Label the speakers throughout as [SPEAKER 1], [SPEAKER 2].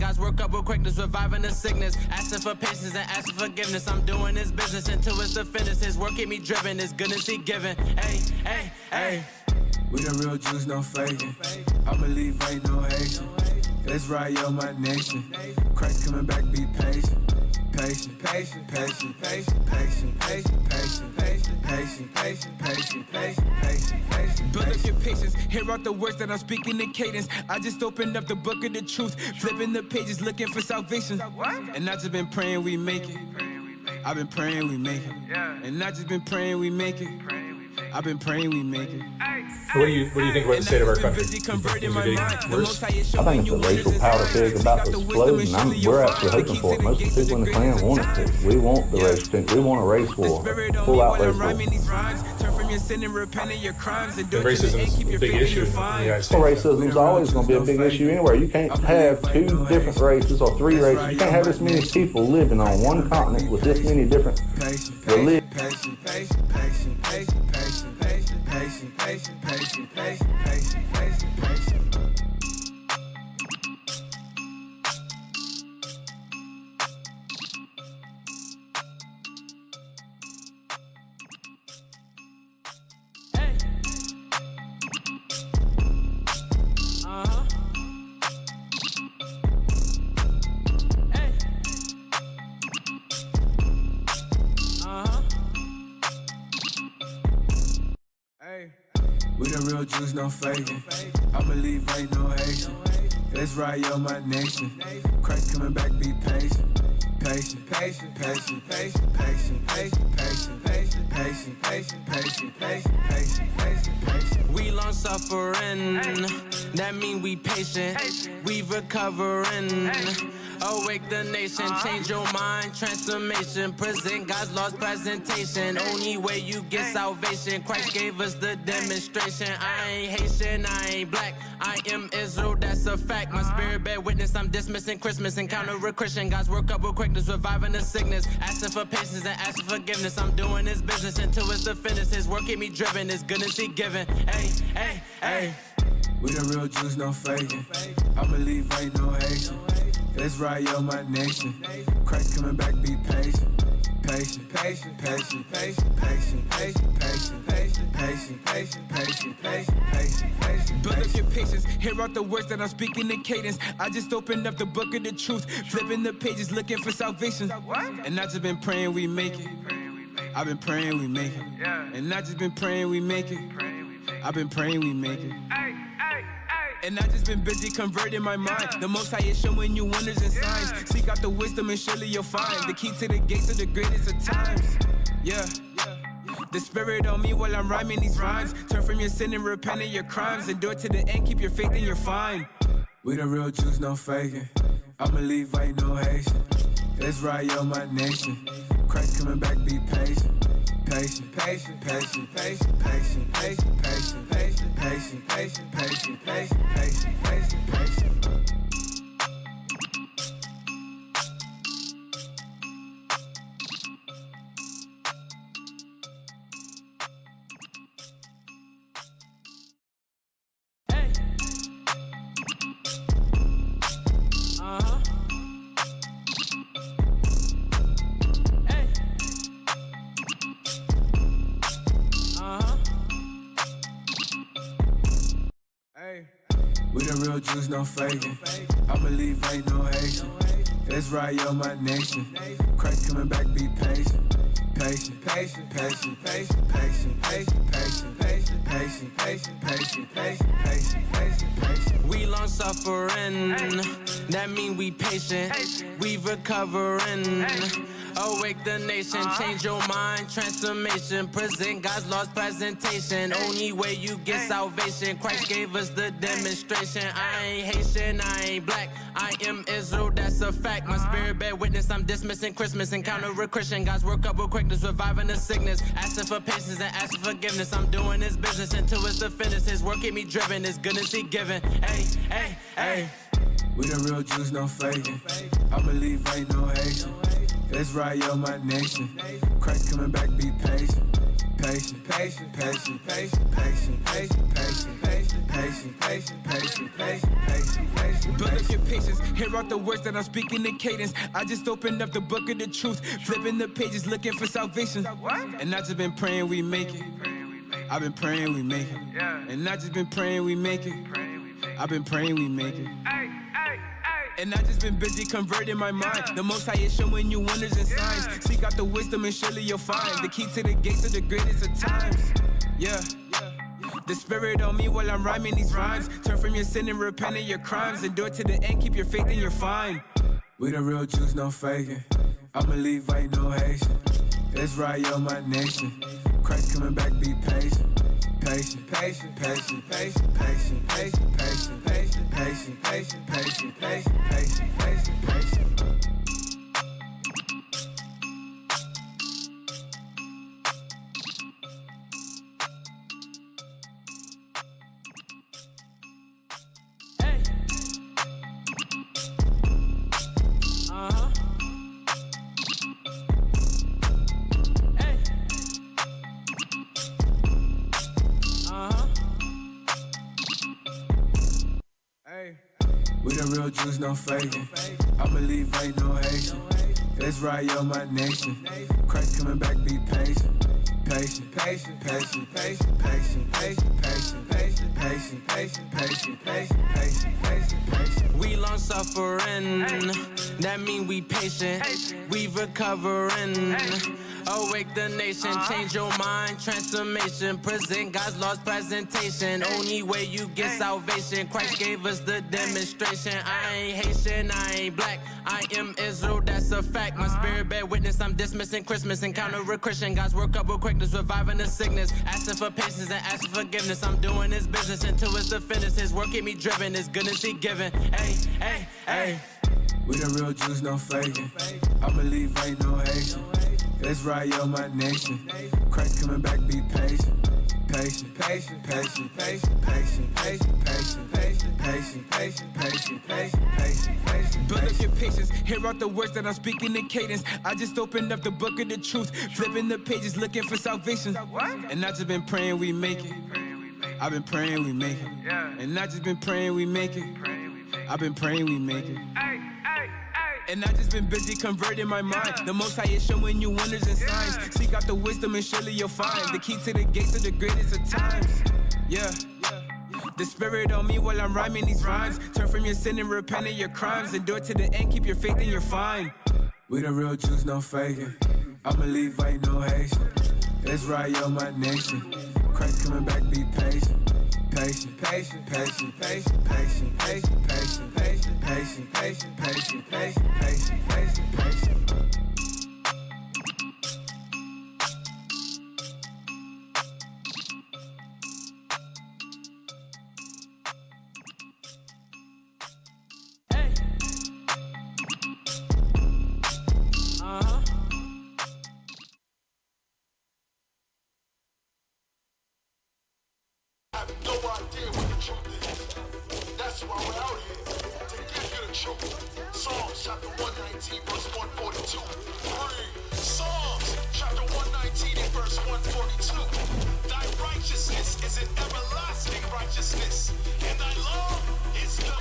[SPEAKER 1] God's work up with quickness, reviving the sickness. Asking for patience and asking forgiveness. I'm doing His business until it's the finish. His work keep me driven, His goodness He giving. Hey, hey, hey.
[SPEAKER 2] We the real Jews, no faking. I believe ain't no Haitian. Let's ride yo my nation. Christ coming back, be patient. Patient, patient, patient, patient, patient, patient, patient, patient, patient, patient, patient, patient, patient, patient.
[SPEAKER 3] Build up your patience, hear out the words that I'm speaking in cadence. I just opened up the book of the truth, flipping the pages, looking for salvation. And I just been praying we make it. I've been praying we make it. And I just been praying we make it. I've been praying we make it.
[SPEAKER 4] What do you think about the state of our country? Is it getting worse?
[SPEAKER 5] I think it's a racial powder keg about to explode, and we're actually hoping for it. Most of the people in the clan want it to. We want the race change. We want a race war, full-out race war.
[SPEAKER 4] Racism is a big issue in the United States.
[SPEAKER 5] Well, racism is always going to be a big issue anywhere. You can't have two different races or three races. You can't have this many people living on one continent with this many different religions.
[SPEAKER 2] Patient, patient, patient, patient, patient, patient, patient, patient, patient, patient, patient, patient, patient. We the real Jews, no faking. I believe ain't no Haitian. Let's ride yo my nation. Christ coming back, be patient. Patient, patient, patient, patient, patient, patient, patient, patient, patient, patient, patient, patient, patient, patient, patient.
[SPEAKER 1] We long suffering, that mean we patient. We recovering. Awake the nation, change your mind, transformation. Present God's lost presentation. Only way you get salvation. Christ gave us the demonstration. I ain't Haitian, I ain't black. I am Israel, that's a fact. My spirit bear witness, I'm dismissing Christmas. Encounter a Christian, God's work up with quickness, reviving the sickness. Asking for patience and asking forgiveness. I'm doing His business until it's the finish. His work keep me driven, His goodness He giving. Hey, hey, hey.
[SPEAKER 2] We the real Jews, no faking. I believe ain't no Haitian. Let's ride yo my nation. Christ coming back, be patient. Patient, patient, patient, patient, patient, patient, patient, patient, patient, patient, patient, patient, patient, patient.
[SPEAKER 3] Build up your patience, hear out the words that I'm speaking in cadence. I just opened up the book of the truth, flipping the pages, looking for salvation. And I just been praying we make it. I've been praying we make it. And I just been praying we make it. I've been praying we make it. And I just been busy converting my mind. The Most High is showing you wonders and signs. Seek out the wisdom and surely you'll find the key to the gates of the greatest of times. Yeah. The Spirit on me while I'm rhyming these rhymes. Turn from your sin and repent of your crimes. Endure to the end, keep your faith and you're fine.
[SPEAKER 2] We the real Jews, no faking. I believe ain't no Haitian. Let's ride yo my nation. Christ coming back, be patient. Patient, patient, patient, patient, patient, patient, patient, patient, patient, patient, patient, patient, patient, patient, patient. We the real Jews, no faking. I believe ain't no Haitian. Let's ride yo my nation. Christ coming back, be patient. Patient, patient, patient, patient, patient, patient, patient, patient, patient, patient, patient, patient, patient, patient, patient.
[SPEAKER 1] We long suffering, that mean we patient. We recovering. Awake the nation, change your mind, transformation. Present God's lost presentation. Only way you get salvation. Christ gave us the demonstration. I ain't Haitian, I ain't black. I am Israel, that's a fact. My spirit bear witness, I'm dismissing Christmas. Encounter a Christian, God's work up with quickness, reviving the sickness. Asking for patience and asking forgiveness. I'm doing His business until it's the finish. His work keep me driven, His goodness He giving. Hey, hey, hey.
[SPEAKER 2] We the real Jews, no faking. I believe ain't no Haitian. Let's ride yo my nation. Christ coming back, be patient. Patient, patient, patient, patient, patient, patient, patient, patient, patient, patient, patient, patient, patient.
[SPEAKER 3] Build up your patience, hear out the words that I'm speaking in cadence. I just opened up the book of the truth, flipping the pages, looking for salvation. And I just been praying we make it. I've been praying we make it. And I just been praying we make it. I've been praying we make it. And I just been busy converting my mind. The Most High is showing you wonders and signs. Seek out the wisdom and surely you'll find the key to the gates of the greatest of times. Yeah. The spirit on me while I'm rhyming these rhymes. Turn from your sin and repent of your crimes. Endure to the end, keep your faith and you're fine.
[SPEAKER 2] We the real Jews, no faking. I'm a Levite, no Haitian. Israel, my nation. Christ coming back, be patient. Patient, patient, patient, patient, patient, patient, patient, patient, patient, patient, patient, patient, patient, patient, patient.
[SPEAKER 1] Hey.
[SPEAKER 2] We the real Jews, no faking. I believe ain't no Haitian. Israel, my nation. Christ coming back, be patient. Patient, patient, patient, patient, patient, patient, patient, patient, patient, patient, patient, patient, patient, patient, patient.
[SPEAKER 1] We long suffering, that mean we patient. We recovering. Awake the nation, change your mind, transformation. Present God's lost presentation. Only way you get salvation. Christ gave us the demonstration. I ain't Haitian, I ain't black. I am Israel, that's a fact. My spirit bear witness, I'm dismissing Christmas. Encounter a Christian, God's work up with quickness, reviving the sickness. Asking for patience and asking forgiveness. I'm doing his business until it's the finish. His work keep me driven, his goodness he given. Hey, hey, hey.
[SPEAKER 2] We the real Jews, no faking. I believe ain't no Haitian. Israel, my nation. Christ coming back, be patient. Patient, patient, patient, patient, patient, patient, patient, patient, patient, patient, patient, patient, patient, patient.
[SPEAKER 3] Build up your patience, hear out the words that I'm speaking in cadence. I just opened up the book of the truth, flipping the pages, looking for salvation. And I just been praying we make it. I've been praying we make it. And I just been praying we make it. I've been praying we make it. And I just been busy converting my mind. The Most High is showing you wonders and signs. Seek out the wisdom and surely you'll find the key to the gates of the greatest of times. Yeah. The spirit on me while I'm rhyming these rhymes. Turn from your sin and repent of your crimes. Endure to the end, keep your faith and you're fine.
[SPEAKER 2] We the real Jews, no faking. I believe ain't no Haitian. Israel, my nation. Christ coming back, be patient. Patient, patient, patient, patient, patient, patient, patient, patient, patient, patient, patient, patient, patient, patient, patient.
[SPEAKER 1] Hey.
[SPEAKER 6] I have no idea what the truth is. That's why we're out here, to give you the truth. Psalms chapter 119, verse 142. Read. Psalms chapter 119 and verse 142. Thy righteousness is an everlasting righteousness, and thy law is the truth.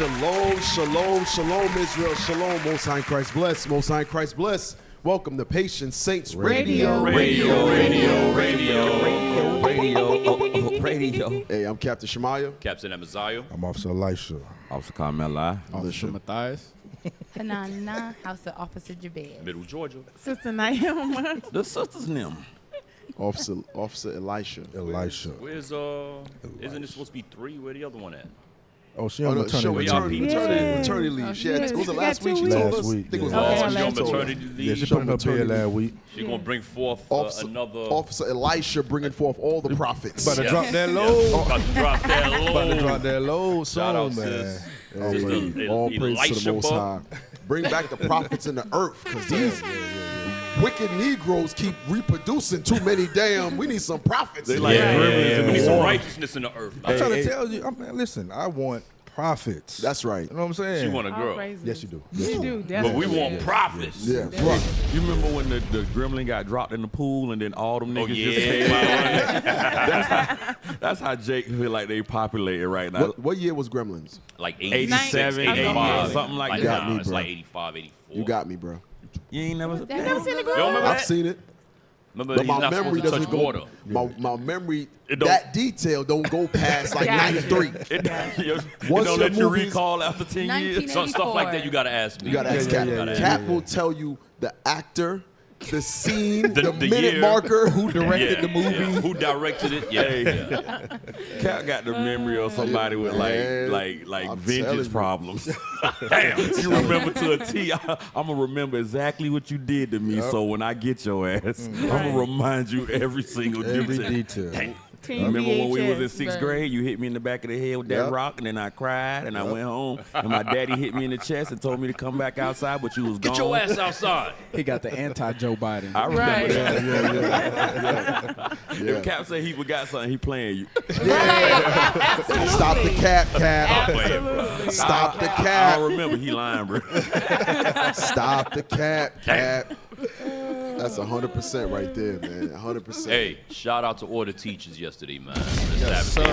[SPEAKER 7] Shalom, shalom, shalom, Israel, shalom, Most High in Christ bless, Most High in Christ bless. Welcome to Patient Saints Radio. Hey, I'm Captain Shemaiah.
[SPEAKER 8] Captain Amaziah.
[SPEAKER 9] I'm Officer Elisha.
[SPEAKER 10] Officer Carmela.
[SPEAKER 9] Officer
[SPEAKER 11] Matthias.
[SPEAKER 12] Hanana, House of Officer Jabez.
[SPEAKER 8] Middle Georgia.
[SPEAKER 12] Sister Naima.
[SPEAKER 10] The sisters name.
[SPEAKER 7] Officer Elisha.
[SPEAKER 9] Elisha.
[SPEAKER 8] Where's isn't it supposed to be 3? Where the other one at? Oh, she on maternity
[SPEAKER 7] leave. She had, was it last week? She
[SPEAKER 8] Last
[SPEAKER 7] told us.
[SPEAKER 8] week,
[SPEAKER 7] I think it was
[SPEAKER 8] yeah.
[SPEAKER 7] last
[SPEAKER 9] She
[SPEAKER 7] week.
[SPEAKER 9] on
[SPEAKER 7] She told us.
[SPEAKER 9] maternity leave.
[SPEAKER 8] Yeah, she put in her bed last week.
[SPEAKER 9] She gonna bring forth another.
[SPEAKER 7] Officer Elisha bringing forth all the prophets.
[SPEAKER 8] About to drop that load.
[SPEAKER 9] About to drop that load.
[SPEAKER 8] About to drop that load
[SPEAKER 9] Shout out,
[SPEAKER 8] soon, man.
[SPEAKER 9] sis.
[SPEAKER 7] All praise to the Most High. Bring back the prophets in the earth, because these wicked Negroes keep reproducing too many damn. We need some prophets.
[SPEAKER 9] They like we need some righteousness in the earth.
[SPEAKER 8] I'm trying to tell you, listen, I want prophets.
[SPEAKER 7] That's right.
[SPEAKER 8] You know what I'm saying?
[SPEAKER 9] She want a girl.
[SPEAKER 8] Yes, you do.
[SPEAKER 12] You do,
[SPEAKER 9] But
[SPEAKER 12] definitely.
[SPEAKER 9] we want prophets.
[SPEAKER 7] Yeah.
[SPEAKER 10] Right. You remember when the gremlin got dropped in the pool and then all them niggas just came out? That's how Jake feel like they populated right now.
[SPEAKER 7] What year was Gremlins?
[SPEAKER 9] Like
[SPEAKER 10] 87,
[SPEAKER 9] 85,
[SPEAKER 10] something like
[SPEAKER 7] You
[SPEAKER 10] that.
[SPEAKER 7] got me,
[SPEAKER 9] It's
[SPEAKER 7] bro.
[SPEAKER 9] like 85, 84.
[SPEAKER 7] You got me, bro.
[SPEAKER 10] You ain't never.
[SPEAKER 12] I've never seen a
[SPEAKER 9] You
[SPEAKER 12] girl.
[SPEAKER 9] don't remember
[SPEAKER 7] I've
[SPEAKER 9] that?
[SPEAKER 7] seen it.
[SPEAKER 9] Remember,
[SPEAKER 7] But
[SPEAKER 9] he's
[SPEAKER 7] my
[SPEAKER 9] not
[SPEAKER 7] memory
[SPEAKER 9] supposed to touch
[SPEAKER 7] doesn't go.
[SPEAKER 9] water.
[SPEAKER 7] My memory,
[SPEAKER 9] It don't-
[SPEAKER 7] that detail don't go past like
[SPEAKER 12] Yeah.
[SPEAKER 7] 93.
[SPEAKER 10] It
[SPEAKER 7] Once
[SPEAKER 10] don't
[SPEAKER 7] your
[SPEAKER 10] let you
[SPEAKER 7] movies-
[SPEAKER 10] recall after 10 years.
[SPEAKER 9] Some stuff like that you gotta ask me.
[SPEAKER 7] You gotta ask Cap.
[SPEAKER 8] yeah.
[SPEAKER 7] Cap will tell you the actor, the scene, the minute
[SPEAKER 9] year.
[SPEAKER 7] marker,
[SPEAKER 8] Who directed the movie?
[SPEAKER 9] Yeah. Who directed it? Yeah.
[SPEAKER 10] Cap got the memory of somebody with
[SPEAKER 7] Man,
[SPEAKER 10] like
[SPEAKER 7] I'm
[SPEAKER 10] vengeance
[SPEAKER 7] telling you.
[SPEAKER 10] problems. Damn, you remember to a T. I'm gonna remember exactly what you did to me. So when I get your ass, I'm gonna remind you every single
[SPEAKER 8] Every
[SPEAKER 10] detail.
[SPEAKER 8] detail.
[SPEAKER 10] Remember when we was in
[SPEAKER 12] VHS,
[SPEAKER 10] 6th
[SPEAKER 12] but-
[SPEAKER 10] grade? You hit me in the back of the head with that
[SPEAKER 7] Yep.
[SPEAKER 10] rock, and then I cried, and I went home, and my daddy hit me in the chest and told me to come back outside, but you was gone.
[SPEAKER 9] Get your ass outside.
[SPEAKER 11] He got the anti-Joe Biden.
[SPEAKER 10] I remember
[SPEAKER 12] Right.
[SPEAKER 10] that.
[SPEAKER 7] Yeah.
[SPEAKER 10] If Cap said he forgot something, he playing you.
[SPEAKER 7] Stop the cap, Cap.
[SPEAKER 12] Absolutely.
[SPEAKER 7] Stop the
[SPEAKER 10] I
[SPEAKER 7] cap.
[SPEAKER 10] don't remember. He lying, bro.
[SPEAKER 7] Stop the cap, Cap. That's 100% right there, man. 100%.
[SPEAKER 9] Hey, shout out to all the teachers yesterday, man. Yes, sir.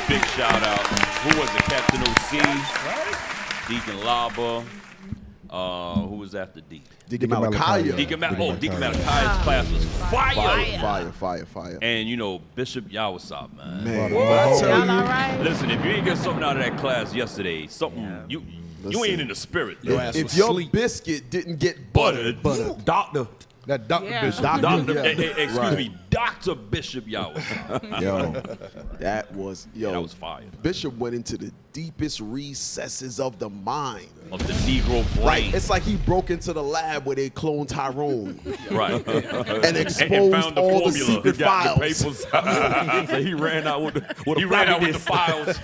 [SPEAKER 9] Big shout out. Who was it? Captain OC, Deacon Laba. Who was after D?
[SPEAKER 7] Deacon Malachi.
[SPEAKER 9] Deacon Malachi's class was fire.
[SPEAKER 7] Fire.
[SPEAKER 9] And you know, Bishop Yawasab, man.
[SPEAKER 7] Man,
[SPEAKER 12] Y'all all right?
[SPEAKER 9] Listen, if you ain't get something out of that class yesterday, you ain't in the spirit.
[SPEAKER 7] if your biscuit didn't get buttered,
[SPEAKER 10] Doctor.
[SPEAKER 8] That Dr.
[SPEAKER 12] Yeah.
[SPEAKER 8] Bishop.
[SPEAKER 9] Doctor,
[SPEAKER 7] Yeah.
[SPEAKER 9] excuse me, Dr. Bishop Yawasab.
[SPEAKER 7] yo, that was
[SPEAKER 9] That was fire.
[SPEAKER 7] Bishop went into the deepest recesses of the mind.
[SPEAKER 9] Of the Negro brain.
[SPEAKER 7] Right, it's like he broke into the lab where they cloned Tyrone
[SPEAKER 9] Right.
[SPEAKER 7] and exposed
[SPEAKER 9] found the
[SPEAKER 7] all the
[SPEAKER 9] formula.
[SPEAKER 7] secret
[SPEAKER 10] He got the
[SPEAKER 7] files.
[SPEAKER 10] papers. So he ran out with
[SPEAKER 9] the files.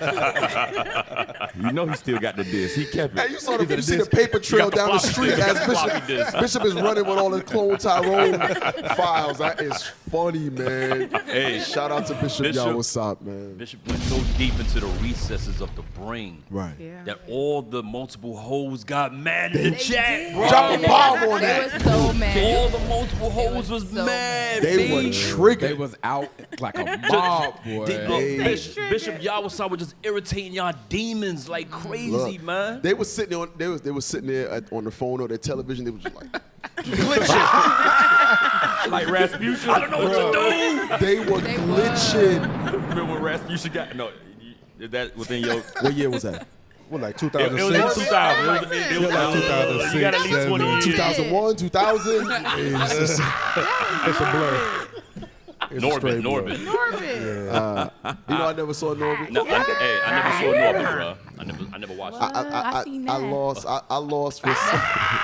[SPEAKER 10] You know he still got the disc. He kept it.
[SPEAKER 7] Hey, you see the paper trail
[SPEAKER 9] the
[SPEAKER 7] down the
[SPEAKER 9] floppy
[SPEAKER 7] street
[SPEAKER 9] disk.
[SPEAKER 7] as
[SPEAKER 9] You got the floppy disk.
[SPEAKER 7] Bishop is running with all the clone Tyrone files. That is funny, man.
[SPEAKER 9] Hey,
[SPEAKER 7] Shout out to Bishop. Y'all, what's up, man?
[SPEAKER 9] Bishop went so deep into the recesses of the brain
[SPEAKER 7] Right.
[SPEAKER 12] Yeah.
[SPEAKER 9] that all the multiple hoes got mad in the chat, bro.
[SPEAKER 7] Drop a bomb on
[SPEAKER 12] They
[SPEAKER 7] that.
[SPEAKER 12] were so mad.
[SPEAKER 9] All the multiple hoes was
[SPEAKER 12] so
[SPEAKER 9] mad.
[SPEAKER 7] They were
[SPEAKER 9] B.
[SPEAKER 7] triggered.
[SPEAKER 11] They was out like a mob, boy.
[SPEAKER 9] Bishop Yawasab was just irritating y'all demons like crazy,
[SPEAKER 7] Look,
[SPEAKER 9] man.
[SPEAKER 7] They was sitting on. They was sitting there on the phone or their television. They was just like glitching.
[SPEAKER 10] Like Rasputin.
[SPEAKER 9] I don't know what to do.
[SPEAKER 7] They were glitching.
[SPEAKER 10] Remember when Rasputin got is that within your?
[SPEAKER 8] What year was that? What, like
[SPEAKER 9] It was in
[SPEAKER 8] 2006?
[SPEAKER 9] 2000. It was
[SPEAKER 8] like 2006,
[SPEAKER 9] You got at least 20 years.
[SPEAKER 7] 2001, 2000.
[SPEAKER 8] It's a blur. It's a straight blur.
[SPEAKER 9] Norbit.
[SPEAKER 12] Norbit.
[SPEAKER 7] You know, I never saw Norbit.
[SPEAKER 9] No, I never saw Norbit, bro. I never watched it.
[SPEAKER 12] I seen that.
[SPEAKER 7] I lost.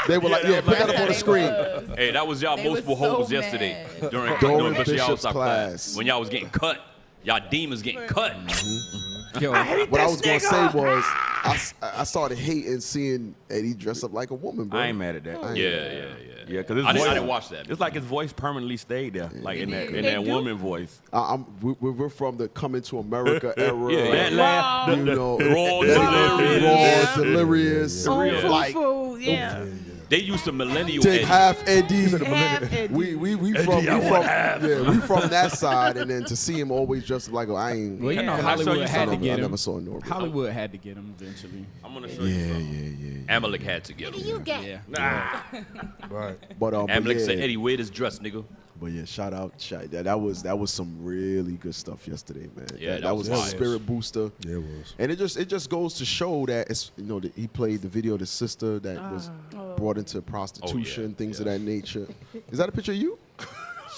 [SPEAKER 7] They were like, yeah, put that up on the screen.
[SPEAKER 9] Hey, that was y'all
[SPEAKER 12] They
[SPEAKER 9] multiple
[SPEAKER 12] was so
[SPEAKER 9] hoes yesterday
[SPEAKER 12] mad.
[SPEAKER 9] during
[SPEAKER 7] Bishop's
[SPEAKER 9] Bishop's
[SPEAKER 7] class.
[SPEAKER 9] class. When y'all was getting cut. Y'all demons getting cut.
[SPEAKER 11] Yo,
[SPEAKER 7] What I was gonna say was, I started hating seeing Eddie dress up like a woman, bro.
[SPEAKER 10] I ain't mad at that.
[SPEAKER 9] Yeah.
[SPEAKER 10] Yeah, because his
[SPEAKER 9] I
[SPEAKER 10] voice.
[SPEAKER 9] didn't watch that.
[SPEAKER 10] It's like his voice permanently stayed there, like in that woman voice.
[SPEAKER 7] We're from the Coming to America era.
[SPEAKER 9] Yeah,
[SPEAKER 10] That laugh.
[SPEAKER 7] You know,
[SPEAKER 9] Raw,
[SPEAKER 7] delirious.
[SPEAKER 9] Like,
[SPEAKER 12] Yeah.
[SPEAKER 9] they used to millennial
[SPEAKER 7] Take
[SPEAKER 9] Eddie.
[SPEAKER 7] half Eddie.
[SPEAKER 12] Half Eddie.
[SPEAKER 7] We from that side, and then to see him always dressed up like I ain't.
[SPEAKER 11] well, you know,
[SPEAKER 12] Yeah.
[SPEAKER 11] Hollywood had to
[SPEAKER 7] I
[SPEAKER 11] get him.
[SPEAKER 7] never saw Norbit.
[SPEAKER 11] Hollywood had to get him eventually.
[SPEAKER 10] I'm gonna show you something.
[SPEAKER 9] Amalek had to get him.
[SPEAKER 11] Yeah.
[SPEAKER 8] Right.
[SPEAKER 7] But
[SPEAKER 9] Amalek
[SPEAKER 7] yeah,
[SPEAKER 9] said, Eddie, wear this dress, nigga.
[SPEAKER 7] But yeah, shout out, that was some really good stuff yesterday, man.
[SPEAKER 9] Yeah,
[SPEAKER 7] that was a
[SPEAKER 9] fire.
[SPEAKER 7] spirit booster.
[SPEAKER 8] Yeah, it was.
[SPEAKER 7] And it just goes to show that it's that he played the video of the sister that was brought into prostitution, things of that nature. Is that a picture of you?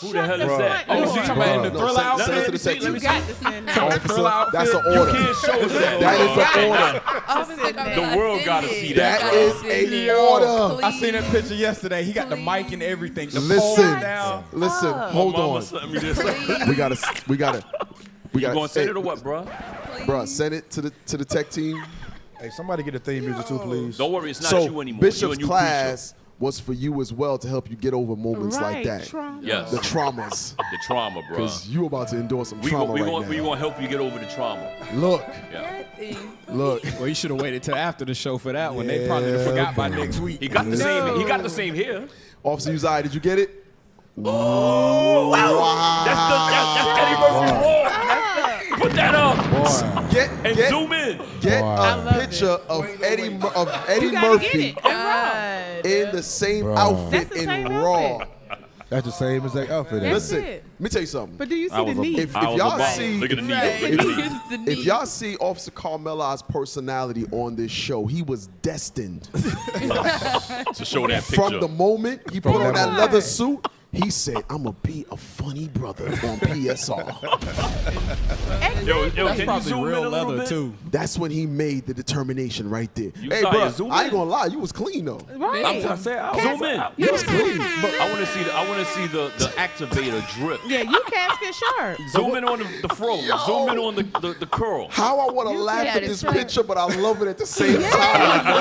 [SPEAKER 9] Who the hell is that?
[SPEAKER 11] Oh, you talking about in the Thriller outfit?
[SPEAKER 7] Send it to the tech
[SPEAKER 12] You
[SPEAKER 7] team.
[SPEAKER 12] got to send that.
[SPEAKER 7] Officer, that's an
[SPEAKER 9] You
[SPEAKER 7] order.
[SPEAKER 9] can't show us that.
[SPEAKER 7] That is an order.
[SPEAKER 9] The world got to see that.
[SPEAKER 7] That is a order.
[SPEAKER 11] I seen that picture yesterday. He got the mic and everything. The
[SPEAKER 7] Listen,
[SPEAKER 11] pole down.
[SPEAKER 7] listen, hold on. We gotta.
[SPEAKER 9] You gonna send it or what, bro?
[SPEAKER 7] Bruh, send it to the tech team.
[SPEAKER 8] Hey, somebody get the theme music too, please.
[SPEAKER 9] Don't worry, it's not
[SPEAKER 7] So
[SPEAKER 9] you anymore.
[SPEAKER 7] Bishop's
[SPEAKER 9] You're a new
[SPEAKER 7] class was for you as well to help you get over moments like that.
[SPEAKER 12] Trauma.
[SPEAKER 9] Yes.
[SPEAKER 7] The traumas.
[SPEAKER 9] The trauma, bro.
[SPEAKER 7] Because you about to endure some trauma
[SPEAKER 9] we
[SPEAKER 7] right
[SPEAKER 9] gonna
[SPEAKER 7] now.
[SPEAKER 9] help you get over the trauma.
[SPEAKER 7] Look,
[SPEAKER 9] Yeah.
[SPEAKER 7] look.
[SPEAKER 11] Well, you should have waited till after the show for that one. They probably would've forgot by next week.
[SPEAKER 9] He got the same. He got the same here.
[SPEAKER 7] Officer Uzziah, did you get it?
[SPEAKER 9] Oh, wow. That's Eddie Murphy's wall. Put that up.
[SPEAKER 7] Get
[SPEAKER 9] zoom in.
[SPEAKER 7] Get a picture of Eddie Murphy in the same outfit in Raw.
[SPEAKER 8] That's the same as that outfit.
[SPEAKER 7] Listen, let me tell you something.
[SPEAKER 12] But do you see the knee?
[SPEAKER 7] If y'all see,
[SPEAKER 9] look at the knee.
[SPEAKER 7] if y'all see Officer Carmela's personality on this show, he was destined
[SPEAKER 9] to show that picture.
[SPEAKER 7] From the moment he put on that leather suit, he said, "I'm gonna be a funny brother on PSR."
[SPEAKER 9] Yo,
[SPEAKER 11] That's
[SPEAKER 9] can you
[SPEAKER 11] probably
[SPEAKER 9] zoom in
[SPEAKER 11] real
[SPEAKER 9] a little
[SPEAKER 11] leather
[SPEAKER 9] bit?
[SPEAKER 11] too.
[SPEAKER 7] That's when he made the determination right there.
[SPEAKER 9] You
[SPEAKER 7] Hey,
[SPEAKER 9] saw
[SPEAKER 7] bro,
[SPEAKER 9] you zoom
[SPEAKER 7] I ain't
[SPEAKER 9] in?
[SPEAKER 7] gonna lie, you was clean though.
[SPEAKER 12] Right.
[SPEAKER 11] I said,
[SPEAKER 9] Zoom in.
[SPEAKER 7] You was clean.
[SPEAKER 9] I want to see the activator drip.
[SPEAKER 12] Yeah, you casket sharp.
[SPEAKER 9] Zoom in on the fro. Zoom in on the curl.
[SPEAKER 7] How I want to laugh
[SPEAKER 12] got
[SPEAKER 7] at
[SPEAKER 12] it
[SPEAKER 7] this
[SPEAKER 12] straight.
[SPEAKER 7] picture, but I love it at the same time, bro.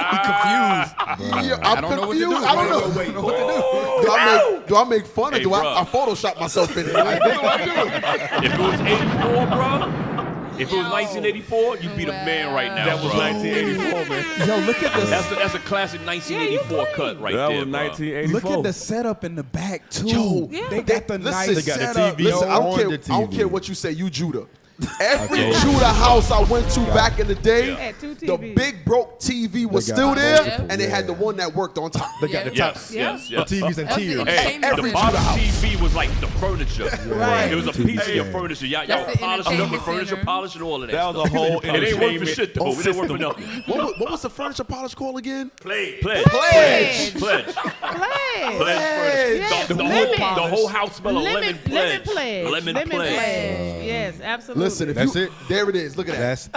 [SPEAKER 11] He confused.
[SPEAKER 7] Yeah, I'm
[SPEAKER 11] I don't know what to
[SPEAKER 7] confused.
[SPEAKER 11] do.
[SPEAKER 7] I don't know.
[SPEAKER 11] What to do.
[SPEAKER 7] Do I make fun or
[SPEAKER 9] Hey,
[SPEAKER 7] do
[SPEAKER 9] bro.
[SPEAKER 7] I Photoshop myself in it? Like, what do I do?
[SPEAKER 9] If it was 84, bro. If it was 1984, you'd be the man right now.
[SPEAKER 10] That was
[SPEAKER 9] bro.
[SPEAKER 10] 1984, man.
[SPEAKER 11] Yo, look at this.
[SPEAKER 9] That's a classic 1984 cut right
[SPEAKER 10] That
[SPEAKER 9] there,
[SPEAKER 10] was
[SPEAKER 9] bro.
[SPEAKER 10] 1984.
[SPEAKER 11] Look at the setup in the back too.
[SPEAKER 7] Yo,
[SPEAKER 11] they got the
[SPEAKER 7] listen,
[SPEAKER 11] nice
[SPEAKER 10] They got the
[SPEAKER 11] setup.
[SPEAKER 10] TV
[SPEAKER 7] Listen, I
[SPEAKER 8] on
[SPEAKER 7] don't
[SPEAKER 8] the
[SPEAKER 7] care. I don't
[SPEAKER 8] TV.
[SPEAKER 7] care what you say. You Judah. Every Judah house I went to back in the day,
[SPEAKER 12] Had two
[SPEAKER 7] the
[SPEAKER 12] TVs.
[SPEAKER 7] big broke TV was
[SPEAKER 8] They got
[SPEAKER 7] still
[SPEAKER 8] both
[SPEAKER 7] there,
[SPEAKER 8] of them.
[SPEAKER 7] and they had the one that worked on top.
[SPEAKER 8] They got the top.
[SPEAKER 9] Yes.
[SPEAKER 8] The TVs and tiers.
[SPEAKER 9] Hey,
[SPEAKER 7] Every
[SPEAKER 9] the bottom
[SPEAKER 7] Judah house.
[SPEAKER 9] TV was like the furniture.
[SPEAKER 12] Right.
[SPEAKER 9] It was a piece of your furniture. Y'all
[SPEAKER 13] That's the
[SPEAKER 9] polished up the
[SPEAKER 13] entertainment
[SPEAKER 9] furniture,
[SPEAKER 13] center.
[SPEAKER 9] polishing all of that.
[SPEAKER 10] That was a whole
[SPEAKER 9] It ain't worth for
[SPEAKER 10] entertainment
[SPEAKER 9] shit though. It ain't worth for
[SPEAKER 10] system.
[SPEAKER 9] nothing.
[SPEAKER 7] What was the furniture polish called again?
[SPEAKER 9] Pledge.
[SPEAKER 12] Pledge.
[SPEAKER 9] Pledge.
[SPEAKER 12] Pledge.
[SPEAKER 9] Furniture.
[SPEAKER 12] Yes,
[SPEAKER 9] The
[SPEAKER 12] lemon.
[SPEAKER 9] whole house smell of lemon
[SPEAKER 12] Lemon
[SPEAKER 9] pledge.
[SPEAKER 12] pledge.
[SPEAKER 9] Lemon
[SPEAKER 12] Lemon
[SPEAKER 9] pledge.
[SPEAKER 12] pledge. Yes, absolutely.
[SPEAKER 7] Listen, if
[SPEAKER 8] That's
[SPEAKER 7] you,
[SPEAKER 8] it?
[SPEAKER 7] there it is. Look at that.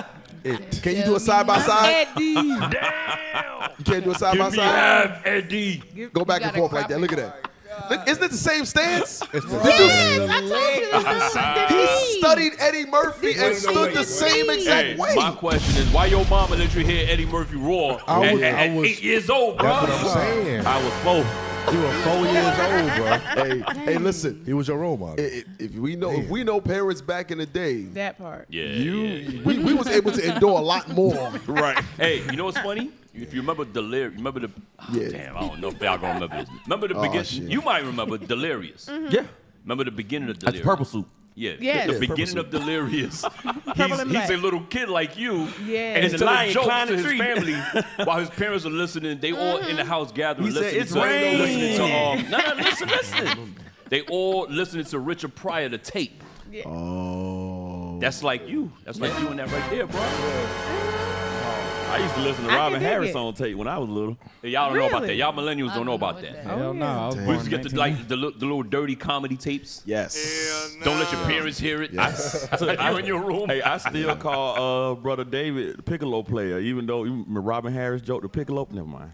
[SPEAKER 8] That's it.
[SPEAKER 7] Can you do a side by side?
[SPEAKER 12] Eddie.
[SPEAKER 9] Damn.
[SPEAKER 7] You can't do a side by
[SPEAKER 9] Give me
[SPEAKER 7] side.
[SPEAKER 9] half, Eddie.
[SPEAKER 7] Go back and
[SPEAKER 13] gotta
[SPEAKER 7] forth like
[SPEAKER 13] crop
[SPEAKER 7] that.
[SPEAKER 13] it.
[SPEAKER 7] Look at that. Look, isn't it the same stance?
[SPEAKER 8] It's the
[SPEAKER 12] Yes, I told you. It's the
[SPEAKER 7] He
[SPEAKER 12] knee.
[SPEAKER 7] studied Eddie Murphy and stood the same exact
[SPEAKER 9] Hey,
[SPEAKER 7] way.
[SPEAKER 9] my question is, why your mama let you hear Eddie Murphy roar
[SPEAKER 8] I
[SPEAKER 9] at
[SPEAKER 8] was-
[SPEAKER 9] 8 years old, bro?
[SPEAKER 8] That's what I'm saying.
[SPEAKER 10] I was 4.
[SPEAKER 8] You were 4 years old, bro.
[SPEAKER 7] Hey, listen.
[SPEAKER 8] He was your role model.
[SPEAKER 7] If we know parents back in the day,
[SPEAKER 12] That part.
[SPEAKER 9] Yeah.
[SPEAKER 7] we was able to endure a lot more.
[SPEAKER 9] Right. Hey, you know what's funny? If you remember Delirious, remember the.
[SPEAKER 7] Yeah.
[SPEAKER 9] Damn, I don't know if y'all gonna remember this. Remember the beginning?
[SPEAKER 7] shit.
[SPEAKER 9] You might remember Delirious.
[SPEAKER 10] Yeah.
[SPEAKER 9] Remember the beginning of
[SPEAKER 10] That's
[SPEAKER 9] Delirious?
[SPEAKER 10] the purple suit.
[SPEAKER 9] Yeah.
[SPEAKER 12] Yes.
[SPEAKER 9] The
[SPEAKER 12] Yeah,
[SPEAKER 9] beginning of Delirious.
[SPEAKER 12] and
[SPEAKER 9] he's
[SPEAKER 12] black.
[SPEAKER 9] a little kid like you.
[SPEAKER 12] Yes.
[SPEAKER 9] And
[SPEAKER 12] And
[SPEAKER 9] he's
[SPEAKER 10] the
[SPEAKER 9] telling
[SPEAKER 10] lion
[SPEAKER 9] jokes
[SPEAKER 10] climbed
[SPEAKER 9] to
[SPEAKER 10] the
[SPEAKER 9] his
[SPEAKER 10] tree.
[SPEAKER 9] family while his parents are listening. They all in the house gathering,
[SPEAKER 10] He said,
[SPEAKER 9] listening
[SPEAKER 10] "It's
[SPEAKER 9] to
[SPEAKER 10] raining."
[SPEAKER 9] listening to listen. They all listening to Richard Pryor, the tape.
[SPEAKER 7] Oh.
[SPEAKER 9] That's like you. That's like you and that right there, bro.
[SPEAKER 10] I used to listen to
[SPEAKER 12] I can
[SPEAKER 10] Robin
[SPEAKER 12] dig
[SPEAKER 10] Harris
[SPEAKER 12] it.
[SPEAKER 10] on tape when I was little.
[SPEAKER 9] Hey, y'all don't know about that.
[SPEAKER 12] Really?
[SPEAKER 9] Y'all millennials don't know about that.
[SPEAKER 11] Hell no. I was
[SPEAKER 9] We
[SPEAKER 11] born
[SPEAKER 9] used to get
[SPEAKER 11] in
[SPEAKER 9] the little dirty comedy tapes.
[SPEAKER 7] Yes.
[SPEAKER 9] Don't let your parents hear it. You in your room.
[SPEAKER 10] Hey, I still call Brother David the piccolo player, even though Robin Harris joked the piccolo. Never mind.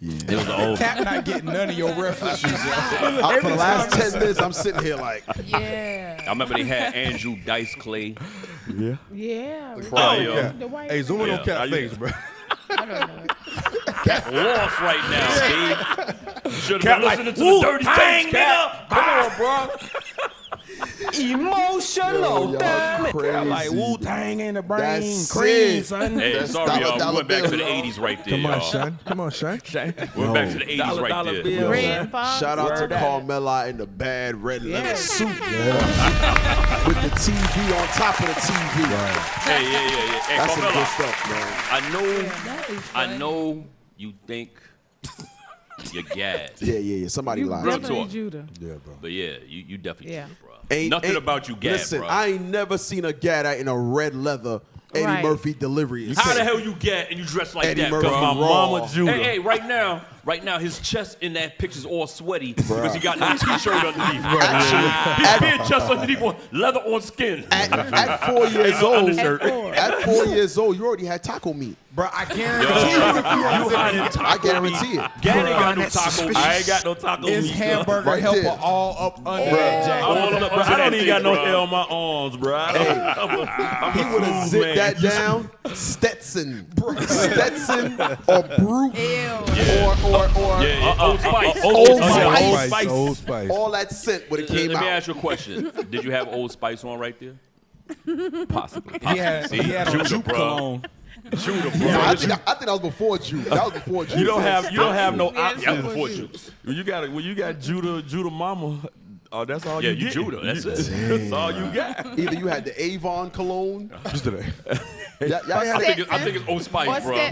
[SPEAKER 7] Yeah.
[SPEAKER 10] It was old.
[SPEAKER 11] Cap not getting none of your references.
[SPEAKER 7] For the last 10 minutes, I'm sitting here like,
[SPEAKER 13] Yeah.
[SPEAKER 9] I remember they had Andrew Dice Clay.
[SPEAKER 10] Yeah.
[SPEAKER 12] Yeah.
[SPEAKER 9] Pryor.
[SPEAKER 12] The white
[SPEAKER 8] Hey, zoom in on
[SPEAKER 9] Yeah,
[SPEAKER 8] Cat
[SPEAKER 9] I
[SPEAKER 8] face,
[SPEAKER 9] used-
[SPEAKER 8] bro.
[SPEAKER 13] I don't know.
[SPEAKER 9] Lost right now, Steve. Should
[SPEAKER 10] Cap
[SPEAKER 9] have been
[SPEAKER 10] like,
[SPEAKER 9] listening to the dirty
[SPEAKER 10] Wu-Tang,
[SPEAKER 9] tapes, Cap. Come on, bro.
[SPEAKER 10] Emotional.
[SPEAKER 7] y'all
[SPEAKER 10] damn it.
[SPEAKER 7] crazy.
[SPEAKER 10] Like Wu-Tang in the brain.
[SPEAKER 7] That's
[SPEAKER 10] cream,
[SPEAKER 7] it.
[SPEAKER 10] son.
[SPEAKER 9] Hey,
[SPEAKER 7] That's
[SPEAKER 9] sorry,
[SPEAKER 7] dollar,
[SPEAKER 9] y'all. We
[SPEAKER 7] dollar
[SPEAKER 9] went back to the
[SPEAKER 7] bill, y'all.
[SPEAKER 9] 80s right there,
[SPEAKER 8] Come on,
[SPEAKER 9] y'all.
[SPEAKER 8] son. Come on, son.
[SPEAKER 9] We went back to the 80s
[SPEAKER 10] Dollar,
[SPEAKER 9] right
[SPEAKER 10] dollar
[SPEAKER 9] there.
[SPEAKER 10] bill.
[SPEAKER 12] Red Fox.
[SPEAKER 7] shout out to
[SPEAKER 10] Word up.
[SPEAKER 7] Carmela in the bad red leather
[SPEAKER 12] Yes.
[SPEAKER 7] suit. With the TV on top of the TV.
[SPEAKER 9] Hey, yeah. Hey,
[SPEAKER 7] That's some
[SPEAKER 9] Carmela,
[SPEAKER 7] good stuff, man.
[SPEAKER 9] I know you think you're gassed.
[SPEAKER 7] Yeah. Somebody
[SPEAKER 12] You
[SPEAKER 7] lied.
[SPEAKER 9] Real
[SPEAKER 12] definitely
[SPEAKER 9] talk.
[SPEAKER 12] Judah.
[SPEAKER 8] Yeah, bro.
[SPEAKER 9] But yeah, you definitely
[SPEAKER 12] Yeah.
[SPEAKER 9] Judah, bro. Nothing about you, Gad,
[SPEAKER 7] Listen,
[SPEAKER 9] bro.
[SPEAKER 7] I ain't never seen a Gadite in a red leather Eddie Murphy delivery.
[SPEAKER 9] How the hell you get and you dress like
[SPEAKER 7] Eddie
[SPEAKER 9] that?
[SPEAKER 7] Murphy
[SPEAKER 10] my mama Judah.
[SPEAKER 9] Hey, right now, his chest in that picture's all sweaty because he got no t-shirt underneath. His bare chest underneath, leather on skin.
[SPEAKER 7] At 4 years old, at 4 years old, you already had taco meat.
[SPEAKER 8] Bro, I guarantee you.
[SPEAKER 7] I guarantee it.
[SPEAKER 9] Gad ain't got no taco meat.
[SPEAKER 10] I ain't got no taco
[SPEAKER 8] It's
[SPEAKER 10] meat.
[SPEAKER 8] hamburger
[SPEAKER 7] Right
[SPEAKER 8] helper
[SPEAKER 7] there.
[SPEAKER 8] all up under that jacket.
[SPEAKER 10] All up, bro. I don't even got no hair on my arms, bro.
[SPEAKER 7] He would have zipped that down. Stetson or Brute or
[SPEAKER 9] Old Spice.
[SPEAKER 7] Old Spice. All that scent would have came
[SPEAKER 9] Let
[SPEAKER 7] out.
[SPEAKER 9] me ask you a question. Did you have Old Spice on right there?
[SPEAKER 10] Possibly.
[SPEAKER 11] He had on Juke cologne.
[SPEAKER 9] Judah, bro.
[SPEAKER 7] Yeah, I think that was before Jude. That was before Jude.
[SPEAKER 10] You don't have no options.
[SPEAKER 9] That was before Judah.
[SPEAKER 10] When you got Judah Mama. Oh, that's all
[SPEAKER 9] Yeah,
[SPEAKER 10] you
[SPEAKER 9] you
[SPEAKER 10] get.
[SPEAKER 9] Judah. That's it.
[SPEAKER 10] That's all you got.
[SPEAKER 7] Either you had the Avon cologne.
[SPEAKER 9] I think it's Old Spice, bro.
[SPEAKER 7] Y'all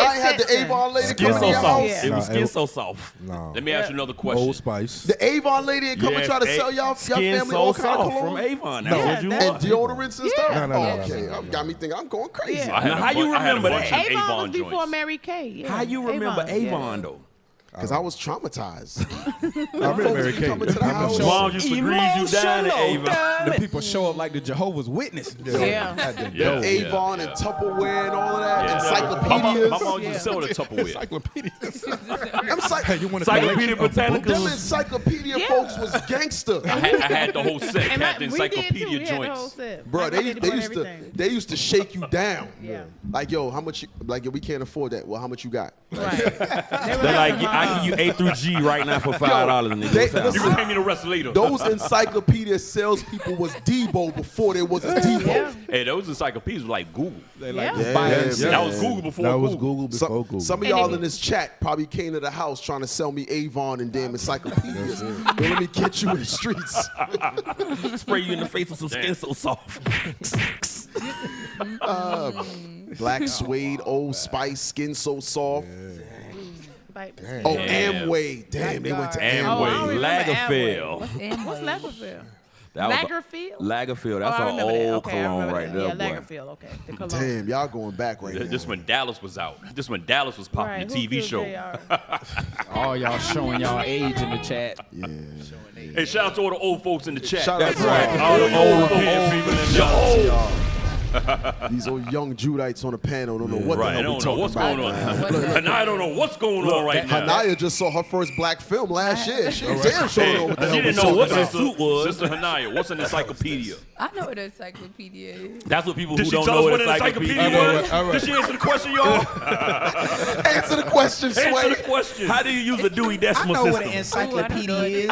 [SPEAKER 7] had the Avon lady
[SPEAKER 10] Skin
[SPEAKER 7] come
[SPEAKER 10] so
[SPEAKER 7] to your
[SPEAKER 10] soft.
[SPEAKER 7] house.
[SPEAKER 10] It was skin so soft.
[SPEAKER 8] No.
[SPEAKER 9] Let me ask you another question.
[SPEAKER 8] Old Spice.
[SPEAKER 7] The Avon lady and come and try to sell y'all
[SPEAKER 10] Skin
[SPEAKER 7] family
[SPEAKER 10] so
[SPEAKER 7] all kind of
[SPEAKER 10] soft
[SPEAKER 7] cologne.
[SPEAKER 10] from Avon. That's what you
[SPEAKER 7] And
[SPEAKER 10] want.
[SPEAKER 7] deodorants and stuff?
[SPEAKER 8] No.
[SPEAKER 7] Okay, got me thinking I'm going crazy.
[SPEAKER 12] Yeah.
[SPEAKER 9] I had
[SPEAKER 10] Now,
[SPEAKER 9] a
[SPEAKER 10] how you
[SPEAKER 9] bunch- I had a
[SPEAKER 10] remember
[SPEAKER 9] bunch
[SPEAKER 10] that?
[SPEAKER 9] of
[SPEAKER 12] Avon was
[SPEAKER 9] Avon
[SPEAKER 12] before
[SPEAKER 9] joints.
[SPEAKER 12] Mary Kay. Yeah.
[SPEAKER 10] How you remember Avon though?
[SPEAKER 7] Because I was traumatized.
[SPEAKER 8] I remember Mary Kay.
[SPEAKER 7] coming to the house.
[SPEAKER 10] Mom used to grease you down at Avon.
[SPEAKER 11] The people show up like the Jehovah's Witnesses.
[SPEAKER 12] Yeah.
[SPEAKER 7] Avon and Tupperware and all of that.
[SPEAKER 9] Yeah.
[SPEAKER 7] Encyclopedias.
[SPEAKER 9] My mom used to sell the Tupperware.
[SPEAKER 8] Hey, you want
[SPEAKER 10] Encyclopedia
[SPEAKER 7] Them
[SPEAKER 10] Britannica.
[SPEAKER 7] encyclopedia folks was gangster.
[SPEAKER 9] I had the whole set.
[SPEAKER 12] And
[SPEAKER 9] Had the
[SPEAKER 12] we did too.
[SPEAKER 9] encyclopedia
[SPEAKER 12] We had the whole
[SPEAKER 9] joints.
[SPEAKER 12] set.
[SPEAKER 7] Bro,
[SPEAKER 12] My
[SPEAKER 7] they
[SPEAKER 12] grandma did
[SPEAKER 7] used to
[SPEAKER 12] everything.
[SPEAKER 7] they used to shake you down.
[SPEAKER 12] Yeah.
[SPEAKER 7] Like, yo, how much? Like, yo, we can't afford that. Well, how much you got?
[SPEAKER 12] Right.
[SPEAKER 10] They're like, I give you A through G right now for $5 and
[SPEAKER 7] They-
[SPEAKER 10] they
[SPEAKER 9] You can pay me the rest later.
[SPEAKER 7] Those encyclopedia salespeople was Debo before there was a Debo.
[SPEAKER 12] Yeah.
[SPEAKER 9] Hey, those encyclopedias were like Google.
[SPEAKER 11] They like
[SPEAKER 12] Yeah.
[SPEAKER 11] to buy
[SPEAKER 7] Yeah,
[SPEAKER 11] it.
[SPEAKER 7] yeah.
[SPEAKER 9] That was Google before
[SPEAKER 8] That was
[SPEAKER 9] Google.
[SPEAKER 8] Google before Google.
[SPEAKER 7] Some of
[SPEAKER 12] And
[SPEAKER 7] y'all
[SPEAKER 12] they-
[SPEAKER 7] in this chat probably came to the house trying to sell me Avon and damn encyclopedias. But let me get you in the streets.
[SPEAKER 10] spray you in the face with some skin so soft.
[SPEAKER 7] Black suede, Old Spice, skin so soft.
[SPEAKER 12] Like,
[SPEAKER 7] Oh,
[SPEAKER 9] Damn.
[SPEAKER 7] Amway. Damn, they went to
[SPEAKER 12] Oh, I don't
[SPEAKER 7] Amway.
[SPEAKER 12] remember
[SPEAKER 10] Lagerfeld.
[SPEAKER 12] Amway. What's Lagerfeld?
[SPEAKER 10] That was
[SPEAKER 12] Lagerfeld?
[SPEAKER 10] Lagerfeld.
[SPEAKER 12] Oh,
[SPEAKER 10] That's
[SPEAKER 12] I
[SPEAKER 10] an
[SPEAKER 12] remember that.
[SPEAKER 10] old
[SPEAKER 12] Okay, I
[SPEAKER 10] cologne
[SPEAKER 12] remember
[SPEAKER 10] right
[SPEAKER 12] that.
[SPEAKER 10] there,
[SPEAKER 12] Yeah,
[SPEAKER 10] boy.
[SPEAKER 12] Lagerfeld. Okay, the cologne.
[SPEAKER 7] Damn, y'all going back right now.
[SPEAKER 9] This when Dallas was out. This when Dallas was popping
[SPEAKER 12] Right,
[SPEAKER 9] the
[SPEAKER 12] who
[SPEAKER 9] TV
[SPEAKER 12] killed
[SPEAKER 9] show.
[SPEAKER 12] JR?
[SPEAKER 11] All y'all showing y'all age in the chat.
[SPEAKER 7] Yeah.
[SPEAKER 9] Hey, shout out to all the old folks in the chat.
[SPEAKER 7] Shout out to
[SPEAKER 9] All the old people in the
[SPEAKER 7] y'all. These old young Judites on the panel don't know what
[SPEAKER 9] Right,
[SPEAKER 7] the
[SPEAKER 9] I
[SPEAKER 7] hell we
[SPEAKER 9] don't know
[SPEAKER 7] talking
[SPEAKER 9] what's
[SPEAKER 7] about.
[SPEAKER 9] going
[SPEAKER 7] man.
[SPEAKER 9] on. And I don't know what's going on right now.
[SPEAKER 7] Hanaya just saw her first black film last year. She damn sure
[SPEAKER 9] Hey,
[SPEAKER 7] know what the
[SPEAKER 9] she
[SPEAKER 7] hell we
[SPEAKER 9] didn't know
[SPEAKER 7] talking
[SPEAKER 9] what the
[SPEAKER 7] about.
[SPEAKER 9] suit was. Sister Hanaya, what's an encyclopedia?
[SPEAKER 14] I know what an encyclopedia is.
[SPEAKER 10] That's what people
[SPEAKER 9] Did
[SPEAKER 10] who
[SPEAKER 9] she
[SPEAKER 10] don't
[SPEAKER 9] tell
[SPEAKER 10] know
[SPEAKER 9] us
[SPEAKER 10] what
[SPEAKER 9] what an encyclopedia
[SPEAKER 10] encyclopedia
[SPEAKER 9] was? Did she answer the question, y'all?
[SPEAKER 7] Answer the question,
[SPEAKER 9] Answer
[SPEAKER 7] Sway.
[SPEAKER 9] the question.
[SPEAKER 10] How do you use a Dewey
[SPEAKER 11] I
[SPEAKER 10] Decimal
[SPEAKER 11] know what
[SPEAKER 10] System?
[SPEAKER 11] an encyclopedia is.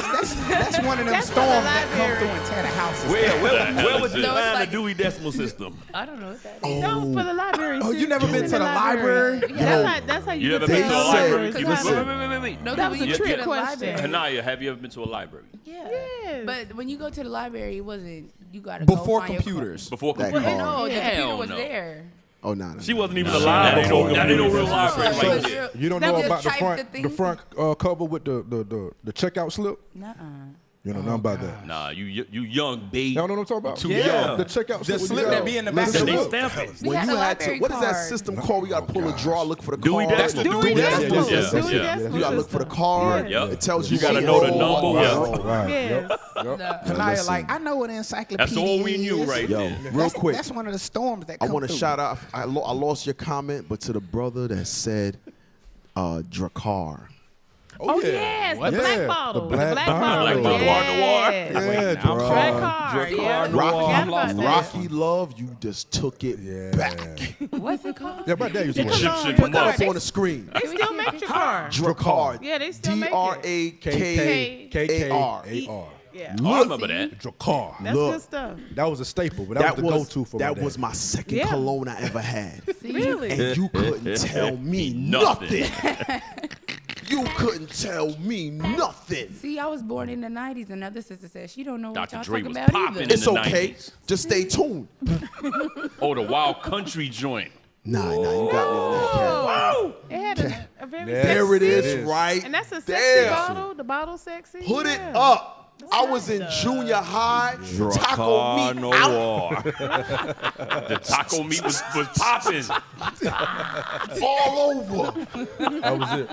[SPEAKER 11] That's one of them
[SPEAKER 12] That's
[SPEAKER 11] storms
[SPEAKER 12] from the
[SPEAKER 11] that come
[SPEAKER 12] library.
[SPEAKER 11] through and tear the houses.
[SPEAKER 10] Where would you
[SPEAKER 14] No, it's
[SPEAKER 10] find
[SPEAKER 14] like-
[SPEAKER 10] a Dewey Decimal System?
[SPEAKER 14] I don't know what that is.
[SPEAKER 12] No, for the library.
[SPEAKER 11] Oh,
[SPEAKER 12] sis.
[SPEAKER 11] you never been
[SPEAKER 12] In
[SPEAKER 11] to the library?
[SPEAKER 12] That's how you
[SPEAKER 9] You
[SPEAKER 12] get
[SPEAKER 9] ever
[SPEAKER 12] to
[SPEAKER 9] been
[SPEAKER 12] the
[SPEAKER 9] to a
[SPEAKER 7] said-
[SPEAKER 9] library?
[SPEAKER 7] listen.
[SPEAKER 9] Wait.
[SPEAKER 14] No,
[SPEAKER 12] That
[SPEAKER 14] when
[SPEAKER 12] was a
[SPEAKER 14] you go
[SPEAKER 12] trick
[SPEAKER 14] to the
[SPEAKER 12] question.
[SPEAKER 14] library-
[SPEAKER 9] Hanaya, have you ever been to a library?
[SPEAKER 14] Yeah.
[SPEAKER 12] Yes.
[SPEAKER 14] But when you go to the library, it wasn't. You gotta
[SPEAKER 11] Before
[SPEAKER 14] go find your
[SPEAKER 11] computers.
[SPEAKER 9] Before
[SPEAKER 7] That
[SPEAKER 9] computer?
[SPEAKER 7] car.
[SPEAKER 14] No, the
[SPEAKER 9] Hell
[SPEAKER 14] computer was
[SPEAKER 9] no.
[SPEAKER 14] there.
[SPEAKER 7] Oh, no.
[SPEAKER 10] She wasn't even
[SPEAKER 9] That
[SPEAKER 10] alive
[SPEAKER 9] ain't
[SPEAKER 10] before.
[SPEAKER 9] no real
[SPEAKER 14] No,
[SPEAKER 9] library
[SPEAKER 14] it
[SPEAKER 9] right
[SPEAKER 14] was
[SPEAKER 9] there.
[SPEAKER 14] real-
[SPEAKER 8] You don't
[SPEAKER 14] That
[SPEAKER 8] know
[SPEAKER 14] was
[SPEAKER 8] about the
[SPEAKER 14] type
[SPEAKER 8] front
[SPEAKER 14] thing.
[SPEAKER 8] cover with the checkout slip?
[SPEAKER 14] Nuh-uh.
[SPEAKER 8] You know nothing about that.
[SPEAKER 9] Nah, you young babe.
[SPEAKER 8] Y'all know what I'm talking about?
[SPEAKER 9] Too
[SPEAKER 11] Yeah.
[SPEAKER 9] young.
[SPEAKER 8] The checkout
[SPEAKER 11] The
[SPEAKER 8] slip.
[SPEAKER 11] slip that be in the back of
[SPEAKER 8] Listen,
[SPEAKER 11] the
[SPEAKER 10] They
[SPEAKER 11] book.
[SPEAKER 10] stamp it.
[SPEAKER 14] We
[SPEAKER 7] When
[SPEAKER 14] had
[SPEAKER 7] you
[SPEAKER 14] a
[SPEAKER 7] had to,
[SPEAKER 14] library
[SPEAKER 7] what is that
[SPEAKER 14] card.
[SPEAKER 7] system called? We got to pull a draw, look for the
[SPEAKER 10] Dewey
[SPEAKER 7] card.
[SPEAKER 10] Decimal.
[SPEAKER 12] Dewey Decimal.
[SPEAKER 9] yeah,
[SPEAKER 12] Dewey
[SPEAKER 9] yeah.
[SPEAKER 12] Decimal
[SPEAKER 7] You got to look for the
[SPEAKER 12] system.
[SPEAKER 7] card.
[SPEAKER 9] Yeah.
[SPEAKER 7] It tells
[SPEAKER 10] You
[SPEAKER 7] you.
[SPEAKER 10] gotta know the number.
[SPEAKER 8] Right.
[SPEAKER 12] Yes.
[SPEAKER 11] Hanaya, like, I know what an encyclopedia
[SPEAKER 9] That's all we knew
[SPEAKER 11] is.
[SPEAKER 9] right
[SPEAKER 7] Yo,
[SPEAKER 9] there.
[SPEAKER 7] real quick.
[SPEAKER 11] That's one of the storms that
[SPEAKER 7] I
[SPEAKER 11] come
[SPEAKER 7] want to
[SPEAKER 11] through.
[SPEAKER 7] shout out. I lost your comment, but to the brother that said Drakkar.
[SPEAKER 12] Oh, yes. The
[SPEAKER 8] Yeah,
[SPEAKER 12] black bottle.
[SPEAKER 8] the black
[SPEAKER 12] bottle.
[SPEAKER 9] bottle.
[SPEAKER 12] Yes.
[SPEAKER 8] Yeah,
[SPEAKER 11] Now I'm
[SPEAKER 8] bro.
[SPEAKER 12] Black car. Yeah.
[SPEAKER 7] Rocky,
[SPEAKER 12] Forgot about that.
[SPEAKER 7] Rocky Love, you just took it back.
[SPEAKER 14] What's it called?
[SPEAKER 8] Yeah, my dad used to wear
[SPEAKER 9] Chip
[SPEAKER 8] it.
[SPEAKER 9] shit
[SPEAKER 7] Put
[SPEAKER 9] come
[SPEAKER 7] that
[SPEAKER 9] up.
[SPEAKER 7] up on the screen.
[SPEAKER 12] They still make your car.
[SPEAKER 7] Drakkar.
[SPEAKER 12] Yeah, they still make it.
[SPEAKER 7] Drakkar.
[SPEAKER 8] K-K-A-R.
[SPEAKER 12] Yeah.
[SPEAKER 9] I remember that.
[SPEAKER 8] Drakkar.
[SPEAKER 12] That's
[SPEAKER 7] Look.
[SPEAKER 12] good stuff.
[SPEAKER 8] That was a staple, but that was the go-to for my
[SPEAKER 7] that
[SPEAKER 8] dad.
[SPEAKER 7] was my second
[SPEAKER 12] Yeah.
[SPEAKER 7] cologne I ever had.
[SPEAKER 12] Really?
[SPEAKER 7] And you couldn't tell me
[SPEAKER 9] Nothing.
[SPEAKER 7] nothing. You couldn't tell me nothing.
[SPEAKER 14] See, I was born in the 90s. Another sister said she don't know what
[SPEAKER 9] Dr.
[SPEAKER 14] y'all
[SPEAKER 9] Dre
[SPEAKER 14] talking
[SPEAKER 9] was
[SPEAKER 14] about
[SPEAKER 9] popping
[SPEAKER 14] either.
[SPEAKER 9] in
[SPEAKER 7] It's
[SPEAKER 9] the
[SPEAKER 7] okay.
[SPEAKER 9] 90s.
[SPEAKER 7] Just stay tuned.
[SPEAKER 9] Oh, the Wild Country joint.
[SPEAKER 7] Nah, you got me on that cat.
[SPEAKER 12] It had a very
[SPEAKER 8] Yeah.
[SPEAKER 12] sexy.
[SPEAKER 7] There it is,
[SPEAKER 8] It is.
[SPEAKER 7] right
[SPEAKER 12] And that's a sexy
[SPEAKER 7] there.
[SPEAKER 12] bottle. The bottle sexy.
[SPEAKER 7] Put it
[SPEAKER 12] Yeah.
[SPEAKER 7] up. I was in junior high. Taco meat out.
[SPEAKER 9] The taco meat was popping.
[SPEAKER 7] All over.
[SPEAKER 8] That was it.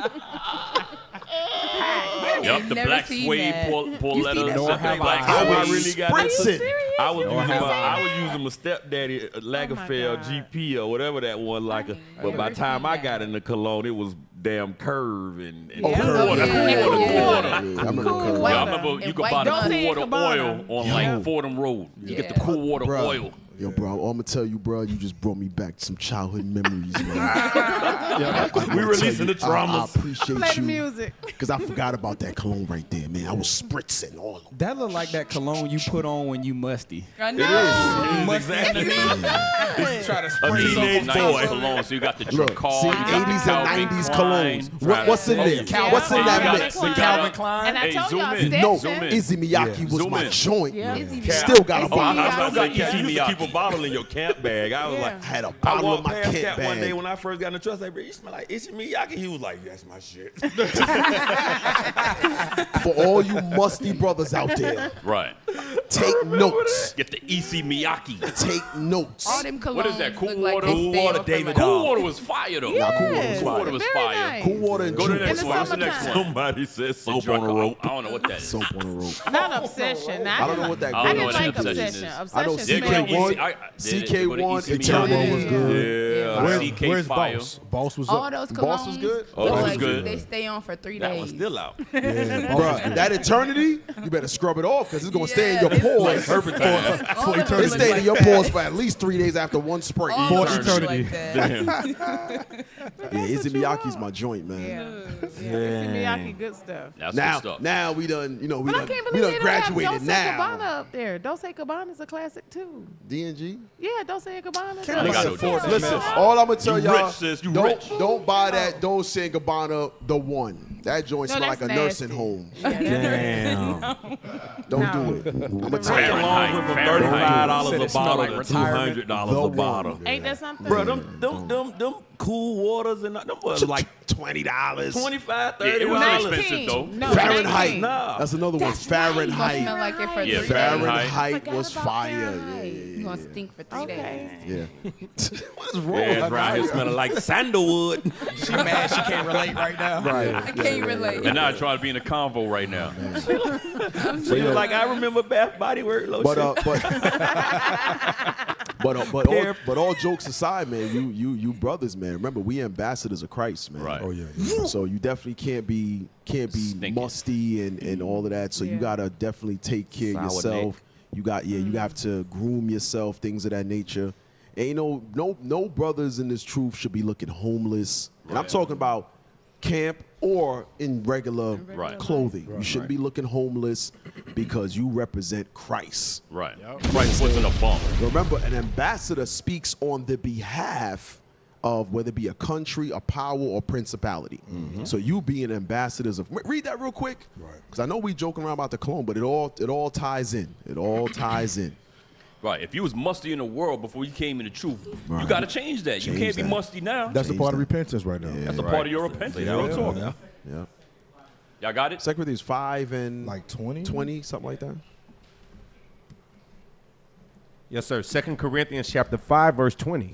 [SPEAKER 9] Yup, the black suede Pauletta.
[SPEAKER 10] How I really got
[SPEAKER 7] Spritzing.
[SPEAKER 10] I was using my stepdaddy Lagerfeld GP or whatever that was like. But by the time I got in the cologne, it was damn Curve and
[SPEAKER 9] Cool water.
[SPEAKER 7] I remember Curve.
[SPEAKER 9] I remember you could buy the cool water oil on like Fordham Road. You get the cool water oil.
[SPEAKER 7] Yo, bro, all I'm gonna tell you, bro, you just brought me back to some childhood memories, man.
[SPEAKER 10] We releasing the traumas.
[SPEAKER 7] I appreciate
[SPEAKER 12] Play the
[SPEAKER 7] you.
[SPEAKER 12] music.
[SPEAKER 7] Because I forgot about that cologne right there, man. I was spritzing all over.
[SPEAKER 11] That look like that cologne you put on when you musty.
[SPEAKER 14] I know.
[SPEAKER 10] Exactly.
[SPEAKER 11] Try to
[SPEAKER 9] A
[SPEAKER 11] spray
[SPEAKER 9] teenage
[SPEAKER 11] something.
[SPEAKER 9] boy cologne. So you got the
[SPEAKER 7] Look,
[SPEAKER 9] Dracar,
[SPEAKER 7] see,
[SPEAKER 9] you got
[SPEAKER 7] 80s
[SPEAKER 9] the
[SPEAKER 7] and
[SPEAKER 9] Calvin
[SPEAKER 7] 90s
[SPEAKER 9] Klein.
[SPEAKER 7] colognes. What's in there?
[SPEAKER 12] Yeah.
[SPEAKER 7] What's in that
[SPEAKER 9] Calvin
[SPEAKER 7] mix?
[SPEAKER 9] Klein.
[SPEAKER 11] Calvin Klein.
[SPEAKER 12] And I
[SPEAKER 9] Hey,
[SPEAKER 12] told
[SPEAKER 9] zoom
[SPEAKER 12] y'all,
[SPEAKER 9] in.
[SPEAKER 7] No,
[SPEAKER 12] Stetson.
[SPEAKER 7] Izzy Miyake was
[SPEAKER 9] Zoom
[SPEAKER 7] my
[SPEAKER 9] in.
[SPEAKER 7] joint.
[SPEAKER 12] Yeah.
[SPEAKER 7] man.
[SPEAKER 12] Izzy
[SPEAKER 7] Still got a
[SPEAKER 12] Miyake.
[SPEAKER 7] bottle.
[SPEAKER 10] I still got
[SPEAKER 12] Yeah.
[SPEAKER 10] you used to keep a bottle in your camp bag. I was like,
[SPEAKER 7] I had a
[SPEAKER 10] I
[SPEAKER 7] bottle in
[SPEAKER 10] walked
[SPEAKER 7] my
[SPEAKER 10] past
[SPEAKER 7] camp
[SPEAKER 10] Cat one day
[SPEAKER 7] bag.
[SPEAKER 10] when I first got in the trust. Like, bro, you smell like Izzy Miyake. He was like, that's my shit.
[SPEAKER 7] For all you musty brothers out there,
[SPEAKER 9] Right.
[SPEAKER 7] take notes.
[SPEAKER 9] Get the EC Miyake.
[SPEAKER 7] Take notes.
[SPEAKER 14] All them colognes
[SPEAKER 9] What is that? Cool
[SPEAKER 14] look like
[SPEAKER 9] water?
[SPEAKER 14] they
[SPEAKER 9] Cool
[SPEAKER 14] stay
[SPEAKER 9] water,
[SPEAKER 14] on for
[SPEAKER 10] David
[SPEAKER 14] like-
[SPEAKER 9] Cool water was fire though.
[SPEAKER 7] Nah, Cool water was
[SPEAKER 9] Cool
[SPEAKER 7] fire.
[SPEAKER 9] water was
[SPEAKER 12] Very
[SPEAKER 9] fire.
[SPEAKER 12] nice.
[SPEAKER 7] Cool water and
[SPEAKER 9] Go to the
[SPEAKER 7] juice.
[SPEAKER 9] next
[SPEAKER 12] In the
[SPEAKER 9] one. What's the next
[SPEAKER 12] summertime.
[SPEAKER 9] one?
[SPEAKER 10] Somebody said
[SPEAKER 9] The
[SPEAKER 10] soap on a
[SPEAKER 9] Dracar.
[SPEAKER 10] rope.
[SPEAKER 9] I don't know what that is.
[SPEAKER 7] Soap on a rope.
[SPEAKER 12] Not Obsession.
[SPEAKER 7] I don't know what that
[SPEAKER 9] I
[SPEAKER 12] I
[SPEAKER 9] don't
[SPEAKER 12] didn't
[SPEAKER 9] know what
[SPEAKER 12] like
[SPEAKER 9] Obsession
[SPEAKER 12] Obsession.
[SPEAKER 9] is.
[SPEAKER 7] I know
[SPEAKER 12] Obsession
[SPEAKER 9] They're
[SPEAKER 12] smelled-
[SPEAKER 9] good.
[SPEAKER 7] CK1, CK1,
[SPEAKER 9] CK1,
[SPEAKER 7] Eternal was good.
[SPEAKER 9] Yeah.
[SPEAKER 8] Where's
[SPEAKER 9] CK Fire.
[SPEAKER 8] Boss? Boss was
[SPEAKER 14] All
[SPEAKER 8] up.
[SPEAKER 14] those colognes
[SPEAKER 7] Boss was good?
[SPEAKER 9] Oh,
[SPEAKER 14] look
[SPEAKER 9] Boss was
[SPEAKER 14] like
[SPEAKER 9] good.
[SPEAKER 14] they stay on for 3
[SPEAKER 10] That
[SPEAKER 14] days.
[SPEAKER 10] one's still out.
[SPEAKER 7] Bruh, that eternity, you better scrub it off because it's going to stay in your
[SPEAKER 14] Yeah,
[SPEAKER 7] pores.
[SPEAKER 14] All of them
[SPEAKER 7] It's
[SPEAKER 14] look
[SPEAKER 7] staying in
[SPEAKER 14] like
[SPEAKER 7] your
[SPEAKER 14] that.
[SPEAKER 7] pores for at least 3 days after one spray.
[SPEAKER 14] All
[SPEAKER 8] For
[SPEAKER 14] of them look
[SPEAKER 8] eternity.
[SPEAKER 14] like that.
[SPEAKER 7] Yeah, Izzy Miyake's my joint, man.
[SPEAKER 12] Yeah. Izzy Miyake, good stuff.
[SPEAKER 9] That's good
[SPEAKER 7] Now,
[SPEAKER 9] stuff.
[SPEAKER 7] now we done, you know, we
[SPEAKER 12] But I
[SPEAKER 7] done,
[SPEAKER 12] can't
[SPEAKER 7] we
[SPEAKER 12] believe
[SPEAKER 7] done
[SPEAKER 12] they don't have
[SPEAKER 7] graduated
[SPEAKER 12] Dolce
[SPEAKER 7] now.
[SPEAKER 12] Gabbana up there. Dolce Gabbana is a classic too.
[SPEAKER 7] D&G.
[SPEAKER 12] Yeah, Dolce Gabbana.
[SPEAKER 11] Can't
[SPEAKER 9] They got no
[SPEAKER 11] afford
[SPEAKER 9] difference.
[SPEAKER 7] Listen, all I'm gonna tell
[SPEAKER 9] You
[SPEAKER 7] y'all,
[SPEAKER 9] rich, sis, you
[SPEAKER 7] don't
[SPEAKER 9] rich.
[SPEAKER 7] don't buy that Dolce & Gabbana the one. That joint
[SPEAKER 12] No,
[SPEAKER 7] smell like
[SPEAKER 12] that's
[SPEAKER 7] a nursing
[SPEAKER 12] nasty.
[SPEAKER 7] home.
[SPEAKER 10] Damn.
[SPEAKER 7] Don't do it. I'm gonna tell you.
[SPEAKER 10] Along with from $35
[SPEAKER 11] Said
[SPEAKER 10] a
[SPEAKER 11] it smell
[SPEAKER 10] bottle
[SPEAKER 11] like
[SPEAKER 10] to
[SPEAKER 11] retirement.
[SPEAKER 10] $200
[SPEAKER 7] The
[SPEAKER 10] a
[SPEAKER 7] one.
[SPEAKER 10] bottle.
[SPEAKER 12] Ain't that something?
[SPEAKER 10] Bro, them cool waters and them was like
[SPEAKER 7] $20.
[SPEAKER 10] $25,
[SPEAKER 9] Yeah, it was
[SPEAKER 10] $30.
[SPEAKER 9] expensive though.
[SPEAKER 12] No,
[SPEAKER 7] Fahrenheit.
[SPEAKER 12] 19.
[SPEAKER 10] Nah.
[SPEAKER 7] That's another one.
[SPEAKER 14] Must smell
[SPEAKER 7] Fahrenheit.
[SPEAKER 14] like it for
[SPEAKER 9] Yeah,
[SPEAKER 14] 3 days.
[SPEAKER 7] Fahrenheit
[SPEAKER 12] Forgot
[SPEAKER 7] was
[SPEAKER 12] about
[SPEAKER 7] fire.
[SPEAKER 12] Fahrenheit.
[SPEAKER 14] You gonna stink for 3 days.
[SPEAKER 12] Okay.
[SPEAKER 7] Yeah.
[SPEAKER 10] What is wrong? Yeah, it's right here smelling like sandalwood.
[SPEAKER 11] She mad she can't relate right now.
[SPEAKER 7] Right.
[SPEAKER 14] I can't relate.
[SPEAKER 9] And now I try to be in a convo right now.
[SPEAKER 10] She was like, I remember Bath Body Works lotion.
[SPEAKER 7] But all jokes aside, man, you brothers, man. Remember, we ambassadors of Christ, man.
[SPEAKER 9] Right.
[SPEAKER 8] Oh yeah.
[SPEAKER 7] So you definitely can't be
[SPEAKER 9] Stinking.
[SPEAKER 7] musty and all of that. So you
[SPEAKER 12] Yeah.
[SPEAKER 7] gotta definitely take care of
[SPEAKER 10] Sour
[SPEAKER 7] yourself. You have to groom yourself, things of that nature. And no brothers in this truth should be looking homeless. And I'm talking about camp or in regular
[SPEAKER 9] Right.
[SPEAKER 7] clothing. You shouldn't be looking homeless because you represent Christ.
[SPEAKER 9] Right. Christ wasn't a bum.
[SPEAKER 7] Remember, an ambassador speaks on the behalf of whether it be a country, a power, or principality. So you being ambassadors of, read that real quick, because I know we joking around about the clone, but it all ties in. It all ties in.
[SPEAKER 9] Right. If you was musty in the world before you came in the truth, you got to change that. You
[SPEAKER 7] Change
[SPEAKER 9] can't be
[SPEAKER 7] that.
[SPEAKER 9] musty now.
[SPEAKER 8] That's a part of repentance right now.
[SPEAKER 9] That's a part of your repentance. Real talk.
[SPEAKER 8] Yeah.
[SPEAKER 7] Yeah.
[SPEAKER 9] Y'all got it?
[SPEAKER 7] 2 Corinthians 5 and
[SPEAKER 8] Like 20?
[SPEAKER 7] 20, something like that.
[SPEAKER 15] Yes, sir. 2 Corinthians chapter 5, verse 20.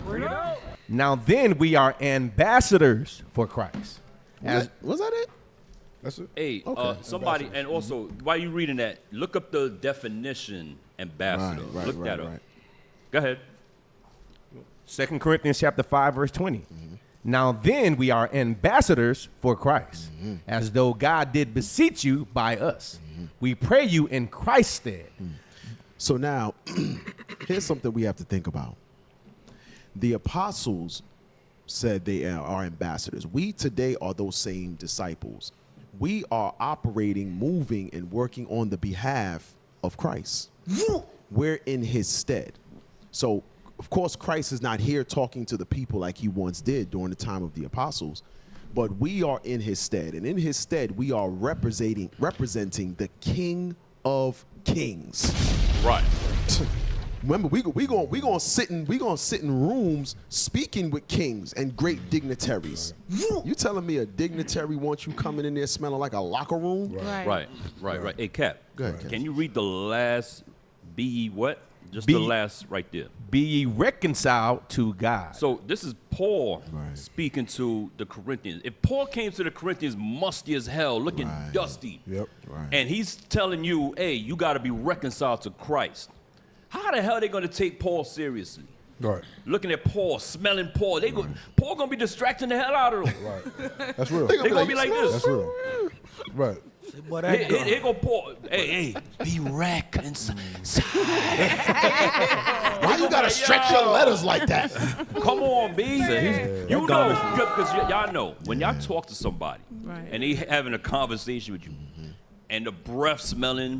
[SPEAKER 15] Now then we are ambassadors for Christ.
[SPEAKER 7] Was that it?
[SPEAKER 8] That's it.
[SPEAKER 9] Hey,
[SPEAKER 7] Okay.
[SPEAKER 9] somebody, and also, while you reading that, look up the definition ambassador. Look that up. Go ahead.
[SPEAKER 15] 2 Corinthians chapter 5, verse 20. Now then we are ambassadors for Christ, as though God did beseech you by us. We pray you in Christ's stead.
[SPEAKER 7] So now, here's something we have to think about. The apostles said they are ambassadors. We today are those same disciples. We are operating, moving, and working on the behalf of Christ. We're in his stead. So, of course, Christ is not here talking to the people like he once did during the time of the apostles, but we are in his stead. And in his stead, we are representing the King of Kings.
[SPEAKER 9] Right.
[SPEAKER 7] Remember, we gonna sit in rooms speaking with kings and great dignitaries. You telling me a dignitary wants you coming in there smelling like a locker room?
[SPEAKER 9] Right. Hey, Cap.
[SPEAKER 7] Go ahead, Cap.
[SPEAKER 9] Can you read the last? Be ye what? Just the last right there.
[SPEAKER 15] Be ye reconciled to God.
[SPEAKER 9] So this is Paul speaking to the Corinthians. If Paul came to the Corinthians musty as hell, looking dusty, and he's telling you, hey, you got to be reconciled to Christ, how the hell are they going to take Paul seriously?
[SPEAKER 8] Right.
[SPEAKER 9] Looking at Paul, smelling Paul. Paul going to be distracting the hell out of them.
[SPEAKER 8] Right. That's real.
[SPEAKER 9] They're going to be like this.
[SPEAKER 8] That's real. Right.
[SPEAKER 9] Here go Paul. Hey, be reconciled.
[SPEAKER 7] Why you gotta stretch your letters like that?
[SPEAKER 9] Come on, B. You know, because y'all know when y'all talk to somebody and they having a conversation with you, and the breath smelling,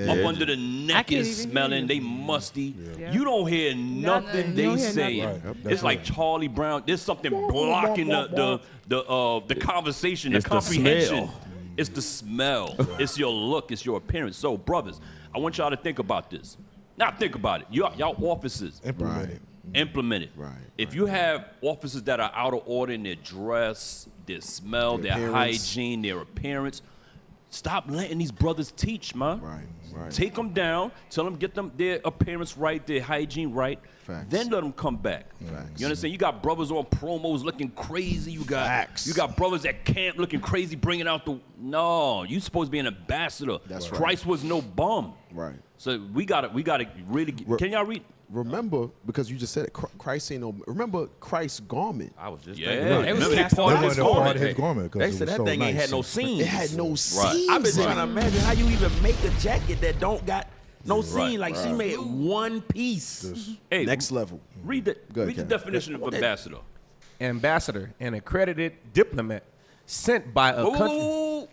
[SPEAKER 9] up under the neck is smelling, they musty. You don't hear nothing they say. It's like Charlie Brown. There's something blocking the conversation, the comprehension. It's the smell. It's your look. It's your appearance. So, brothers, I want y'all to think about this. Now, think about it. Y'all officers. Implement it.
[SPEAKER 7] Right.
[SPEAKER 9] If you have officers that are out of order in their dress, their smell, their hygiene, their appearance, stop letting these brothers teach, man.
[SPEAKER 7] Right.
[SPEAKER 9] Take them down. Tell them get them their appearance right, their hygiene right.
[SPEAKER 7] Facts.
[SPEAKER 9] Then let them come back.
[SPEAKER 7] Facts.
[SPEAKER 9] You understand? You got brothers on promos looking crazy. You got brothers at camp looking crazy, bringing out the. No, you supposed to be an ambassador.
[SPEAKER 7] That's right.
[SPEAKER 9] Christ was no bum.
[SPEAKER 7] Right.
[SPEAKER 9] So we gotta really. Can y'all read?
[SPEAKER 7] Remember, because you just said it, Christ ain't no. Remember Chrisst's garment.
[SPEAKER 10] I was just
[SPEAKER 9] It was
[SPEAKER 10] thinking.
[SPEAKER 8] Part of his garment.
[SPEAKER 10] They said that thing ain't had no seams.
[SPEAKER 7] It had no seams.
[SPEAKER 10] I've been
[SPEAKER 7] in
[SPEAKER 10] trying to
[SPEAKER 7] it.
[SPEAKER 10] imagine how you even make a jacket that don't got no seam. Like she
[SPEAKER 7] Right.
[SPEAKER 10] made one piece.
[SPEAKER 9] Hey,
[SPEAKER 7] Next level.
[SPEAKER 9] read the
[SPEAKER 7] Ken.
[SPEAKER 9] definition of ambassador.
[SPEAKER 15] Ambassador, an accredited diplomat sent by a country.
[SPEAKER 9] Ooh.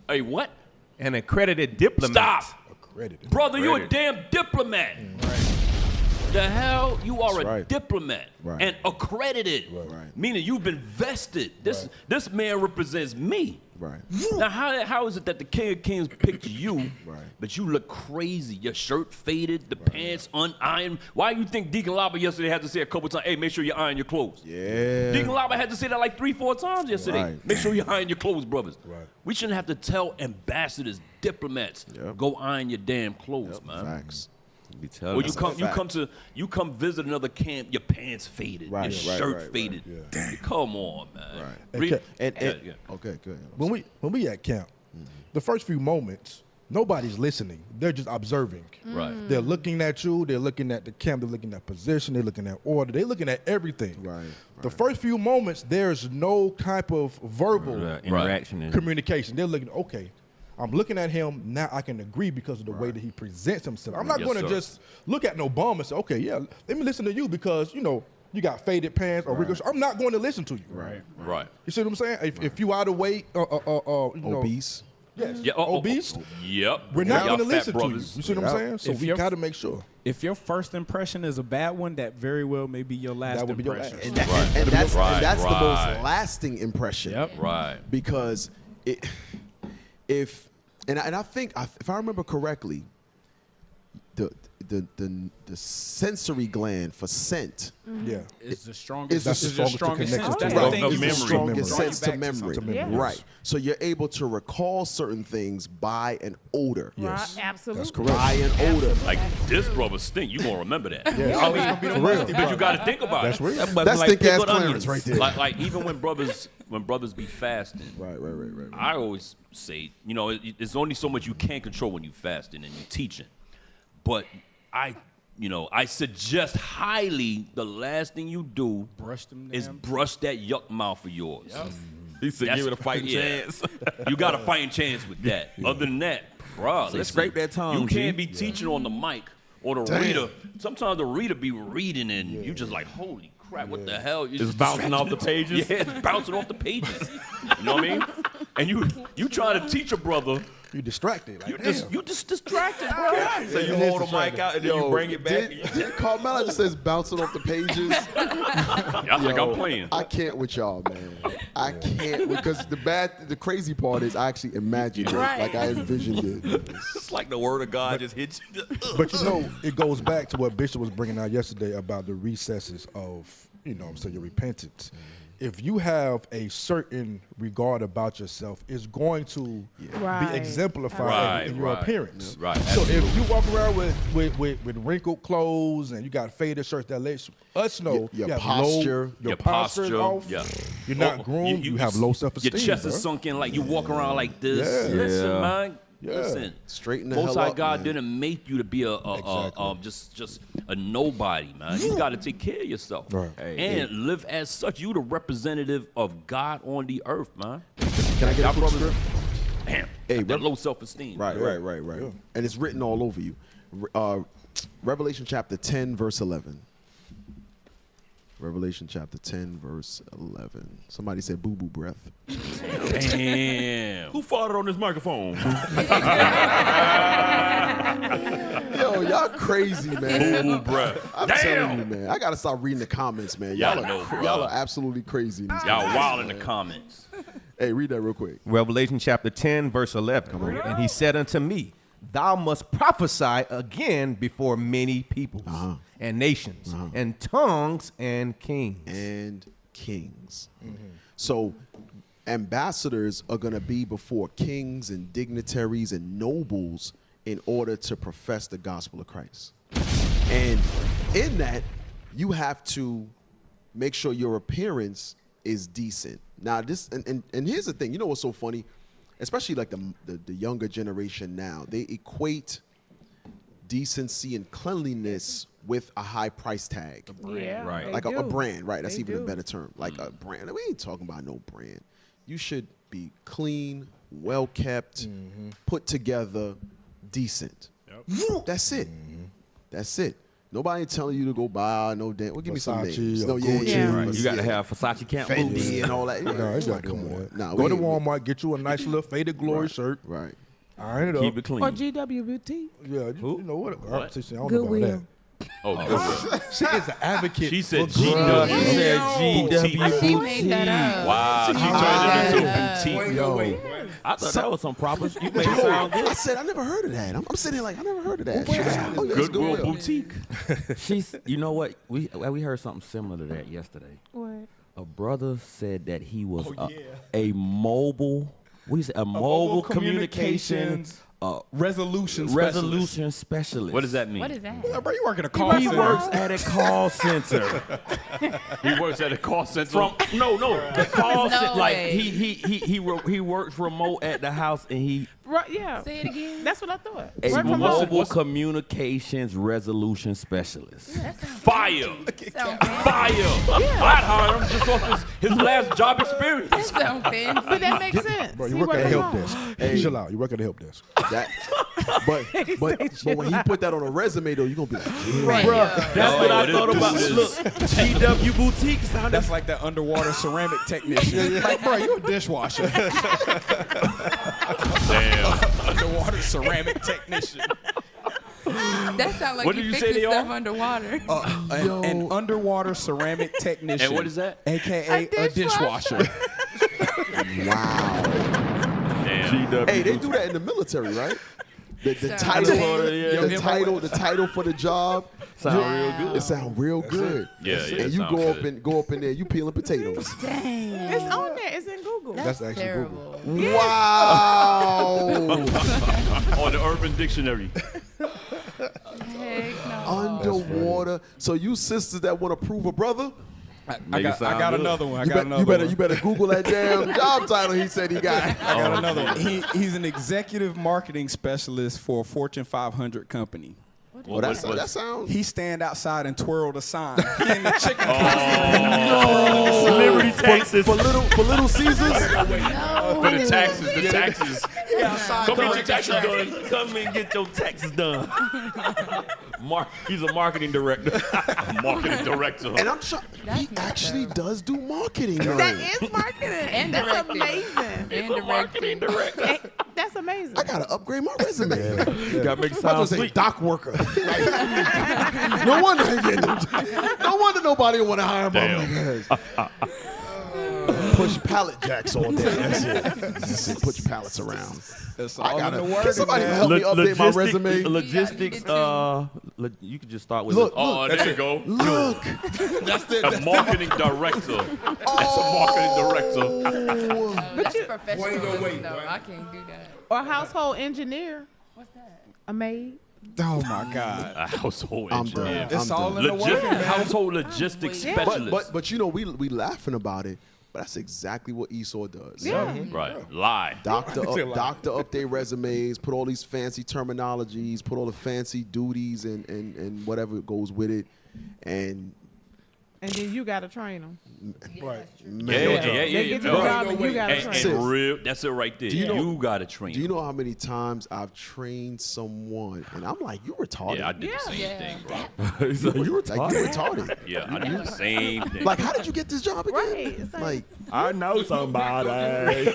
[SPEAKER 9] Hey, what?
[SPEAKER 15] An accredited diplomat.
[SPEAKER 9] Stop.
[SPEAKER 8] Accredited.
[SPEAKER 9] Brother, you a damn diplomat. The hell? You are
[SPEAKER 7] That's
[SPEAKER 9] a
[SPEAKER 7] right.
[SPEAKER 9] diplomat
[SPEAKER 7] Right.
[SPEAKER 9] and accredited,
[SPEAKER 7] Right.
[SPEAKER 9] meaning you've been vested. This man represents me.
[SPEAKER 7] Right.
[SPEAKER 9] Now, how is it that the King of Kings picked you,
[SPEAKER 7] Right.
[SPEAKER 9] but you look crazy? Your shirt faded, the pants unironed. Why you think Deacon Laba yesterday had to say a couple times, hey, make sure you iron your clothes?
[SPEAKER 7] Yeah.
[SPEAKER 9] Deacon Laba had to say that like 3-4 times yesterday.
[SPEAKER 7] Right.
[SPEAKER 9] Make sure you iron your clothes, brothers.
[SPEAKER 8] Right.
[SPEAKER 9] We shouldn't have to tell ambassadors, diplomats, go iron your damn clothes, man.
[SPEAKER 7] Facts.
[SPEAKER 9] Or you come visit another camp, your pants faded,
[SPEAKER 7] Right,
[SPEAKER 9] your
[SPEAKER 7] right,
[SPEAKER 9] shirt
[SPEAKER 7] right,
[SPEAKER 9] faded.
[SPEAKER 7] yeah.
[SPEAKER 9] Come on, man.
[SPEAKER 7] Right.
[SPEAKER 9] Read-
[SPEAKER 7] Okay, good.
[SPEAKER 8] When we at camp, the first few moments, nobody's listening. They're just observing.
[SPEAKER 9] Right.
[SPEAKER 8] They're looking at you. They're looking at the camp. They're looking at position. They're looking at order. They're looking at everything.
[SPEAKER 7] Right.
[SPEAKER 8] The first few moments, there's no type of verbal
[SPEAKER 10] interaction.
[SPEAKER 8] communication. They're looking, okay, I'm looking at him, now I can agree because of the way that he presents himself. I'm not
[SPEAKER 9] Yes,
[SPEAKER 8] going to
[SPEAKER 9] sir.
[SPEAKER 8] just look at no bum and say, okay, yeah, let me listen to you because, you know, you got faded pants or wrinkles. I'm not going to listen to you.
[SPEAKER 9] Right.
[SPEAKER 8] You see what I'm saying? If you out of weight, you know,
[SPEAKER 7] Obese.
[SPEAKER 8] yes,
[SPEAKER 9] Yeah,
[SPEAKER 8] obese,
[SPEAKER 9] Yep.
[SPEAKER 8] we're not
[SPEAKER 9] Y'all
[SPEAKER 8] going to
[SPEAKER 9] fat
[SPEAKER 8] listen to you.
[SPEAKER 9] brothers.
[SPEAKER 8] You see what I'm saying? So
[SPEAKER 11] If
[SPEAKER 8] we
[SPEAKER 11] you're-
[SPEAKER 8] got to make sure.
[SPEAKER 11] If your first impression is a bad one, that very well may be your last
[SPEAKER 8] That would be your
[SPEAKER 11] impression.
[SPEAKER 8] last.
[SPEAKER 7] And, that,
[SPEAKER 9] Right.
[SPEAKER 7] and that's
[SPEAKER 9] Right,
[SPEAKER 7] and that's the
[SPEAKER 9] right.
[SPEAKER 7] most lasting impression.
[SPEAKER 11] Yep.
[SPEAKER 9] Right.
[SPEAKER 7] Because if I think if I remember correctly, the sensory gland for scent
[SPEAKER 8] Yeah.
[SPEAKER 11] It's the strongest.
[SPEAKER 7] Is the
[SPEAKER 11] it's your
[SPEAKER 8] strongest
[SPEAKER 11] strongest sense.
[SPEAKER 8] connection
[SPEAKER 11] That's
[SPEAKER 8] to
[SPEAKER 11] the
[SPEAKER 8] right.
[SPEAKER 11] thing.
[SPEAKER 9] Of
[SPEAKER 7] is the
[SPEAKER 9] memory.
[SPEAKER 7] strongest
[SPEAKER 8] Right.
[SPEAKER 7] sense to memory.
[SPEAKER 8] memory.
[SPEAKER 7] Right. So you're able to recall certain things by an odor.
[SPEAKER 8] Yes.
[SPEAKER 12] Right, absolutely.
[SPEAKER 8] That's correct.
[SPEAKER 7] By an odor.
[SPEAKER 9] Like this brother stink. You gonna remember that?
[SPEAKER 8] Yeah.
[SPEAKER 9] I mean,
[SPEAKER 8] For real.
[SPEAKER 9] but you got to think about
[SPEAKER 8] That's
[SPEAKER 9] it.
[SPEAKER 8] real.
[SPEAKER 7] That's
[SPEAKER 9] like
[SPEAKER 7] thick ass
[SPEAKER 9] pickled
[SPEAKER 7] Clarence
[SPEAKER 9] onions.
[SPEAKER 7] right there.
[SPEAKER 9] Like even when brothers be fasting.
[SPEAKER 7] Right.
[SPEAKER 9] I always say, you know, there's only so much you can't control when you fasting and you teaching. But I suggest highly the last thing you do is brush that yuck mouth of yours.
[SPEAKER 11] Yep.
[SPEAKER 10] He said, give it a fighting chance.
[SPEAKER 9] You got a fighting chance with that. Other than that, bro,
[SPEAKER 10] Say, scrape that tongue,
[SPEAKER 9] You
[SPEAKER 10] G.
[SPEAKER 9] can't be teaching on the mic or the
[SPEAKER 7] Damn.
[SPEAKER 9] reader. Sometimes the reader be reading and you just like, holy crap, what the hell?
[SPEAKER 10] It's bouncing off the pages?
[SPEAKER 9] Yeah, it's bouncing off the pages. You know what I mean? And you trying to teach a brother,
[SPEAKER 8] You distracted. Like,
[SPEAKER 10] You just distracted, bro. So you hold the mic out and then you bring it back.
[SPEAKER 7] Did Carmela just says bouncing off the pages?
[SPEAKER 9] Y'all think I'm playing?
[SPEAKER 7] I can't with y'all, man. I can't because the crazy part is I actually imagined it, like I envisioned it.
[SPEAKER 10] It's like the word of God just hits you.
[SPEAKER 8] But you know, it goes back to what Bishop was bringing out yesterday about the recesses of, your repentance. If you have a certain regard about yourself, it's going to be exemplified in your appearance.
[SPEAKER 9] Right.
[SPEAKER 8] So if you walk around with wrinkled clothes and you got faded shirts, that lets us know
[SPEAKER 7] your
[SPEAKER 8] you have
[SPEAKER 7] posture,
[SPEAKER 8] your posture is off.
[SPEAKER 9] Yeah.
[SPEAKER 8] You're not groomed. You have low self-esteem.
[SPEAKER 9] Your chest is sunk in like you walk around like this.
[SPEAKER 8] Yeah.
[SPEAKER 9] Listen, man.
[SPEAKER 8] Yeah.
[SPEAKER 9] Listen.
[SPEAKER 7] Straighten the
[SPEAKER 9] Most
[SPEAKER 7] hell
[SPEAKER 9] High
[SPEAKER 7] up,
[SPEAKER 9] God
[SPEAKER 7] man.
[SPEAKER 9] didn't make you to be just a nobody, man. You got to take care of yourself and live as such. You the representative of God on the earth, man.
[SPEAKER 7] Can I get a quick script?
[SPEAKER 9] Damn.
[SPEAKER 7] Hey,
[SPEAKER 9] that low self-esteem.
[SPEAKER 7] Right. And it's written all over you. Revelation chapter 10, verse 11. Revelation chapter 10, verse 11. Somebody said boo-boo breath.
[SPEAKER 9] Damn.
[SPEAKER 10] Who farted on this microphone?
[SPEAKER 7] Yo, y'all crazy, man.
[SPEAKER 9] Boo-boo breath.
[SPEAKER 7] I'm telling you, man. I got to start reading the comments, man. Y'all are absolutely crazy.
[SPEAKER 9] Y'all wild in the comments.
[SPEAKER 7] Hey, read that real quick.
[SPEAKER 15] Revelation chapter 10, verse 11. Come on. And he said unto me, thou must prophesy again before many peoples and nations and tongues and kings.
[SPEAKER 7] So ambassadors are going to be before kings and dignitaries and nobles in order to profess the gospel of Christ. And in that, you have to make sure your appearance is decent. Now, this and here's the thing. You know what's so funny? Especially like the younger generation now, they equate decency and cleanliness with a high price tag.
[SPEAKER 12] Right.
[SPEAKER 7] Like a brand, right? That's even a better term. Like a brand. We ain't talking about no brand. You should be clean, well kept, put together, decent. Yep. That's it. That's it. Nobody ain't telling you to go buy no damn. Well, give me some names. No,
[SPEAKER 10] Right. You got to have Versace camp boots.
[SPEAKER 7] Fendi and all that.
[SPEAKER 8] Come on. Nah, go to Walmart, get you a nice little faded glory shirt.
[SPEAKER 7] Right.
[SPEAKER 8] Iron it up.
[SPEAKER 10] Keep it clean.
[SPEAKER 12] Or GW Boutique.
[SPEAKER 8] Yeah, you know what? I don't know about
[SPEAKER 12] Goodwill.
[SPEAKER 8] that.
[SPEAKER 9] Oh, Goodwill.
[SPEAKER 8] She is an advocate.
[SPEAKER 9] She said
[SPEAKER 8] for
[SPEAKER 9] GW.
[SPEAKER 8] good.
[SPEAKER 9] She said GW.
[SPEAKER 14] She made that up.
[SPEAKER 9] Wow, she turned it into a boutique.
[SPEAKER 8] Yo,
[SPEAKER 10] I thought that was some proper. You made it
[SPEAKER 7] Yo,
[SPEAKER 10] sound good.
[SPEAKER 7] I said I never heard of that. I'm sitting here like I never heard of that. She was like, oh, yeah, it's
[SPEAKER 9] Goodwill
[SPEAKER 7] Goodwill.
[SPEAKER 9] boutique.
[SPEAKER 11] You know what? We heard something similar to that yesterday.
[SPEAKER 12] What?
[SPEAKER 11] A brother said that he was a mobile. What do you say? A mobile communications
[SPEAKER 16] resolution
[SPEAKER 11] specialist.
[SPEAKER 9] What does that mean?
[SPEAKER 14] What is that?
[SPEAKER 16] Bro, you work at a call
[SPEAKER 11] He
[SPEAKER 16] center.
[SPEAKER 11] works at a call center.
[SPEAKER 9] He works at a call center.
[SPEAKER 11] The call
[SPEAKER 14] No
[SPEAKER 11] center. Like
[SPEAKER 14] way.
[SPEAKER 11] he works remote at the house and he
[SPEAKER 12] Right, yeah.
[SPEAKER 14] Say it again.
[SPEAKER 12] That's what I thought.
[SPEAKER 11] a
[SPEAKER 12] Work from
[SPEAKER 11] mobile
[SPEAKER 12] home.
[SPEAKER 11] communications resolution specialist.
[SPEAKER 9] Fire.
[SPEAKER 14] Sound
[SPEAKER 9] Fire. I'd hire him just off his last job experience.
[SPEAKER 14] That sound fancy.
[SPEAKER 12] But that makes sense.
[SPEAKER 8] bro, you
[SPEAKER 12] He
[SPEAKER 8] work at a
[SPEAKER 12] work
[SPEAKER 8] help
[SPEAKER 12] from
[SPEAKER 8] desk.
[SPEAKER 12] home.
[SPEAKER 8] Hey, chill out. You work at a help desk.
[SPEAKER 7] That, but when he put that on a resume though, you're gonna be like, yeah.
[SPEAKER 14] Right.
[SPEAKER 11] That's what I thought about.
[SPEAKER 9] this
[SPEAKER 11] Look, GW Boutique sounded.
[SPEAKER 16] That's like that underwater ceramic technician. Like, bro, you a dishwasher.
[SPEAKER 9] Damn.
[SPEAKER 16] Underwater ceramic technician.
[SPEAKER 14] That sounds like
[SPEAKER 9] What
[SPEAKER 14] you
[SPEAKER 9] did you say
[SPEAKER 14] fixing
[SPEAKER 9] they
[SPEAKER 14] stuff
[SPEAKER 9] are?
[SPEAKER 14] underwater.
[SPEAKER 16] An underwater ceramic technician.
[SPEAKER 9] And what is that?
[SPEAKER 16] AKA a dishwasher.
[SPEAKER 7] Wow.
[SPEAKER 9] Damn.
[SPEAKER 10] GW.
[SPEAKER 7] Hey, they do that in the military, right? The
[SPEAKER 14] Sounds
[SPEAKER 7] title,
[SPEAKER 14] amazing.
[SPEAKER 7] the title for the job.
[SPEAKER 11] Sound
[SPEAKER 14] real good.
[SPEAKER 7] It sounds real good.
[SPEAKER 9] Yeah, yeah.
[SPEAKER 7] And you
[SPEAKER 9] sounds
[SPEAKER 7] go
[SPEAKER 9] good.
[SPEAKER 7] up in there, you peeling potatoes.
[SPEAKER 14] Dang.
[SPEAKER 12] It's on there. It's in Google.
[SPEAKER 14] That's
[SPEAKER 8] actually
[SPEAKER 14] terrible.
[SPEAKER 7] Wow.
[SPEAKER 9] On the Urban Dictionary.
[SPEAKER 14] Heck no.
[SPEAKER 7] Underwater. So you sisters that want to prove a brother,
[SPEAKER 16] I got another one.
[SPEAKER 7] you better Google that damn job title he said he got.
[SPEAKER 16] I got another one. He's an executive marketing specialist for a Fortune 500 company.
[SPEAKER 7] Well, that sounds.
[SPEAKER 16] He stand outside and twirl the sign. He in the chicken
[SPEAKER 9] Liberty taxes.
[SPEAKER 7] For little Caesars.
[SPEAKER 9] For the taxes. The taxes. Come get your taxes done.
[SPEAKER 10] Come and get your taxes done. He's a marketing director.
[SPEAKER 9] Marketing director.
[SPEAKER 7] And I'm sure he actually does do marketing.
[SPEAKER 12] That is marketing.
[SPEAKER 14] And
[SPEAKER 12] That's
[SPEAKER 14] directing.
[SPEAKER 12] amazing.
[SPEAKER 14] And
[SPEAKER 10] Marketing director.
[SPEAKER 12] That's amazing.
[SPEAKER 7] I gotta upgrade my resume.
[SPEAKER 10] You gotta make it
[SPEAKER 7] I
[SPEAKER 10] sound
[SPEAKER 7] just say
[SPEAKER 10] sweet.
[SPEAKER 7] dock worker. No wonder I ain't getting them. No wonder nobody want to hire my ass. Push pallet jacks all day. That's it. That's it. Push pallets around.
[SPEAKER 16] That's
[SPEAKER 7] I
[SPEAKER 16] all
[SPEAKER 7] gotta.
[SPEAKER 16] in the
[SPEAKER 7] Can
[SPEAKER 16] wording,
[SPEAKER 7] somebody
[SPEAKER 16] man.
[SPEAKER 7] help me update my resume?
[SPEAKER 9] Logistics. You could just start with.
[SPEAKER 7] Look,
[SPEAKER 9] oh, there you go.
[SPEAKER 7] Look.
[SPEAKER 9] That's a marketing director. That's a marketing director.
[SPEAKER 14] That's professional. No, I can't do that.
[SPEAKER 12] Or household engineer.
[SPEAKER 14] What's that?
[SPEAKER 12] A maid.
[SPEAKER 16] Oh my God.
[SPEAKER 9] A household
[SPEAKER 7] I'm
[SPEAKER 9] engineer.
[SPEAKER 7] done.
[SPEAKER 16] It's all in the wording, man.
[SPEAKER 9] Household logistics specialist.
[SPEAKER 7] But you know we laughing about it, but that's exactly what Esau does.
[SPEAKER 12] Yeah.
[SPEAKER 9] Right. Lie.
[SPEAKER 7] Doctor update resumes, put all these fancy terminologies, put all the fancy duties and whatever goes with it, and
[SPEAKER 12] then you got to train them.
[SPEAKER 8] Right.
[SPEAKER 7] Man,
[SPEAKER 12] They get the job and you got to train them.
[SPEAKER 9] And real, that's it right there. You got to train.
[SPEAKER 7] Do you know how many times I've trained someone and I'm like, you retarded?
[SPEAKER 9] Yeah, I did the same thing, bro.
[SPEAKER 7] You retarded.
[SPEAKER 9] Yeah, I did the same thing.
[SPEAKER 7] Like, how did you get this job again?
[SPEAKER 12] Right. It's
[SPEAKER 7] Like,
[SPEAKER 10] I know somebody.
[SPEAKER 7] I'm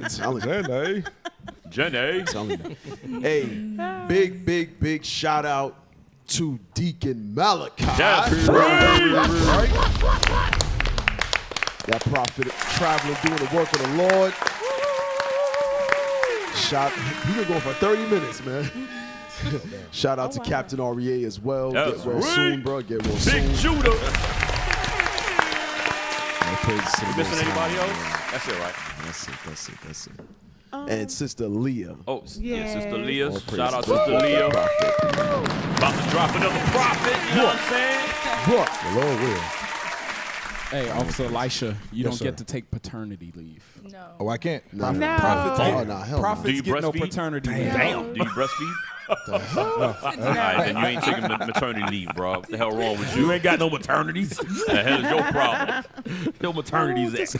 [SPEAKER 7] telling you.
[SPEAKER 10] Jenny.
[SPEAKER 7] I'm telling you. Hey, big shout out to Deacon Malachi.
[SPEAKER 10] That's
[SPEAKER 7] right. That prophet traveling doing the work of the Lord. He been going for 30 minutes, man. Shout out to Captain REA as well.
[SPEAKER 10] That's
[SPEAKER 7] Get well
[SPEAKER 10] right.
[SPEAKER 7] soon, bro. Get well soon.
[SPEAKER 10] Big Judah.
[SPEAKER 7] You
[SPEAKER 9] missing anybody else? That's it, right?
[SPEAKER 7] That's it. And Sister Leah.
[SPEAKER 9] Oh, yeah,
[SPEAKER 12] Yes.
[SPEAKER 9] Sister Leah.
[SPEAKER 7] All
[SPEAKER 9] Shout out
[SPEAKER 7] praises.
[SPEAKER 9] Sister Leah.
[SPEAKER 7] Prophet.
[SPEAKER 9] About to drop another prophet, you know what I'm saying?
[SPEAKER 7] Look, the Lord will.
[SPEAKER 16] Hey, Officer Elisha, you
[SPEAKER 8] Yes,
[SPEAKER 16] don't
[SPEAKER 8] sir.
[SPEAKER 16] get to take paternity leave.
[SPEAKER 14] No.
[SPEAKER 8] Oh, I can't.
[SPEAKER 7] No.
[SPEAKER 16] Prophets,
[SPEAKER 7] Oh, no, hell no.
[SPEAKER 16] prophets
[SPEAKER 9] Do you
[SPEAKER 16] get no
[SPEAKER 9] breastfeed?
[SPEAKER 16] paternity leave.
[SPEAKER 9] Damn. Do you breastfeed? All right, then you ain't taking maternity leave, bro. What the hell wrong with you?
[SPEAKER 10] You ain't got no maternities.
[SPEAKER 9] The hell is your problem?
[SPEAKER 10] No maternities.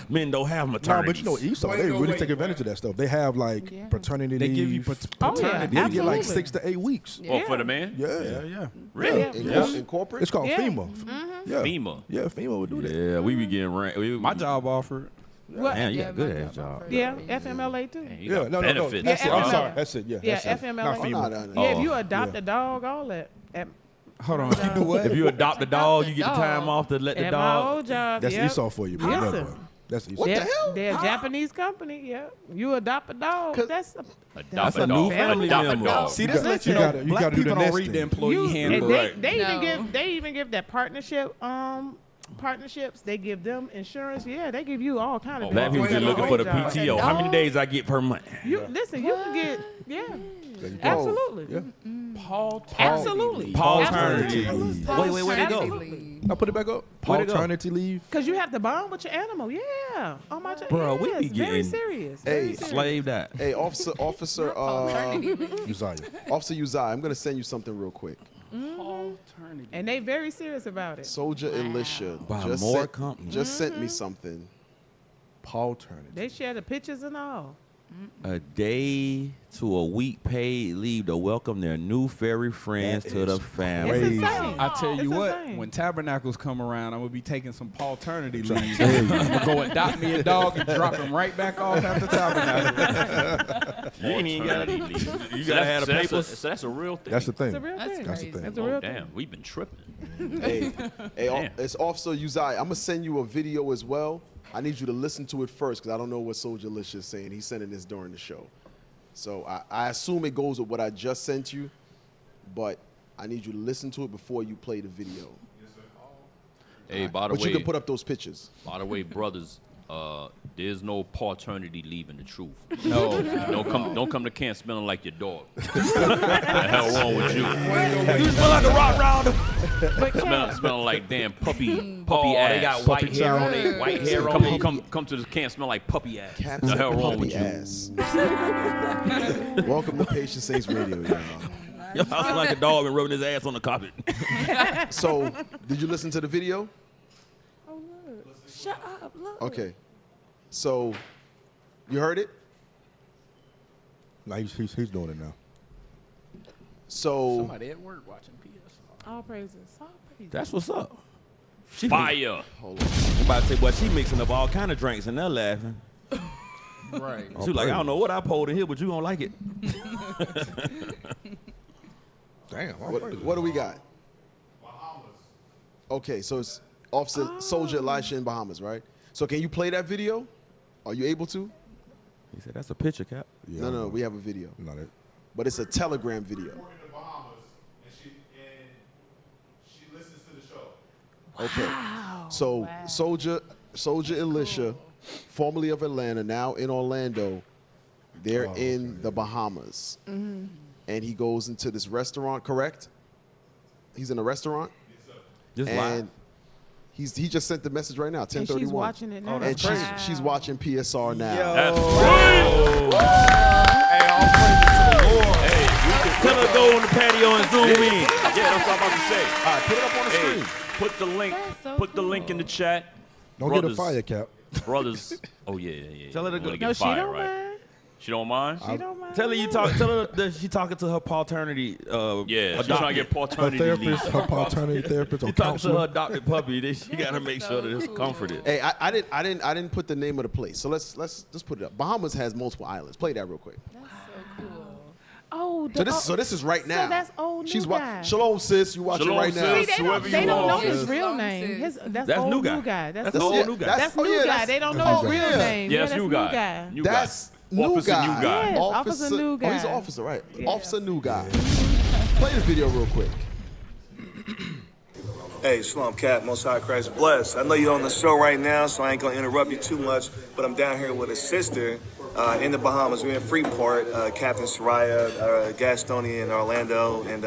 [SPEAKER 10] Men don't have
[SPEAKER 8] No,
[SPEAKER 10] maternities.
[SPEAKER 8] but you know Esau, they really take advantage of that stuff. They have like paternity
[SPEAKER 16] They
[SPEAKER 8] leave.
[SPEAKER 16] give you paternity.
[SPEAKER 8] You get like
[SPEAKER 12] absolutely.
[SPEAKER 8] 6 to 8 weeks.
[SPEAKER 9] Oh, for the man?
[SPEAKER 8] Yeah.
[SPEAKER 9] Really?
[SPEAKER 7] In corporate?
[SPEAKER 8] It's called
[SPEAKER 12] Yeah.
[SPEAKER 8] FEMA. Yeah.
[SPEAKER 9] FEMA.
[SPEAKER 8] Yeah, FEMA would do that.
[SPEAKER 10] Yeah, we be getting ran.
[SPEAKER 16] My job offered.
[SPEAKER 12] What?
[SPEAKER 10] Man, you
[SPEAKER 14] Yeah,
[SPEAKER 10] got a good
[SPEAKER 14] my
[SPEAKER 10] ass job.
[SPEAKER 12] Yeah, FMLA too.
[SPEAKER 9] You
[SPEAKER 8] Yeah,
[SPEAKER 9] got
[SPEAKER 8] no.
[SPEAKER 9] benefits.
[SPEAKER 8] That's it.
[SPEAKER 12] Yeah,
[SPEAKER 8] I'm
[SPEAKER 12] FMLA.
[SPEAKER 8] sorry. That's it. Yeah.
[SPEAKER 12] Yeah,
[SPEAKER 8] that's it.
[SPEAKER 12] FMLA.
[SPEAKER 8] Not
[SPEAKER 7] Oh,
[SPEAKER 8] FEMA.
[SPEAKER 7] no.
[SPEAKER 12] Yeah, if you adopt a dog, all that.
[SPEAKER 16] Hold on. You do what?
[SPEAKER 10] If you adopt a dog, you get the time off to let the
[SPEAKER 12] At my
[SPEAKER 10] dog.
[SPEAKER 12] old job,
[SPEAKER 8] That's
[SPEAKER 12] yep.
[SPEAKER 8] Esau for you.
[SPEAKER 12] Yes,
[SPEAKER 8] No,
[SPEAKER 12] sir.
[SPEAKER 8] boy. That's Esau.
[SPEAKER 7] What the hell?
[SPEAKER 12] They're a Japanese company. Yeah, you adopt a dog. That's
[SPEAKER 9] Adopt
[SPEAKER 10] a
[SPEAKER 9] a
[SPEAKER 10] new
[SPEAKER 9] dog.
[SPEAKER 10] family
[SPEAKER 9] Adopt a
[SPEAKER 10] member.
[SPEAKER 9] dog.
[SPEAKER 16] See, this lets you
[SPEAKER 8] You
[SPEAKER 16] know
[SPEAKER 8] gotta- you
[SPEAKER 16] black
[SPEAKER 8] gotta do the
[SPEAKER 16] people don't
[SPEAKER 8] nesting.
[SPEAKER 16] read the employee
[SPEAKER 12] you.
[SPEAKER 16] handbook.
[SPEAKER 12] And they
[SPEAKER 14] No.
[SPEAKER 12] even give that partnerships. They give them insurance. Yeah, they give you all kind of.
[SPEAKER 10] Black people
[SPEAKER 12] benefits.
[SPEAKER 10] just looking for the
[SPEAKER 12] Job.
[SPEAKER 10] PTO. How many days I get per month?
[SPEAKER 12] You listen. You can get absolutely.
[SPEAKER 8] Yeah.
[SPEAKER 12] Absolutely.
[SPEAKER 10] Paternity.
[SPEAKER 14] Paul
[SPEAKER 10] Wait, where'd it go?
[SPEAKER 14] paternity leave.
[SPEAKER 8] Now put it back up.
[SPEAKER 10] Where'd it go?
[SPEAKER 8] Paternity leave.
[SPEAKER 12] Because you have to bond with your animal. Yeah. Oh my God.
[SPEAKER 10] Bro, we
[SPEAKER 12] yes,
[SPEAKER 10] be
[SPEAKER 12] very
[SPEAKER 10] getting-
[SPEAKER 12] serious.
[SPEAKER 7] Hey,
[SPEAKER 12] Very serious.
[SPEAKER 10] Slave that.
[SPEAKER 7] Hey, Officer
[SPEAKER 14] Paternity leave.
[SPEAKER 8] Uzziah.
[SPEAKER 7] Officer Uzziah, I'm gonna send you something real quick.
[SPEAKER 12] And they very serious about it.
[SPEAKER 7] Soldier Elisha
[SPEAKER 10] By more companies.
[SPEAKER 7] just sent me something.
[SPEAKER 8] Paternity.
[SPEAKER 12] They share the pictures and all.
[SPEAKER 11] A day to a week paid leave to welcome their new furry friends to the family.
[SPEAKER 12] It's insane.
[SPEAKER 16] I tell you
[SPEAKER 12] It's
[SPEAKER 16] what,
[SPEAKER 12] insane.
[SPEAKER 16] when tabernacles come around, I'm gonna be taking some paternity leave. I'm gonna go adopt me a dog and drop him right back off after tabernacle.
[SPEAKER 10] You ain't even got to. You
[SPEAKER 9] So
[SPEAKER 10] got to
[SPEAKER 9] that's-
[SPEAKER 10] have
[SPEAKER 9] so
[SPEAKER 10] the
[SPEAKER 9] that's a-
[SPEAKER 10] papers.
[SPEAKER 9] So that's a real thing.
[SPEAKER 8] That's the thing.
[SPEAKER 12] It's a real
[SPEAKER 14] That's
[SPEAKER 12] thing.
[SPEAKER 8] That's the
[SPEAKER 14] crazy.
[SPEAKER 8] thing.
[SPEAKER 12] It's a
[SPEAKER 9] Oh,
[SPEAKER 12] real
[SPEAKER 9] damn.
[SPEAKER 12] thing.
[SPEAKER 9] We've been tripping.
[SPEAKER 7] Hey,
[SPEAKER 9] Damn.
[SPEAKER 7] it's Officer Uzziah. I'm gonna send you a video as well. I need you to listen to it first because I don't know what Soldier Elisha is saying. He's sending this during the show. So I assume it goes with what I just sent you, but I need you to listen to it before you play the video.
[SPEAKER 9] Hey, by the
[SPEAKER 7] But
[SPEAKER 9] way,
[SPEAKER 7] you can put up those pictures.
[SPEAKER 9] by the way, brothers, there's no paternity leaving the truth.
[SPEAKER 16] No.
[SPEAKER 9] Don't come to camp smelling like your dog. What the hell wrong with you?
[SPEAKER 10] You smell like a rock rounder.
[SPEAKER 9] Smelling like damn puppy
[SPEAKER 10] Oh,
[SPEAKER 9] ass.
[SPEAKER 10] they got white hair on it. White hair on it.
[SPEAKER 9] Come to the camp smell like puppy ass.
[SPEAKER 7] Captain
[SPEAKER 9] The hell wrong
[SPEAKER 7] Puppy
[SPEAKER 9] with you?
[SPEAKER 7] Ass. Welcome to Patient Saints Radio, y'all.
[SPEAKER 10] Yo, I smell like a dog been rubbing his ass on the carpet.
[SPEAKER 7] So, did you listen to the video?
[SPEAKER 12] Oh, look. Shut up. Look.
[SPEAKER 7] Okay. So, you heard it?
[SPEAKER 8] No, he's doing it now.
[SPEAKER 7] So,
[SPEAKER 16] Somebody at work watching PS.
[SPEAKER 12] All praises. All praises.
[SPEAKER 10] That's what's up.
[SPEAKER 9] Fire.
[SPEAKER 7] hold on.
[SPEAKER 10] I'm about to say, well, she mixing up all kind of drinks and they're laughing.
[SPEAKER 16] Right.
[SPEAKER 10] She was like, I don't know what I pulled in here, but you gonna like it.
[SPEAKER 8] Damn.
[SPEAKER 7] What do we got? Okay, so it's Officer Soldier Elisha in Bahamas, right? So can you play that video? Are you able to?
[SPEAKER 10] He said, that's a picture, Cap.
[SPEAKER 8] Yeah,
[SPEAKER 7] No, we have a video.
[SPEAKER 8] Not it.
[SPEAKER 7] But it's a Telegram video. Okay. So Soldier Elisha, formerly of Atlanta, now in Orlando, they're in the Bahamas.
[SPEAKER 12] Mm-hmm.
[SPEAKER 7] And he goes into this restaurant, correct? He's in a restaurant?
[SPEAKER 10] Just
[SPEAKER 7] and
[SPEAKER 10] live.
[SPEAKER 7] he just sent the message right now, 10:31.
[SPEAKER 12] And she's watching it now.
[SPEAKER 7] And she's watching PSR now.
[SPEAKER 10] That's Hey, tell her to go on the patio and zoom in. Yeah, that's what I'm about to say.
[SPEAKER 7] All right, put it up on the screen.
[SPEAKER 10] Put the link. Put the link in the chat.
[SPEAKER 8] Don't get a fire, Cap.
[SPEAKER 10] Brothers. Oh yeah.
[SPEAKER 7] Tell her to go.
[SPEAKER 10] Get
[SPEAKER 12] No, she
[SPEAKER 10] fired,
[SPEAKER 12] don't
[SPEAKER 10] right?
[SPEAKER 12] mind.
[SPEAKER 10] She don't mind.
[SPEAKER 12] She don't mind.
[SPEAKER 10] Tell her that she talking to her paternity.
[SPEAKER 9] Yeah, she's trying to get
[SPEAKER 8] Her
[SPEAKER 9] paternity
[SPEAKER 8] therapist,
[SPEAKER 9] leave.
[SPEAKER 8] her paternity therapist, or
[SPEAKER 10] She talking to her
[SPEAKER 8] counselor.
[SPEAKER 10] adopted puppy. Then she gotta make sure that it's comforted.
[SPEAKER 7] Hey, I didn't put the name of the place. So let's just put it up. Bahamas has multiple islands. Play that real quick.
[SPEAKER 14] That's so cool.
[SPEAKER 12] Oh,
[SPEAKER 7] So this is right now.
[SPEAKER 12] So that's old
[SPEAKER 7] She's
[SPEAKER 12] new guy.
[SPEAKER 7] Shalom, sis. You watching
[SPEAKER 10] Shalom,
[SPEAKER 7] right now?
[SPEAKER 10] sis.
[SPEAKER 12] See,
[SPEAKER 10] Whoever
[SPEAKER 12] they
[SPEAKER 10] you
[SPEAKER 12] don't know
[SPEAKER 10] are.
[SPEAKER 12] his
[SPEAKER 14] Yes.
[SPEAKER 12] real
[SPEAKER 14] Shalom,
[SPEAKER 12] name.
[SPEAKER 14] sis.
[SPEAKER 12] That's
[SPEAKER 10] That's
[SPEAKER 12] old
[SPEAKER 10] new guy.
[SPEAKER 12] new guy.
[SPEAKER 10] That's old new guy.
[SPEAKER 12] That's new guy. They don't know his real name.
[SPEAKER 10] Yes,
[SPEAKER 12] that's
[SPEAKER 10] new guy. New
[SPEAKER 7] That's
[SPEAKER 10] guy.
[SPEAKER 7] new
[SPEAKER 10] Officer
[SPEAKER 7] guy.
[SPEAKER 10] new guy.
[SPEAKER 12] Yes, officer new
[SPEAKER 7] Oh, he's an
[SPEAKER 12] guy.
[SPEAKER 7] officer, right?
[SPEAKER 12] Yes.
[SPEAKER 7] Officer new guy. Play the video real quick.
[SPEAKER 17] Hey, Shalom Cap, Most High Christ bless. I know you're on the show right now, so I ain't gonna interrupt you too much, but I'm down here with a sister in the Bahamas. We're in Freeport, Captain Soraya, Gastonia in Orlando, and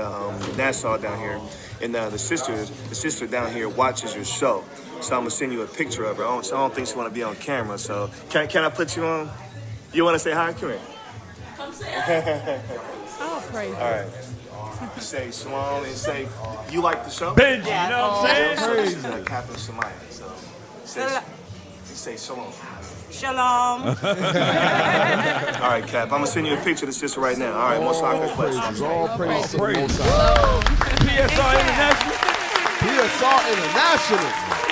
[SPEAKER 17] Nassau down here. And the sister down here watches your show. So I'm gonna send you a picture of her. I don't think she wanna be on camera, so can I put you on? You wanna say hi? Come here.
[SPEAKER 14] Come say
[SPEAKER 12] Oh, praise.
[SPEAKER 17] All right. Say shalom and say you like the show.
[SPEAKER 10] Benji, you know what I'm saying?
[SPEAKER 17] So this is Captain Shemaiah. So say shalom.
[SPEAKER 18] Shalom.
[SPEAKER 17] All right, Cap. I'm gonna send you a picture of the sister right now. All right, Most High Christ bless.
[SPEAKER 7] All praise to the
[SPEAKER 10] praise.
[SPEAKER 7] Most High.
[SPEAKER 10] PSR International.
[SPEAKER 7] PSR International.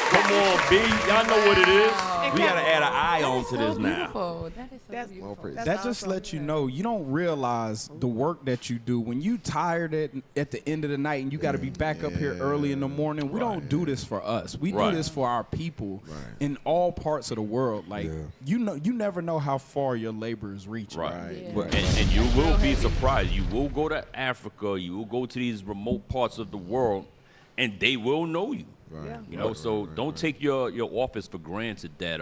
[SPEAKER 10] Come on, B. Y'all know what it is. We gotta add an eye on to this now.
[SPEAKER 14] Beautiful. That is so beautiful.
[SPEAKER 16] That just lets you know you don't realize the work that you do when you tired at the end of the night and you got to be back up here early in the morning. We don't do this for us. We do this for our people in all parts of the world. Like you never know how far your labor is reaching.
[SPEAKER 10] Right. And you will be surprised. You will go to Africa. You will go to these remote parts of the world, and they will know you.
[SPEAKER 7] Right.
[SPEAKER 10] You know, so don't take your office for granted that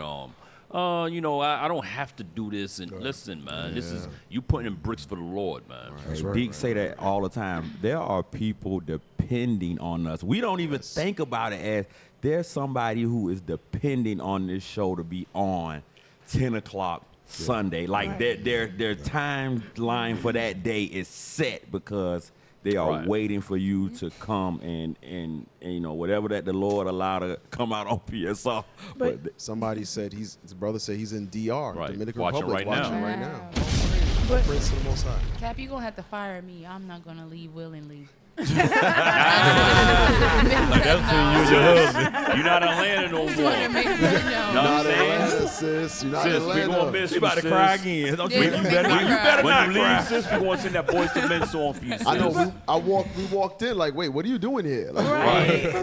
[SPEAKER 10] you know, I don't have to do this. And listen, man, this is you putting in bricks for the Lord, man.
[SPEAKER 11] Deke say that all the time. There are people depending on us. We don't even think about it as there's somebody who is depending on this show to be on 10 o'clock Sunday. Like their timeline for that day is set because they are waiting for you to come and you know whatever that the Lord allowed to come out on PSR.
[SPEAKER 7] But somebody said his brother said he's in DR, Dominican
[SPEAKER 10] Watching
[SPEAKER 7] Republic,
[SPEAKER 10] right
[SPEAKER 7] watching
[SPEAKER 10] now.
[SPEAKER 7] right now.
[SPEAKER 12] But
[SPEAKER 7] praise to the Most High.
[SPEAKER 14] Cap, you gonna have to fire me. I'm not gonna leave willingly.
[SPEAKER 10] Like that's between you and your husband. You're not in Atlanta no more.
[SPEAKER 14] Just wanted to make sure you know.
[SPEAKER 10] Know what I'm saying?
[SPEAKER 7] Sis. You're not
[SPEAKER 10] Sis,
[SPEAKER 7] in
[SPEAKER 10] we
[SPEAKER 7] Atlanta.
[SPEAKER 10] gonna miss
[SPEAKER 11] You
[SPEAKER 10] you.
[SPEAKER 11] about to
[SPEAKER 10] sis.
[SPEAKER 11] cry again. Don't
[SPEAKER 14] Yeah,
[SPEAKER 11] you
[SPEAKER 14] you
[SPEAKER 11] better
[SPEAKER 14] make
[SPEAKER 11] not.
[SPEAKER 14] me
[SPEAKER 11] You
[SPEAKER 14] cry.
[SPEAKER 11] better
[SPEAKER 10] When
[SPEAKER 11] not
[SPEAKER 10] you leave,
[SPEAKER 11] cry.
[SPEAKER 10] sis, we gonna send that Boys to Men song for you, sis.
[SPEAKER 7] I know. We walked in like, wait, what are you doing here? Like,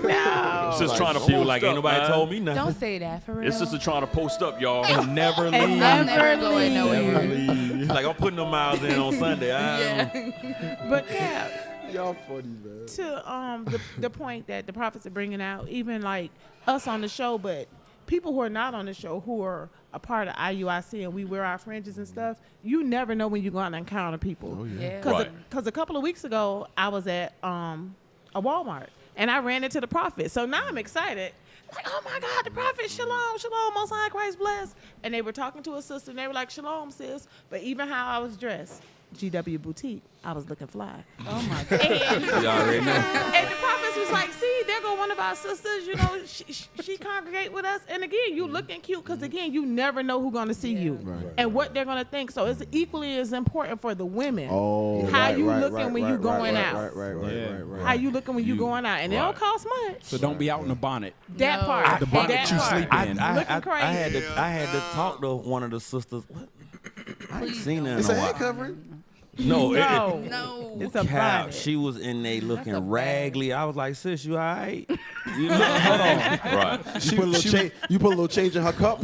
[SPEAKER 12] No.
[SPEAKER 10] Sis trying to
[SPEAKER 11] Feel
[SPEAKER 10] post
[SPEAKER 11] like
[SPEAKER 10] up,
[SPEAKER 11] ain't nobody
[SPEAKER 10] man.
[SPEAKER 11] told me nothing.
[SPEAKER 14] Don't say that for real.
[SPEAKER 10] This sister trying to post up, y'all.
[SPEAKER 16] And never leave.
[SPEAKER 12] And
[SPEAKER 14] I'm
[SPEAKER 12] never
[SPEAKER 14] never going nowhere.
[SPEAKER 11] Leave. Like I'm putting them miles in on Sunday.
[SPEAKER 14] Yeah.
[SPEAKER 12] But Cap,
[SPEAKER 7] y'all funny, man.
[SPEAKER 12] to the point that the prophets are bringing out, even like us on the show, but people who are not on the show who are a part of IUIC and we wear our fringes and stuff, you never know when you're going to encounter people.
[SPEAKER 7] Oh, yeah.
[SPEAKER 12] Because a couple of weeks ago, I was at a Walmart and I ran into the prophet. So now I'm excited. Like, oh my God, the prophet, shalom, shalom, Most High Christ bless. And they were talking to a sister and they were like, shalom, sis. But even how I was dressed, GW Boutique, I was looking fly.
[SPEAKER 14] Oh my God.
[SPEAKER 12] And,
[SPEAKER 11] You already know.
[SPEAKER 12] and the prophets was like, see, there go one of our sisters, you know, she congregate with us. And again, you looking cute because again, you never know who's gonna see you and what they're gonna think. So it's equally as important for the women. How you looking when you going out?
[SPEAKER 7] Right.
[SPEAKER 12] How you looking when you going out? And it don't cost much.
[SPEAKER 16] So don't be out in the bonnet.
[SPEAKER 12] That part.
[SPEAKER 16] The bonnet
[SPEAKER 12] that
[SPEAKER 16] you
[SPEAKER 12] part.
[SPEAKER 16] sleep in.
[SPEAKER 12] Looking crazy.
[SPEAKER 11] I had to talk to one of the sisters. What? I ain't seen her in
[SPEAKER 7] It's
[SPEAKER 11] a
[SPEAKER 7] a
[SPEAKER 11] while.
[SPEAKER 7] head covering.
[SPEAKER 11] No,
[SPEAKER 13] No.
[SPEAKER 12] It's a
[SPEAKER 11] Cow,
[SPEAKER 12] bonnet.
[SPEAKER 11] she was in there looking raggedy. I was like, sis, you all right? You
[SPEAKER 7] Hold on.
[SPEAKER 11] Right.
[SPEAKER 7] You put a little change in her cup.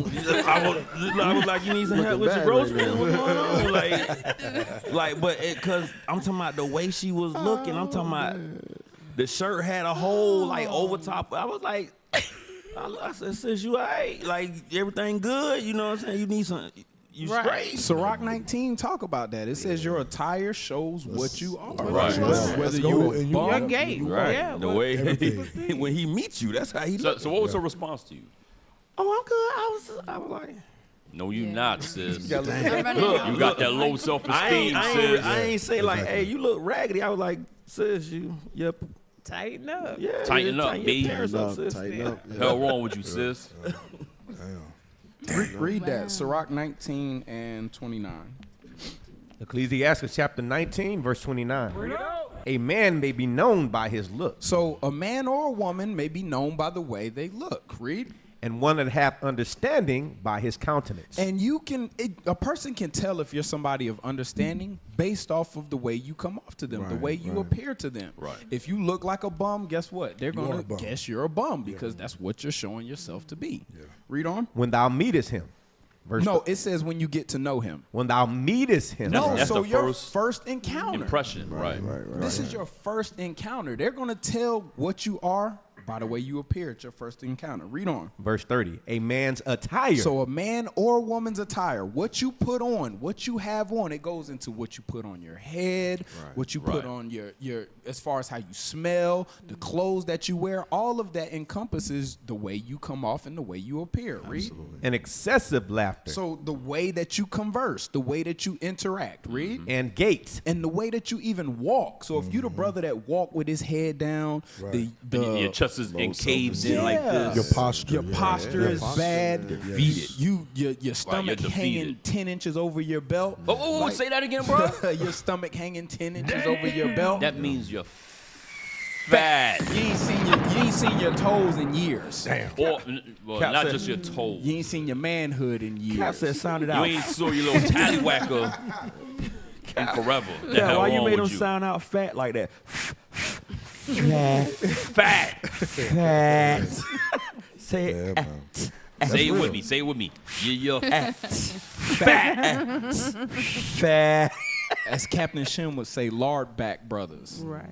[SPEAKER 11] I was like, you need some help with your groceries? What's going on? Like, but because I'm talking about the way she was looking. I'm talking about the shirt had a hole like over top. I was like, I said, sis, you all right? Like, everything good? You know what I'm saying? You need some. You straight.
[SPEAKER 16] Sirach 19 talk about that. It says your attire shows what you are.
[SPEAKER 11] Right.
[SPEAKER 16] Whether you a bum,
[SPEAKER 12] Your gait.
[SPEAKER 11] Right.
[SPEAKER 12] Yeah,
[SPEAKER 11] The way when he meets you, that's how he looks.
[SPEAKER 9] So what was her response to you?
[SPEAKER 11] Oh, I'm good. I was like,
[SPEAKER 9] No, you not, sis.
[SPEAKER 11] Look,
[SPEAKER 9] you got that low self-esteem, sis.
[SPEAKER 11] I ain't say like, hey, you look raggedy. I was like, sis, yep.
[SPEAKER 12] Tighten up.
[SPEAKER 11] Yeah,
[SPEAKER 9] Tighten up,
[SPEAKER 11] your
[SPEAKER 9] B.
[SPEAKER 11] pants up, sis.
[SPEAKER 7] Tighten up.
[SPEAKER 9] Hell wrong with you, sis.
[SPEAKER 16] read that. Sirach 19 and 29.
[SPEAKER 15] Ecclesiastes chapter 19, verse 29. A man may be known by his looks.
[SPEAKER 16] So a man or a woman may be known by the way they look. Read.
[SPEAKER 15] And one that hath understanding by his countenance.
[SPEAKER 16] And you can, a person can tell if you're somebody of understanding based off of the way you come off to them, the way you appear to them.
[SPEAKER 9] Right.
[SPEAKER 16] If you look like a bum, guess what? They're
[SPEAKER 8] are
[SPEAKER 16] going
[SPEAKER 8] a
[SPEAKER 16] to
[SPEAKER 8] bum.
[SPEAKER 16] guess you're a bum because that's what you're showing yourself to be. Read on.
[SPEAKER 15] When thou meetest him. Verse
[SPEAKER 16] No, it says when you get to know him.
[SPEAKER 15] When thou meetest him.
[SPEAKER 16] No,
[SPEAKER 9] That's
[SPEAKER 16] so
[SPEAKER 9] the
[SPEAKER 16] your first encounter.
[SPEAKER 9] Impression, right.
[SPEAKER 16] This is your first encounter. They're going to tell what you are by the way you appear at your first encounter. Read on.
[SPEAKER 15] Verse 30. A man's attire.
[SPEAKER 16] So a man or a woman's attire, what you put on, what you have on, it goes into what you put on your head, what you put on your as far as how you smell, the clothes that you wear, all of that encompasses the way you come off and the way you appear. Read.
[SPEAKER 15] And excessive laughter.
[SPEAKER 16] So the way that you converse, the way that you interact, read.
[SPEAKER 15] And gait.
[SPEAKER 16] And the way that you even walk. So if you the brother that walk with his head down,
[SPEAKER 9] Your chest is encaved in like this.
[SPEAKER 8] Your posture.
[SPEAKER 16] Your posture is bad. Your stomach
[SPEAKER 9] you're
[SPEAKER 16] hanging
[SPEAKER 9] defeated.
[SPEAKER 16] 10 inches over your belt.
[SPEAKER 9] Oh, say that again, bro.
[SPEAKER 16] Your stomach hanging 10 inches over your belt.
[SPEAKER 9] That means you're fat.
[SPEAKER 16] You ain't seen your toes in years.
[SPEAKER 8] Damn.
[SPEAKER 9] Or, well,
[SPEAKER 11] Cap
[SPEAKER 9] not
[SPEAKER 11] said-
[SPEAKER 9] just your toes.
[SPEAKER 16] You ain't seen your manhood in years.
[SPEAKER 11] Cap said, sound it
[SPEAKER 9] You
[SPEAKER 11] out.
[SPEAKER 9] ain't saw your little tallywhacker in forever. The
[SPEAKER 11] Yeah,
[SPEAKER 9] hell
[SPEAKER 11] why you
[SPEAKER 9] wrong
[SPEAKER 11] made
[SPEAKER 9] with
[SPEAKER 11] him
[SPEAKER 9] you?
[SPEAKER 11] sound out fat like that?
[SPEAKER 9] Fat.
[SPEAKER 11] Fat. Say
[SPEAKER 8] Yeah,
[SPEAKER 11] it.
[SPEAKER 8] man.
[SPEAKER 9] Say it with me. Say it with me. Yeah.
[SPEAKER 11] Fat. Fat.
[SPEAKER 16] As Captain Shem would say, lard back brothers.
[SPEAKER 12] Right.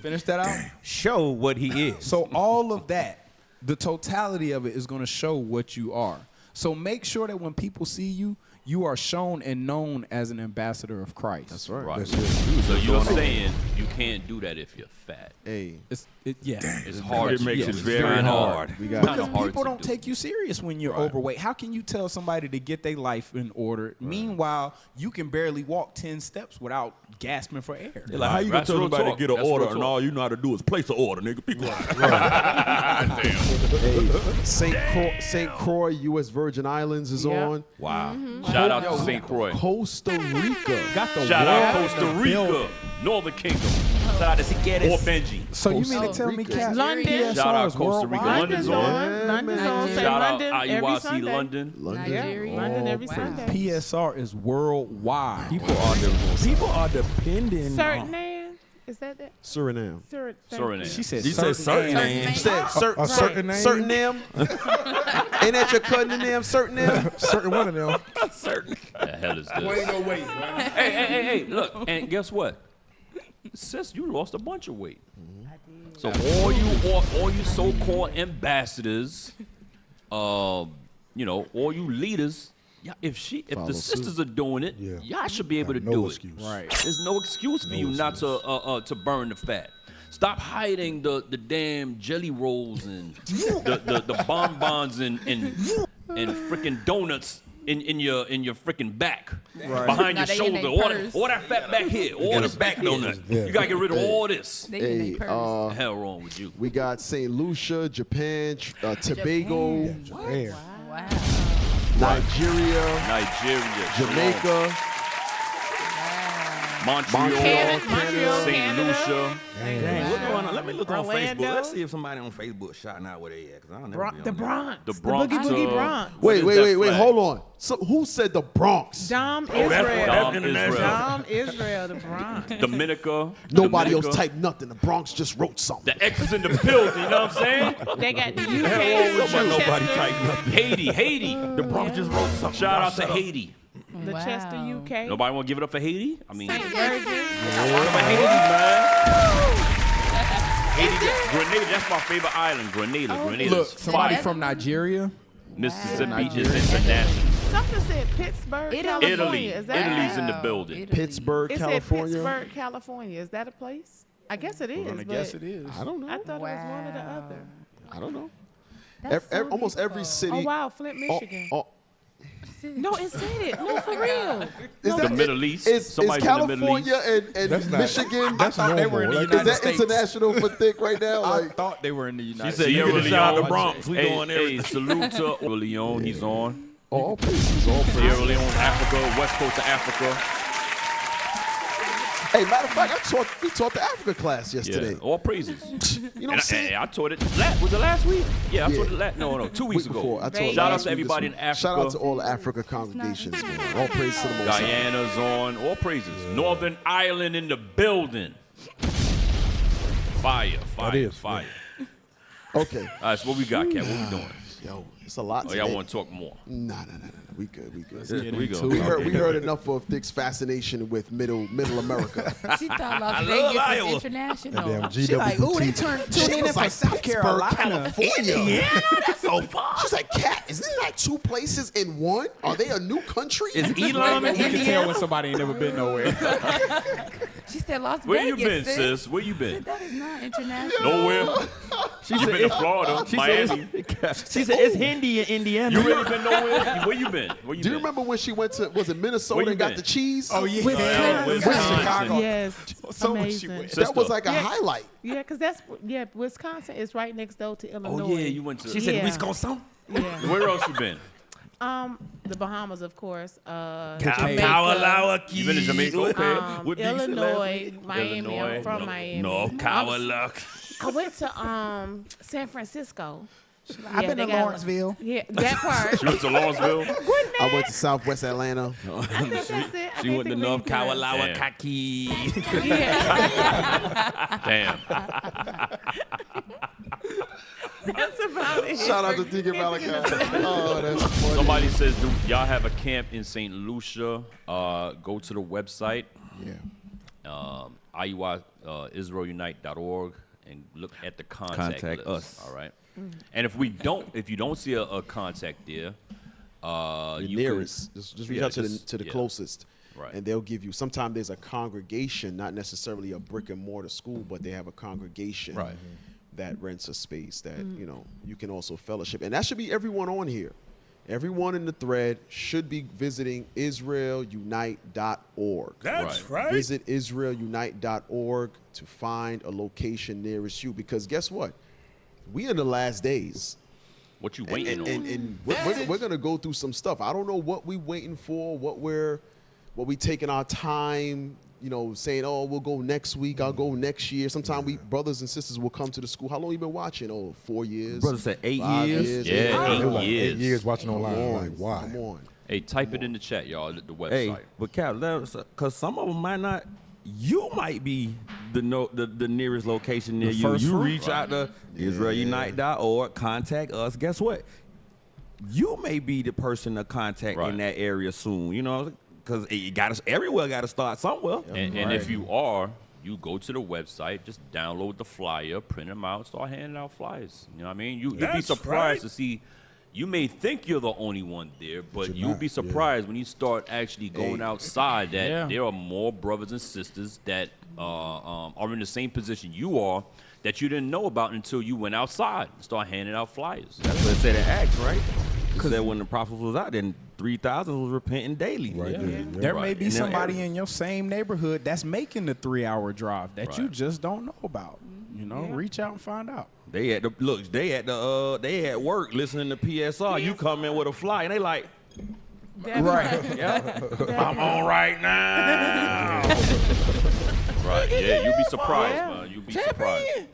[SPEAKER 16] Finish that out.
[SPEAKER 15] Show what he is.
[SPEAKER 16] So all of that, the totality of it is going to show what you are. So make sure that when people see you, you are shown and known as an ambassador of Christ.
[SPEAKER 7] That's right.
[SPEAKER 9] Right.
[SPEAKER 8] That's it.
[SPEAKER 9] So you're saying you can't do that if you're fat.
[SPEAKER 7] Hey,
[SPEAKER 9] It's hard.
[SPEAKER 11] It makes it
[SPEAKER 9] It's
[SPEAKER 11] very hard.
[SPEAKER 7] we got
[SPEAKER 16] Because
[SPEAKER 9] hard
[SPEAKER 16] people
[SPEAKER 9] to
[SPEAKER 16] don't
[SPEAKER 9] do.
[SPEAKER 16] take you serious when you're overweight. How can you tell somebody to get their life in order? Meanwhile, you can barely walk 10 steps without gasping for air.
[SPEAKER 11] They're like, how you gonna
[SPEAKER 9] That's
[SPEAKER 11] tell
[SPEAKER 9] real
[SPEAKER 11] somebody
[SPEAKER 9] talk.
[SPEAKER 11] to get an
[SPEAKER 9] That's
[SPEAKER 11] order
[SPEAKER 9] real
[SPEAKER 11] and
[SPEAKER 9] talk.
[SPEAKER 11] all you know how to do is place an order, nigga? Be quiet.
[SPEAKER 7] hey, St. Croix, U.S. Virgin Islands is
[SPEAKER 12] Yeah.
[SPEAKER 7] on.
[SPEAKER 9] Wow. Shout out to St. Croix.
[SPEAKER 7] Costa Rica.
[SPEAKER 16] Got the
[SPEAKER 9] Shout out
[SPEAKER 16] world
[SPEAKER 9] Costa
[SPEAKER 16] in the
[SPEAKER 9] Rica,
[SPEAKER 16] building.
[SPEAKER 9] Northern Kingdom. Shout out to Sigueres or Benji.
[SPEAKER 16] So you mean to
[SPEAKER 7] Costa
[SPEAKER 16] tell me,
[SPEAKER 7] Rica.
[SPEAKER 16] Cap?
[SPEAKER 12] London.
[SPEAKER 16] PSR
[SPEAKER 9] Shout out
[SPEAKER 16] is
[SPEAKER 9] Costa Rica.
[SPEAKER 16] worldwide?
[SPEAKER 9] London's
[SPEAKER 12] London's
[SPEAKER 9] on.
[SPEAKER 12] on. London's on. Say
[SPEAKER 9] Shout out
[SPEAKER 12] London every
[SPEAKER 9] IUIC
[SPEAKER 12] Sunday.
[SPEAKER 9] London.
[SPEAKER 12] Yeah, London every Sunday.
[SPEAKER 16] PSR is worldwide.
[SPEAKER 11] People are depending on.
[SPEAKER 12] Suriname. Is that it?
[SPEAKER 7] Suriname.
[SPEAKER 9] Suriname.
[SPEAKER 16] She said
[SPEAKER 11] You said certain name.
[SPEAKER 7] You said
[SPEAKER 8] A certain name?
[SPEAKER 7] certain them. Ain't that your cousin them? Certain them.
[SPEAKER 8] Certain one of them.
[SPEAKER 11] Certain.
[SPEAKER 9] The hell is this? Hey, look, and guess what? Sis, you lost a bunch of weight. So all you so-called ambassadors, all you leaders, if
[SPEAKER 7] Follow
[SPEAKER 9] the sisters are doing it,
[SPEAKER 8] Yeah.
[SPEAKER 9] y'all should be able to
[SPEAKER 8] No
[SPEAKER 9] do
[SPEAKER 8] excuse.
[SPEAKER 9] it.
[SPEAKER 16] Right.
[SPEAKER 9] There's no excuse for you not to burn the fat. Stop hiding the damn jelly rolls and the bonbons and freaking donuts in your freaking back,
[SPEAKER 16] Right.
[SPEAKER 9] behind
[SPEAKER 13] Now
[SPEAKER 9] your
[SPEAKER 13] they in
[SPEAKER 9] shoulder,
[SPEAKER 13] they
[SPEAKER 9] all
[SPEAKER 13] purse.
[SPEAKER 9] that fat back here, all this back donut.
[SPEAKER 8] Yeah.
[SPEAKER 9] You gotta get rid of all this.
[SPEAKER 13] They in
[SPEAKER 7] Hey,
[SPEAKER 13] their purse.
[SPEAKER 9] What the hell wrong with you?
[SPEAKER 7] we got St. Lucia, Japan, Tobago,
[SPEAKER 8] Japan.
[SPEAKER 13] Wow.
[SPEAKER 7] Nigeria, Jamaica,
[SPEAKER 9] Montreal,
[SPEAKER 12] Montreal,
[SPEAKER 9] St.
[SPEAKER 12] Canada.
[SPEAKER 9] Lucia.
[SPEAKER 11] Dang, what's going on? Let me look on
[SPEAKER 12] Orlando.
[SPEAKER 11] Facebook. Let's see if somebody on Facebook shouting out where they at, because I don't never be on
[SPEAKER 12] The
[SPEAKER 11] there.
[SPEAKER 12] Bronx.
[SPEAKER 9] The Bronx.
[SPEAKER 12] Boogie Boogie Bronx.
[SPEAKER 7] Wait,
[SPEAKER 9] What is that
[SPEAKER 7] wait,
[SPEAKER 9] flag?
[SPEAKER 7] hold on. So who said the Bronx?
[SPEAKER 12] Dom
[SPEAKER 9] that's
[SPEAKER 12] Israel.
[SPEAKER 9] Dom Israel.
[SPEAKER 12] Dom Israel, the Bronx.
[SPEAKER 9] Dominica.
[SPEAKER 7] Nobody
[SPEAKER 9] Dominica.
[SPEAKER 7] else typed nothing. The Bronx just wrote something.
[SPEAKER 9] The X is in the building, you know what I'm saying?
[SPEAKER 12] They got the
[SPEAKER 9] Hell wrong with
[SPEAKER 12] UK,
[SPEAKER 9] you?
[SPEAKER 11] Nobody
[SPEAKER 12] Chester,
[SPEAKER 11] typed nothing.
[SPEAKER 9] Haiti. The Bronx just wrote something. Shout out to Haiti.
[SPEAKER 12] the
[SPEAKER 13] Wow.
[SPEAKER 12] Chester, UK.
[SPEAKER 9] Nobody want to give it up for Haiti? I mean,
[SPEAKER 12] St. Virgin.
[SPEAKER 9] Haiti, man. Haiti, Grenada, that's my favorite island. Grenada. Grenada's
[SPEAKER 16] Look, somebody
[SPEAKER 9] fire.
[SPEAKER 16] from Nigeria.
[SPEAKER 9] Mississippi is international.
[SPEAKER 12] Something said Pittsburgh, California.
[SPEAKER 9] Italy.
[SPEAKER 12] Is that
[SPEAKER 9] Italy's in the
[SPEAKER 13] Wow.
[SPEAKER 9] building.
[SPEAKER 13] Italy.
[SPEAKER 7] Pittsburgh,
[SPEAKER 12] It said
[SPEAKER 7] California.
[SPEAKER 12] Pittsburgh, California. Is that a place? I guess it is.
[SPEAKER 16] We're gonna
[SPEAKER 12] but
[SPEAKER 16] guess it is.
[SPEAKER 7] I don't know.
[SPEAKER 12] I thought it was one or the other.
[SPEAKER 7] I don't know.
[SPEAKER 13] That's so
[SPEAKER 7] Almost every
[SPEAKER 13] beautiful.
[SPEAKER 7] city.
[SPEAKER 12] Oh wow, Flint, Michigan. No, it said it. No, for real.
[SPEAKER 7] Is
[SPEAKER 9] The Middle East.
[SPEAKER 7] Is
[SPEAKER 9] Somebody's in the Middle East.
[SPEAKER 7] California and
[SPEAKER 8] That's not-
[SPEAKER 7] Michigan?
[SPEAKER 8] That's
[SPEAKER 16] thought they were in the
[SPEAKER 8] normal.
[SPEAKER 16] United
[SPEAKER 7] Is that
[SPEAKER 16] States.
[SPEAKER 7] international for thick right now?
[SPEAKER 16] I
[SPEAKER 7] Like,
[SPEAKER 16] thought they were in the
[SPEAKER 11] She
[SPEAKER 16] United
[SPEAKER 11] said,
[SPEAKER 16] States.
[SPEAKER 11] you
[SPEAKER 9] Sierra
[SPEAKER 11] get a shout out
[SPEAKER 9] Leone.
[SPEAKER 11] the Bronx. We going there.
[SPEAKER 9] Hey, salute to Sierra Leone. He's on.
[SPEAKER 7] all places, all places.
[SPEAKER 9] Sierra Leone, Africa, west coast of Africa.
[SPEAKER 7] Hey, matter of fact, we taught the Africa class yesterday.
[SPEAKER 9] Yeah, all praises.
[SPEAKER 7] You know what I'm saying?
[SPEAKER 9] I taught it. Was it last week? Yeah, I taught it No, 2 weeks ago.
[SPEAKER 7] Before. I taught
[SPEAKER 9] Shout out
[SPEAKER 7] last
[SPEAKER 9] to
[SPEAKER 7] week,
[SPEAKER 9] everybody
[SPEAKER 7] this
[SPEAKER 9] in
[SPEAKER 7] week.
[SPEAKER 9] Africa.
[SPEAKER 7] Shout out to all the Africa congregations, man. All praise to the Most High.
[SPEAKER 9] Guyana's on. All praises. Northern Ireland in the building. Fire.
[SPEAKER 8] That is,
[SPEAKER 9] Fire.
[SPEAKER 7] Okay.
[SPEAKER 9] All right, so what we got, Cat? What we doing?
[SPEAKER 7] Yo, it's a lot
[SPEAKER 9] Oh,
[SPEAKER 7] today.
[SPEAKER 9] y'all want to talk more?
[SPEAKER 7] Nah. We good.
[SPEAKER 9] We go.
[SPEAKER 7] We heard enough of Thick's fascination with middle America.
[SPEAKER 13] She thought Las
[SPEAKER 11] I
[SPEAKER 13] Vegas
[SPEAKER 11] love
[SPEAKER 13] was
[SPEAKER 11] Iowa.
[SPEAKER 13] international.
[SPEAKER 8] Damn
[SPEAKER 16] She like, ooh, they tuned in
[SPEAKER 7] was
[SPEAKER 16] for
[SPEAKER 7] like,
[SPEAKER 16] South Carolina.
[SPEAKER 7] California.
[SPEAKER 11] Yeah, that's so far.
[SPEAKER 7] She's like, Cat, isn't it like two places in one? Are they a new country?
[SPEAKER 11] Is Elon in
[SPEAKER 16] You can tell
[SPEAKER 11] Indiana?
[SPEAKER 16] when somebody ain't never been nowhere.
[SPEAKER 13] She said Las
[SPEAKER 9] Where you
[SPEAKER 13] Vegas.
[SPEAKER 9] been, sis? Where you been?
[SPEAKER 13] That is not international.
[SPEAKER 9] Nowhere.
[SPEAKER 11] She
[SPEAKER 9] You
[SPEAKER 11] said,
[SPEAKER 9] been to Florida, Miami.
[SPEAKER 11] she said it's Hindi in Indiana.
[SPEAKER 9] You really been nowhere? Where you been? Where you
[SPEAKER 7] Do you
[SPEAKER 9] been?
[SPEAKER 7] remember when she went to, was it Minnesota
[SPEAKER 9] Where you
[SPEAKER 7] and got
[SPEAKER 9] been?
[SPEAKER 7] the cheese?
[SPEAKER 16] Oh, yeah.
[SPEAKER 9] Wisconsin.
[SPEAKER 16] Chicago.
[SPEAKER 12] Yes.
[SPEAKER 16] So much
[SPEAKER 12] Amazing.
[SPEAKER 16] she went.
[SPEAKER 7] That was like a
[SPEAKER 12] Yeah.
[SPEAKER 7] highlight.
[SPEAKER 12] Yeah, because Wisconsin is right next door to Illinois.
[SPEAKER 9] Oh yeah, you went to.
[SPEAKER 11] She said
[SPEAKER 12] Yeah.
[SPEAKER 11] Wisconsin.
[SPEAKER 12] Yeah.
[SPEAKER 9] Where else you been?
[SPEAKER 12] The Bahamas, of course.
[SPEAKER 11] Key.
[SPEAKER 9] You been to Jamaica? Okay. What big city last
[SPEAKER 12] Illinois,
[SPEAKER 9] week?
[SPEAKER 12] Miami.
[SPEAKER 9] Illinois.
[SPEAKER 12] I'm from Miami.
[SPEAKER 9] North Carolina.
[SPEAKER 12] I went to San Francisco.
[SPEAKER 16] I've been to Lawrenceville.
[SPEAKER 12] Yeah, that part.
[SPEAKER 9] She went to Lawrenceville.
[SPEAKER 7] I went to Southwest Atlanta.
[SPEAKER 12] That's it. I
[SPEAKER 11] She
[SPEAKER 12] can't
[SPEAKER 11] went to
[SPEAKER 12] think
[SPEAKER 11] North
[SPEAKER 12] of anything
[SPEAKER 11] Carolina.
[SPEAKER 9] Damn.
[SPEAKER 11] Kaki.
[SPEAKER 12] else. Yeah.
[SPEAKER 9] Damn.
[SPEAKER 12] That's about it.
[SPEAKER 7] Shout out to Deacon Malachi. Oh, that's funny.
[SPEAKER 9] Somebody says, do y'all have a camp in St. Lucia? Go to the website.
[SPEAKER 7] Yeah.
[SPEAKER 9] IUISraelunite.org and look at the contact
[SPEAKER 11] Contact
[SPEAKER 9] list.
[SPEAKER 11] us.
[SPEAKER 9] All right. And if you don't see a contact there,
[SPEAKER 7] The
[SPEAKER 9] you
[SPEAKER 7] nearest. Just reach out to the
[SPEAKER 9] yeah.
[SPEAKER 7] closest.
[SPEAKER 9] Right.
[SPEAKER 7] And they'll give you, sometimes there's a congregation, not necessarily a brick and mortar school, but they have a congregation
[SPEAKER 9] Right.
[SPEAKER 7] that rents a space that, you know, you can also fellowship. And that should be everyone on here. Everyone in the thread should be visiting IsraelUnite.org.
[SPEAKER 9] That's right.
[SPEAKER 7] Visit IsraelUnite.org to find a location nearest you. Because guess what? We in the last days.
[SPEAKER 9] What you waiting on?
[SPEAKER 7] And we're gonna go through some stuff. I don't know what we waiting for, what we taking our time, you know, saying, oh, we'll go next week, I'll go next year. Sometimes we brothers and sisters will come to the school. How long you been watching? Oh, 4 years.
[SPEAKER 11] Brother said 8
[SPEAKER 7] 5
[SPEAKER 11] years.
[SPEAKER 9] Yeah,
[SPEAKER 7] Oh.
[SPEAKER 9] eight
[SPEAKER 8] Like
[SPEAKER 9] years.
[SPEAKER 8] 8 years watching online.
[SPEAKER 7] Come on,
[SPEAKER 8] Like, why?
[SPEAKER 7] Come on.
[SPEAKER 9] Hey, type it in the chat, y'all, at the website.
[SPEAKER 11] Hey, but Cap, because some of them might not. You might be the nearest location near
[SPEAKER 16] The
[SPEAKER 11] you.
[SPEAKER 16] first
[SPEAKER 11] You
[SPEAKER 16] fruit.
[SPEAKER 11] reach out to IsraelUnite.org, contact us. Guess what? You may be the person to contact
[SPEAKER 9] Right.
[SPEAKER 11] in that area soon. You know, because everywhere got to start somewhere.
[SPEAKER 9] And if you are, you go to the website, just download the flyer, print them out, start handing out flyers. You know what I mean? You'll be surprised to see. You may think you're the only one there, but you'll be surprised when you start actually going outside that there are more brothers and sisters that are in the same position you are that you didn't know about until you went outside and start handing out flyers.
[SPEAKER 11] That's what it said in Acts, right? Because when the prophets was out, then 3,000 was repenting daily.
[SPEAKER 8] Right.
[SPEAKER 16] There may be
[SPEAKER 11] And then
[SPEAKER 16] somebody in your same neighborhood that's making the 3-hour drive that you
[SPEAKER 11] Right.
[SPEAKER 16] just don't know about. You know, reach out and find out.
[SPEAKER 11] They at work listening to PSR. You come in with a fly, and they like,
[SPEAKER 16] Right.
[SPEAKER 11] Yeah. I'm on right now. Right. Yeah, you'd be surprised, man. You'd be surprised.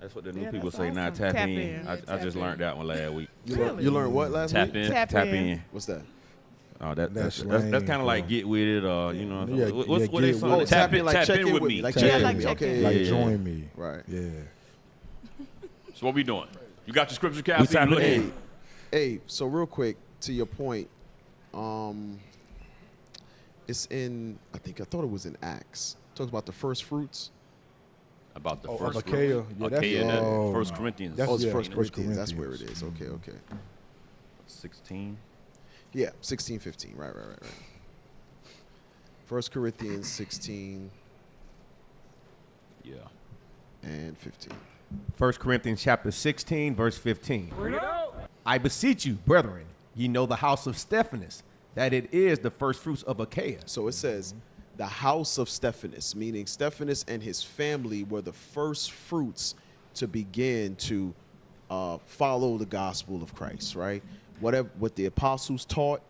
[SPEAKER 11] That's what the new people say now. Tap in. I just learned that one last week.
[SPEAKER 7] You learned what last
[SPEAKER 11] Tap
[SPEAKER 7] week?
[SPEAKER 11] In. Tap in.
[SPEAKER 7] What's that?
[SPEAKER 11] Oh, that's
[SPEAKER 8] slang,
[SPEAKER 11] kind of like get with it, or you know,
[SPEAKER 8] Yeah,
[SPEAKER 11] what
[SPEAKER 8] get
[SPEAKER 11] they
[SPEAKER 8] with
[SPEAKER 11] say?
[SPEAKER 8] it.
[SPEAKER 11] Tap in,
[SPEAKER 7] like
[SPEAKER 11] tap
[SPEAKER 7] check
[SPEAKER 11] in with me.
[SPEAKER 7] like
[SPEAKER 8] Tap
[SPEAKER 7] check
[SPEAKER 8] in
[SPEAKER 7] in.
[SPEAKER 8] with me.
[SPEAKER 7] Okay,
[SPEAKER 8] Like
[SPEAKER 7] yeah.
[SPEAKER 8] join me.
[SPEAKER 7] Right.
[SPEAKER 8] Yeah.
[SPEAKER 9] So what we doing? You got your scripture, Captain? Look
[SPEAKER 7] Hey,
[SPEAKER 9] here.
[SPEAKER 7] hey, so real quick to your point, it's in. I thought it was in Acts. It talks about the first fruits.
[SPEAKER 9] About the
[SPEAKER 8] of
[SPEAKER 9] first
[SPEAKER 8] Achaia. Yeah, that's
[SPEAKER 9] Achaia, First Corinthians.
[SPEAKER 7] Oh, it's
[SPEAKER 8] yeah,
[SPEAKER 7] First
[SPEAKER 8] First
[SPEAKER 7] Corinthians. That's where it
[SPEAKER 8] Corinthians.
[SPEAKER 7] is. Okay, okay.
[SPEAKER 9] 16.
[SPEAKER 7] Yeah, 16, 15. Right. First Corinthians 16
[SPEAKER 9] Yeah.
[SPEAKER 7] and 15.
[SPEAKER 15] 1 Corinthians chapter 16, verse 15. I beseech you, brethren, ye know the house of Stephanus, that it is the first fruits of Achaia.
[SPEAKER 7] So it says, the house of Stephanus, meaning Stephanus and his family were the first fruits to begin to follow the gospel of Christ, right? What the apostles taught,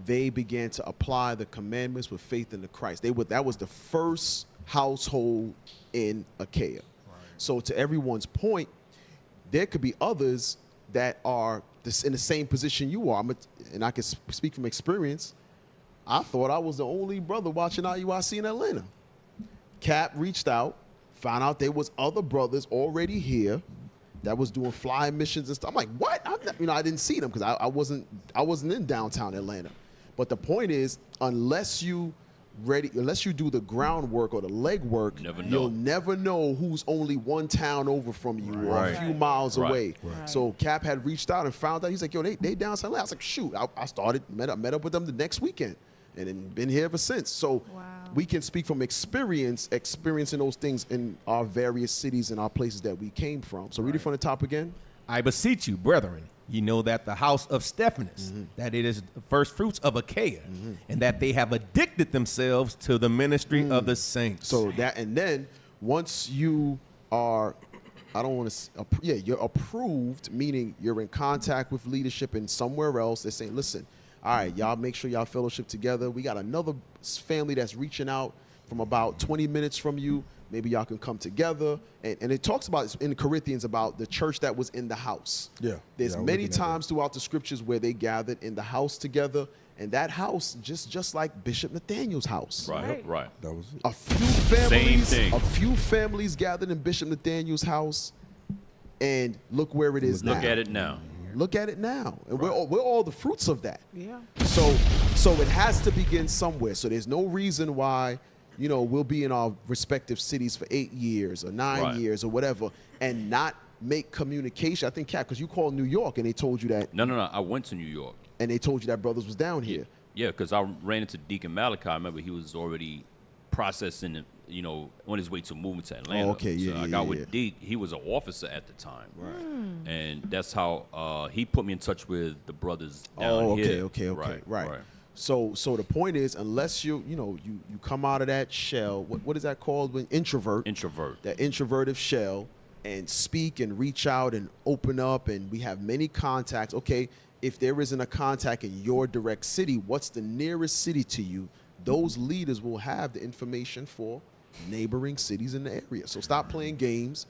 [SPEAKER 7] they began to apply the commandments with faith in the Christ. That was the first household in Achaia. So to everyone's point, there could be others that are in the same position you are. And I can speak from experience. I thought I was the only brother watching IUIC in Atlanta. Cap reached out, found out there was other brothers already here that was doing fly missions and stuff. I'm like, what? I didn't see them because I wasn't in downtown Atlanta. But the point is, unless you do the groundwork or the legwork, you'll never know who's only one town over from you or a few miles away.
[SPEAKER 11] Right.
[SPEAKER 7] So Cap had reached out and found out. He's like, yo, they downtown Atlanta. I was like, shoot. I met up with them the next weekend and then been here ever since. So we can speak from experiencing those things in our various cities and our places that we came from. So read it from the top again.
[SPEAKER 15] I beseech you, brethren, ye know that the house of Stephanus, that it is the first fruits of Achaia, and that they have addicted themselves to the ministry of the saints.
[SPEAKER 7] So that, and then once you are, you're approved, meaning you're in contact with leadership and somewhere else. They're saying, listen, all right, y'all make sure y'all fellowship together. We got another family that's reaching out from about 20 minutes from you. Maybe y'all can come together. And it talks about in Corinthians about the church that was in the house.
[SPEAKER 8] Yeah.
[SPEAKER 7] There's many times throughout the scriptures where they gathered in the house together. And that house, just like Bishop Nathaniel's house.
[SPEAKER 9] Right.
[SPEAKER 8] That was it.
[SPEAKER 7] A few families gathered in Bishop Nathaniel's house. And look where it is now.
[SPEAKER 9] Look at it now.
[SPEAKER 7] Look at it now. And we're all the fruits of that.
[SPEAKER 12] Yeah.
[SPEAKER 7] So it has to begin somewhere. So there's no reason why, we'll be in our respective cities for 8 years or 9 years or whatever and not make communication. I think, Kat, because you called New York and they told you that.
[SPEAKER 9] No. I went to New York.
[SPEAKER 7] And they told you that brothers was down here.
[SPEAKER 9] Yeah, because I ran into Deacon Malachi. I remember he was already processing, on his way to moving to Atlanta.
[SPEAKER 7] Oh, okay,
[SPEAKER 9] so I got with Deke. He was an officer at the time. Right. And that's how he put me in touch with the brothers down here.
[SPEAKER 7] Okay. Right. So the point is, unless you come out of that shell, what is that called? When introvert. That introverted shell, and speak and reach out and open up, and we have many contacts. Okay, if there isn't a contact in your direct city, what's the nearest city to you? Those leaders will have the information for neighboring cities in the area. So stop playing games.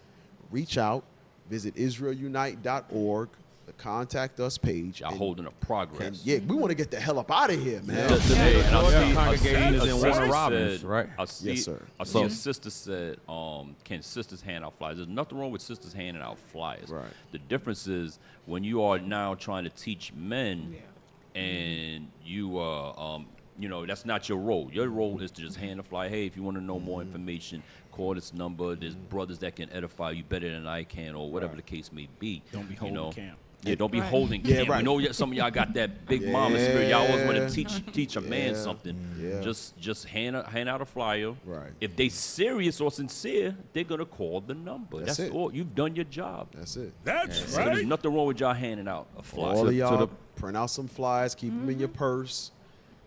[SPEAKER 7] Reach out. Visit IsraelUnite.org. The contact us page.
[SPEAKER 9] Y'all holding up progress.
[SPEAKER 7] We want to get the hell up out of here, man.
[SPEAKER 11] Congregation is in Warner Robins, right?
[SPEAKER 7] Yes, sir.
[SPEAKER 9] I see a sister said, can sisters hand out flyers? There's nothing wrong with sisters handing out flyers.
[SPEAKER 7] Right.
[SPEAKER 9] The difference is when you are now trying to teach men and you that's not your role. Your role is to just hand a flyer. Hey, if you want to know more information, call this number. There's brothers that can edify you better than I can, or whatever the case may be.
[SPEAKER 16] Don't be holding camp.
[SPEAKER 9] Yeah, don't be
[SPEAKER 7] Right.
[SPEAKER 9] holding
[SPEAKER 7] Yeah,
[SPEAKER 9] camp.
[SPEAKER 7] right.
[SPEAKER 9] We know some of y'all got that big mama spirit. Y'all always want to
[SPEAKER 7] Yeah.
[SPEAKER 9] teach a man
[SPEAKER 7] Yeah.
[SPEAKER 9] something.
[SPEAKER 7] Yeah.
[SPEAKER 9] Just hand out a flyer.
[SPEAKER 7] Right.
[SPEAKER 9] If they serious or sincere, they're gonna call the number.
[SPEAKER 7] That's it.
[SPEAKER 9] all. You've done your job.
[SPEAKER 7] That's it.
[SPEAKER 9] So there's nothing wrong with y'all handing out a flyer.
[SPEAKER 7] All of y'all print out some flyers, keep them in your purse.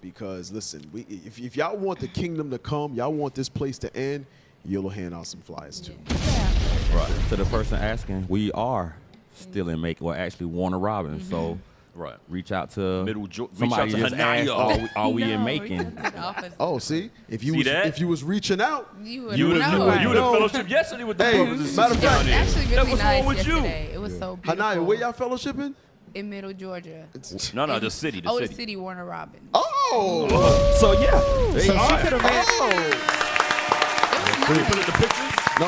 [SPEAKER 7] Because listen, if y'all want the kingdom to come, y'all want this place to end, you'll hand out some flyers too.
[SPEAKER 11] Right. To the person asking, we are still in Macon. Well, actually, Warner Robins. So,
[SPEAKER 9] right.
[SPEAKER 11] Reach out to
[SPEAKER 9] reach
[SPEAKER 11] somebody.
[SPEAKER 9] out to
[SPEAKER 11] Just ask,
[SPEAKER 9] Hanaya.
[SPEAKER 11] are we in
[SPEAKER 13] No,
[SPEAKER 11] Macon?
[SPEAKER 7] Oh, see, if you
[SPEAKER 9] See
[SPEAKER 7] was
[SPEAKER 9] that?
[SPEAKER 7] if you was reaching out,
[SPEAKER 13] You
[SPEAKER 9] You would have fellowship yesterday with the
[SPEAKER 7] Hey,
[SPEAKER 9] brothers and
[SPEAKER 7] matter of
[SPEAKER 9] sisters
[SPEAKER 7] fact,
[SPEAKER 9] down there.
[SPEAKER 13] Actually, really
[SPEAKER 9] That was
[SPEAKER 13] nice
[SPEAKER 9] wrong with
[SPEAKER 13] yesterday. It was so beautiful.
[SPEAKER 7] Hanaya, where y'all fellowshipping?
[SPEAKER 13] In Middle Georgia.
[SPEAKER 9] No, the city. The
[SPEAKER 13] Oh,
[SPEAKER 9] city.
[SPEAKER 13] the city, Warner Robins.
[SPEAKER 7] Oh,
[SPEAKER 11] so yeah.
[SPEAKER 16] So she could have been.
[SPEAKER 9] Can you put in the pictures?
[SPEAKER 7] No.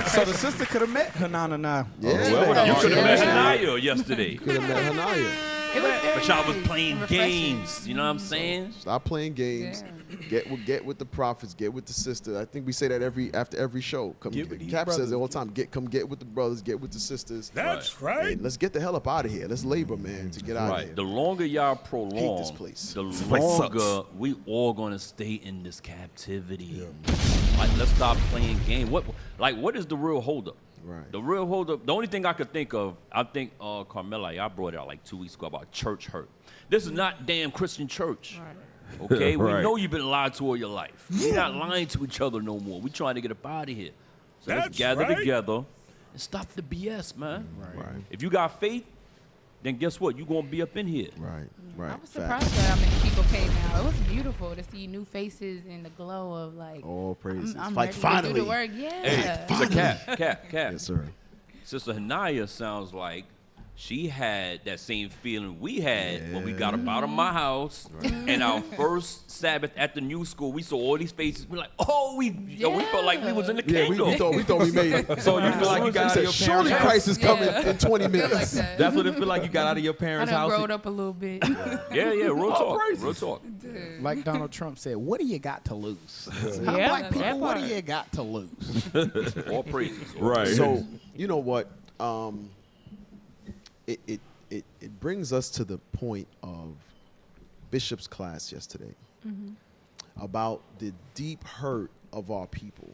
[SPEAKER 16] So the sister could have met Hanana now.
[SPEAKER 7] Yeah.
[SPEAKER 9] You could have met Hanaya yesterday.
[SPEAKER 7] Could have met Hanaya.
[SPEAKER 9] But y'all was playing games. You know what I'm saying?
[SPEAKER 7] Stop playing games. Get with the prophets. Get with the sister. I think we say that after every show. Cap says it all the time. Come get with the brothers. Get with the sisters.
[SPEAKER 10] That's right.
[SPEAKER 7] And let's get the hell up out of here. Let's labor, man, to get out of here.
[SPEAKER 9] The longer y'all prolong,
[SPEAKER 7] this place.
[SPEAKER 9] the
[SPEAKER 7] This place
[SPEAKER 9] longer
[SPEAKER 7] sucks.
[SPEAKER 9] we all gonna stay in this captivity. Like, let's stop playing game. What is the real holdup?
[SPEAKER 7] Right.
[SPEAKER 9] The real holdup. The only thing I could think of, I think Carmela, y'all brought it out like 2 weeks ago about church hurt. This is not damn Christian church. Okay, we
[SPEAKER 11] Right.
[SPEAKER 9] know you've been lied to all your life. We're not lying to each other no more. We're trying to get up out of here. So let's
[SPEAKER 10] That's
[SPEAKER 9] gather
[SPEAKER 10] right.
[SPEAKER 9] together and stop the BS, man.
[SPEAKER 7] Right.
[SPEAKER 9] If you got faith, then guess what? You're gonna be up in here.
[SPEAKER 7] Right.
[SPEAKER 13] I was surprised at how many people came out. It was beautiful to see new faces and the glow of like.
[SPEAKER 7] All praises.
[SPEAKER 13] I'm
[SPEAKER 7] Like
[SPEAKER 13] ready
[SPEAKER 7] finally.
[SPEAKER 13] to do the work. Yeah.
[SPEAKER 9] Hey, so Cap.
[SPEAKER 7] Yes, sir.
[SPEAKER 9] Sister Hanaya sounds like she had that same feeling we had when we got up out of my house. And our first Sabbath at the new school, we saw all these faces. We're like, we felt like we was in the
[SPEAKER 7] Yeah,
[SPEAKER 9] kingdom.
[SPEAKER 7] we thought we made it.
[SPEAKER 11] So you feel like you got out of your
[SPEAKER 7] Surely
[SPEAKER 11] parents'
[SPEAKER 7] Christ
[SPEAKER 11] house?
[SPEAKER 7] is coming in 20 minutes.
[SPEAKER 11] That's what it feel like. You got out of your
[SPEAKER 13] I
[SPEAKER 11] parents'
[SPEAKER 13] done
[SPEAKER 11] house.
[SPEAKER 13] growed up a little bit.
[SPEAKER 9] Yeah, real talk. Real talk.
[SPEAKER 16] Like Donald Trump said, what do you got to lose?
[SPEAKER 12] Yeah,
[SPEAKER 16] Black
[SPEAKER 12] that
[SPEAKER 16] people, what do
[SPEAKER 12] part.
[SPEAKER 16] you got to lose?
[SPEAKER 9] All praises.
[SPEAKER 11] Right.
[SPEAKER 7] So you know what? It brings us to the point of Bishop's class yesterday about the deep hurt of our people.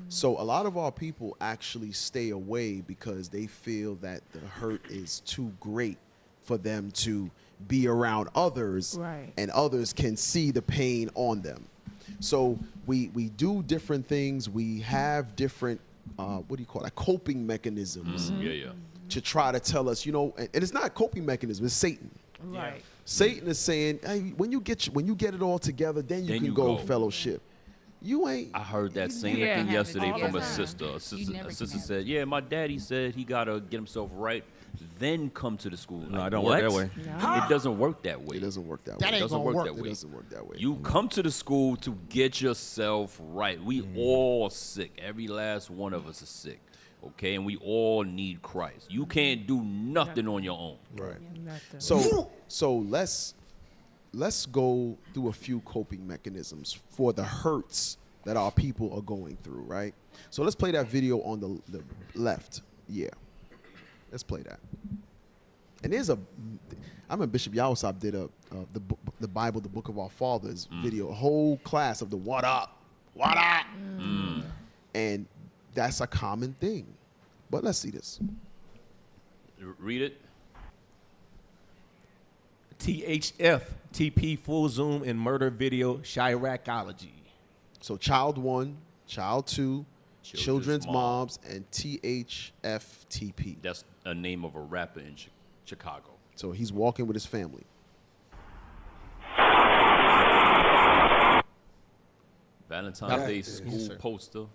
[SPEAKER 7] So a lot of our people actually stay away because they feel that the hurt is too great for them to be around others,
[SPEAKER 12] Right.
[SPEAKER 7] and others can see the pain on them. So we do different things. We have different coping mechanisms to try to tell us, and it's not a coping mechanism, it's Satan.
[SPEAKER 12] Right.
[SPEAKER 7] Satan is saying, hey, when you get it all together, then you can go fellowship. You ain't.
[SPEAKER 9] I heard that same
[SPEAKER 12] Yeah.
[SPEAKER 9] thing yesterday
[SPEAKER 13] All
[SPEAKER 9] from
[SPEAKER 13] the
[SPEAKER 9] a
[SPEAKER 13] time.
[SPEAKER 9] sister. A
[SPEAKER 13] You
[SPEAKER 9] sister,
[SPEAKER 13] never
[SPEAKER 9] a
[SPEAKER 13] can
[SPEAKER 9] sister
[SPEAKER 13] have
[SPEAKER 9] said, "Yeah, my daddy said he gotta get himself right, then come to the school."
[SPEAKER 11] No,
[SPEAKER 9] Like,
[SPEAKER 11] it don't work that
[SPEAKER 9] what?
[SPEAKER 11] way.
[SPEAKER 9] It doesn't work that way.
[SPEAKER 7] It doesn't work that
[SPEAKER 16] That
[SPEAKER 7] way.
[SPEAKER 16] ain't
[SPEAKER 9] It doesn't
[SPEAKER 16] gonna
[SPEAKER 9] work
[SPEAKER 16] work.
[SPEAKER 9] that way.
[SPEAKER 7] It doesn't work that way.
[SPEAKER 9] You come to the school to get yourself right. We all sick. Every last one of us is sick. Okay, and we all need Christ. You can't do nothing on your own.
[SPEAKER 7] Right.
[SPEAKER 12] Nothing.
[SPEAKER 7] So let's go through a few coping mechanisms for the hurts that our people are going through, right? So let's play that video on the left. Yeah. Let's play that. And I remember Bishop Yawasab did the Bible, the Book of Our Fathers video, a whole class of the what up. And that's a common thing. But let's see this.
[SPEAKER 9] Read it.
[SPEAKER 15] THF, TP Full Zoom and Murder Video Chiracology.
[SPEAKER 7] So Child 1, Child 2, Children's
[SPEAKER 9] Mom.
[SPEAKER 7] Moms, and THFTP.
[SPEAKER 9] That's a name of a rapper in Chicago.
[SPEAKER 7] So he's walking with his family.
[SPEAKER 9] Valentine's Day school poster.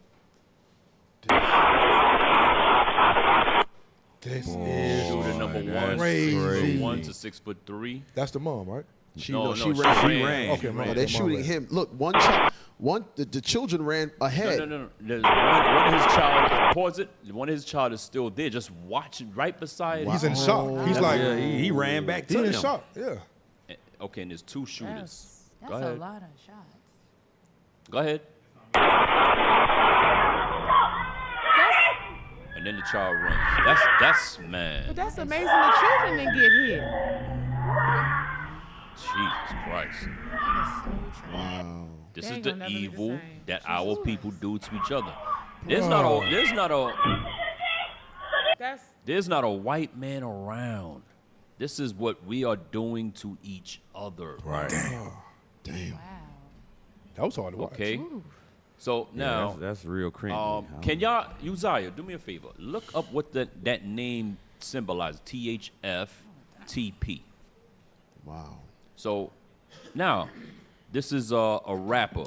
[SPEAKER 8] This
[SPEAKER 9] Shooter number one,
[SPEAKER 8] crazy.
[SPEAKER 9] 6'1" to 6'3".
[SPEAKER 8] That's the mom, right?
[SPEAKER 7] She
[SPEAKER 9] No,
[SPEAKER 7] ran.
[SPEAKER 8] Okay,
[SPEAKER 7] Oh, they're shooting him. Look, the children ran ahead.
[SPEAKER 9] No. There's one of his child. Pause it. One of his child is still there, just watching right beside him.
[SPEAKER 8] He's in shock. He's like,
[SPEAKER 11] Yeah, he ran back
[SPEAKER 8] he's
[SPEAKER 11] to
[SPEAKER 8] in
[SPEAKER 11] him.
[SPEAKER 8] shock. Yeah.
[SPEAKER 9] Okay, and there's two shooters.
[SPEAKER 13] That's
[SPEAKER 9] Go
[SPEAKER 13] a
[SPEAKER 9] ahead.
[SPEAKER 13] lot of shots.
[SPEAKER 9] Go ahead. And then the child runs. That's man.
[SPEAKER 12] But that's amazing. The children didn't get hit.
[SPEAKER 9] Jesus Christ.
[SPEAKER 7] Wow.
[SPEAKER 9] This
[SPEAKER 12] They
[SPEAKER 9] is
[SPEAKER 12] ain't
[SPEAKER 9] the
[SPEAKER 12] gonna never be the
[SPEAKER 9] evil
[SPEAKER 12] same.
[SPEAKER 9] that our people do to each other. There's not a white man around. This is what we are doing to each other.
[SPEAKER 8] Right.
[SPEAKER 7] Damn.
[SPEAKER 13] Wow.
[SPEAKER 8] That was hard to watch.
[SPEAKER 9] Okay. So now,
[SPEAKER 11] that's real cringy.
[SPEAKER 9] can y'all, Uzziah, do me a favor. Look up what that name symbolizes. THFTP.
[SPEAKER 7] Wow.
[SPEAKER 9] So now, this is a rapper,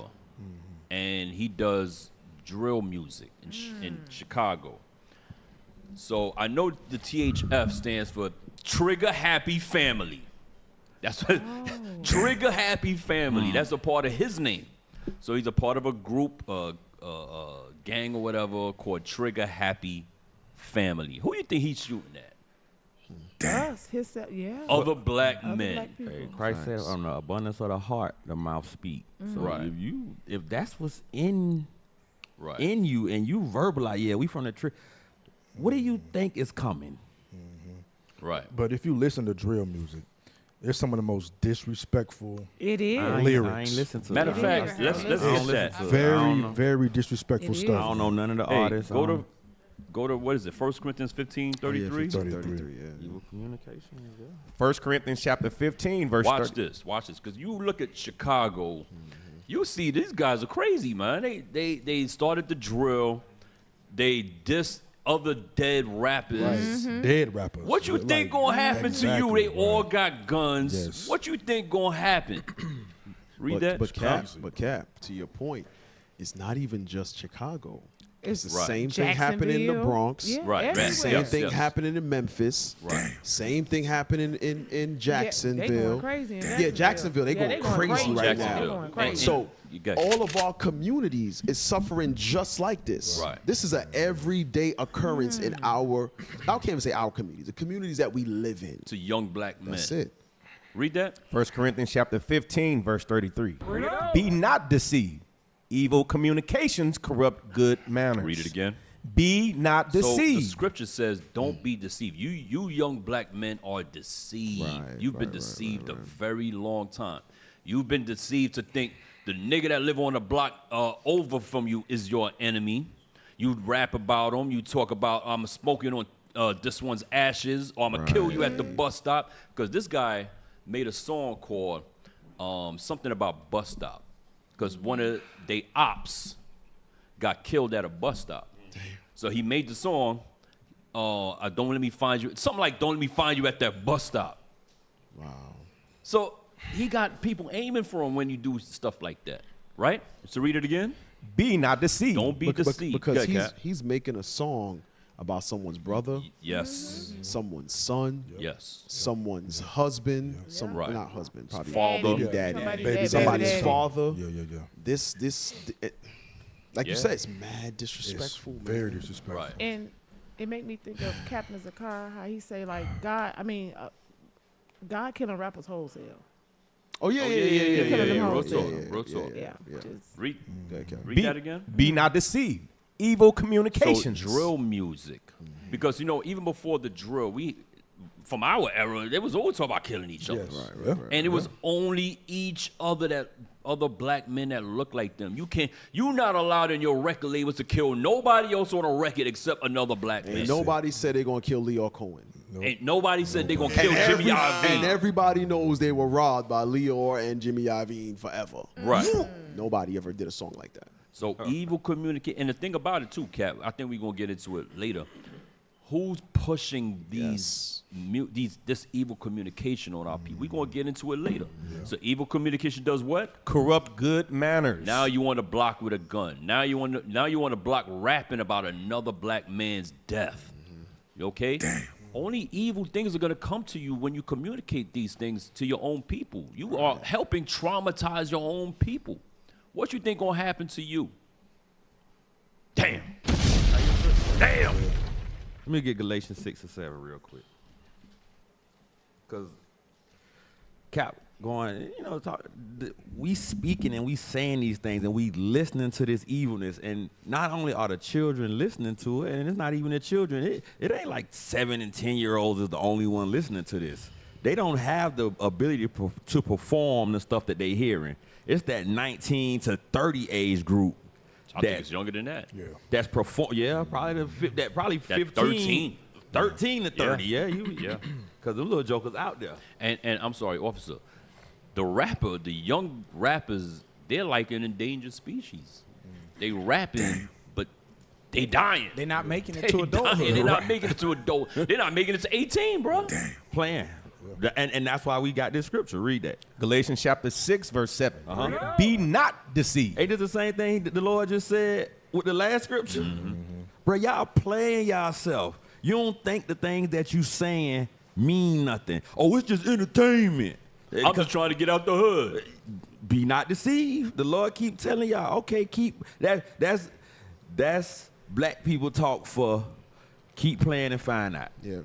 [SPEAKER 9] and he does drill music in Chicago. So I know the THF stands for Trigger Happy Family. That's what Trigger Happy Family. That's a part of his name. So he's a part of a group, gang or whatever called Trigger Happy Family. Who you think he's shooting at?
[SPEAKER 12] Us, yeah.
[SPEAKER 9] Other black
[SPEAKER 12] Other
[SPEAKER 9] men.
[SPEAKER 12] black people.
[SPEAKER 11] Hey, Christ said, "On the abundance of the heart, the mouth speak." So
[SPEAKER 9] Right.
[SPEAKER 11] if that's what's in
[SPEAKER 9] Right.
[SPEAKER 11] in you, and you verbalize, yeah, we from the tree. What do you think is coming?
[SPEAKER 9] Right.
[SPEAKER 8] But if you listen to drill music, it's some of the most disrespectful lyrics.
[SPEAKER 11] I ain't listen to
[SPEAKER 9] Matter of fact, let's get that.
[SPEAKER 8] Very, very disrespectful stuff.
[SPEAKER 11] I don't know none of the
[SPEAKER 9] Hey,
[SPEAKER 11] artists.
[SPEAKER 9] go to what is it? 1 Corinthians 15:33.
[SPEAKER 8] 33.
[SPEAKER 11] Evil communication. Yeah.
[SPEAKER 15] 1 Corinthians chapter 15, verse 30.
[SPEAKER 9] Watch this, because you look at Chicago, you see these guys are crazy, man. They started the drill, they dissed other dead rappers.
[SPEAKER 8] Dead rappers.
[SPEAKER 9] What you think gonna happen to you? They all got guns.
[SPEAKER 8] Yes.
[SPEAKER 9] What you think gonna happen? Read that.
[SPEAKER 7] But Cap, to your point, it's not even just Chicago. It's the
[SPEAKER 9] Right.
[SPEAKER 7] same thing happening in the Bronx.
[SPEAKER 12] Yeah,
[SPEAKER 9] Right.
[SPEAKER 12] everywhere.
[SPEAKER 7] Same thing happening in Memphis.
[SPEAKER 9] Right.
[SPEAKER 7] Same thing happening in Jacksonville.
[SPEAKER 12] they going crazy in
[SPEAKER 7] Yeah, Jacksonville. They
[SPEAKER 12] Yeah,
[SPEAKER 7] going
[SPEAKER 12] they going
[SPEAKER 7] crazy
[SPEAKER 12] crazy.
[SPEAKER 7] right
[SPEAKER 9] Jacksonville.
[SPEAKER 7] now.
[SPEAKER 12] Going crazy.
[SPEAKER 7] So
[SPEAKER 9] You got-
[SPEAKER 7] all of our communities is suffering just like this.
[SPEAKER 9] Right.
[SPEAKER 7] This is an everyday occurrence in our, I can't even say our communities, the communities that we live in.
[SPEAKER 9] To young black men.
[SPEAKER 7] That's it.
[SPEAKER 9] Read that.
[SPEAKER 15] 1 Corinthians chapter 15, verse 33. Be not deceived. Evil communications corrupt good manners.
[SPEAKER 9] Read it again.
[SPEAKER 15] Be not
[SPEAKER 9] So the
[SPEAKER 15] deceived.
[SPEAKER 9] scripture says, "Don't be deceived." You young black men are deceived. You've been deceived a very long time. You've been deceived to think the nigga that live on the block over from you is your enemy. You rap about him. You talk about I'm smoking on this one's ashes, or I'm gonna kill you at the bus stop. Because this guy made a song called something about bus stop. Because one of they ops got killed at a bus stop. So he made the song, Don't Let Me Find You, something like Don't Let Me Find You at that bus stop.
[SPEAKER 7] Wow.
[SPEAKER 9] So he got people aiming for him when you do stuff like that, right? So read it again.
[SPEAKER 15] Be not deceived.
[SPEAKER 9] Don't be deceived.
[SPEAKER 7] Because
[SPEAKER 9] Good, Kat.
[SPEAKER 7] he's making a song about someone's brother,
[SPEAKER 9] Yes.
[SPEAKER 7] someone's son,
[SPEAKER 9] Yes.
[SPEAKER 7] someone's husband,
[SPEAKER 9] Right.
[SPEAKER 7] not husband, probably
[SPEAKER 9] Father.
[SPEAKER 7] baby daddy,
[SPEAKER 12] Somebody's
[SPEAKER 7] somebody's
[SPEAKER 12] daddy.
[SPEAKER 7] father.
[SPEAKER 8] Yeah.
[SPEAKER 7] Like you
[SPEAKER 9] Yeah.
[SPEAKER 7] said, it's mad disrespectful.
[SPEAKER 8] It's
[SPEAKER 7] man.
[SPEAKER 8] very disrespectful.
[SPEAKER 9] Right.
[SPEAKER 12] And it made me think of Captain Zakar, how he say like God killing rappers wholesale.
[SPEAKER 7] Oh yeah,
[SPEAKER 12] Killing them
[SPEAKER 9] Real
[SPEAKER 12] wholesale.
[SPEAKER 9] talk. Real talk.
[SPEAKER 12] Yeah.
[SPEAKER 9] Read
[SPEAKER 15] Be,
[SPEAKER 9] that again.
[SPEAKER 15] be not deceived. Evil
[SPEAKER 9] So
[SPEAKER 15] communications.
[SPEAKER 9] drill music, because even before the drill, from our era, they was always talking about killing each other, and it was only each other that other black men that look like them. You're not allowed in your record labels to kill nobody else on a record except another black man.
[SPEAKER 7] And nobody said they're gonna kill Leo Cohen.
[SPEAKER 9] Ain't nobody said they gonna kill Jimmy Iovine.
[SPEAKER 7] And everybody knows they were robbed by Leo and Jimmy Iovine forever.
[SPEAKER 9] Right.
[SPEAKER 7] Nobody ever did a song like that.
[SPEAKER 9] So evil communicate, and the thing about it too, Cap, I think we're gonna get into it later. Who's pushing this evil communication on our people? We're gonna get into it later. So evil communication does what?
[SPEAKER 15] Corrupt good manners.
[SPEAKER 9] Now you want to block with a gun. Now you want to block rapping about another black man's death. You okay? Damn. Only evil things are gonna come to you when you communicate these things to your own people. You are helping traumatize your own people. What you think gonna happen to you? Damn. Damn.
[SPEAKER 11] Let me get Galatians 6 or 7 real quick. Because, Cap, going, we speaking and we saying these things and we listening to this evilness, and not only are the children listening to it, and it's not even the children, it ain't like 7 and 10-year-olds is the only one listening to this. They don't have the ability to perform the stuff that they hearing. It's that 19 to 30 age group.
[SPEAKER 9] I think it's younger than that.
[SPEAKER 11] Yeah. That's probably 15. 13 to 30, yeah. Because the little jokers out there.
[SPEAKER 9] And I'm sorry, officer, the young rappers, they're like an endangered species. They rapping, but they dying.
[SPEAKER 16] They're not making it to adulthood.
[SPEAKER 9] They're not making it to adult. They're not making it to 18, bro.
[SPEAKER 11] Damn. Playing. And that's why we got this scripture. Read that.
[SPEAKER 15] Galatians chapter 6, verse 7. Be not deceived.
[SPEAKER 11] Ain't this the same thing that the Lord just said with the last scripture? Bro, y'all playing yourself. You don't think the things that you saying mean nothing. Oh, it's just entertainment.
[SPEAKER 9] I'm just trying to get out the hood.
[SPEAKER 11] Be not deceived. The Lord keep telling y'all, okay, keep that's black people talk for keep playing and find out.
[SPEAKER 7] Yeah.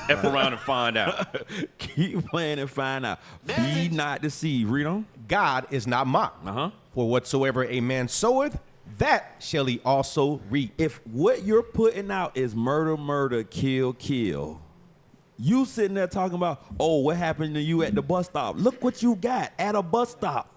[SPEAKER 9] F around and find out.
[SPEAKER 11] Keep playing and find out. Be not deceived. Read on.
[SPEAKER 15] God is not mocked. For whatsoever a man soweth, that shall he also reap.
[SPEAKER 11] If what you're putting out is murder, murder, kill, kill, you sitting there talking about, oh, what happened to you at the bus stop? Look what you got at a bus stop.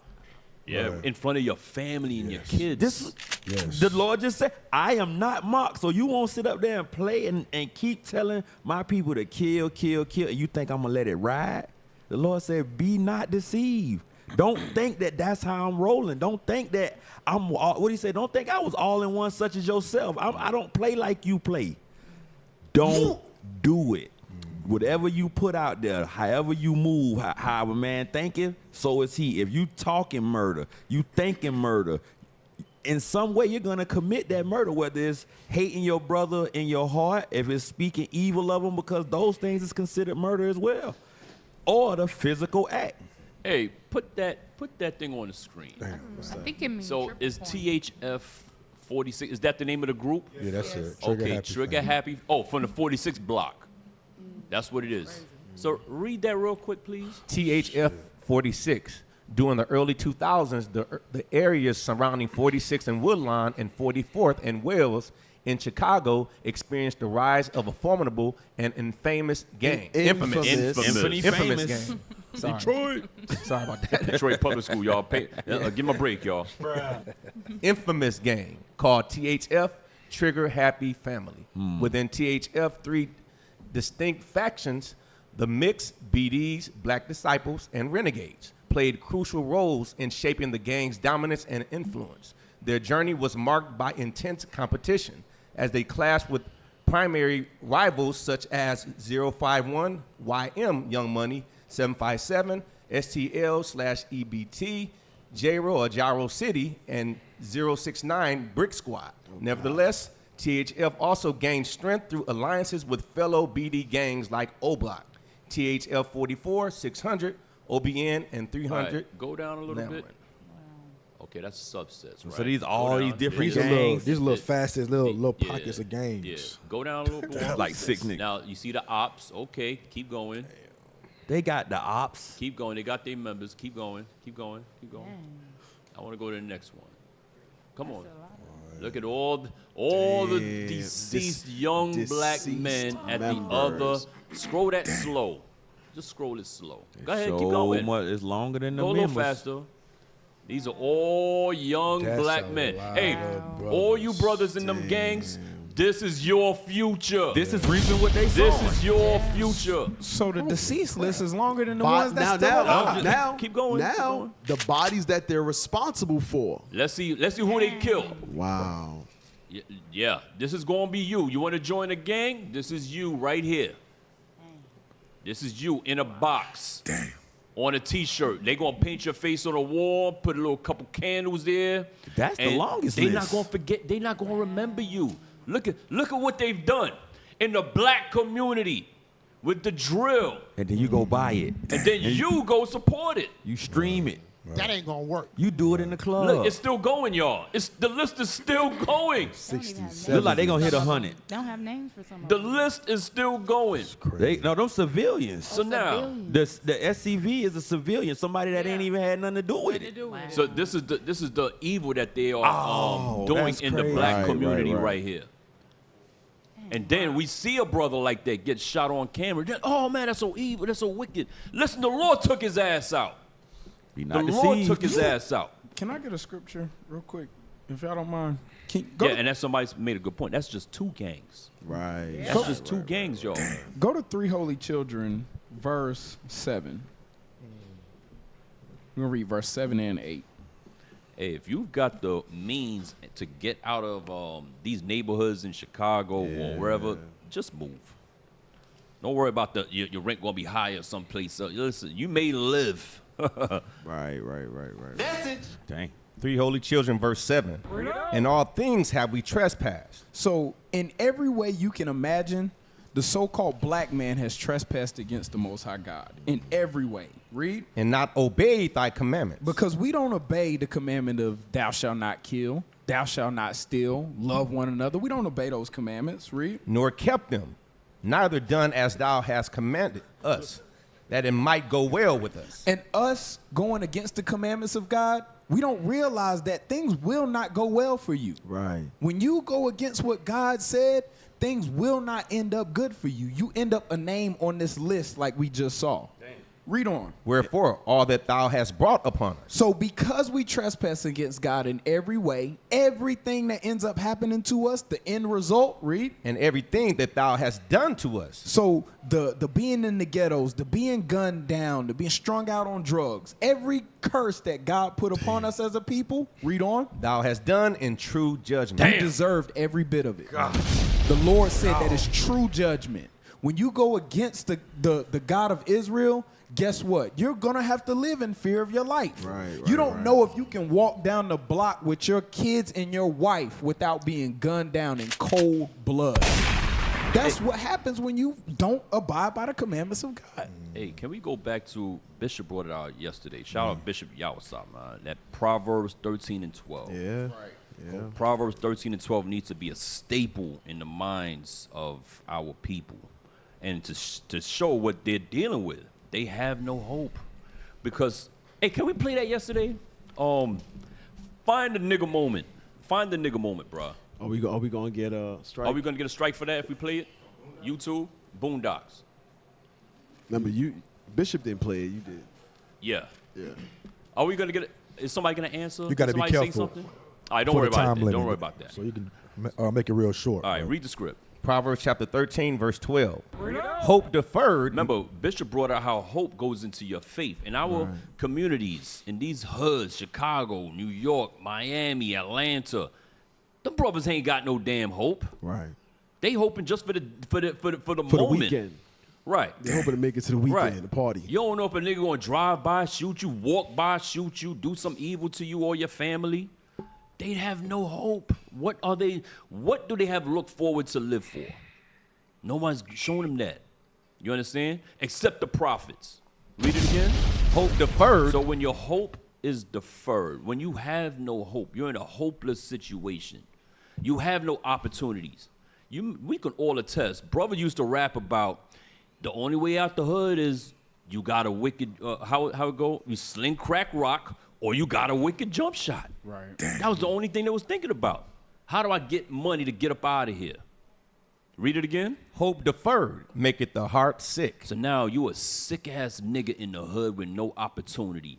[SPEAKER 9] Yeah, in front of your family and your kids.
[SPEAKER 11] The Lord just said, I am not mocked. So you won't sit up there and play and keep telling my people to kill, kill, kill, and you think I'm going to let it ride? The Lord said, be not deceived. Don't think that that's how I'm rolling. Don't think that what do you say? Don't think I was all in one such as yourself. I don't play like you play. Don't do it. Whatever you put out there, however you move, how a man thinking, so is he. If you talking murder, you thinking murder, in some way you're going to commit that murder, whether it's hating your brother in your heart, if it's speaking evil of him, because those things is considered murder as well, or the physical act.
[SPEAKER 9] Hey, put that thing on the screen.
[SPEAKER 13] I think it means
[SPEAKER 9] so is THF 46, is that the name of the group?
[SPEAKER 8] Yeah, that's it.
[SPEAKER 9] Trigger Happy. Oh, from the 46 block. That's what it is. So read that real quick, please.
[SPEAKER 15] THF 46. During the early 2000s, the areas surrounding 46th and Woodlawn and 44th and Wells in Chicago experienced the rise of a formidable and infamous gang. Infamous gang. Sorry.
[SPEAKER 9] Detroit.
[SPEAKER 15] Sorry about that.
[SPEAKER 9] Detroit Public School, y'all. Give them a break, y'all.
[SPEAKER 15] Infamous gang called THF Trigger Happy Family. Within THF, 3 distinct factions, the mixed BDs, Black Disciples, and Renegades, played crucial roles in shaping the gang's dominance and influence. Their journey was marked by intense competition as they clashed with primary rivals such as 051, YM Young Money, 757, STL/EBT, J-Ro or Gyro City, and 069 Brick Squad. Nevertheless, THF also gained strength through alliances with fellow BD gangs like O-Block, THF 44, 600, OBN, and 300.
[SPEAKER 9] Right, go down a little bit. Okay, that's subsets, right?
[SPEAKER 11] So these different
[SPEAKER 8] gangs. These little fastest little pockets of gangs.
[SPEAKER 9] Yeah. Go down a little more.
[SPEAKER 11] Like Sick Nick.
[SPEAKER 9] Now, you see the ops. Okay, keep going.
[SPEAKER 11] They got the ops.
[SPEAKER 9] Keep going. They got their members. Keep going. Keep going. Keep going. I want to go to the next one. Come on. Look at all the deceased young black men at the other. Scroll that slow. Just scroll it slow. Go ahead, keep going.
[SPEAKER 11] It's longer than the
[SPEAKER 9] Go a little faster. These are all young black men. Hey, all you brothers in them gangs, this is your future.
[SPEAKER 11] This is reaping what they
[SPEAKER 9] This
[SPEAKER 11] sowing.
[SPEAKER 9] is your future.
[SPEAKER 16] So the deceased list is longer than the ones that's
[SPEAKER 7] now,
[SPEAKER 9] keep going.
[SPEAKER 7] Now, the bodies that they're responsible for.
[SPEAKER 9] Let's see who they killed.
[SPEAKER 7] Wow.
[SPEAKER 9] Yeah, this is gonna be you. You want to join a gang? This is you right here. This is you in a box.
[SPEAKER 6] Damn.
[SPEAKER 9] On a T-shirt. They gonna paint your face on a wall, put a little couple candles there.
[SPEAKER 11] That's the longest
[SPEAKER 9] They
[SPEAKER 11] list.
[SPEAKER 9] not gonna forget. They not gonna remember you. Look at what they've done in the black community with the drill.
[SPEAKER 11] And then you go buy it.
[SPEAKER 9] And then you go support it.
[SPEAKER 11] You stream it.
[SPEAKER 18] That ain't gonna work.
[SPEAKER 11] You do it in the club.
[SPEAKER 10] Look, it's still going, y'all. The list is still going.
[SPEAKER 11] 60, look like they gonna hit 100.
[SPEAKER 13] They don't have names for some of
[SPEAKER 10] The
[SPEAKER 13] them.
[SPEAKER 10] list is still going.
[SPEAKER 11] Those civilians.
[SPEAKER 10] So now,
[SPEAKER 11] the SCV is a civilian, somebody that ain't even had nothing to do with it.
[SPEAKER 10] so this is the evil that they are doing
[SPEAKER 11] that's
[SPEAKER 10] in the
[SPEAKER 11] crazy.
[SPEAKER 10] black
[SPEAKER 11] Right,
[SPEAKER 10] community
[SPEAKER 11] right.
[SPEAKER 10] right here. And then we see a brother like that get shot on camera. Then, oh man, that's so evil. That's so wicked. Listen, the Lord took his ass out.
[SPEAKER 11] Be
[SPEAKER 10] The
[SPEAKER 11] not
[SPEAKER 10] Lord
[SPEAKER 11] deceived.
[SPEAKER 10] took his ass out.
[SPEAKER 16] Can I get a scripture real quick, if y'all don't mind?
[SPEAKER 10] And that's somebody's made a good point. That's just 2 gangs.
[SPEAKER 7] Right.
[SPEAKER 10] That's just 2 gangs, y'all.
[SPEAKER 16] Go to 3 Holy Children, verse 7. We're going to read verse 7 and 8.
[SPEAKER 10] Hey, if you've got the means to get out of these neighborhoods in Chicago or wherever, just move. Don't worry about your rent going to be higher someplace. Listen, you may live.
[SPEAKER 7] Right.
[SPEAKER 11] Dang.
[SPEAKER 15] 3 Holy Children, verse 7. In all things have we trespassed.
[SPEAKER 16] So, in every way you can imagine, the so-called black man has trespassed against the Most High God. In every way. Read.
[SPEAKER 15] And not obeyed thy commandments.
[SPEAKER 16] Because we don't obey the commandment of thou shalt not kill, thou shalt not steal, love one another. We don't obey those commandments. Read.
[SPEAKER 15] Nor kept them, neither done as thou hast commanded us, that it might go well with us.
[SPEAKER 16] And us going against the commandments of God, we don't realize that things will not go well for you.
[SPEAKER 7] Right.
[SPEAKER 16] When you go against what God said, things will not end up good for you. You end up a name on this list like we just saw. Read on.
[SPEAKER 15] Wherefore, all that thou hast brought upon us.
[SPEAKER 16] So because we trespass against God in every way, everything that ends up happening to us, the end result, read.
[SPEAKER 15] And everything that thou hast done to us.
[SPEAKER 16] So the being in the ghettos, the being gunned down, the being strung out on drugs, every curse that God put upon us as a people, read on.
[SPEAKER 15] Thou hast done in true judgment.
[SPEAKER 16] You deserved every bit of it. The Lord said that is true judgment. When you go against the God of Israel, guess what? You're going to have to live in fear of your life. You don't know if you can walk down the block with your kids and your wife without being gunned down in cold blood. That's what happens when you don't abide by the commandments of God.
[SPEAKER 10] Hey, can we go back to Bishop brought it out yesterday? Shout out Bishop Yawasam, that Proverbs 13 and 12.
[SPEAKER 7] Yeah. Yeah.
[SPEAKER 10] Proverbs 13 and 12 needs to be a staple in the minds of our people, and to show what they're dealing with. They have no hope. Because, hey, can we play that yesterday? Find the nigga moment. Find the nigga moment, bro.
[SPEAKER 7] Are we gonna get a strike?
[SPEAKER 10] Are we gonna get a strike for that if we play it? YouTube, Boondocks.
[SPEAKER 7] Remember, Bishop didn't play it. You did.
[SPEAKER 10] Yeah.
[SPEAKER 7] Yeah.
[SPEAKER 10] Are we gonna get it? Is somebody gonna answer?
[SPEAKER 8] You got to be
[SPEAKER 10] Somebody say
[SPEAKER 8] careful.
[SPEAKER 10] something? All right, don't worry about that. Don't worry about that.
[SPEAKER 8] So you can make it real short.
[SPEAKER 10] All right, read the script.
[SPEAKER 15] Proverbs chapter 13, verse 12. Hope deferred.
[SPEAKER 10] Remember, Bishop brought out how hope goes into your faith. In our communities, in these hoods, Chicago, New York, Miami, Atlanta, the brothers ain't got no damn hope.
[SPEAKER 7] Right.
[SPEAKER 10] They hoping just for the moment.
[SPEAKER 7] The weekend.
[SPEAKER 10] Right.
[SPEAKER 7] They're hoping to make it to the weekend, the party.
[SPEAKER 10] You don't know if a nigga gonna drive by, shoot you, walk by, shoot you, do some evil to you or your family. They have no hope. What do they have to look forward to live for? No one's showing them that. You understand? Except the prophets. Read it again.
[SPEAKER 15] Hope deferred.
[SPEAKER 10] So when your hope is deferred, when you have no hope, you're in a hopeless situation. You have no opportunities. We can all attest. Brother used to rap about the only way out the hood is you got a wicked, how it go? You sling crack rock, or you got a wicked jump shot.
[SPEAKER 16] Right.
[SPEAKER 10] That was the only thing they was thinking about. How do I get money to get up out of here? Read it again.
[SPEAKER 15] Hope deferred maketh the heart sick.
[SPEAKER 10] So now you a sick ass nigga in the hood with no opportunity,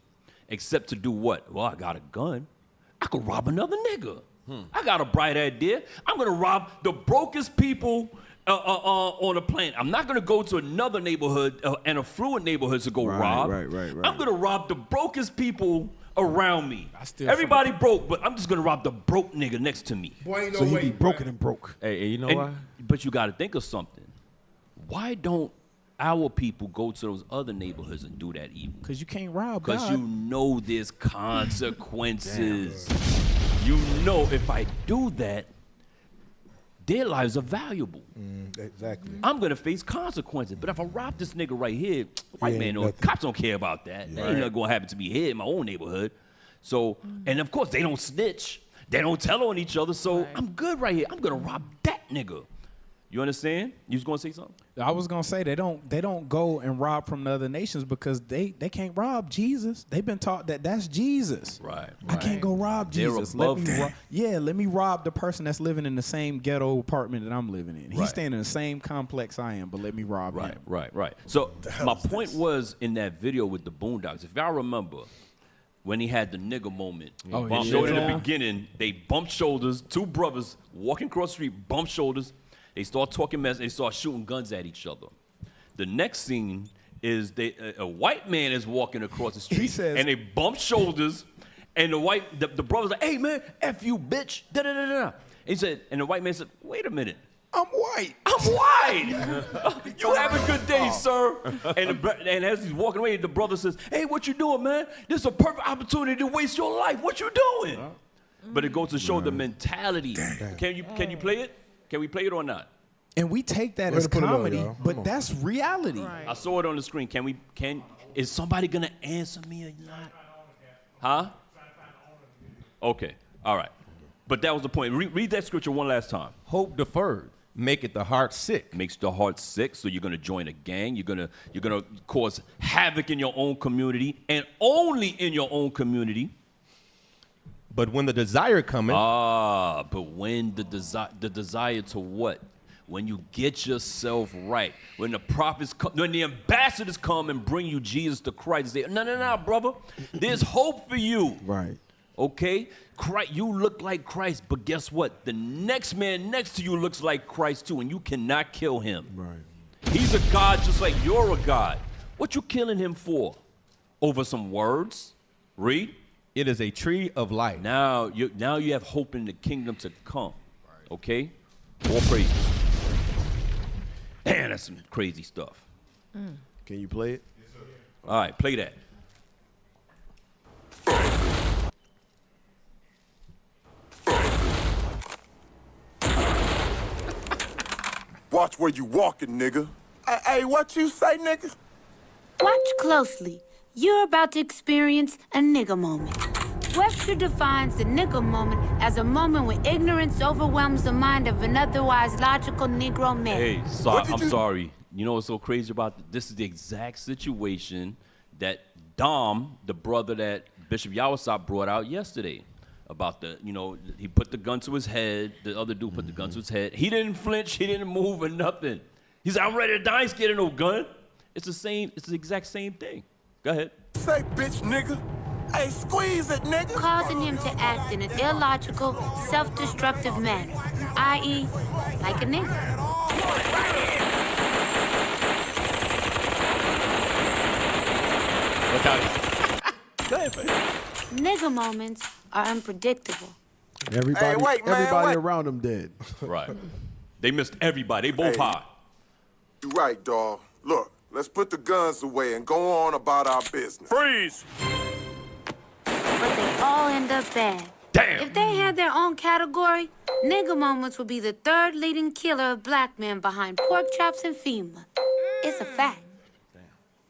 [SPEAKER 10] except to do what? Well, I got a gun. I could rob another nigga. I got a bright idea. I'm gonna rob the brokest people on the planet. I'm not gonna go to another neighborhood, an affluent neighborhood to go rob.
[SPEAKER 7] Right.
[SPEAKER 10] I'm gonna rob the brokest people around me. Everybody broke, but I'm just gonna rob the broke nigga next to me.
[SPEAKER 18] Boy, ain't no
[SPEAKER 7] So he
[SPEAKER 18] way,
[SPEAKER 7] be
[SPEAKER 18] bruh.
[SPEAKER 7] broken and broke.
[SPEAKER 11] Hey, you know why?
[SPEAKER 10] But you gotta think of something. Why don't our people go to those other neighborhoods and do that evil?
[SPEAKER 16] Because you can't rob
[SPEAKER 10] Because
[SPEAKER 16] God.
[SPEAKER 10] you know there's consequences. You know if I do that, their lives are valuable.
[SPEAKER 8] Exactly.
[SPEAKER 10] I'm gonna face consequences. But if I rob this nigga right here, white man, cops don't care about that. That ain't nothing gonna happen to me here in my own neighborhood. So, and of course they don't snitch. They don't tell on each other. So I'm good right here. I'm gonna rob that nigga. You understand? You was gonna say something?
[SPEAKER 16] I was gonna say they don't go and rob from the other nations because they can't rob Jesus. They've been taught that that's Jesus.
[SPEAKER 10] Right.
[SPEAKER 16] I can't go rob
[SPEAKER 10] They're
[SPEAKER 16] Jesus.
[SPEAKER 10] above
[SPEAKER 16] Let me rob the person that's living in the same ghetto apartment that I'm living in. He's
[SPEAKER 10] Right.
[SPEAKER 16] staying in the same complex I am, but let me rob him.
[SPEAKER 10] Right. So my point was in that video with the Boondocks. If y'all remember, when he had the nigga moment, showed in the beginning, they bumped shoulders. Two brothers walking across the street, bumped shoulders. They start talking mess. They start shooting guns at each other. The next scene is a white man is walking across the street, and they bump shoulders. And the brother's like, "Hey man, f you, bitch." Da da da da. He said, and the white man said, "Wait a minute,
[SPEAKER 8] I'm white.
[SPEAKER 10] I'm white. You have a good day, sir." And as he's walking away, the brother says, "Hey, what you doing, man? This is a perfect opportunity to waste your life. What you doing?" But it goes to show the mentality. Can you play it? Can we play it or not?
[SPEAKER 16] And we take that as comedy, but that's reality.
[SPEAKER 10] I saw it on the screen. Is somebody gonna answer me or not? Huh? Okay. All right. But that was the point. Read that scripture one last time.
[SPEAKER 15] Hope deferred maketh the heart sick.
[SPEAKER 10] Makes the heart sick. So you're gonna join a gang. You're gonna cause havoc in your own community, and only in your own community.
[SPEAKER 15] But when the desire cometh.
[SPEAKER 10] But when the desire to what? When you get yourself right. When the prophets come, when the ambassadors come and bring you Jesus to Christ, say, no, brother. There's hope for you.
[SPEAKER 7] Right.
[SPEAKER 10] Okay? Christ, you look like Christ, but guess what? The next man next to you looks like Christ too, and you cannot kill him.
[SPEAKER 7] Right.
[SPEAKER 10] He's a God just like you're a God. What you killing him for? Over some words? Read.
[SPEAKER 15] It is a tree of life.
[SPEAKER 10] Now you have hope in the kingdom to come. Okay? All praises. Man, that's some crazy stuff.
[SPEAKER 7] Can you play it?
[SPEAKER 10] All right, play that.
[SPEAKER 6] Watch where you walking, nigga. Hey, what you say, nigga?
[SPEAKER 18] Watch closely. You're about to experience a nigga moment. Webster defines the nigga moment as a moment when ignorance overwhelms the mind of an otherwise logical Negro man.
[SPEAKER 10] Hey, I'm sorry. You know what's so crazy about this? This is the exact situation that Dom, the brother that Bishop Yawasop brought out yesterday. About he put the gun to his head. The other dude put the gun to his head. He didn't flinch. He didn't move or nothing. He said, "I'm ready to die. I ain't scared of no gun." It's the same. It's the exact same thing. Go ahead.
[SPEAKER 6] Say, bitch, nigga. Hey, squeeze it, nigga.
[SPEAKER 18] Causing him to act in an illogical, self-destructive manner, i.e., like a nigga.
[SPEAKER 10] Look out. Go ahead, man.
[SPEAKER 18] Nigga moments are unpredictable.
[SPEAKER 7] Everybody around him dead.
[SPEAKER 10] Right. They missed everybody. They both high.
[SPEAKER 6] You right, dawg. Look, let's put the guns away and go on about our business. Freeze!
[SPEAKER 18] But they all end up bad.
[SPEAKER 10] Damn.
[SPEAKER 18] If they had their own category, nigga moments would be the third leading killer of black men behind pork chops and FEMA. It's a fact.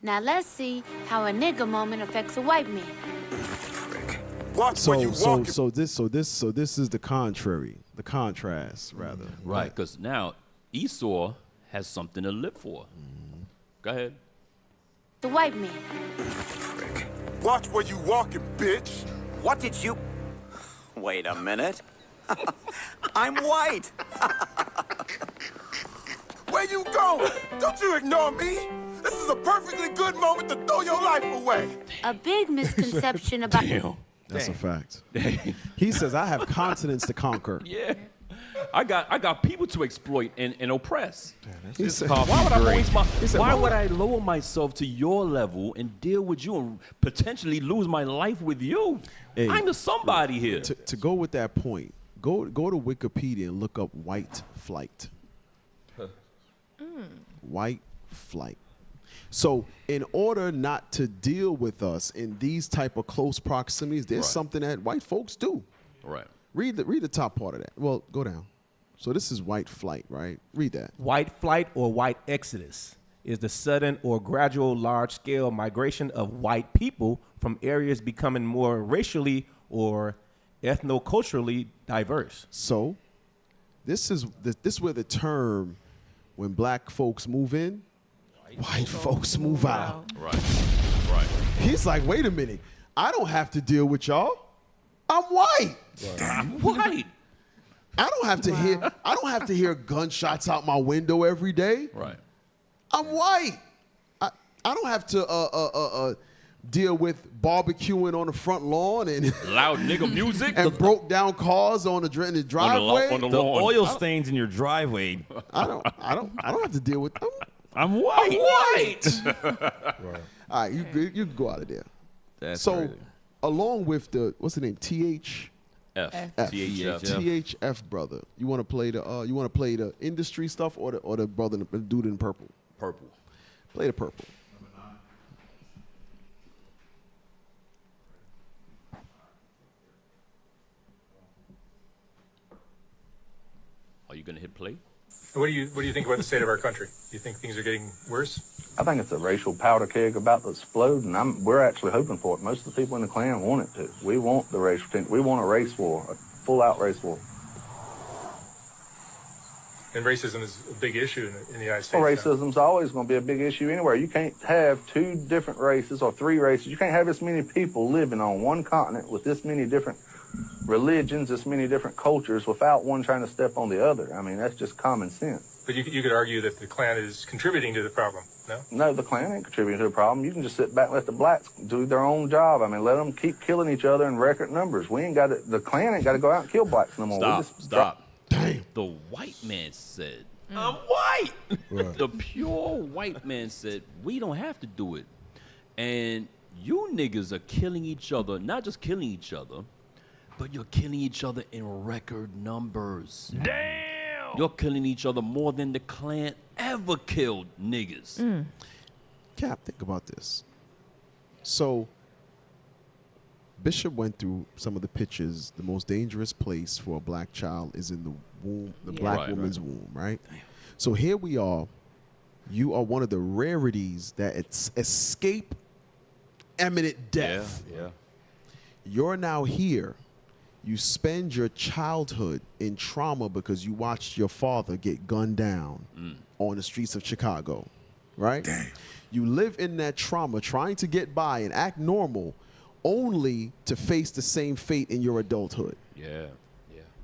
[SPEAKER 18] Now let's see how a nigga moment affects a white man.
[SPEAKER 7] So this is the contrary, the contrast rather.
[SPEAKER 10] Right, because now Esau has something to live for. Go ahead.
[SPEAKER 18] The white man.
[SPEAKER 6] Watch where you walking, bitch.
[SPEAKER 19] What did you... Wait a minute. I'm white.
[SPEAKER 6] Where you going? Don't you ignore me. This is a perfectly good moment to throw your life away.
[SPEAKER 18] A big misconception about...
[SPEAKER 7] That's a fact. He says, "I have continents to conquer."
[SPEAKER 10] Yeah. I got people to exploit and oppress.
[SPEAKER 7] He said,
[SPEAKER 10] why would I lower myself to your level and deal with you and potentially lose my life with you?
[SPEAKER 7] Hey,
[SPEAKER 10] I'm the somebody here.
[SPEAKER 7] To go with that point, go to Wikipedia and look up white flight. White flight. So in order not to deal with us in these type of close proximities, there's something that white folks do.
[SPEAKER 10] Right.
[SPEAKER 7] Read the top part of that. Well, go down. So this is white flight, right? Read that.
[SPEAKER 15] White flight or white exodus is the sudden or gradual large-scale migration of white people from areas becoming more racially or ethnoculturally diverse.
[SPEAKER 7] So this is where the term, when black folks move in, white folks move out.
[SPEAKER 10] Right.
[SPEAKER 7] He's like, wait a minute. I don't have to deal with y'all. I'm white.
[SPEAKER 10] I'm white.
[SPEAKER 7] I don't have to hear gunshots out my window every day.
[SPEAKER 10] Right.
[SPEAKER 7] I'm white. I don't have to deal with barbecuing on the front lawn and
[SPEAKER 10] loud nigga music
[SPEAKER 7] and broke down cars in the driveway.
[SPEAKER 11] On the lawn. Oil stains in your driveway.
[SPEAKER 7] I don't have to deal with them.
[SPEAKER 11] I'm white.
[SPEAKER 7] Right. All right, you can go out of there.
[SPEAKER 11] That's
[SPEAKER 7] so,
[SPEAKER 11] crazy.
[SPEAKER 7] along with the what's the name? THF.
[SPEAKER 10] THF.
[SPEAKER 7] THF, brother. You want to play the industry stuff or the brother, the dude in purple?
[SPEAKER 10] Purple.
[SPEAKER 7] Play the purple.
[SPEAKER 10] Are you gonna hit play?
[SPEAKER 4] What do you think about the state of our country? Do you think things are getting worse?
[SPEAKER 5] I think it's a racial powder keg about to explode, and we're actually hoping for it. Most of the people in the Klan want it to. We want the racial tension. We want a race war, a full-out race war.
[SPEAKER 4] And racism is a big issue in the United States.
[SPEAKER 5] Well, racism's always going to be a big issue anywhere. You can't have two different races or three races. You can't have this many people living on one continent with this many different religions, this many different cultures without one trying to step on the other. I mean, that's just common sense.
[SPEAKER 4] But you could argue that the Klan is contributing to the problem, no?
[SPEAKER 5] No, the Klan ain't contributing to the problem. You can just sit back and let the blacks do their own job. I mean, let them keep killing each other in record numbers. The Klan ain't got to go out and kill blacks no more.
[SPEAKER 10] Stop. Damn. The white man said, I'm white.
[SPEAKER 8] Right.
[SPEAKER 10] The pure white man said, we don't have to do it. And you niggas are killing each other, not just killing each other, but you're killing each other in record numbers. Damn! You're killing each other more than the Klan ever killed niggas.
[SPEAKER 7] Cap, think about this. So, Bishop went through some of the pictures. The most dangerous place for a black child is in the womb, the black woman's womb, right? So here we are. You are one of the rarities that escape imminent death.
[SPEAKER 10] Yeah.
[SPEAKER 7] You're now here. You spend your childhood in trauma because you watched your father get gunned down on the streets of Chicago, right? Damn. You live in that trauma trying to get by and act normal only to face the same fate in your adulthood.
[SPEAKER 10] Yeah.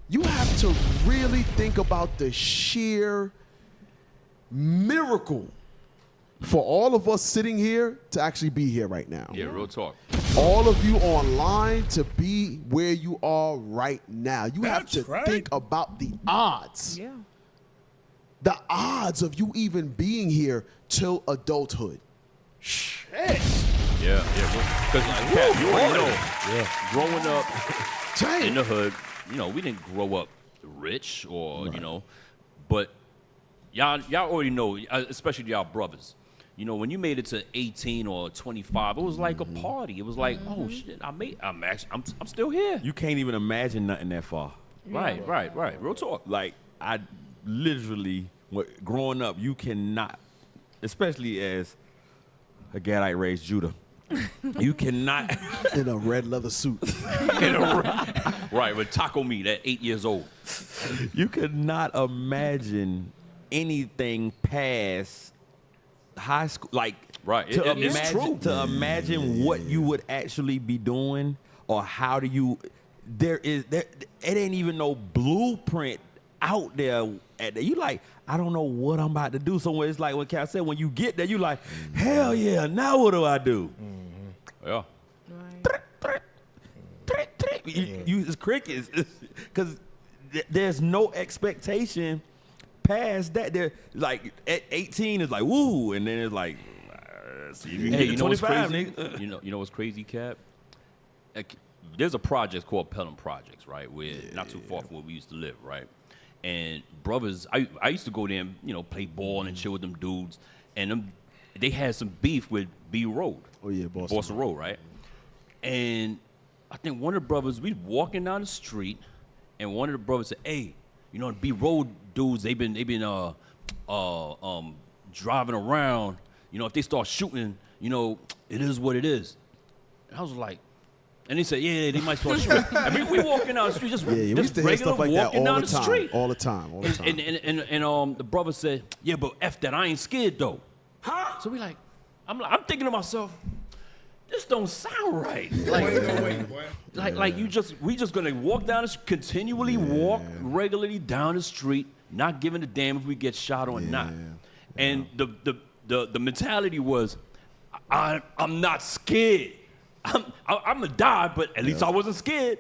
[SPEAKER 7] You have to really think about the sheer miracle for all of us sitting here to actually be here right now.
[SPEAKER 10] Yeah, real talk.
[SPEAKER 7] All of you online to be where you are right now. You have to think about the odds.
[SPEAKER 12] Yeah.
[SPEAKER 7] The odds of you even being here till adulthood. Shit.
[SPEAKER 10] Yeah. Because you already know, growing up in the hood, we didn't grow up rich or, but y'all already know, especially y'all brothers. When you made it to 18 or 25, it was like a party. It was like, oh shit, I'm still here.
[SPEAKER 11] You can't even imagine nothing that far.
[SPEAKER 10] Right. Real talk.
[SPEAKER 11] Like, I literally, growing up, you cannot, especially as a Gadite raised Judah, you cannot.
[SPEAKER 7] In a red leather suit.
[SPEAKER 10] Right, with taco meat at 8 years old.
[SPEAKER 11] You could not imagine anything past high school, like
[SPEAKER 10] it's true.
[SPEAKER 11] To imagine what you would actually be doing, or how do you? It ain't even no blueprint out there. You like, I don't know what I'm about to do. So it's like what Cal said, when you get there, you like, hell yeah, now what do I do?
[SPEAKER 10] Yeah.
[SPEAKER 11] You it's crickets, because there's no expectation past that. They're like at 18 is like woo, and then it's like
[SPEAKER 10] hey, you know what's
[SPEAKER 11] 25,
[SPEAKER 10] crazy?
[SPEAKER 11] nigga.
[SPEAKER 10] You know what's crazy, Cap? There's a project called Pelham Projects, right? Where not too far from where we used to live, right? And brothers, I used to go there and play ball and chill with them dudes, and they had some beef with B Road.
[SPEAKER 7] Oh yeah,
[SPEAKER 10] Boston Road, right? And I think one of the brothers, we walking down the street, and one of the brothers said, "Hey, You know, the B-road dudes, they've been driving around. You know, if they start shooting, you know, it is what it is. And I was like, and he said, yeah, they might start shooting. I mean, we walking down the street, just,
[SPEAKER 7] we used
[SPEAKER 10] just
[SPEAKER 7] to hear
[SPEAKER 10] regular
[SPEAKER 7] stuff like that
[SPEAKER 10] walking
[SPEAKER 7] all
[SPEAKER 10] down
[SPEAKER 7] the
[SPEAKER 10] the
[SPEAKER 7] time,
[SPEAKER 10] street.
[SPEAKER 7] all the time, all the time.
[SPEAKER 10] And the brother said, yeah, but F that, I ain't scared though. Huh? So I'm thinking to myself, this don't sound right. Like we just gonna walk down continually walk regularly down the street, not giving a damn if we get shot or not. And the mentality was, I'm not scared. I'm gonna die, but at least I wasn't scared.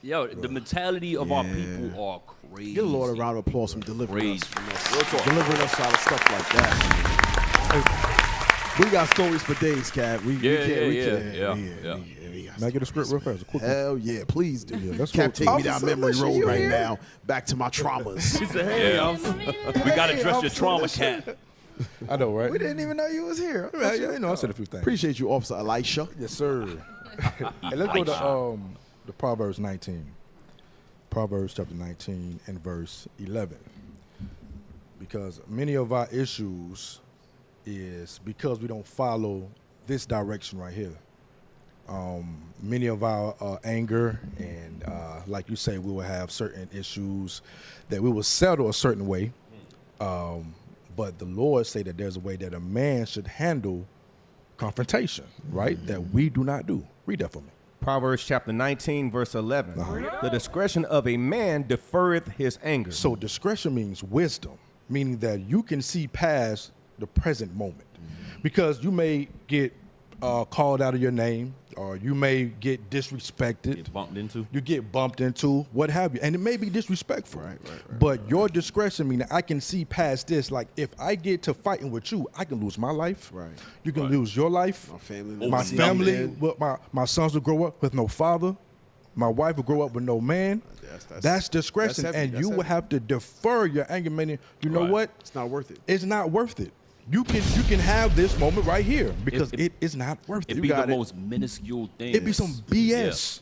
[SPEAKER 10] Yo, the mentality of our people are crazy.
[SPEAKER 7] Give a Lord a round of applause from delivering us from this.
[SPEAKER 10] Real talk.
[SPEAKER 7] Delivering us out of stuff like that. We got stories for days, Cap. We can't.
[SPEAKER 8] Can I get a script real fast?
[SPEAKER 7] Hell yeah, please do.
[SPEAKER 8] Let's
[SPEAKER 7] Cap,
[SPEAKER 8] go.
[SPEAKER 7] take me down memory
[SPEAKER 8] Officer,
[SPEAKER 7] road
[SPEAKER 8] you
[SPEAKER 7] right
[SPEAKER 8] here?
[SPEAKER 7] now, back to my traumas.
[SPEAKER 10] He said, hey, we gotta address your trauma, Cap.
[SPEAKER 8] I know, right?
[SPEAKER 16] We didn't even know you was here.
[SPEAKER 8] I said a few things.
[SPEAKER 7] Appreciate you, Officer Elisha.
[SPEAKER 8] Yes, sir. Hey, let's go to the Proverbs 19. Proverbs chapter 19 and verse 11. Because many of our issues is because we don't follow this direction right here. Many of our anger and like you say, we will have certain issues that we will settle a certain way. But the Lord say that there's a way that a man should handle confrontation, right? That we do not do. Read that for me.
[SPEAKER 15] Proverbs chapter 19, verse 11. The discretion of a man deferreth his anger.
[SPEAKER 8] So discretion means wisdom, meaning that you can see past the present moment. Because you may get called out of your name, or you may get disrespected.
[SPEAKER 11] Get bumped into.
[SPEAKER 8] You get bumped into, what have you. And it may be disrespectful. But your discretion meaning I can see past this. Like if I get to fighting with you, I can lose my life. You can lose your life. My family, my sons will grow up with no father. My wife will grow up with no man. That's discretion.
[SPEAKER 7] That's heavy.
[SPEAKER 8] And you will have to defer your anger, meaning, you know what?
[SPEAKER 7] It's not worth it.
[SPEAKER 8] It's not worth it. You can have this moment right here because it is not worth it.
[SPEAKER 10] It'd be the most minuscule thing.
[SPEAKER 8] It'd be some BS.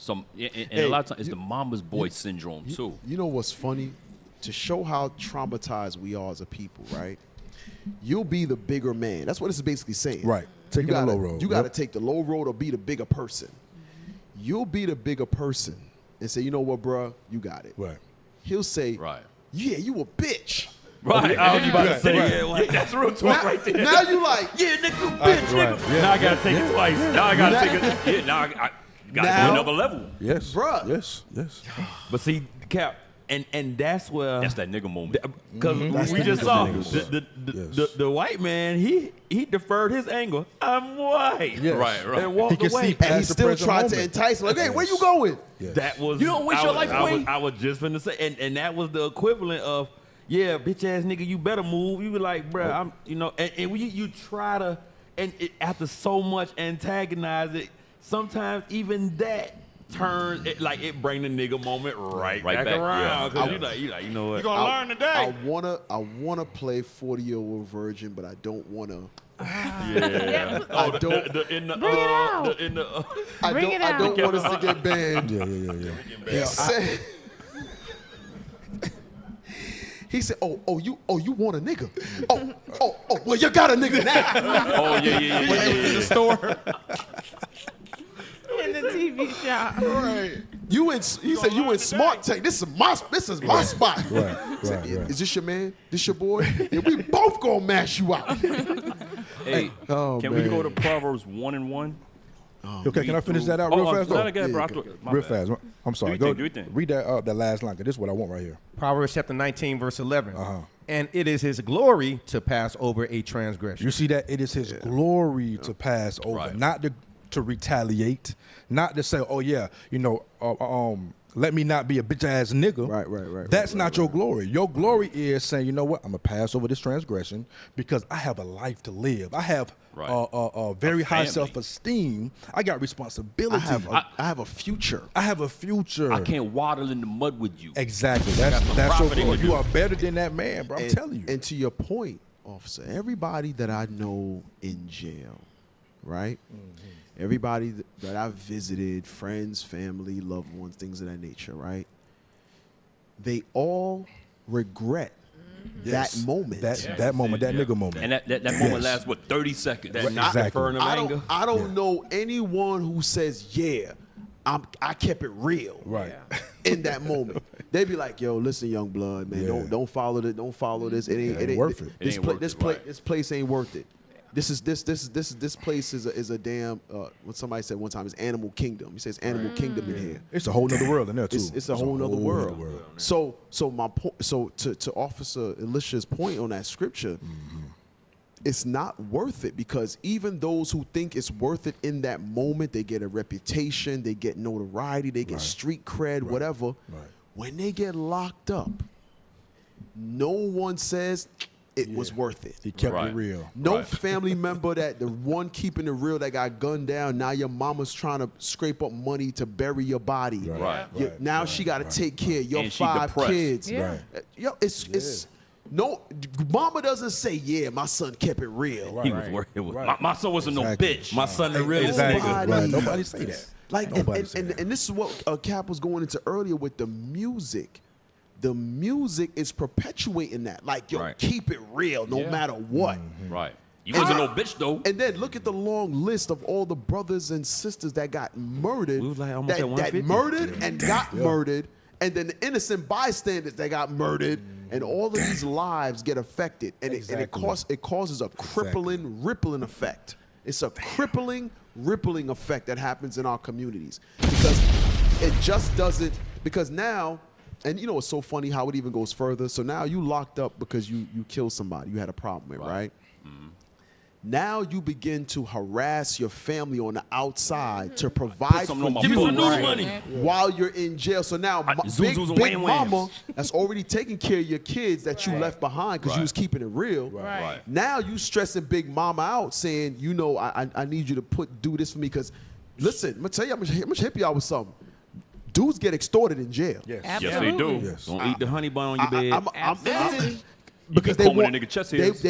[SPEAKER 10] And a lot of times it's the mama's boy syndrome too.
[SPEAKER 7] You know what's funny? To show how traumatized we are as a people, right? You'll be the bigger man. That's what this is basically saying.
[SPEAKER 8] Right. Taking the low road.
[SPEAKER 7] You got to take the low road or be the bigger person. You'll be the bigger person and say, you know what, bruh? You got it.
[SPEAKER 8] Right.
[SPEAKER 7] He'll say, yeah, you a bitch.
[SPEAKER 10] Right. I was about to say, that's real talk right there.
[SPEAKER 7] Now you like, yeah, nigga, you bitch, nigga.
[SPEAKER 10] Now I gotta take it twice. Now I gotta take it. Yeah, now I gotta go another level.
[SPEAKER 8] Yes,
[SPEAKER 7] bruh.
[SPEAKER 8] Yes.
[SPEAKER 11] But see, Cap, and that's where
[SPEAKER 10] that's that nigga moment.
[SPEAKER 11] Because we just saw the white man. He deferred his anger. I'm white.
[SPEAKER 8] Yes.
[SPEAKER 10] Right.
[SPEAKER 11] And walked away.
[SPEAKER 7] And he still tried to entice him. Like, hey, where you going?
[SPEAKER 8] Yes.
[SPEAKER 11] That was
[SPEAKER 10] You don't waste your life away.
[SPEAKER 11] I was just finna say, and that was the equivalent of, yeah, bitch ass nigga, you better move. You be like, bruh, I'm, you know, and when you try to, and after so much antagonize it, sometimes even that turns, it bring the nigga moment right back around. Cause you like, you know what?
[SPEAKER 10] You gonna learn today.
[SPEAKER 7] I wanna play 40-year-old virgin, but I don't wanna.
[SPEAKER 11] Yeah.
[SPEAKER 7] I don't. I don't want us to get banned.
[SPEAKER 8] Yeah.
[SPEAKER 7] He said, "Oh, you want a nigga? Oh, well, you got a nigga now."
[SPEAKER 10] Oh yeah.
[SPEAKER 7] In the store.
[SPEAKER 12] In the TV shop.
[SPEAKER 7] Right. He said you in Smart Tech. This is my spot.
[SPEAKER 8] Right.
[SPEAKER 7] Is this your man? This your boy? And we both gonna mash you out.
[SPEAKER 10] Hey, can we go to Proverbs 1:1?
[SPEAKER 8] Okay, can I finish that out real fast?
[SPEAKER 10] Real
[SPEAKER 8] fast. I'm sorry.
[SPEAKER 10] Do your thing.
[SPEAKER 8] Read that last line, because this is what I want right here.
[SPEAKER 15] Proverbs chapter 19, verse 11. And it is his glory to pass over a transgression.
[SPEAKER 8] You see that? It is his glory to pass over, not to retaliate, not to say, oh yeah, you know, let me not be a bitch ass nigga.
[SPEAKER 7] Right.
[SPEAKER 8] That's not your glory. Your glory is saying, you know what, I'm gonna pass over this transgression because I have a life to live. I have a very high self-esteem. I got responsibility.
[SPEAKER 7] I have a future.
[SPEAKER 8] I have a future.
[SPEAKER 10] I can't waddle in the mud with you.
[SPEAKER 8] Exactly. That's your glory. You are better than that man, bro. I'm telling you.
[SPEAKER 7] And to your point, officer, everybody that I know in jail, right? Everybody that I've visited, friends, family, loved ones, things of that nature, right? they all regret that moment.
[SPEAKER 8] That moment, that nigga moment.
[SPEAKER 10] And that moment lasts, what, 30 seconds?
[SPEAKER 11] That not deferring of anger.
[SPEAKER 7] I don't know anyone who says, yeah, I kept it real.
[SPEAKER 8] Right.
[SPEAKER 7] In that moment. They be like, yo, listen, young blood, man, don't follow this. Don't follow this. It ain't
[SPEAKER 8] worth it.
[SPEAKER 7] This place ain't worth it. This place is a damn. What somebody said one time is Animal Kingdom. He says Animal Kingdom in here.
[SPEAKER 8] It's a whole nother world in there too.
[SPEAKER 7] It's a whole nother world. So my point. So to Officer Alicia's point on that scripture, it's not worth it, because even those who think it's worth it in that moment, they get a reputation, they get notoriety, they get street cred, whatever. When they get locked up, no one says it was worth it.
[SPEAKER 8] He kept it real.
[SPEAKER 7] No family member that the one keeping it real that got gunned down. Now your mama's trying to scrape up money to bury your body. Now she got to take care of your
[SPEAKER 10] And she
[SPEAKER 7] 5
[SPEAKER 10] depressed.
[SPEAKER 7] kids. Yo, it's no. Mama doesn't say, "Yeah, my son kept it real."
[SPEAKER 10] He was worried. My son wasn't no bitch.
[SPEAKER 11] My son the realest nigga.
[SPEAKER 8] Nobody say that.
[SPEAKER 7] Like, and this is what Cap was going into earlier with the music. The music is perpetuating that. Like, yo, keep it real no matter what.
[SPEAKER 10] Right. You wasn't no bitch, though.
[SPEAKER 7] And then look at the long list of all the brothers and sisters that got murdered.
[SPEAKER 11] We was like almost at
[SPEAKER 7] that
[SPEAKER 11] 150.
[SPEAKER 7] murdered and got murdered. And then the innocent bystanders that got murdered. And all of these lives get affected. And, it causes a crippling, rippling effect. It's a crippling, rippling effect that happens in our communities. Because it just doesn't, because now, and you know it's so funny how it even goes further. So now you locked up because you killed somebody you had a problem with, right? Now you begin to harass your family on the outside to provide for you while you're in jail. So now big mama that's already taking care of your kids that you left behind because you was keeping it real. Now you stressing big mama out saying, you know, I need you to do this for me, because listen, I'm gonna tell you, I'm gonna hit y'all with something. Dudes get extorted in jail.
[SPEAKER 10] Yes, they do.
[SPEAKER 11] Don't eat the honey bun on your bed.
[SPEAKER 7] Because they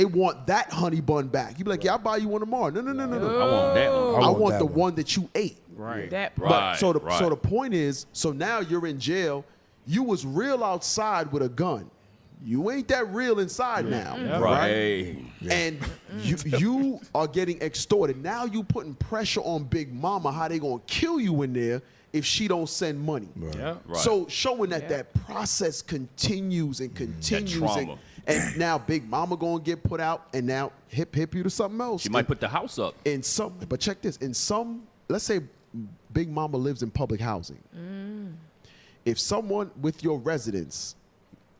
[SPEAKER 7] want that honey bun back. You be like, yeah, I'll buy you one tomorrow. No.
[SPEAKER 10] I want that one.
[SPEAKER 7] I want the one that you ate. So the point is, so now you're in jail. You was real outside with a gun. You ain't that real inside now, right? And you are getting extorted. Now you putting pressure on Big Mama how they gonna kill you in there if she don't send money. So showing that process continues and continues. And now Big Mama gonna get put out, and now hip you to something else.
[SPEAKER 10] She might put the house up.
[SPEAKER 7] But check this. Let's say Big Mama lives in public housing. If someone with your residence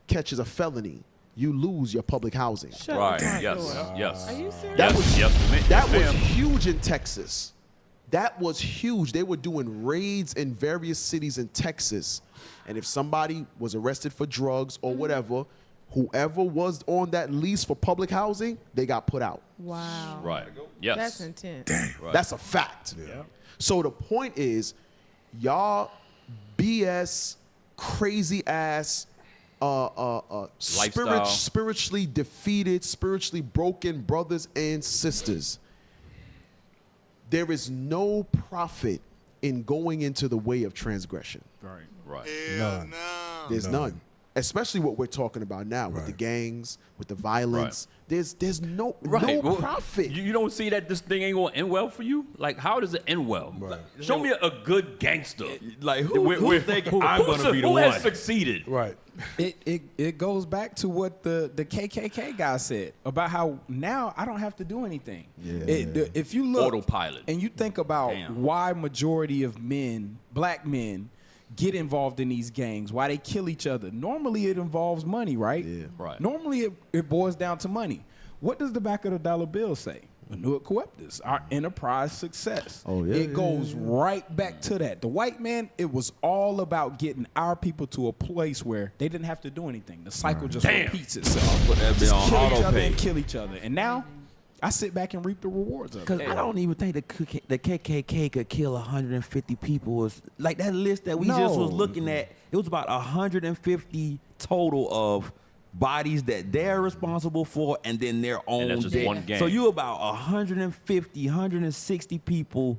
[SPEAKER 7] catches a felony, you lose your public housing.
[SPEAKER 10] Yes.
[SPEAKER 12] Are you serious?
[SPEAKER 7] That was huge in Texas. That was huge. They were doing raids in various cities in Texas. And if somebody was arrested for drugs or whatever, whoever was on that lease for public housing, they got put out.
[SPEAKER 12] Wow.
[SPEAKER 10] Right. Yes.
[SPEAKER 12] That's intense.
[SPEAKER 7] That's a fact. So the point is, y'all BS, crazy ass, spiritually defeated, spiritually broken brothers and sisters. There is no profit in going into the way of transgression.
[SPEAKER 10] Right.
[SPEAKER 7] None. There's none. Especially what we're talking about now with the gangs, with the violence. There's no profit.
[SPEAKER 10] You don't see that this thing ain't gonna end well for you? Like, how does it end well? Show me a good gangster.
[SPEAKER 11] Like, who think I'm gonna be the
[SPEAKER 10] who
[SPEAKER 11] one?
[SPEAKER 10] has succeeded?
[SPEAKER 8] Right.
[SPEAKER 16] It goes back to what the KKK guy said about how now I don't have to do anything. If you look
[SPEAKER 10] autopilot
[SPEAKER 16] and you think about why majority of black men get involved in these gangs, why they kill each other. Normally it involves money, right? Normally it boils down to money. What does the back of the dollar bill say? Nuit coeptus, our enterprise success. It goes right back to that. The white man, it was all about getting our people to a place where they didn't have to do anything. The cycle just repeats itself.
[SPEAKER 11] Put that
[SPEAKER 16] Just
[SPEAKER 11] on
[SPEAKER 16] kill each
[SPEAKER 11] auto
[SPEAKER 16] other
[SPEAKER 11] pay.
[SPEAKER 16] and kill each other. And now I sit back and reap the rewards of it.
[SPEAKER 11] Because I don't even think the KKK could kill 150 people. Was like that list that we just was looking at. It was about 150 total of bodies that they're responsible for, and then their own.
[SPEAKER 10] And that's just one gang.
[SPEAKER 11] So you about 150, 160 people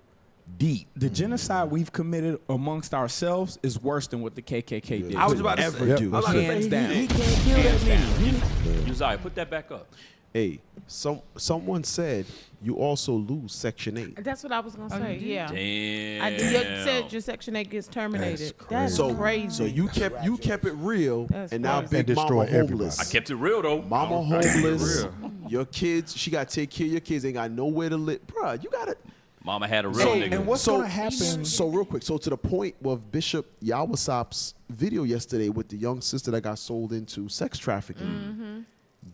[SPEAKER 11] deep.
[SPEAKER 16] The genocide we've committed amongst ourselves is worse than what the KKK did.
[SPEAKER 10] I was about to
[SPEAKER 16] ever
[SPEAKER 10] say,
[SPEAKER 16] do.
[SPEAKER 10] I was about to say,
[SPEAKER 16] Hands down.
[SPEAKER 10] he can't kill that many. Uzziah, put that back up.
[SPEAKER 7] Hey, someone said you also lose Section 8.
[SPEAKER 12] That's what I was gonna say. Yeah.
[SPEAKER 10] Damn.
[SPEAKER 12] You said your Section 8 gets terminated. That's crazy.
[SPEAKER 7] So you kept it real,
[SPEAKER 12] That's
[SPEAKER 7] and now
[SPEAKER 12] crazy.
[SPEAKER 7] Big Mama homeless.
[SPEAKER 10] I kept it real though.
[SPEAKER 7] Mama
[SPEAKER 10] I kept it
[SPEAKER 7] homeless.
[SPEAKER 10] real.
[SPEAKER 7] Your kids, she got to take care of your kids. Ain't got nowhere to live, bruh. You gotta.
[SPEAKER 10] Mama had a real nigga.
[SPEAKER 16] And what's gonna happen?
[SPEAKER 7] So real quick, so to the point of Bishop Yawasop's video yesterday with the young sister that got sold into sex trafficking.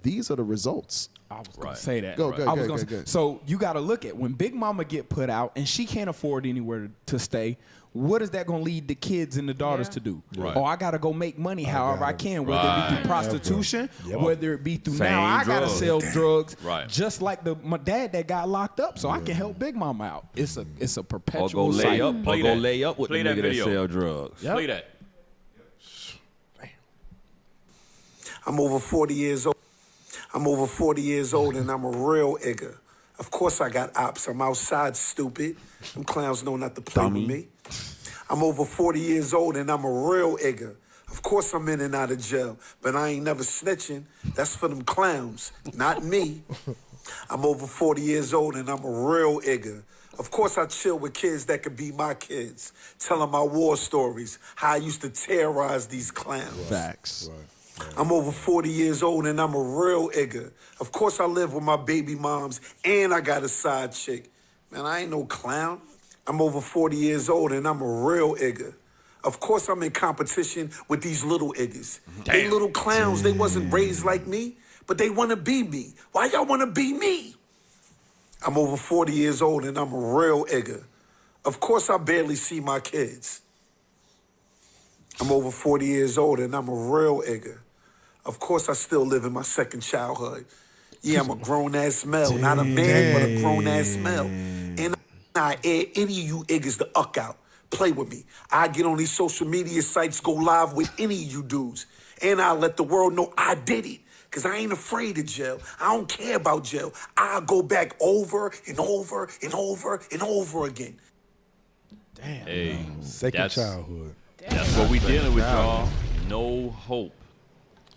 [SPEAKER 7] These are the results.
[SPEAKER 16] I was gonna say that.
[SPEAKER 7] Go,
[SPEAKER 16] I was
[SPEAKER 7] go,
[SPEAKER 16] gonna
[SPEAKER 7] go.
[SPEAKER 16] say. So you got to look at when Big Mama get put out and she can't afford anywhere to stay. What is that gonna lead the kids and the daughters to do?
[SPEAKER 10] Right.
[SPEAKER 16] Oh, I gotta go make money however I can, whether it be through prostitution, whether it be through now I gotta
[SPEAKER 11] drugs.
[SPEAKER 16] sell drugs,
[SPEAKER 10] Right.
[SPEAKER 16] just like my dad that got locked up, so I can help Big Mama out. It's a
[SPEAKER 11] Or
[SPEAKER 16] perpetual
[SPEAKER 11] go lay
[SPEAKER 16] cycle.
[SPEAKER 11] up. Or
[SPEAKER 10] Play
[SPEAKER 11] go
[SPEAKER 10] that.
[SPEAKER 11] lay up with
[SPEAKER 10] Play
[SPEAKER 11] the
[SPEAKER 10] that
[SPEAKER 11] nigga that
[SPEAKER 10] video.
[SPEAKER 11] sell drugs.
[SPEAKER 10] Play that.
[SPEAKER 6] I'm over 40 years old. I'm over 40 years old and I'm a real igger. Of course I got ops. I'm outside, stupid. Them clowns know not to play with me. I'm over 40 years old and I'm a real igger. Of course I'm in and out of jail, but I ain't never snitching. That's for them clowns, not me. I'm over 40 years old and I'm a real igger. Of course I chill with kids that could be my kids, telling my war stories, how I used to terrorize these clowns.
[SPEAKER 7] Facts.
[SPEAKER 6] I'm over 40 years old and I'm a real igger. Of course I live with my baby moms and I got a side chick. Man, I ain't no clown. I'm over 40 years old and I'm a real igger. Of course I'm in competition with these little iggers. They little clowns, they wasn't raised like me, but they want to be me. Why y'all want to be me? I'm over 40 years old and I'm a real igger. Of course I barely see my kids. I'm over 40 years old and I'm a real igger. Of course I still live in my second childhood. Yeah, I'm a grown-ass male, not a man, but a grown-ass male. And I air any of you iggers to uck out. Play with me. I get on these social media sites, go live with any of you dudes. And I let the world know I did it. Because I ain't afraid of jail. I don't care about jail. I'll go back over and over and over and over again.
[SPEAKER 7] Damn.
[SPEAKER 10] Hey,
[SPEAKER 8] Second childhood.
[SPEAKER 10] That's what we dealing with, y'all. No hope.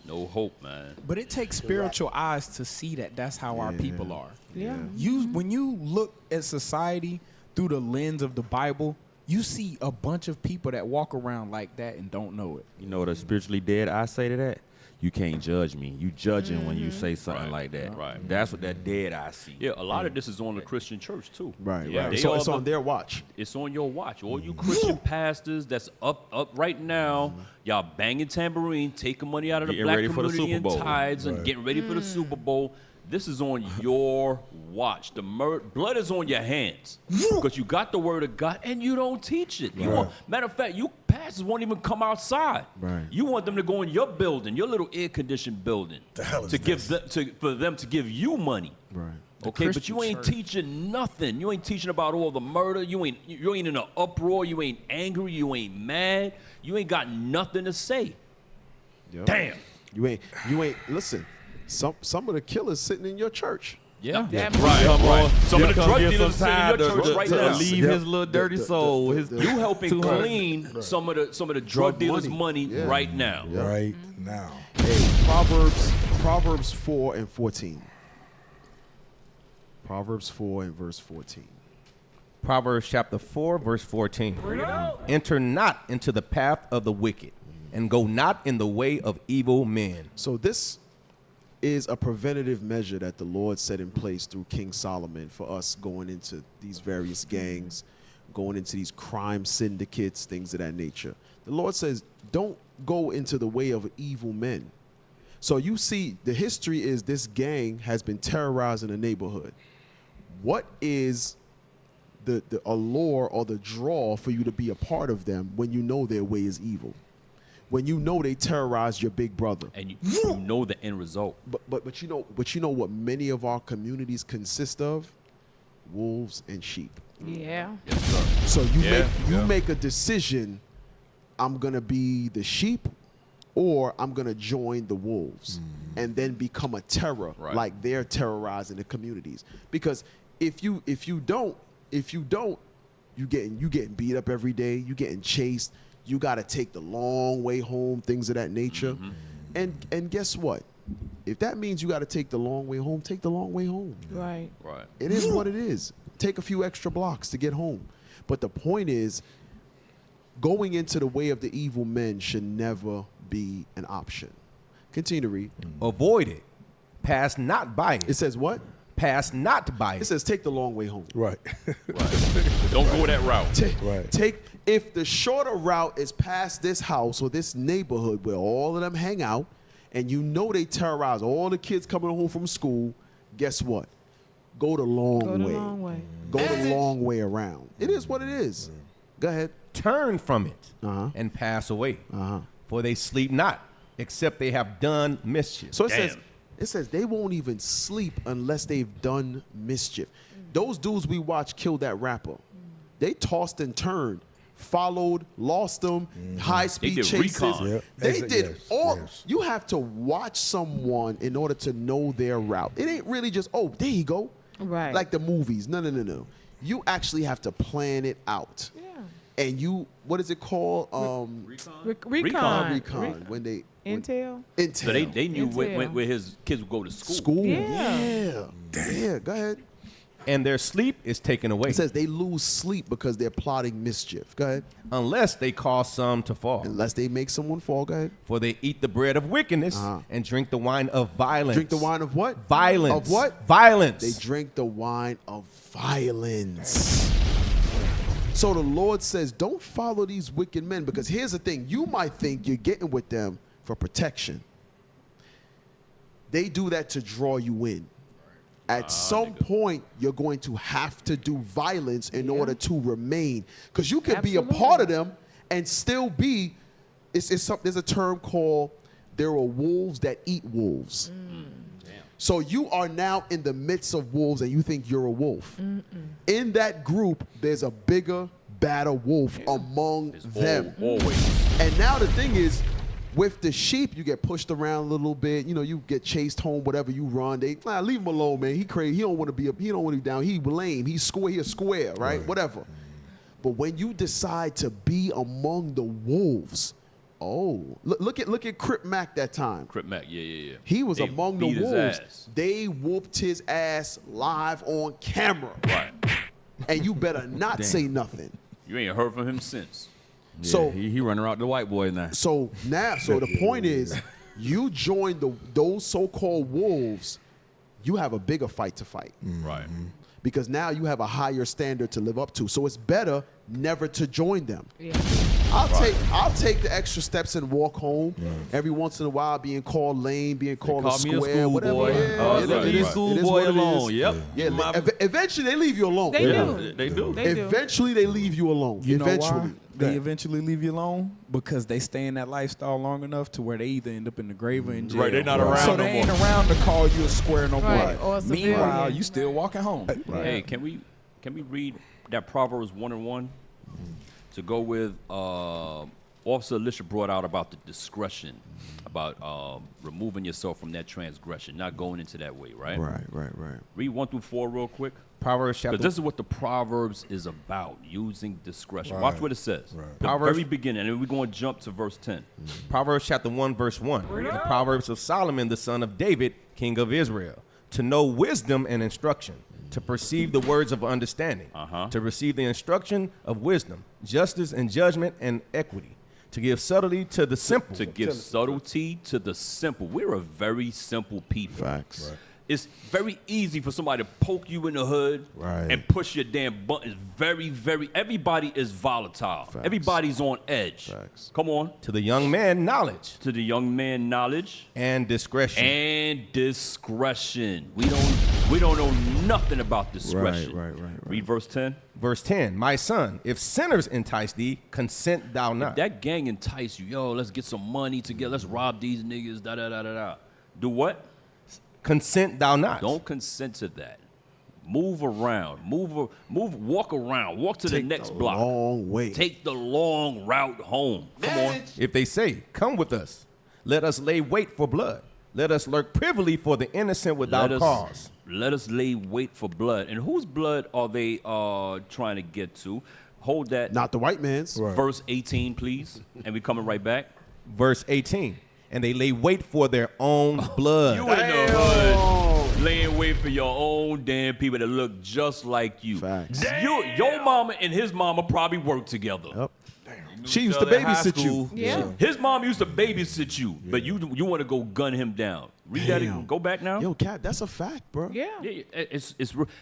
[SPEAKER 10] No hope, man.
[SPEAKER 16] But it takes spiritual eyes to see that that's how our people are.
[SPEAKER 12] Yeah.
[SPEAKER 16] When you look at society through the lens of the Bible, you see a bunch of people that walk around like that and don't know it.
[SPEAKER 11] You know what a spiritually dead I say to that? You can't judge me. You judging when you say something like that.
[SPEAKER 10] Right.
[SPEAKER 11] That's what that dead I see.
[SPEAKER 10] Yeah, a lot of this is on the Christian church too.
[SPEAKER 7] Right,
[SPEAKER 10] Yeah,
[SPEAKER 7] right.
[SPEAKER 10] they
[SPEAKER 7] So
[SPEAKER 10] all
[SPEAKER 7] it's on
[SPEAKER 10] look-
[SPEAKER 7] their watch.
[SPEAKER 10] It's on your watch. All you Christian pastors that's up right now, y'all banging tambourine, taking money out of the
[SPEAKER 11] Getting
[SPEAKER 10] black
[SPEAKER 11] ready for the
[SPEAKER 10] community
[SPEAKER 11] Super
[SPEAKER 10] and
[SPEAKER 11] Bowl.
[SPEAKER 10] tithes and getting ready for the Super Bowl. This is on your watch. The blood is on your hands because you got the word of God and you don't teach it. You want, matter of fact, you pastors won't even come outside.
[SPEAKER 7] Right.
[SPEAKER 10] You want them to go in your building, your little air-conditioned building, to give for them to give you money.
[SPEAKER 7] Right.
[SPEAKER 10] Okay, but
[SPEAKER 16] Christian
[SPEAKER 10] you ain't
[SPEAKER 16] church.
[SPEAKER 10] teaching nothing. You ain't teaching about all the murder. You ain't in an uproar. You ain't angry. You ain't mad. You ain't got nothing to say.
[SPEAKER 7] Yep.
[SPEAKER 10] Damn.
[SPEAKER 7] You ain't listen. Some of the killers sitting in your church.
[SPEAKER 10] Yeah.
[SPEAKER 12] That
[SPEAKER 10] Right.
[SPEAKER 11] Come
[SPEAKER 10] Right.
[SPEAKER 11] on.
[SPEAKER 10] Some of
[SPEAKER 11] You
[SPEAKER 10] the
[SPEAKER 11] come
[SPEAKER 10] drug
[SPEAKER 11] get
[SPEAKER 10] dealers
[SPEAKER 11] some
[SPEAKER 10] sitting in
[SPEAKER 11] time
[SPEAKER 10] your
[SPEAKER 11] to-
[SPEAKER 10] church right
[SPEAKER 11] to
[SPEAKER 10] now.
[SPEAKER 11] leave his little dirty soul. His
[SPEAKER 10] You helping
[SPEAKER 11] 200.
[SPEAKER 10] clean some of the drug dealers' money right now.
[SPEAKER 8] Right now.
[SPEAKER 7] Hey, Proverbs 4 and 14. Proverbs 4 and verse 14.
[SPEAKER 15] Proverbs chapter 4, verse 14. Enter not into the path of the wicked, and go not in the way of evil men.
[SPEAKER 7] So this is a preventative measure that the Lord set in place through King Solomon for us going into these various gangs, going into these crime syndicates, things of that nature. The Lord says, don't go into the way of evil men. So you see, the history is this gang has been terrorizing the neighborhood. What is the allure or the draw for you to be a part of them when you know their way is evil? When you know they terrorize your big brother,
[SPEAKER 10] And you know the end result.
[SPEAKER 7] but you know what many of our communities consist of? Wolves and sheep.
[SPEAKER 12] Yeah.
[SPEAKER 10] Yes, sir.
[SPEAKER 7] So you make a decision. I'm gonna be the sheep, or I'm gonna join the wolves, and then become a terror
[SPEAKER 10] Right.
[SPEAKER 7] like they're terrorizing the communities. Because if you don't, you you getting beat up every day, you getting chased, you got to take the long way home, things of that nature. And guess what? If that means you got to take the long way home, take the long way home.
[SPEAKER 12] Right.
[SPEAKER 9] Right.
[SPEAKER 7] It is what it is. Take a few extra blocks to get home. But the point is, going into the way of the evil men should never be an option. Continue to read.
[SPEAKER 15] Avoid it. Pass not by it.
[SPEAKER 7] It says what?
[SPEAKER 15] Pass not by it.
[SPEAKER 7] It says take the long way home.
[SPEAKER 8] Right.
[SPEAKER 9] Don't go that route.
[SPEAKER 7] Take if the shorter route is past this house or this neighborhood where all of them hang out, and you know they terrorize all the kids coming home from school, guess what? Go the long way. Go the long way around. It is what it is. Go ahead.
[SPEAKER 15] Turn from it and pass away. For they sleep not, except they have done mischief.
[SPEAKER 7] So it says they won't even sleep unless they've done mischief. Those dudes we watched kill that rapper. They tossed and turned, followed, lost them, high-speed
[SPEAKER 9] did
[SPEAKER 7] chases.
[SPEAKER 9] recon.
[SPEAKER 8] Yep.
[SPEAKER 7] They did
[SPEAKER 8] Yes,
[SPEAKER 7] all.
[SPEAKER 8] yes.
[SPEAKER 7] You have to watch someone in order to know their route. It ain't really just, oh, there you go.
[SPEAKER 12] Right.
[SPEAKER 7] Like the movies. No. You actually have to plan it out.
[SPEAKER 12] Yeah.
[SPEAKER 7] And you, what is it called?
[SPEAKER 12] Recon.
[SPEAKER 7] When they
[SPEAKER 12] Intel.
[SPEAKER 7] Intel.
[SPEAKER 9] So they knew
[SPEAKER 12] Intel.
[SPEAKER 9] where his kids would go to school.
[SPEAKER 12] Yeah.
[SPEAKER 7] Yeah. Go ahead.
[SPEAKER 15] And their sleep is taken away.
[SPEAKER 7] It says they lose sleep because they're plotting mischief. Go ahead.
[SPEAKER 15] Unless they cause some to fall.
[SPEAKER 7] Unless they make someone fall. Go ahead.
[SPEAKER 15] For they eat the bread of wickedness and drink the wine of violence.
[SPEAKER 7] Drink the wine of what?
[SPEAKER 15] Violence.
[SPEAKER 7] Of what?
[SPEAKER 15] Violence.
[SPEAKER 7] They drink the wine of violence. So the Lord says, don't follow these wicked men, because here's the thing. You might think you're getting with them for protection. They do that to draw you in. At some point, you're going to have to do violence in order to remain. Because you can be a part of them and still be, there's a term called, there are wolves that eat wolves. So you are now in the midst of wolves and you think you're a wolf. In that group, there's a bigger, badder wolf among them.
[SPEAKER 9] Always.
[SPEAKER 7] And now the thing is, with the sheep, you get pushed around a little bit. You know, you get chased home, whatever, you run. They leave him alone, man. He crazy. He don't want to be up. He don't want to be down. He lame. He's square. He a square, right? Whatever. But when you decide to be among the wolves, look at Crip Mac that time.
[SPEAKER 9] Crip Mac, yeah.
[SPEAKER 7] He was
[SPEAKER 9] They
[SPEAKER 7] among the
[SPEAKER 9] beat his
[SPEAKER 7] wolves.
[SPEAKER 9] ass.
[SPEAKER 7] They whooped his ass live on camera.
[SPEAKER 9] Right.
[SPEAKER 7] And you better not say nothing.
[SPEAKER 9] You ain't heard from him since.
[SPEAKER 11] Yeah,
[SPEAKER 7] So
[SPEAKER 11] he running around the white boy now.
[SPEAKER 7] So the point is, you join those so-called wolves, you have a bigger fight to fight.
[SPEAKER 9] Right.
[SPEAKER 7] Because now you have a higher standard to live up to. So it's better never to join them.
[SPEAKER 12] Yeah.
[SPEAKER 7] I'll take the extra steps and walk home. Every once in a while, being called lame, being called a
[SPEAKER 11] call me a
[SPEAKER 7] square, whatever.
[SPEAKER 11] schoolboy.
[SPEAKER 7] Yeah,
[SPEAKER 11] Let me schoolboy alone. Yep.
[SPEAKER 7] Yeah, eventually they leave you alone.
[SPEAKER 12] They do.
[SPEAKER 11] They do.
[SPEAKER 12] They do.
[SPEAKER 7] Eventually they leave you alone.
[SPEAKER 16] You know
[SPEAKER 7] eventually.
[SPEAKER 16] why? They eventually leave you alone because they stay in that lifestyle long enough to where they either end up in the grave or in jail.
[SPEAKER 11] Right, they not around
[SPEAKER 16] So
[SPEAKER 11] no
[SPEAKER 16] they ain't
[SPEAKER 11] more.
[SPEAKER 16] around to call you a square no more.
[SPEAKER 12] Right, or a civilian.
[SPEAKER 16] Meanwhile, you still walking home.
[SPEAKER 9] Hey, can we read that Proverbs 1:1 to go with Officer Alicia brought out about the discretion, about removing yourself from that transgression, not going into that way, right?
[SPEAKER 7] Right.
[SPEAKER 9] Read 1 through 4 real quick.
[SPEAKER 15] Proverbs chapter.
[SPEAKER 9] Because this is what the Proverbs is about, using discretion. Watch what it says.
[SPEAKER 8] Right.
[SPEAKER 9] The
[SPEAKER 15] Proverbs-
[SPEAKER 9] very beginning, and then we're going to jump to verse 10.
[SPEAKER 15] Proverbs chapter 1, verse 1. The Proverbs of Solomon, the son of David, king of Israel. To know wisdom and instruction, to perceive the words of understanding, to receive the instruction of wisdom, justice and judgment and equity, to give subtlety to the simple.
[SPEAKER 9] To give subtlety to the simple. We're a very simple people.
[SPEAKER 7] Facts. Right.
[SPEAKER 9] It's very easy for somebody to poke you in the hood and push your damn buttons. Everybody is volatile.
[SPEAKER 7] Facts.
[SPEAKER 9] Everybody's on edge.
[SPEAKER 7] Facts.
[SPEAKER 9] Come on.
[SPEAKER 15] To the young man, knowledge.
[SPEAKER 9] To the young man, knowledge.
[SPEAKER 15] And discretion.
[SPEAKER 9] And discretion. We don't know nothing about discretion.
[SPEAKER 7] Right.
[SPEAKER 9] Read verse 10.
[SPEAKER 15] Verse 10. My son, if sinners entice thee, consent thou
[SPEAKER 9] If
[SPEAKER 15] not.
[SPEAKER 9] that gang entice you, let's get some money together. Let's rob these niggas. Da. Do what?
[SPEAKER 15] Consent thou not.
[SPEAKER 9] Don't consent to that. Move around. Walk around. Walk to the next block.
[SPEAKER 7] Long way.
[SPEAKER 9] Take the long route home. Come on.
[SPEAKER 15] If they say, come with us, let us lay wait for blood. Let us lurk privily for the innocent without cause.
[SPEAKER 9] Let us lay wait for blood. And whose blood are they trying to get to?
[SPEAKER 10] Hold that.
[SPEAKER 7] Not the white man's.
[SPEAKER 8] Right.
[SPEAKER 10] Verse 18, please. And we coming right back.
[SPEAKER 15] Verse 18. And they lay wait for their own blood.
[SPEAKER 10] You in the hood laying wait for your own damn people that look just like you.
[SPEAKER 7] Facts.
[SPEAKER 10] Your mama and his mama probably worked together.
[SPEAKER 7] Yep. She used to babysit you.
[SPEAKER 12] Yeah.
[SPEAKER 10] His mom used to babysit you, but you want to go gun him down. Read that again.
[SPEAKER 7] Damn.
[SPEAKER 10] Go back now.
[SPEAKER 7] Yo, Cap, that's a fact, bro.
[SPEAKER 12] Yeah.
[SPEAKER 10] Yeah, it's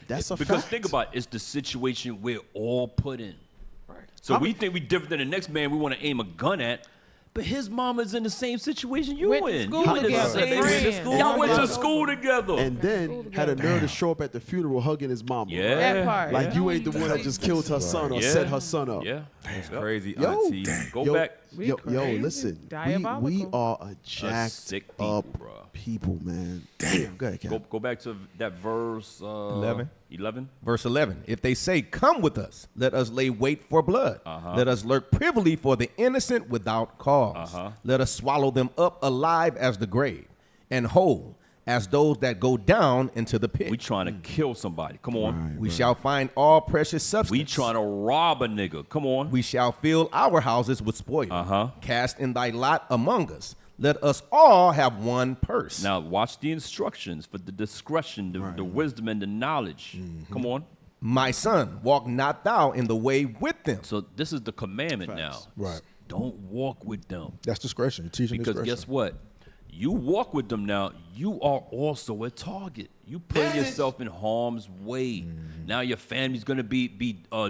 [SPEAKER 7] That's a
[SPEAKER 10] because
[SPEAKER 7] fact.
[SPEAKER 10] think about it, it's the situation we're all put in. Right. So we think we different than the next man we want to aim a gun at, but his mama's in the same situation you
[SPEAKER 12] Went to
[SPEAKER 10] in.
[SPEAKER 12] school
[SPEAKER 10] You in the
[SPEAKER 12] together,
[SPEAKER 10] same-
[SPEAKER 12] friends.
[SPEAKER 10] Y'all went to school together.
[SPEAKER 7] And then had a nerve to show up at the funeral hugging his mama.
[SPEAKER 10] Yeah.
[SPEAKER 12] That part.
[SPEAKER 7] Like you ain't the one that just killed her son or
[SPEAKER 10] Yeah.
[SPEAKER 7] set her son up.
[SPEAKER 10] Yeah.
[SPEAKER 11] That's crazy,
[SPEAKER 7] Yo,
[SPEAKER 11] auntie.
[SPEAKER 10] Go back.
[SPEAKER 7] Yo,
[SPEAKER 12] crazy.
[SPEAKER 7] listen. We
[SPEAKER 12] Diabolical.
[SPEAKER 7] are a jacked
[SPEAKER 10] sick people,
[SPEAKER 7] up
[SPEAKER 10] bro.
[SPEAKER 7] people, man. Damn. Go ahead, Cap.
[SPEAKER 10] Go back to that verse 11. 11.
[SPEAKER 15] Verse 11. If they say, come with us, let us lay wait for blood.
[SPEAKER 10] Uh-huh.
[SPEAKER 15] Let us lurk privily for the innocent without cause.
[SPEAKER 10] Uh-huh.
[SPEAKER 15] Let us swallow them up alive as the grave, and whole as those that go down into the pit.
[SPEAKER 10] We trying to kill somebody. Come on.
[SPEAKER 15] We shall find all precious substance.
[SPEAKER 10] We trying to rob a nigga. Come on.
[SPEAKER 15] We shall fill our houses with spoil.
[SPEAKER 10] Uh-huh.
[SPEAKER 15] Cast in thy lot among us. Let us all have one purse.
[SPEAKER 10] Now watch the instructions for the discretion, the wisdom, and the knowledge. Come on.
[SPEAKER 15] My son, walk not thou in the way with them.
[SPEAKER 10] So this is the commandment now.
[SPEAKER 8] Right.
[SPEAKER 10] Don't walk with them.
[SPEAKER 8] That's discretion. You're teaching
[SPEAKER 10] Because
[SPEAKER 8] discretion.
[SPEAKER 10] guess what? You walk with them now, you are also a target. You put yourself in harm's way. Now your family's going to be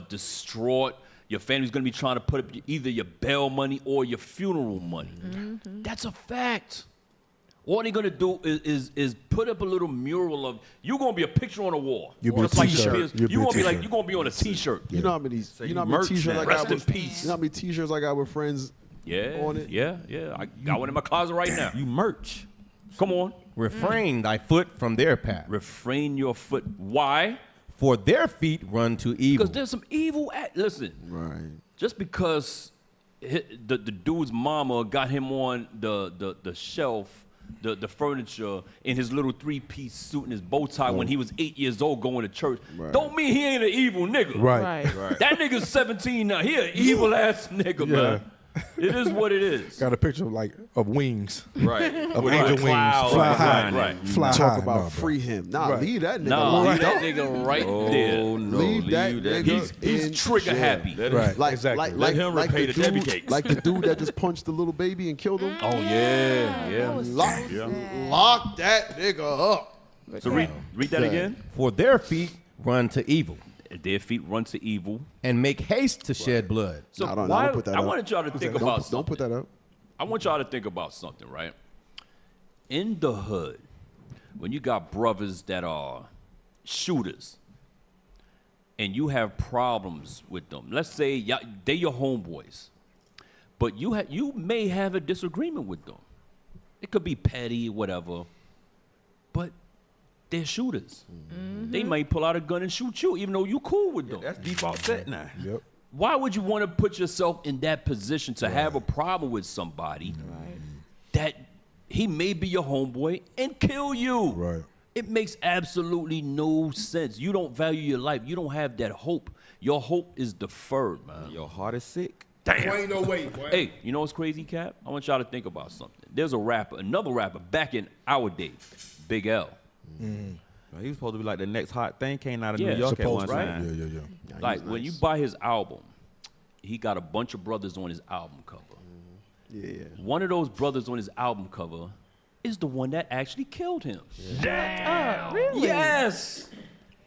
[SPEAKER 10] distraught. Your family's going to be trying to put up either your bail money or your funeral money. That's a fact. All they're going to do is put up a little mural of, you're going to be a picture on a wall.
[SPEAKER 8] You'll be a
[SPEAKER 10] Just like
[SPEAKER 8] t-shirt.
[SPEAKER 10] your peers.
[SPEAKER 8] You'll be
[SPEAKER 10] You're
[SPEAKER 8] a
[SPEAKER 10] going to be like,
[SPEAKER 8] t-shirt.
[SPEAKER 10] you're going to be on a t-shirt.
[SPEAKER 7] You know how many t-shirts I got
[SPEAKER 10] Rest in
[SPEAKER 7] with
[SPEAKER 10] peace.
[SPEAKER 7] You know how many t-shirts I got with friends
[SPEAKER 10] Yeah,
[SPEAKER 7] on it?
[SPEAKER 10] yeah. I got one in my closet right now.
[SPEAKER 11] You merch.
[SPEAKER 10] Come on.
[SPEAKER 15] Refrain thy foot from their path.
[SPEAKER 10] Refrain your foot. Why?
[SPEAKER 15] For their feet run to evil.
[SPEAKER 10] Because there's some evil listen.
[SPEAKER 7] Right.
[SPEAKER 10] Just because the dude's mama got him on the shelf, the furniture in his little 3-piece suit and his bow tie when he was 8 years old going to church, don't mean he ain't an evil nigga.
[SPEAKER 8] Right.
[SPEAKER 10] That nigga's 17 now. He an evil ass nigga, man. It is what it is.
[SPEAKER 8] Got a picture of wings.
[SPEAKER 11] Right.
[SPEAKER 8] Of angel wings. Fly high.
[SPEAKER 10] Right.
[SPEAKER 8] Fly
[SPEAKER 7] Talk
[SPEAKER 8] high.
[SPEAKER 7] about
[SPEAKER 8] No,
[SPEAKER 7] free him. Nah,
[SPEAKER 8] Right.
[SPEAKER 7] leave that nigga
[SPEAKER 10] Nah,
[SPEAKER 7] alone.
[SPEAKER 10] leave that nigga right there.
[SPEAKER 11] Oh, no.
[SPEAKER 7] Leave that nigga
[SPEAKER 10] He's
[SPEAKER 7] in
[SPEAKER 10] trigger
[SPEAKER 7] jail.
[SPEAKER 10] happy.
[SPEAKER 8] Right.
[SPEAKER 7] Like,
[SPEAKER 8] exactly.
[SPEAKER 11] Let him repay the Debbie cakes.
[SPEAKER 7] Like the dude that just punched the little baby and killed him.
[SPEAKER 10] Oh, yeah.
[SPEAKER 7] Lock that nigga up.
[SPEAKER 10] So read that again.
[SPEAKER 15] For their feet run to evil.
[SPEAKER 10] Their feet run to evil.
[SPEAKER 15] And make haste to shed blood.
[SPEAKER 10] So
[SPEAKER 7] No, don't
[SPEAKER 10] why,
[SPEAKER 7] put that
[SPEAKER 10] I
[SPEAKER 7] up.
[SPEAKER 10] wanted y'all to think
[SPEAKER 7] Don't-
[SPEAKER 10] about something.
[SPEAKER 7] Don't put that up.
[SPEAKER 10] I want y'all to think about something, right? In the hood, when you got brothers that are shooters and you have problems with them, let's say they your homeboys, but you may have a disagreement with them. It could be petty, whatever, but they're shooters. They might pull out a gun and shoot you, even though you cool with them.
[SPEAKER 11] That's default set now.
[SPEAKER 8] Yep.
[SPEAKER 10] Why would you want to put yourself in that position to have a problem with somebody that he may be your homeboy and kill you?
[SPEAKER 8] Right.
[SPEAKER 10] It makes absolutely no sense. You don't value your life. You don't have that hope. Your hope is deferred, man.
[SPEAKER 11] Your heart is sick.
[SPEAKER 10] Damn.
[SPEAKER 8] Ain't no way, boy.
[SPEAKER 10] Hey, you know what's crazy, Cap? I want y'all to think about something. There's another rapper back in our day, Big L.
[SPEAKER 11] He was supposed to be like the next hot thing. Came out of
[SPEAKER 10] Yeah,
[SPEAKER 11] New York at
[SPEAKER 10] supposed
[SPEAKER 11] one
[SPEAKER 10] to,
[SPEAKER 11] time.
[SPEAKER 8] Yeah.
[SPEAKER 10] Like when you buy his album, he got a bunch of brothers on his album cover.
[SPEAKER 7] Yeah.
[SPEAKER 10] One of those brothers on his album cover is the one that actually killed him.
[SPEAKER 12] Really?
[SPEAKER 10] Yes.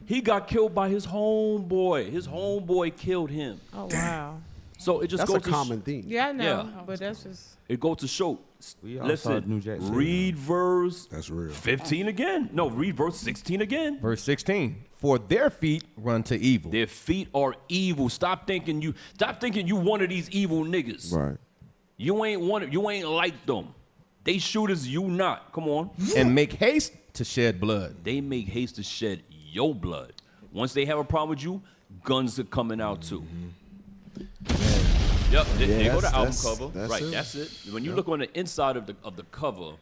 [SPEAKER 10] He got killed by his homeboy. His homeboy killed him.
[SPEAKER 12] Oh, wow.
[SPEAKER 10] So it just
[SPEAKER 7] That's
[SPEAKER 10] goes
[SPEAKER 7] a
[SPEAKER 10] to
[SPEAKER 7] common theme.
[SPEAKER 12] Yeah, I know.
[SPEAKER 10] Yeah.
[SPEAKER 12] But that's just.
[SPEAKER 10] It goes to show.
[SPEAKER 11] We all saw New Jack
[SPEAKER 10] Listen,
[SPEAKER 11] City.
[SPEAKER 10] read verse
[SPEAKER 8] That's real.
[SPEAKER 10] 15 again. No, read verse 16 again.
[SPEAKER 15] Verse 16. For their feet run to evil.
[SPEAKER 10] Their feet are evil. Stop thinking you one of these evil niggas.
[SPEAKER 7] Right.
[SPEAKER 10] You ain't like them. They shooters, you not. Come on.
[SPEAKER 15] And make haste to shed blood.
[SPEAKER 10] They make haste to shed your blood. Once they have a problem with you, guns are coming out too. Yep, they go to album cover.
[SPEAKER 7] that's
[SPEAKER 10] Right,
[SPEAKER 7] it.
[SPEAKER 10] that's it. When you look on the inside of the cover,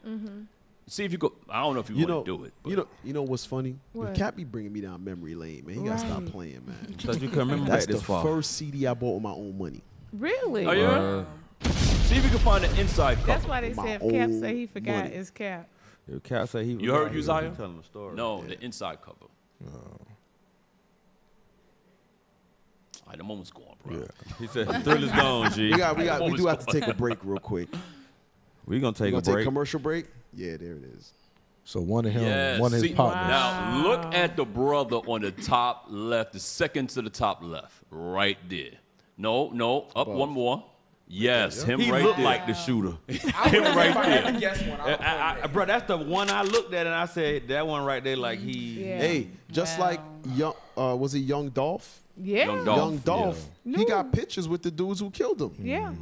[SPEAKER 10] See if you go. I don't know if you want to do it.
[SPEAKER 7] You know what's funny?
[SPEAKER 12] What?
[SPEAKER 7] Cat be bringing me down memory lane, man. You gotta stop
[SPEAKER 12] Right.
[SPEAKER 7] playing, man.
[SPEAKER 11] Because you can remember
[SPEAKER 7] That's
[SPEAKER 11] back this
[SPEAKER 7] the
[SPEAKER 11] far.
[SPEAKER 7] first CD I bought with my own money.
[SPEAKER 12] Really?
[SPEAKER 10] Oh, yeah? See if you can find the inside cover.
[SPEAKER 12] That's why they
[SPEAKER 7] My
[SPEAKER 12] said if Cap
[SPEAKER 7] own
[SPEAKER 12] say he forgot,
[SPEAKER 7] money.
[SPEAKER 12] it's Cap.
[SPEAKER 11] If Cat say he
[SPEAKER 10] You heard
[SPEAKER 11] was
[SPEAKER 10] Uzziah?
[SPEAKER 11] telling the story.
[SPEAKER 10] No, the inside cover. All right, the moment's gone, bro.
[SPEAKER 11] He said the thrill is gone, G.
[SPEAKER 7] We do have to take a break real quick.
[SPEAKER 11] We gonna take
[SPEAKER 7] We
[SPEAKER 11] a
[SPEAKER 7] gonna
[SPEAKER 11] break.
[SPEAKER 7] take a commercial break? Yeah, there it is.
[SPEAKER 8] So one of him,
[SPEAKER 10] Yes.
[SPEAKER 8] one of his
[SPEAKER 10] See,
[SPEAKER 8] partners.
[SPEAKER 10] Now look at the brother on the top left, the second to the top left, right there. No, up one more. Yes, him
[SPEAKER 11] He
[SPEAKER 10] right
[SPEAKER 11] looked
[SPEAKER 10] there.
[SPEAKER 11] like the shooter.
[SPEAKER 10] Him right there.
[SPEAKER 16] Guess one.
[SPEAKER 11] Bro, that's the one I looked at and I said that one right there, like he.
[SPEAKER 12] Yeah.
[SPEAKER 7] Hey, just like young, was he Young Dolph?
[SPEAKER 12] Yeah.
[SPEAKER 7] Young Dolph. He got pictures with the dudes who killed him.
[SPEAKER 12] Yeah.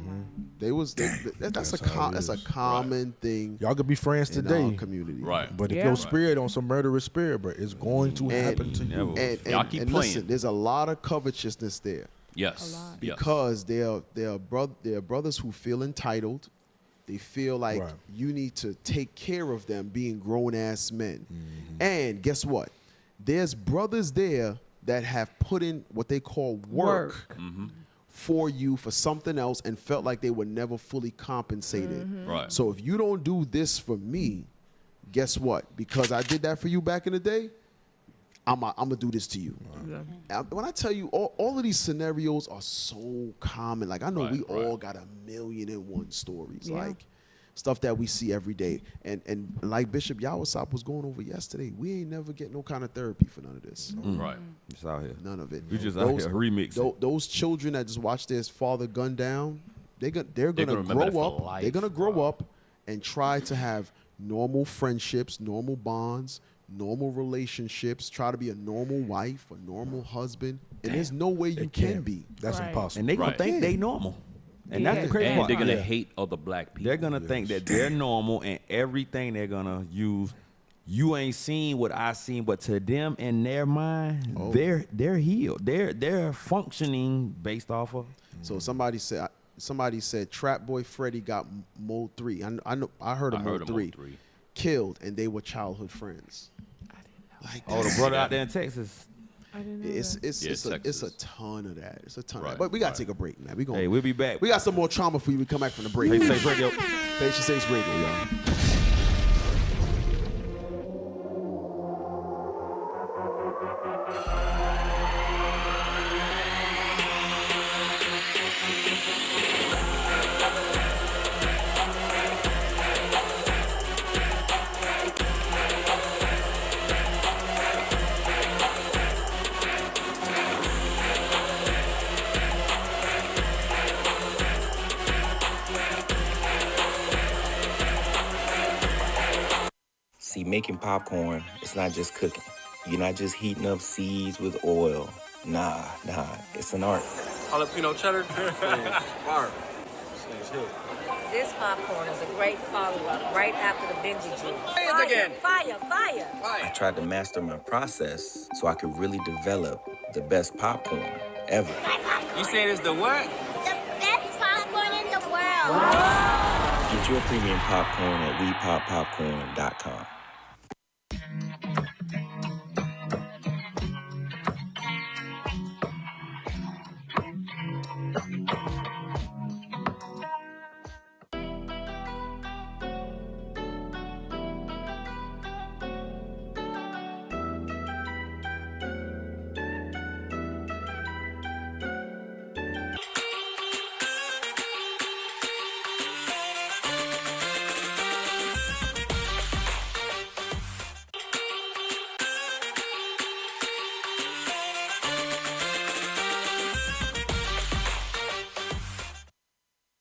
[SPEAKER 7] That's a common thing.
[SPEAKER 8] Y'all could be friends
[SPEAKER 7] in
[SPEAKER 8] today,
[SPEAKER 7] our community.
[SPEAKER 10] Right.
[SPEAKER 8] But if
[SPEAKER 12] Yeah.
[SPEAKER 8] your spirit on some murderous spirit, bro, it's going to happen to you.
[SPEAKER 10] Y'all keep
[SPEAKER 7] and
[SPEAKER 10] playing.
[SPEAKER 7] listen, there's a lot of covetousness there.
[SPEAKER 10] Yes.
[SPEAKER 7] Because they're brothers who feel entitled. They feel like
[SPEAKER 8] Right.
[SPEAKER 7] you need to take care of them being grown ass men.
[SPEAKER 8] Mm-hmm.
[SPEAKER 7] And guess what? There's brothers there that have put in what they call work. For you for something else and felt like they were never fully compensated.
[SPEAKER 10] Right.
[SPEAKER 7] So if you don't do this for me, guess what? Because I did that for you back in the day, I'm gonna do this to you. When I tell you, all of these scenarios are so common. Like I know we all got 1,000,001 stories.
[SPEAKER 12] Yeah.
[SPEAKER 7] Like stuff that we see every day. And like Bishop Yawasop was going over yesterday, we ain't never get no kind of therapy for none of this.
[SPEAKER 10] Right.
[SPEAKER 11] It's out here.
[SPEAKER 7] None of it.
[SPEAKER 11] We just out here remixing.
[SPEAKER 7] Those children that just watched their father gunned down, they're gonna
[SPEAKER 10] remember that
[SPEAKER 7] grow
[SPEAKER 10] for
[SPEAKER 7] up.
[SPEAKER 10] life,
[SPEAKER 7] They're gonna grow up and try to have normal friendships, normal bonds, normal relationships. Try to be a normal wife, a normal husband, and there's no way you can be.
[SPEAKER 8] That's
[SPEAKER 12] Right.
[SPEAKER 8] impossible.
[SPEAKER 11] And they gonna
[SPEAKER 10] Right.
[SPEAKER 11] think they normal. And that's the crazy
[SPEAKER 10] And
[SPEAKER 11] part.
[SPEAKER 10] they're gonna hate other black people.
[SPEAKER 11] They're gonna think that they're normal and everything they're gonna use. You ain't seen what I seen, but to them in their mind, they're healed. They're functioning based off of.
[SPEAKER 7] So somebody said Trap Boy Freddy got Mo 3. I heard of Mo 3 killed, and they were childhood friends. Like
[SPEAKER 11] Oh, the brother out there in Texas.
[SPEAKER 12] I didn't know
[SPEAKER 7] It's
[SPEAKER 12] that.
[SPEAKER 7] it's a ton of that. It's a ton of that. But we gotta take a break, man.
[SPEAKER 11] Hey, we'll be back.
[SPEAKER 7] We got some more trauma for you. We come back from the break.
[SPEAKER 11] Patient Saints Radio.
[SPEAKER 7] Patient Saints Radio, y'all.
[SPEAKER 20] See, making popcorn, it's not just cooking. You're not just heating up seeds with oil. Nah, it's an art.
[SPEAKER 21] Jalapeno cheddar. Fire.
[SPEAKER 22] This popcorn is a great follow-up right after the Benji juice.
[SPEAKER 20] Hands again.
[SPEAKER 22] Fire.
[SPEAKER 20] I tried to master my process so I could really develop the best popcorn ever.
[SPEAKER 21] You said it's the what?
[SPEAKER 22] The best popcorn in the world.
[SPEAKER 20] Get your premium popcorn at WePopPopcorn.com.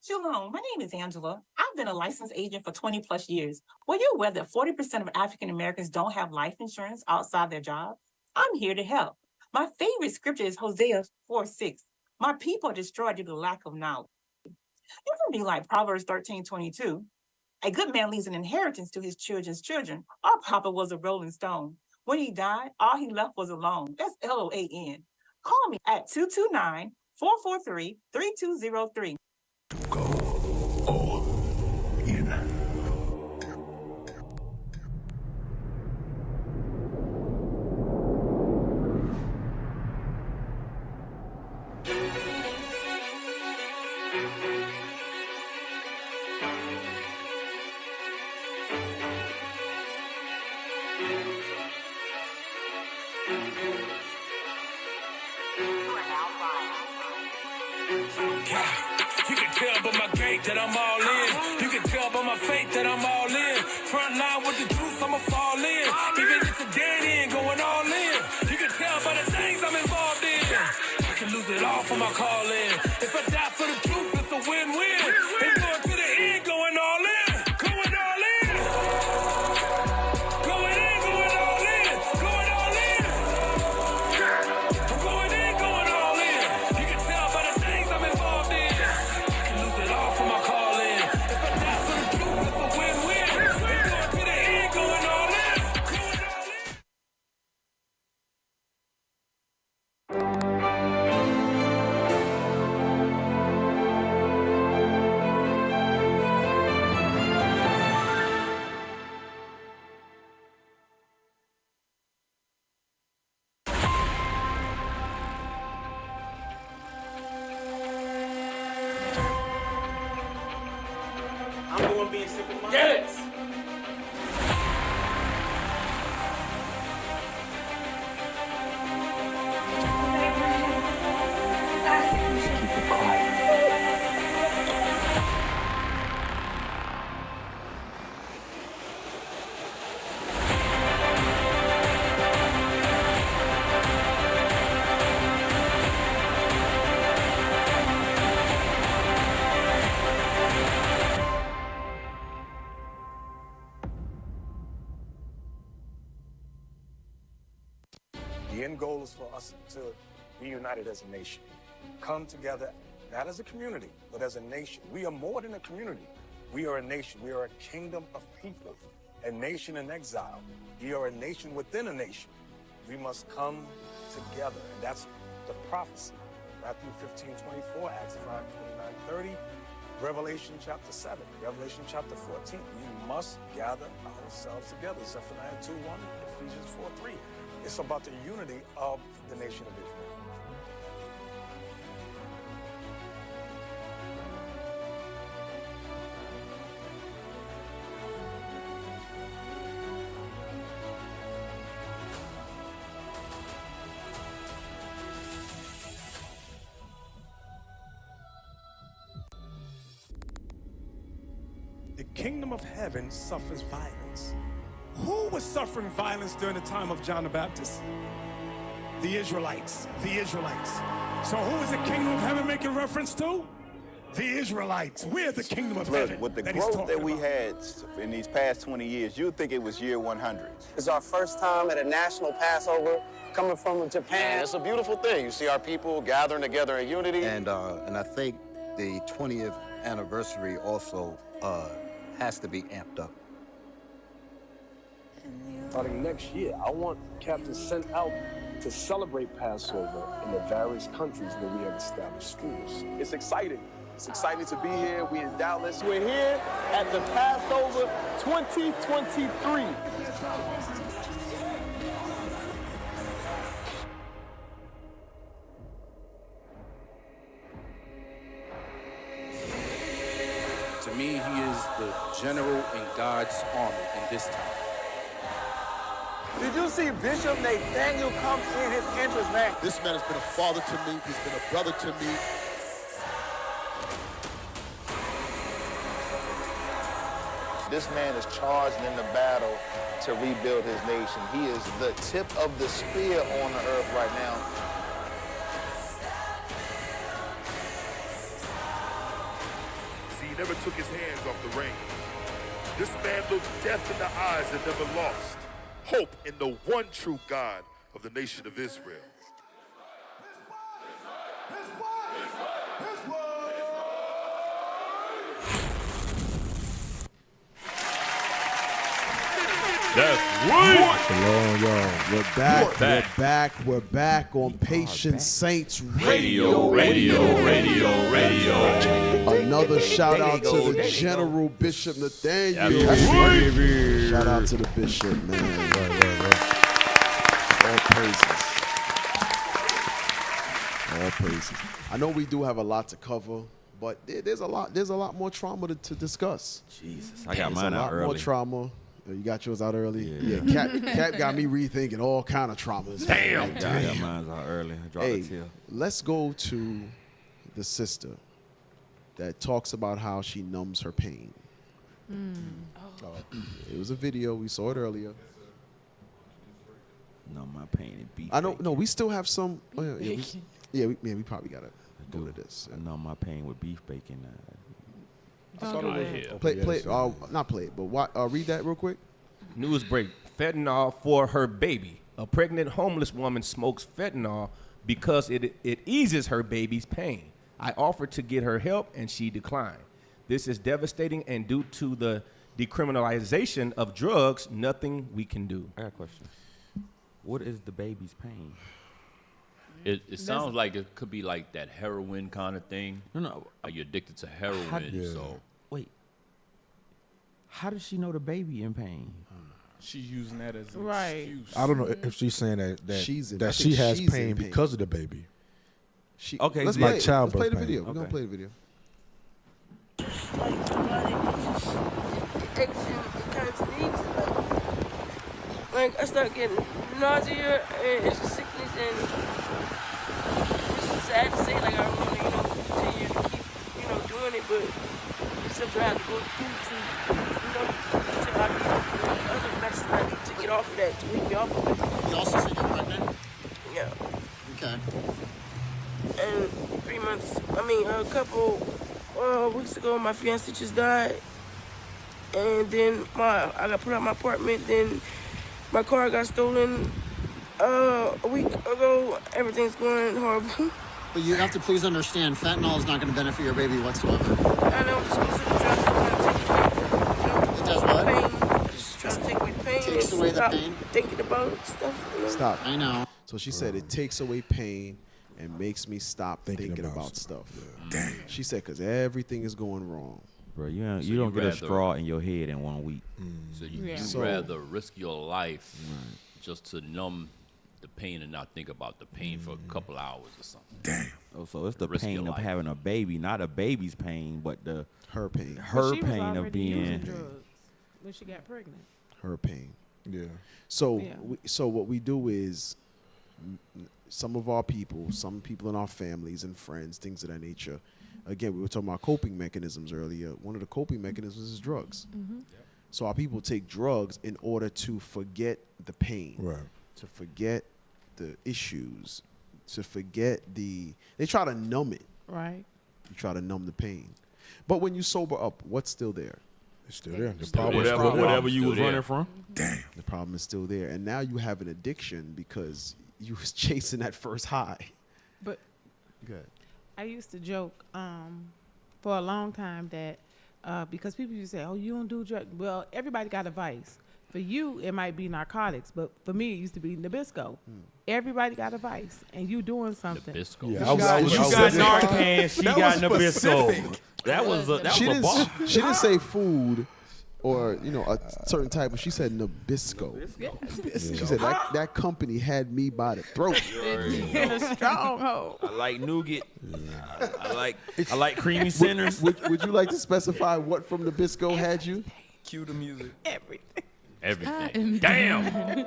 [SPEAKER 23] Shalom, my name is Angela. I've been a licensed agent for 20 plus years. Were you aware that 40% of African Americans don't have life insurance outside their job? I'm here to help. My favorite scripture is Hosea 4:6. My people are destroyed due to lack of knowledge. You can be like Proverbs 13:22. A good man leaves an inheritance to his children's children. Our papa was a rolling stone. When he died, all he left was alone. That's LOAN. Call me at 229-443-3203.
[SPEAKER 1] You can tell by my gait that I'm all in. You can tell by my faith that I'm all in. Front line with the truth, I'ma fall in. Even if it's a dead end, going all in. You can tell by the things I'm involved in. I can lose it all for my calling. If I die for the truth, it's a win-win. And going to the end, going all in. Going all in. Going in, going all in. Going all in. I'm going in, going all in. You can tell by the things I'm involved in. I can lose it all for my calling. If I die for the truth, it's a win-win. And going to the end, going all in. Going all in.
[SPEAKER 21] I'm the one being simple minded. Yes.
[SPEAKER 2] The end goal is for us to be united as a nation. Come together, not as a community, but as a nation. We are more than a community. We are a nation. We are a kingdom of people, a nation in exile. We are a nation within a nation. We must come together, and that's the prophecy. Matthew 15:24, Acts 5:29-30, Revelation chapter 7, Revelation chapter 14. We must gather ourselves together. Zephaniah 2:1, Ephesians 4:3. It's about the unity of the nation of Israel.
[SPEAKER 1] The kingdom of heaven suffers violence. Who was suffering violence during the time of John the Baptist? The Israelites. The Israelites. So who is the kingdom of heaven making reference to? The Israelites. We're the kingdom of heaven.
[SPEAKER 3] With the
[SPEAKER 1] that he's
[SPEAKER 3] growth
[SPEAKER 1] talking
[SPEAKER 3] that we
[SPEAKER 1] about.
[SPEAKER 3] had in these past 20 years, you'd think it was year 100.
[SPEAKER 24] It's our first time at a national Passover coming from Japan. It's a beautiful thing. You see our people gathering together in unity.
[SPEAKER 25] And I think the 20th anniversary also has to be amped up.
[SPEAKER 26] Starting next year, I want captains sent out to celebrate Passover in the various countries where we have established schools.
[SPEAKER 2] It's exciting. It's exciting to be here. We in Dallas. We're here at the Passover 2023.
[SPEAKER 16] To me, he is the general in God's army in this time.
[SPEAKER 2] Did you see Bishop Nathaniel come in his entrance, man?
[SPEAKER 27] This man has been a father to me. He's been a brother to me.
[SPEAKER 3] This man is charged in the battle to rebuild his nation. He is the tip of the spear on the earth right now.
[SPEAKER 6] See, he never took his hands off the reins. This man looked death in the eyes and never lost hope in the one true God of the nation of Israel.
[SPEAKER 10] That's right.
[SPEAKER 7] Shalom, y'all. We're back on Patient Saints Radio. Another shout out to the General Bishop Nathaniel. Shout out to the Bishop, man. All praises. All praises. I know we do have a lot to cover, but there's a lot more trauma to discuss.
[SPEAKER 11] Jesus, I got mine out
[SPEAKER 7] There's a lot more
[SPEAKER 11] early.
[SPEAKER 7] trauma. You got yours out early?
[SPEAKER 11] Yeah.
[SPEAKER 7] Cap got me rethinking all kind of traumas.
[SPEAKER 11] Damn. I got mine out early. I dropped
[SPEAKER 7] Hey,
[SPEAKER 11] a tear.
[SPEAKER 7] let's go to the sister that talks about how she numbs her pain. It was a video. We saw it earlier.
[SPEAKER 11] Numb my pain and beef.
[SPEAKER 7] I don't know. We still have some. Oh, we probably gotta go to this.
[SPEAKER 11] I numb my pain with beef bacon.
[SPEAKER 7] Not play it, but read that real quick.
[SPEAKER 15] News break. Fentanyl for her baby. A pregnant homeless woman smokes fentanyl because it eases her baby's pain. I offered to get her help and she declined. This is devastating, and due to the decriminalization of drugs, nothing we can do.
[SPEAKER 11] I got a question. What is the baby's pain?
[SPEAKER 10] It sounds like it could be like that heroin kind of thing.
[SPEAKER 11] No.
[SPEAKER 10] Like you're addicted to heroin, so.
[SPEAKER 11] Wait. How does she know the baby in pain?
[SPEAKER 16] She's using that as an excuse.
[SPEAKER 8] I don't know if she's saying that she has pain because of the baby.
[SPEAKER 11] Okay,
[SPEAKER 7] let's
[SPEAKER 8] like
[SPEAKER 7] play,
[SPEAKER 8] childbirth
[SPEAKER 7] let's play the
[SPEAKER 8] pain.
[SPEAKER 7] video. We're gonna play the video.
[SPEAKER 4] Like I start getting nausea and it's a sickness, and it's sad to say, like I don't want to, continue to keep, doing it, but it's something I have to go through to, until I get the other medicine I need to get off of that, to wean me off of it.
[SPEAKER 27] You also said you're pregnant?
[SPEAKER 4] Yeah.
[SPEAKER 27] Okay.
[SPEAKER 4] And 3 months, a couple weeks ago, my fiance just died. And then I got put out of my apartment. Then my car got stolen a week ago. Everything's going horrible.
[SPEAKER 27] But you have to please understand, fentanyl is not going to benefit your baby whatsoever.
[SPEAKER 4] I know, just going to
[SPEAKER 27] It does what?
[SPEAKER 4] pain. Just trying to take away pain.
[SPEAKER 27] Takes
[SPEAKER 4] and
[SPEAKER 27] away the
[SPEAKER 4] stop
[SPEAKER 27] pain?
[SPEAKER 4] Thinking about stuff.
[SPEAKER 7] Stop.
[SPEAKER 27] I know.
[SPEAKER 7] So she said it takes away pain and makes me stop thinking about stuff. Damn. She said because everything is going wrong.
[SPEAKER 11] Bro, you don't get a straw in your head in 1 week.
[SPEAKER 10] So you'd rather risk your life just to numb the pain and not think about the pain for a couple hours or something.
[SPEAKER 11] Damn. Oh, so it's the
[SPEAKER 10] Risk your
[SPEAKER 11] pain of
[SPEAKER 10] life.
[SPEAKER 11] having a baby, not a baby's pain, but
[SPEAKER 7] her pain.
[SPEAKER 11] Her
[SPEAKER 12] She was
[SPEAKER 11] pain of
[SPEAKER 12] already using
[SPEAKER 11] being.
[SPEAKER 12] drugs when she got pregnant.
[SPEAKER 7] Her pain.
[SPEAKER 8] Yeah.
[SPEAKER 7] So
[SPEAKER 12] Yeah.
[SPEAKER 7] so what we do is some of our people, some people in our families and friends, things of that nature. Again, we were talking about coping mechanisms earlier. One of the coping mechanisms is drugs. So our people take drugs in order to forget the pain, to forget the issues, to forget they try to numb it.
[SPEAKER 12] Right.
[SPEAKER 7] You try to numb the pain. But when you sober up, what's still there?
[SPEAKER 8] It's still there. The
[SPEAKER 11] problem is whatever you was running from.
[SPEAKER 7] Damn. The problem is still there. And now you have an addiction because you was chasing that first high.
[SPEAKER 12] But
[SPEAKER 7] Good.
[SPEAKER 12] I used to joke for a long time that because people used to say, "Oh, you don't do drugs." Well, everybody got a vice. For you, it might be narcotics, but for me, it used to be Nabisco. Everybody got a vice, and you doing something.
[SPEAKER 10] Nabisco.
[SPEAKER 11] Yeah, you got Narcan, she got Nabisco. That was a bar.
[SPEAKER 7] She didn't say food or a certain type, but she said Nabisco. She said that company had me by the throat.
[SPEAKER 12] In a stronghold.
[SPEAKER 11] I like nougat. I like creamy centers.
[SPEAKER 7] Would you like to specify what from Nabisco had you?
[SPEAKER 16] Cue the music.
[SPEAKER 10] Everything. Damn.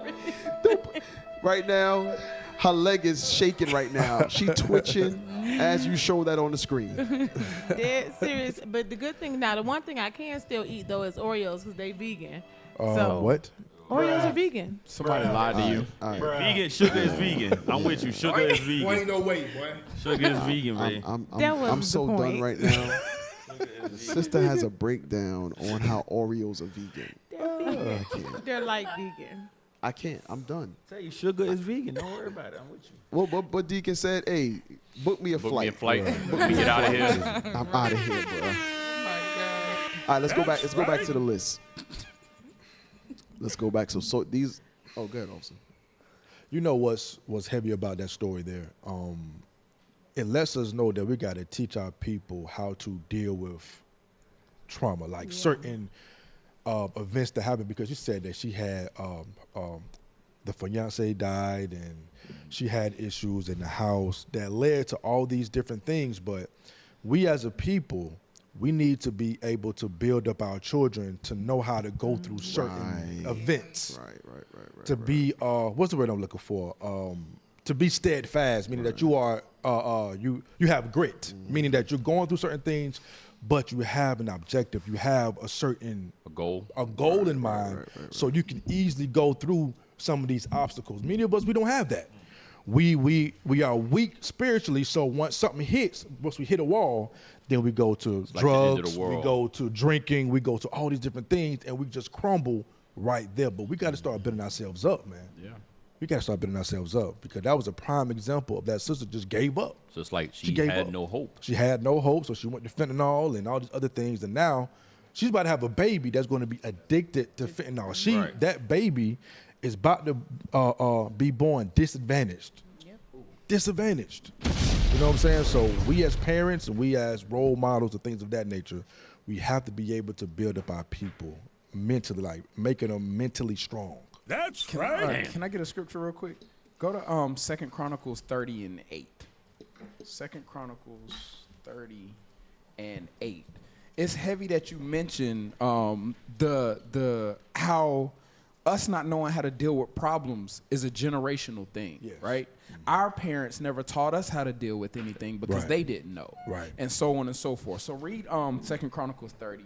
[SPEAKER 7] Right now, her leg is shaking right now. She twitching as you show that on the screen.
[SPEAKER 12] Dead serious. But the good thing now, the one thing I can still eat though is Oreos because they vegan.
[SPEAKER 8] What?
[SPEAKER 12] Oreos are vegan.
[SPEAKER 16] Somebody lied to you.
[SPEAKER 11] Vegan, sugar is vegan. I'm with you. Sugar is vegan.
[SPEAKER 26] Boy, ain't no way, boy.
[SPEAKER 11] Sugar is vegan, man.
[SPEAKER 7] I'm so done right now. Sister has a breakdown on how Oreos are vegan. I can't.
[SPEAKER 12] They're like vegan.
[SPEAKER 7] I can't. I'm done.
[SPEAKER 11] Tell you, sugar is vegan. Don't worry about it. I'm with you.
[SPEAKER 7] Well, but Deacon said, "Hey, book me a flight.
[SPEAKER 10] Me a flight.
[SPEAKER 7] Book
[SPEAKER 10] Let me get out of here.
[SPEAKER 7] I'm out of here, bro." All right, let's go back. Let's go back to the list. Let's go back. So these. Oh, good, Olsen.
[SPEAKER 8] You know what's heavy about that story there? It lets us know that we got to teach our people how to deal with trauma, like certain events that happen. Because you said that she had the fiance died, and she had issues in the house that led to all these different things. But we as a people, we need to be able to build up our children to know how to go through certain events.
[SPEAKER 7] Right.
[SPEAKER 8] To be what's the word I'm looking for? To be steadfast, meaning that you are you have grit, meaning that you're going through certain things, but you have an objective. You have a goal in mind, so you can easily go through some of these obstacles. Many of us, we don't have that. We are weak spiritually, so once something hits, once we hit a wall, then we go to drugs, we go to drinking, we go to all these different things, and we just crumble right there. But we got to start building ourselves up, man.
[SPEAKER 10] Yeah.
[SPEAKER 8] We got to start building ourselves up, because that was a prime example of that sister just gave up.
[SPEAKER 10] So it's like she
[SPEAKER 8] gave
[SPEAKER 10] had
[SPEAKER 8] up.
[SPEAKER 10] no hope.
[SPEAKER 8] She had no hope, so she went to fentanyl and all these other things, and now she's about to have a baby that's going to be addicted to fentanyl. That baby is about to be born disadvantaged. Disadvantaged. You know what I'm saying? So we as parents and we as role models and things of that nature, we have to be able to build up our people mentally, like making them mentally strong.
[SPEAKER 16] That's right. Can I get a scripture real quick? Go to 2 Chronicles 30 and 8. 2 Chronicles 30 and 8. It's heavy that you mention the how us not knowing how to deal with problems is a generational thing, right? Our parents never taught us how to deal with anything because they didn't know, and so on and so forth. So read 2 Chronicles 30.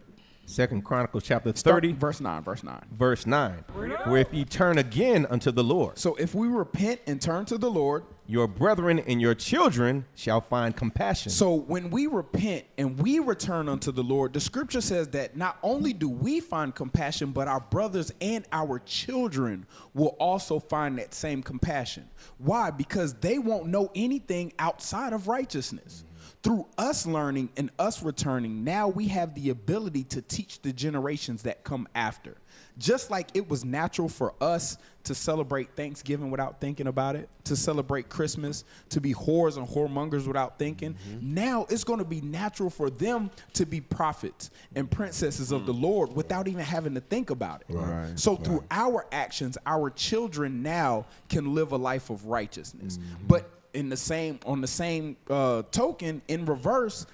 [SPEAKER 15] 2 Chronicles chapter 30.
[SPEAKER 16] Verse 9.
[SPEAKER 15] Verse 9. Where if ye turn again unto the Lord.
[SPEAKER 16] So if we repent and turn to the Lord,
[SPEAKER 15] your brethren and your children shall find compassion.
[SPEAKER 16] So when we repent and we return unto the Lord, the scripture says that not only do we find compassion, but our brothers and our children will also find that same compassion. Why? Because they won't know anything outside of righteousness. Through us learning and us returning, now we have the ability to teach the generations that come after. Just like it was natural for us to celebrate Thanksgiving without thinking about it, to celebrate Christmas, to be whores and whoremongers without thinking, now it's going to be natural for them to be prophets and princesses of the Lord without even having to think about it. So through our actions, our children now can live a life of righteousness. But on the same token, in reverse,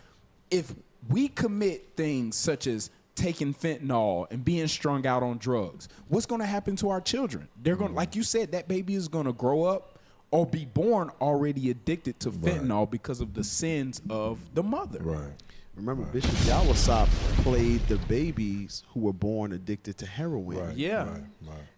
[SPEAKER 16] if we commit things such as taking fentanyl and being strung out on drugs, what's going to happen to our children? They're going, like you said, that baby is going to grow up or be born already addicted to fentanyl because of the sins of the mother.
[SPEAKER 7] Remember, Bishop Yawasop played the babies who were born addicted to heroin.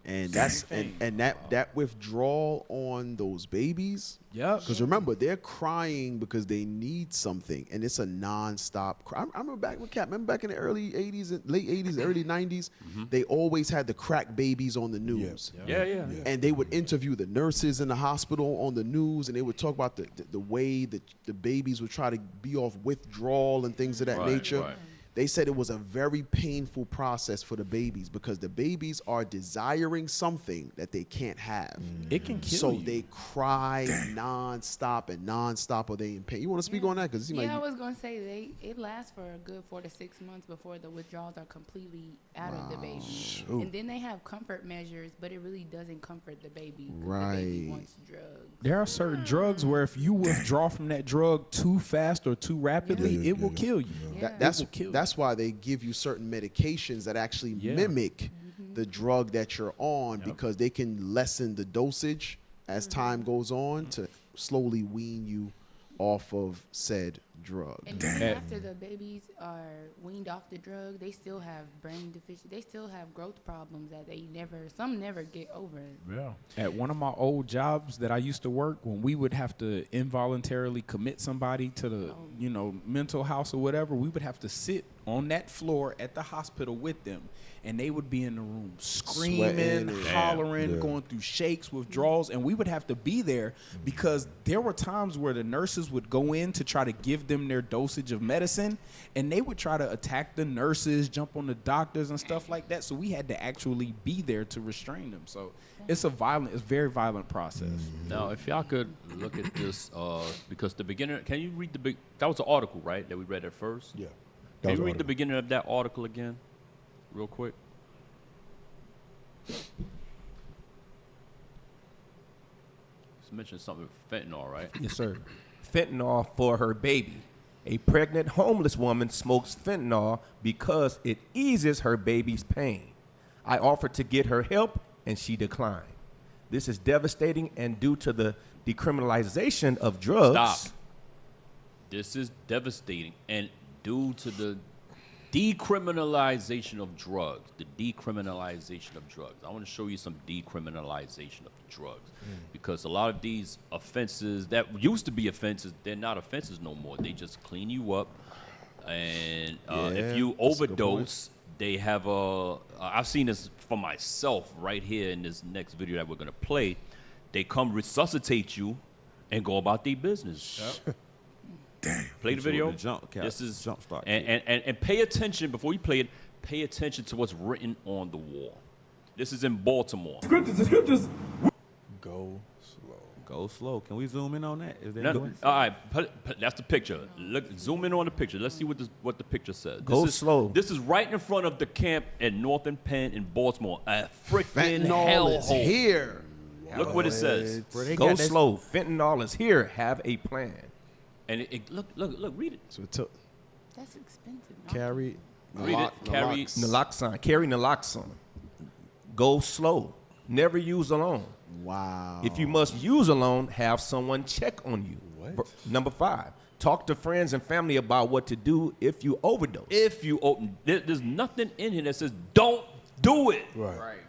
[SPEAKER 7] And that's and that withdrawal on those babies. Because remember, they're crying because they need something, and it's a nonstop cry. I remember back with Cap. Remember back in the early '80s, and late '80s, early '90s, they always had the crack babies on the news. And they would interview the nurses in the hospital on the news, and they would talk about the way that the babies would try to be off withdrawal and things of that nature. They said it was a very painful process for the babies because the babies are desiring something that they can't have.
[SPEAKER 16] It can kill you.
[SPEAKER 7] So they cry nonstop, or they in pain. You want to speak on that? Because
[SPEAKER 5] I was going to say it lasts for a good 4 to 6 months before the withdrawals are completely out of the baby. And then they have comfort measures, but it really doesn't comfort the baby. The baby wants drugs.
[SPEAKER 16] There are certain drugs where if you withdraw from that drug too fast or too rapidly, it will kill you.
[SPEAKER 7] That's why they give you certain medications that actually mimic the drug that you're on, because they can lessen the dosage as time goes on to slowly wean you off of said drug.
[SPEAKER 5] And then after the babies are weaned off the drug, they still have brain deficiency. They still have growth problems that some never get over.
[SPEAKER 16] At one of my old jobs that I used to work, when we would have to involuntarily commit somebody to the mental house or whatever, we would have to sit on that floor at the hospital with them, and they would be in the room screaming, hollering, going through shakes, withdrawals, and we would have to be there because there were times where the nurses would go in to try to give them their dosage of medicine, and they would try to attack the nurses, jump on the doctors and stuff like that. So we had to actually be there to restrain them. So it's a very violent process.
[SPEAKER 10] Now, if y'all could look at this, because the beginner, can you read that was the article, right, that we read at first? Can you read the beginning of that article again, real quick? mentioned something with fentanyl, right?
[SPEAKER 15] Yes, sir. Fentanyl for her baby. A pregnant homeless woman smokes fentanyl because it eases her baby's pain. I offered to get her help, and she declined. This is devastating, and due to the decriminalization of drugs.
[SPEAKER 10] Stop. This is devastating, and due to the decriminalization of drugs, I want to show you some decriminalization of drugs, because a lot of these offenses that used to be offenses, they're not offenses no more. They just clean you up, and if you overdose, they have I've seen this for myself right here in this next video that we're gonna play. They come resuscitate you and go about their business. Yep. Damn. Play the video. This is jump start. And pay attention before you play it. Pay attention to what's written on the wall. This is in Baltimore.
[SPEAKER 9] The scriptures.
[SPEAKER 11] Go slow. Go slow. Can we zoom in on that? Is that
[SPEAKER 10] All right, that's the picture. Look, zoom in on the picture. Let's see what the picture says.
[SPEAKER 15] Go slow.
[SPEAKER 10] This is right in front of the camp at Northern Penn in Baltimore. A freaking
[SPEAKER 7] Fentanyl is
[SPEAKER 10] hellhole.
[SPEAKER 7] here.
[SPEAKER 10] Look what it says.
[SPEAKER 15] Go slow. Fentanyl is here. Have a plan.
[SPEAKER 10] And look, read it.
[SPEAKER 7] So it took
[SPEAKER 5] That's expensive.
[SPEAKER 7] carry.
[SPEAKER 10] Read it. Carry
[SPEAKER 15] Naloxone. Carry naloxone. Go slow. Never use alone.
[SPEAKER 7] Wow.
[SPEAKER 15] If you must use alone, have someone check on you.
[SPEAKER 7] What?
[SPEAKER 15] Number 5. Talk to friends and family about what to do if you overdose.
[SPEAKER 10] There's nothing in here that says don't do it.
[SPEAKER 8] Right.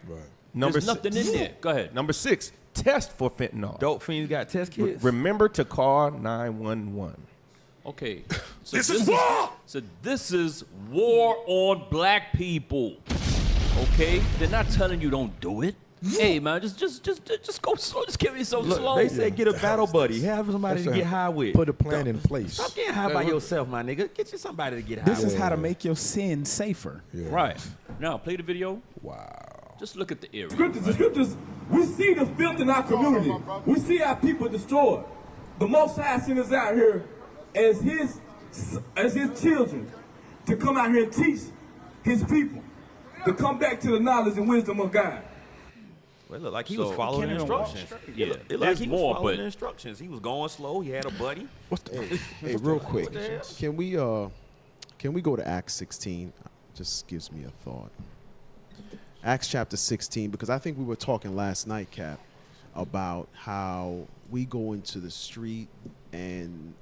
[SPEAKER 10] There's nothing in there. Go ahead.
[SPEAKER 15] Number 6. Test for fentanyl.
[SPEAKER 11] Dope fiends got test kits.
[SPEAKER 15] Remember to call 911.
[SPEAKER 10] Okay. So this is war. So this is war on black people. Okay? They're not telling you don't do it. Hey man, just go slow. Just carry yourself slow.
[SPEAKER 11] They say get a battle buddy. Have somebody to get high with.
[SPEAKER 8] Put a plan in place.
[SPEAKER 11] Stop getting high by yourself, my nigga. Get you somebody to get high
[SPEAKER 16] This
[SPEAKER 11] with.
[SPEAKER 16] is how to make your sin safer.
[SPEAKER 8] Yeah.
[SPEAKER 10] Right. Now play the video.
[SPEAKER 8] Wow.
[SPEAKER 10] Just look at the area.
[SPEAKER 9] The scriptures, we see the filth in our community. We see our people destroyed. The Most High sent us out here as his children to come out here and teach his people to come back to the knowledge and wisdom of God.
[SPEAKER 11] Well, it looked like he was following the instructions.
[SPEAKER 10] Yeah,
[SPEAKER 11] It looked like he was following the instructions. He was going slow. He had a buddy.
[SPEAKER 7] Hey, real quick, can we go to Acts 16? Just gives me a thought. Acts chapter 16, because I think we were talking last night, Cap, about how we go into the street and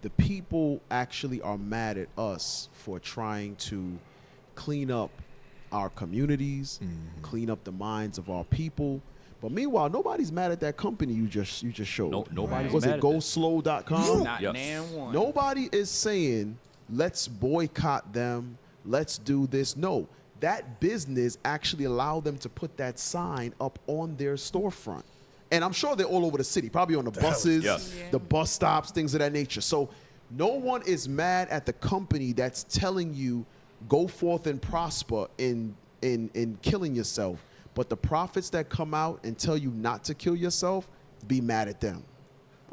[SPEAKER 7] the people actually are mad at us for trying to clean up our communities, clean up the minds of our people. But meanwhile, nobody's mad at that company you just showed.
[SPEAKER 10] Nobody's
[SPEAKER 7] Was
[SPEAKER 10] mad
[SPEAKER 7] it
[SPEAKER 10] at that.
[SPEAKER 7] GoSlow.com?
[SPEAKER 16] Not nan one.
[SPEAKER 7] Nobody is saying, let's boycott them, let's do this. No, that business actually allowed them to put that sign up on their storefront. And I'm sure they're all over the city, probably on the buses, the bus stops, things of that nature. So no one is mad at the company that's telling you, go forth and prosper in killing yourself. But the prophets that come out and tell you not to kill yourself, be mad at them.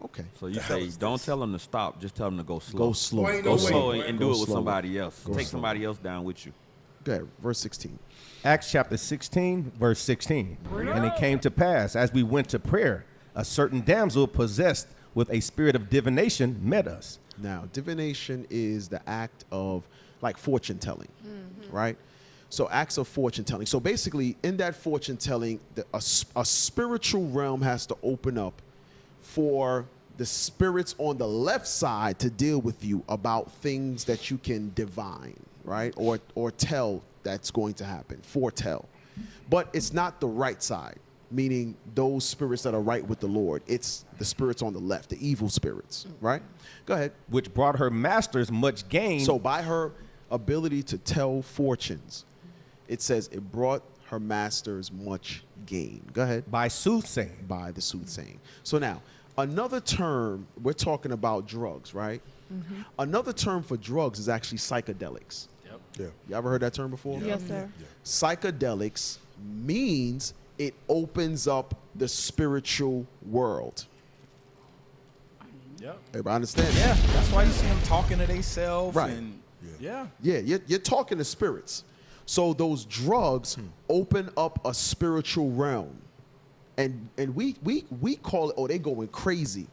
[SPEAKER 7] Okay.
[SPEAKER 11] So you say, don't tell them to stop, just tell them to go slow.
[SPEAKER 7] Go slow.
[SPEAKER 11] Go slow and do it with
[SPEAKER 7] slow.
[SPEAKER 11] somebody else.
[SPEAKER 7] Go
[SPEAKER 11] Take
[SPEAKER 7] slow.
[SPEAKER 11] somebody else down with you.
[SPEAKER 7] Go ahead, verse 16.
[SPEAKER 15] Acts chapter 16, verse 16. And it came to pass, as we went to prayer, a certain damsel possessed with a spirit of divination met us.
[SPEAKER 7] Now, divination is the act of like fortune telling, right? So acts of fortune telling. So basically, in that fortune telling, a spiritual realm has to open up for the spirits on the left side to deal with you about things that you can divine, right? Or tell that's going to happen, foretell. But it's not the right side, meaning those spirits that are right with the Lord. It's the spirits on the left, the evil spirits, right? Go ahead.
[SPEAKER 15] Which brought her masters much gain.
[SPEAKER 7] So by her ability to tell fortunes, it says it brought her masters much gain. Go ahead.
[SPEAKER 15] By soothsaying.
[SPEAKER 7] By the soothsaying. So now, another term, we're talking about drugs, right? Another term for drugs is actually psychedelics.
[SPEAKER 10] Yep.
[SPEAKER 8] Yeah.
[SPEAKER 7] You ever heard that term before?
[SPEAKER 12] Yes, sir.
[SPEAKER 7] Psychedelics means it opens up the spiritual world.
[SPEAKER 16] Yep.
[SPEAKER 7] Everybody understand?
[SPEAKER 16] Yeah, that's why you see them talking to themselves.
[SPEAKER 7] Right.
[SPEAKER 16] And, yeah.
[SPEAKER 7] Yeah, you're talking to spirits. So those drugs open up a spiritual realm. And we call it, oh, they going crazy.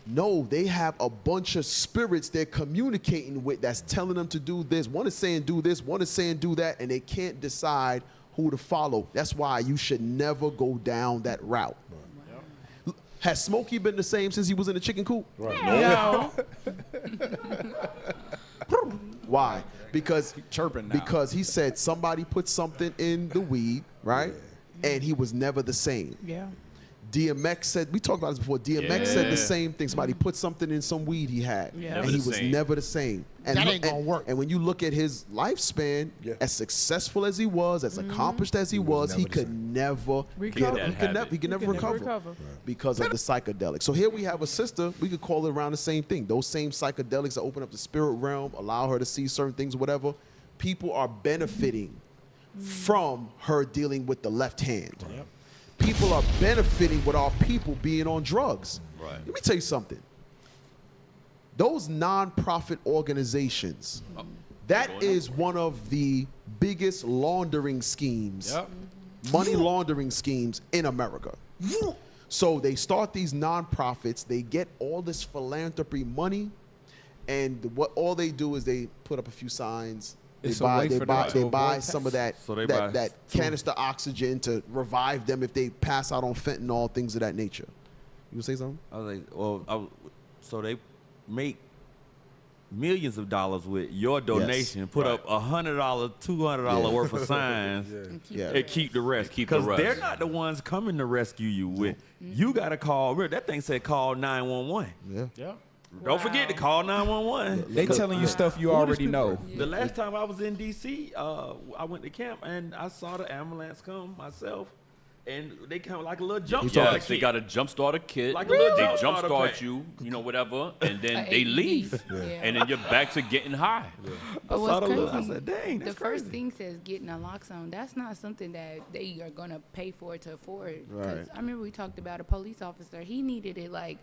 [SPEAKER 7] No, they have a bunch of spirits they're communicating with that's telling them to do this. One is saying do this, one is saying do that, and they can't decide who to follow. That's why you should never go down that route. Right. Has Smokey been the same since he was in the chicken coop?
[SPEAKER 8] Right.
[SPEAKER 12] No.
[SPEAKER 7] Why? Because
[SPEAKER 16] chirping now.
[SPEAKER 7] Because he said somebody put something in the weed, right? And he was never the same.
[SPEAKER 12] Yeah.
[SPEAKER 7] DMX said, we talked about this before, DMX said the same thing. Somebody put something in some weed he had, and he was never the same. And
[SPEAKER 27] That ain't gonna work.
[SPEAKER 7] And when you look at his lifespan, as successful as he was, as accomplished as he was, he could never recover. He could never recover because of the psychedelics. So here we have a sister, we could call it around the same thing. Those same psychedelics that open up the spirit realm, allow her to see certain things, whatever. People are benefiting from her dealing with the left hand.
[SPEAKER 10] Yep.
[SPEAKER 7] People are benefiting with our people being on drugs.
[SPEAKER 10] Right.
[SPEAKER 7] Let me tell you something. Those non-profit organizations, that is one of the biggest laundering schemes, money laundering schemes in America. So they start these non-profits, they get all this philanthropy money, and what all they do is they put up a few signs. They buy some of that that canister oxygen to revive them if they pass out on fentanyl, things of that nature. You gonna say something?
[SPEAKER 11] I was like, well, so they make millions of dollars with your donation, put up $100, $200 worth of signs, and keep the rest. Because they're not the ones coming to rescue you. With you got to call. That thing said call 911.
[SPEAKER 16] Yeah.
[SPEAKER 11] Don't forget to call 911.
[SPEAKER 16] They telling you stuff you already know.
[SPEAKER 11] The last time I was in D.C., I went to camp and I saw the ambulance come myself, and they come like a little jump starter kit.
[SPEAKER 10] They got a jump starter kit.
[SPEAKER 11] Like a little
[SPEAKER 10] they
[SPEAKER 11] jump
[SPEAKER 10] jump
[SPEAKER 11] starter
[SPEAKER 10] start
[SPEAKER 11] pack.
[SPEAKER 10] you, whatever, and then they leave, and then you're back to getting high.
[SPEAKER 5] But what's crazy,
[SPEAKER 11] I said, dang,
[SPEAKER 5] the first thing says getting a naloxone. That's not something that they are going to pay for to afford. 'Cause I remember we talked about a police officer. He needed it like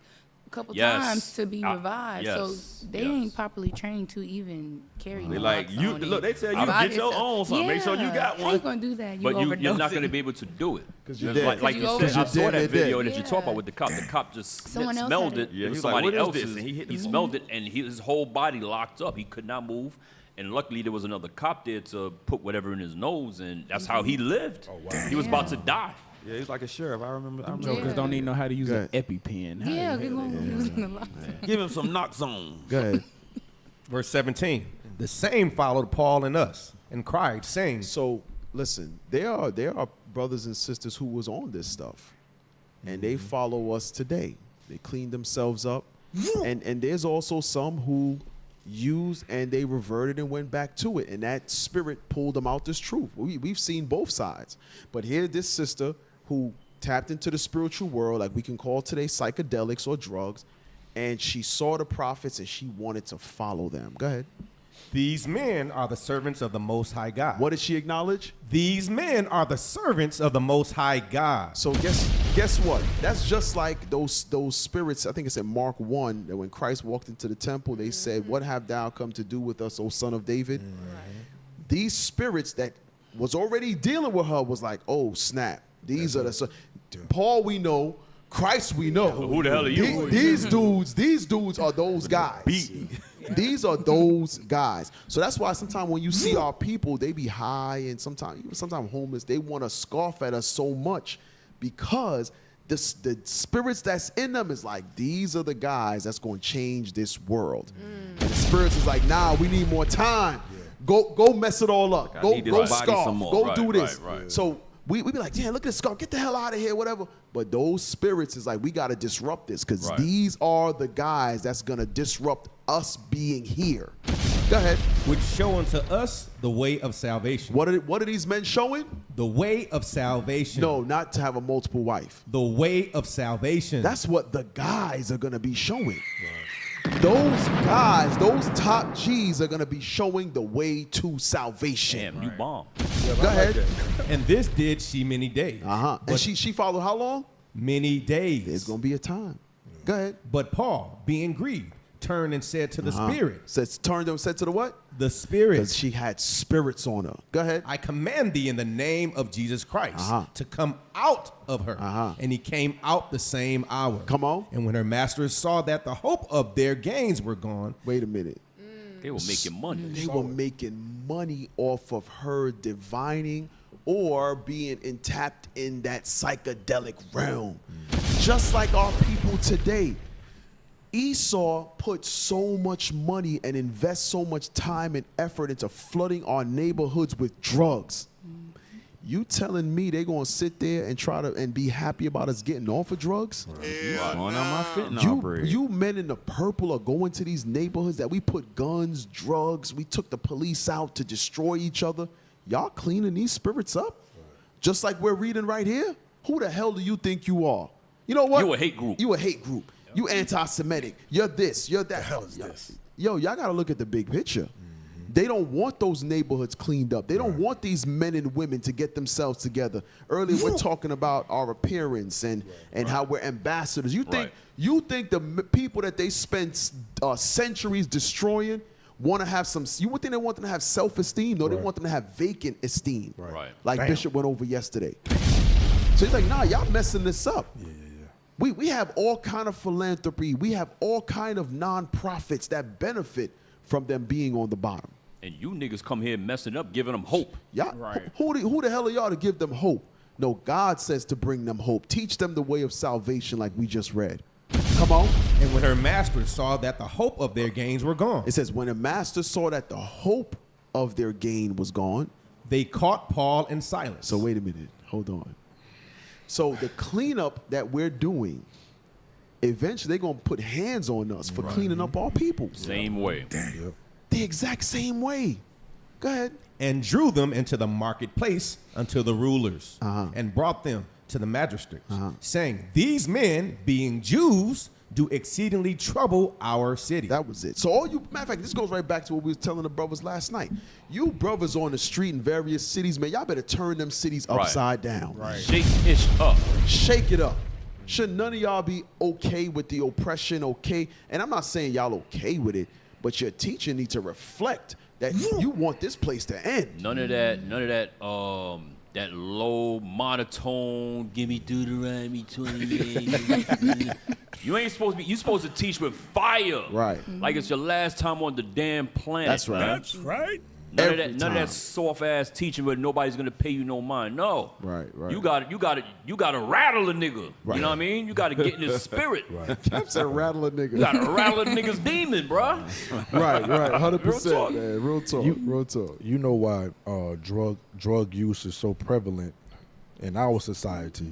[SPEAKER 5] a couple times to be revived. So they ain't properly trained to even carry
[SPEAKER 11] They like you. Look, they tell you get your own something. Make sure you got
[SPEAKER 5] I
[SPEAKER 11] one.
[SPEAKER 5] ain't gonna do that.
[SPEAKER 10] But you're not going to be able to do it.
[SPEAKER 7] Because you
[SPEAKER 10] like you said, I saw that video that you talk about with the cop. The cop just smelled it.
[SPEAKER 11] Yeah,
[SPEAKER 10] It was
[SPEAKER 11] he's
[SPEAKER 10] somebody
[SPEAKER 11] like, what is
[SPEAKER 10] else's.
[SPEAKER 11] this? And
[SPEAKER 10] He smelled it, and his whole body locked up. He could not move. And luckily, there was another cop there to put whatever in his nose, and that's how he lived. Oh, wow. He was about to die.
[SPEAKER 11] Yeah, he's like a sheriff. I remember.
[SPEAKER 16] Jokers don't even know how to use an EpiPen.
[SPEAKER 5] Yeah, we're going to use the naloxone.
[SPEAKER 11] Give him some Noxone.
[SPEAKER 7] Go ahead.
[SPEAKER 15] Verse 17. The same followed Paul and us and cried, saying.
[SPEAKER 7] So listen, there are brothers and sisters who was on this stuff, and they follow us today. They cleaned themselves up, and there's also some who used and they reverted and went back to it, and that spirit pulled them out this truth. We've seen both sides, but here's this sister who tapped into the spiritual world, like we can call today psychedelics or drugs, and she saw the prophets and she wanted to follow them. Go ahead.
[SPEAKER 15] These men are the servants of the Most High God.
[SPEAKER 7] What did she acknowledge?
[SPEAKER 15] These men are the servants of the Most High God.
[SPEAKER 7] So guess what? That's just like those spirits. I think it's in Mark 1 that when Christ walked into the temple, they said, "What have thou come to do with us, O Son of David?" These spirits that was already dealing with her was like, "Oh snap! These are the Paul we know, Christ we know.
[SPEAKER 10] Who the hell are you?
[SPEAKER 7] These dudes are those guys." These are those guys. So that's why sometimes when you see our people, they be high and sometimes homeless. They want to scoff at us so much because the spirits that's in them is like, these are the guys that's going to change this world. And the spirits is like, nah, we need more time. Go mess it all up. Go scoff. Go do this. So we be like, yeah, look at this scarf. Get the hell out of here, whatever. But those spirits is like, we got to disrupt this because these are the guys that's going to disrupt us being here. Go ahead.
[SPEAKER 15] Which show unto us the way of salvation.
[SPEAKER 7] What are these men showing?
[SPEAKER 15] The way of salvation.
[SPEAKER 7] No, not to have a multiple wife.
[SPEAKER 15] The way of salvation.
[SPEAKER 7] That's what the guys are going to be showing. Those guys, those top G's are going to be showing the way to salvation.
[SPEAKER 10] Damn, you bomb.
[SPEAKER 7] Go ahead.
[SPEAKER 15] And this did she many days.
[SPEAKER 7] And she followed how long?
[SPEAKER 15] Many days.
[SPEAKER 7] There's going to be a time. Go ahead.
[SPEAKER 15] But Paul, being grieved, turned and said to the spirit.
[SPEAKER 7] Said to the what?
[SPEAKER 15] The spirit.
[SPEAKER 7] Because she had spirits on her. Go ahead.
[SPEAKER 15] I command thee in the name of Jesus Christ to come out of her. And he came out the same hour.
[SPEAKER 7] Come on.
[SPEAKER 15] And when her masters saw that the hope of their gains were gone.
[SPEAKER 7] Wait a minute.
[SPEAKER 10] They were making money.
[SPEAKER 7] They were making money off of her divining or being tapped in that psychedelic realm. Just like our people today. Esau put so much money and invest so much time and effort into flooding our neighborhoods with drugs. You telling me they gonna sit there and try to and be happy about us getting off of drugs? You men in the purple are going to these neighborhoods that we put guns, drugs, we took the police out to destroy each other. Y'all cleaning these spirits up? Just like we're reading right here? Who the hell do you think you are? You know what?
[SPEAKER 10] You a hate group.
[SPEAKER 7] You a hate group. You anti-Semitic. You're this. You're that.
[SPEAKER 26] The hell is this?
[SPEAKER 7] Yo, y'all got to look at the big picture. They don't want those neighborhoods cleaned up. They don't want these men and women to get themselves together. Earlier, we're talking about our appearance and how we're ambassadors. You think the people that they spent centuries destroying want to have some? You would think they want them to have self-esteem? No, they want them to have vacant esteem. Like Bishop went over yesterday. So he's like, nah, y'all messing this up. We have all kind of philanthropy. We have all kind of non-profits that benefit from them being on the bottom.
[SPEAKER 10] And you niggas come here messing up, giving them hope.
[SPEAKER 7] Yeah. Who the hell are y'all to give them hope? No, God says to bring them hope. Teach them the way of salvation like we just read. Come on.
[SPEAKER 15] And when her masters saw that the hope of their gains were gone.
[SPEAKER 7] It says when the masters saw that the hope of their gain was gone.
[SPEAKER 15] They caught Paul and Silas.
[SPEAKER 7] So wait a minute. Hold on. So the cleanup that we're doing, eventually they're going to put hands on us for cleaning up our people.
[SPEAKER 10] Same way.
[SPEAKER 7] Damn. The exact same way. Go ahead.
[SPEAKER 15] And drew them into the marketplace unto the rulers and brought them to the magistrates, saying, these men, being Jews, do exceedingly trouble our city.
[SPEAKER 7] That was it. So all you, matter of fact, this goes right back to what we was telling the brothers last night. You brothers on the street in various cities, man, y'all better turn them cities upside down.
[SPEAKER 10] Shake it up.
[SPEAKER 7] Shake it up. Should none of y'all be okay with the oppression, okay? And I'm not saying y'all okay with it, but your teacher needs to reflect that you want this place to end.
[SPEAKER 10] None of that that low monotone, give me Deuteronomy 28. You ain't supposed to be, you supposed to teach with fire.
[SPEAKER 7] Right.
[SPEAKER 10] Like it's your last time on the damn planet.
[SPEAKER 7] That's right.
[SPEAKER 10] Man.
[SPEAKER 7] That's
[SPEAKER 26] right.
[SPEAKER 10] None of that soft ass teaching where nobody's gonna pay you no mind. No.
[SPEAKER 7] Right.
[SPEAKER 10] You got to rattle a nigga.
[SPEAKER 7] Right.
[SPEAKER 10] You know what I mean? You got to get in his spirit.
[SPEAKER 7] Cap said rattle a nigga.
[SPEAKER 10] You got to rattle a nigga's demon, bro.
[SPEAKER 7] Right. 100%,
[SPEAKER 26] man.
[SPEAKER 7] Real talk.
[SPEAKER 8] You know why drug use is so prevalent in our society?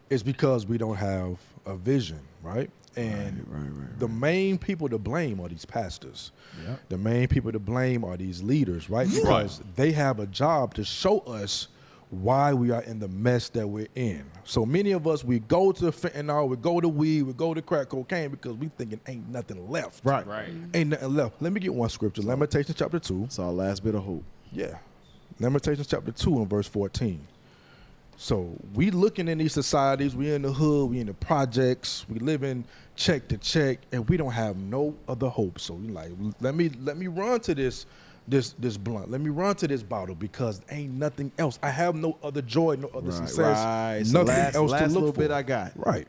[SPEAKER 8] It's because we don't have a vision, right? And the main people to blame are these pastors. Yep. The main people to blame are these leaders, right? Because they have a job to show us why we are in the mess that we're in. So many of us, we go to fentanyl, we go to weed, we go to crack cocaine because we thinking ain't nothing left.
[SPEAKER 7] Right.
[SPEAKER 8] Ain't nothing left. Let me get one scripture. Lamentations chapter 2.
[SPEAKER 7] It's our last bit of hope.
[SPEAKER 8] Yeah. Lamentations chapter 2 and verse 14. So we looking in these societies, we in the hood, we in the projects, we living check to check, and we don't have no other hope. So we like, let me run to this blunt. Let me run to this bottle because ain't nothing else. I have no other joy, no other success.
[SPEAKER 7] So
[SPEAKER 8] nothing else to
[SPEAKER 7] last
[SPEAKER 8] look
[SPEAKER 7] little
[SPEAKER 8] for.
[SPEAKER 7] bit I got.
[SPEAKER 8] Right.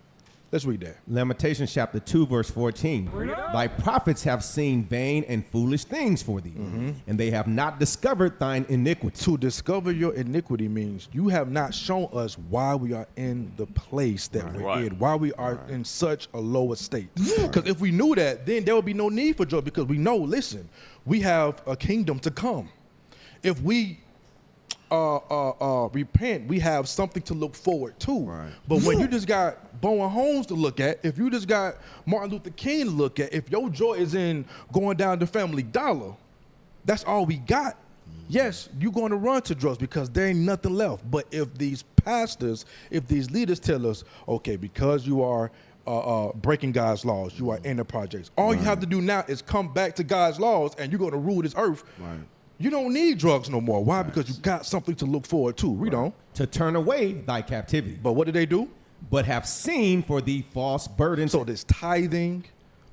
[SPEAKER 8] Let's read that.
[SPEAKER 15] Lamentations chapter 2, verse 14. Thy prophets have seen vain and foolish things for thee, and they have not discovered thine iniquity.
[SPEAKER 8] To discover your iniquity means you have not shown us why we are in the place that we're in, why we are in such a low estate. Because if we knew that, then there would be no need for joy because we know, listen, we have a kingdom to come. If we repent, we have something to look forward to. Right. But when you just got Bowen Holmes to look at, if you just got Martin Luther King to look at, if your joy is in going down to Family Dollar, that's all we got. Yes, you're going to run to drugs because there ain't nothing left. But if these pastors, if these leaders tell us, okay, because you are breaking God's laws, you are in the projects, all you have to do now is come back to God's laws and you're going to rule this earth. Right. You don't need drugs no more. Why? Because you got something to look forward to. Read on.
[SPEAKER 15] To turn away thy captivity.
[SPEAKER 8] But what did they do?
[SPEAKER 15] But have seen for thee false burdens.
[SPEAKER 8] So this tithing,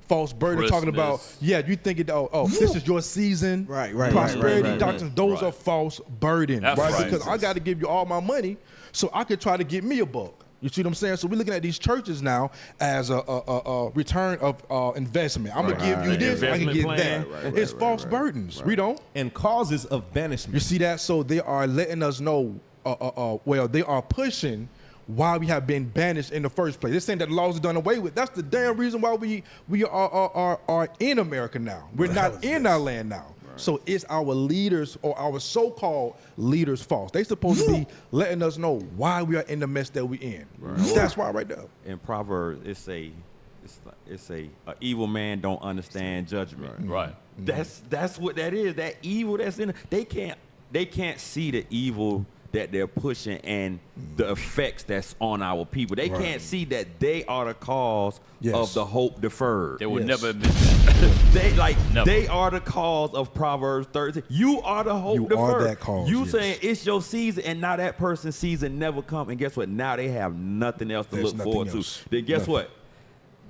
[SPEAKER 8] false burden, talking about, you think this is your season. Prosperity doctrines, those are false burdens, right? Because I got to give you all my money so I could try to get me a buck. You see what I'm saying? So we're looking at these churches now as a return of investment. I'm going to give you this, I can get that. It's false burdens. Read on.
[SPEAKER 15] And causes of banishment.
[SPEAKER 8] You see that? So they are letting us know, they are pushing why we have been banished in the first place. They're saying that the laws are done away with. That's the damn reason why we are in America now. We're not in our land now. So it's our leaders or our so-called leaders' fault. They supposed to be letting us know why we are in the mess that we're in. That's why right there.
[SPEAKER 11] In Proverbs, it's a evil man don't understand judgment.
[SPEAKER 10] Right.
[SPEAKER 11] That's what that is. That evil that's in it. They can't see the evil that they're pushing and the effects that's on our people. They can't see that they are the cause of the hope deferred.
[SPEAKER 10] They will never admit that.
[SPEAKER 11] They are the cause of Proverbs 30. You are the hope deferred.
[SPEAKER 8] Are that cause,
[SPEAKER 11] you saying it's your season, and now that person's season never come. And guess what? Now they have nothing else to look forward to. Then guess what?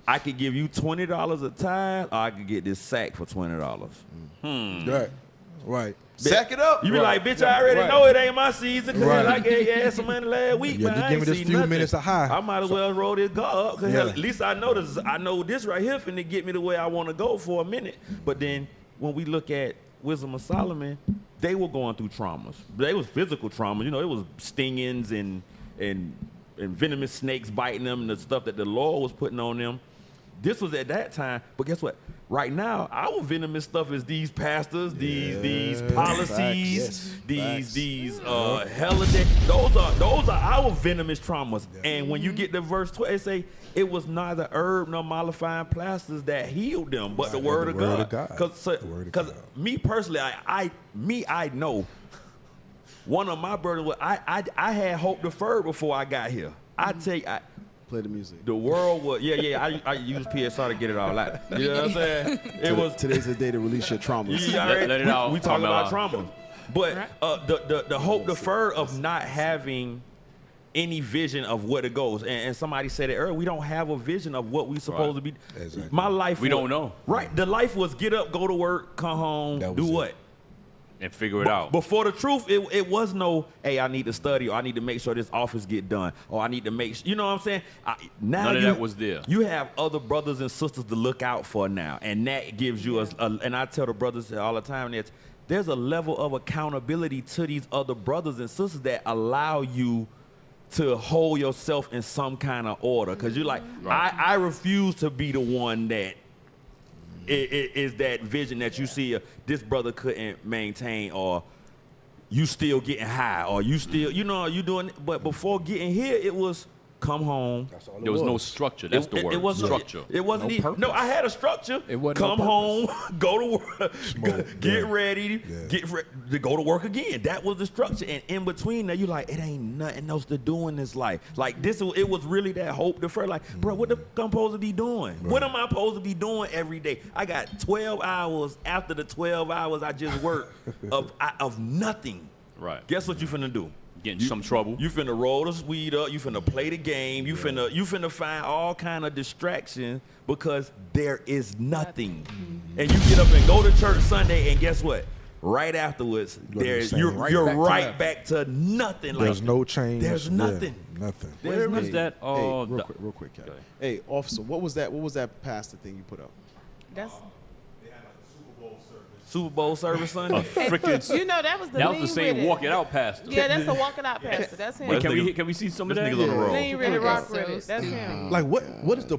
[SPEAKER 11] I could give you $20 a time, or I could get this sack for $20.
[SPEAKER 8] Right.
[SPEAKER 11] Sack it up. You be like, bitch, I already know it ain't my season because I gave your ass some money last week.
[SPEAKER 8] Yeah, just give me this few minutes of high.
[SPEAKER 11] I might as well roll this guard up because at least I know this. I know this right here finna get me the way I want to go for a minute. But then when we look at Wisdom of Solomon, they were going through traumas. They was physical trauma. You know, it was stingings and venomous snakes biting them and the stuff that the Lord was putting on them. This was at that time, but guess what? Right now, our venomous stuff is these pastors, these policies, these holiday. Those are our venomous traumas. And when you get to verse 12, it say it was neither herb nor mollifying plasters that healed them, but the word of God. Because me personally, I know one of my burdens was I had hope deferred before I got here. I tell you.
[SPEAKER 7] Play the music.
[SPEAKER 11] The world was I use PSR to get it all out. You know what I'm saying? It was
[SPEAKER 7] today's the day to release your traumas.
[SPEAKER 11] Let it out. We talk about trauma, but the hope deferred of not having any vision of where it goes. And somebody said it earlier. We don't have a vision of what we supposed to be.
[SPEAKER 8] Exactly.
[SPEAKER 11] My life.
[SPEAKER 10] We don't know.
[SPEAKER 11] Right. The life was get up, go to work, come home, do what.
[SPEAKER 10] And figure it out.
[SPEAKER 11] Before the truth, it was no, hey, I need to study, or I need to make sure this office get done, or I need to make sure, you know what I'm saying?
[SPEAKER 10] None of that was there.
[SPEAKER 11] You have other brothers and sisters to look out for now, and that gives you and I tell the brothers all the time that there's a level of accountability to these other brothers and sisters that allow you to hold yourself in some kind of order, because you're like, I refuse to be the one that is that vision that you see this brother couldn't maintain, or you still getting high, or you still, you doing, but before getting here, it was come home.
[SPEAKER 10] There was no structure. That's the word.
[SPEAKER 11] It wasn't
[SPEAKER 10] structure.
[SPEAKER 11] It wasn't no, I had a structure.
[SPEAKER 16] It wasn't
[SPEAKER 11] come home, go to work, get ready, to go to work again. That was the structure. And in between that, you like, it ain't nothing else to do in this life. Like this, it was really that hope deferred. Like, bro, what the I'm supposed to be doing? What am I supposed to be doing every day? I got 12 hours after the 12 hours I just worked of nothing.
[SPEAKER 10] Right.
[SPEAKER 11] Guess what you finna do?
[SPEAKER 10] Get in some trouble.
[SPEAKER 11] You finna roll the weed up. You finna play the game. You finna find all kind of distractions because there is nothing. And you get up and go to church Sunday, and guess what? Right afterwards, you're right back to nothing.
[SPEAKER 8] There's no change.
[SPEAKER 11] There's nothing.
[SPEAKER 8] Nothing.
[SPEAKER 10] Where was that?
[SPEAKER 7] Hey, real quick, Kat. Hey, officer, what was that pastor thing you put up?
[SPEAKER 12] That's
[SPEAKER 11] Super Bowl service Sunday.
[SPEAKER 12] You know that was the
[SPEAKER 10] same walk it out pastor.
[SPEAKER 12] Yeah, that's the walk it out pastor. That's him.
[SPEAKER 10] Can we see some of that?
[SPEAKER 11] Niggas on the road.
[SPEAKER 12] Lean really rock with it. That's him.
[SPEAKER 8] Like what is the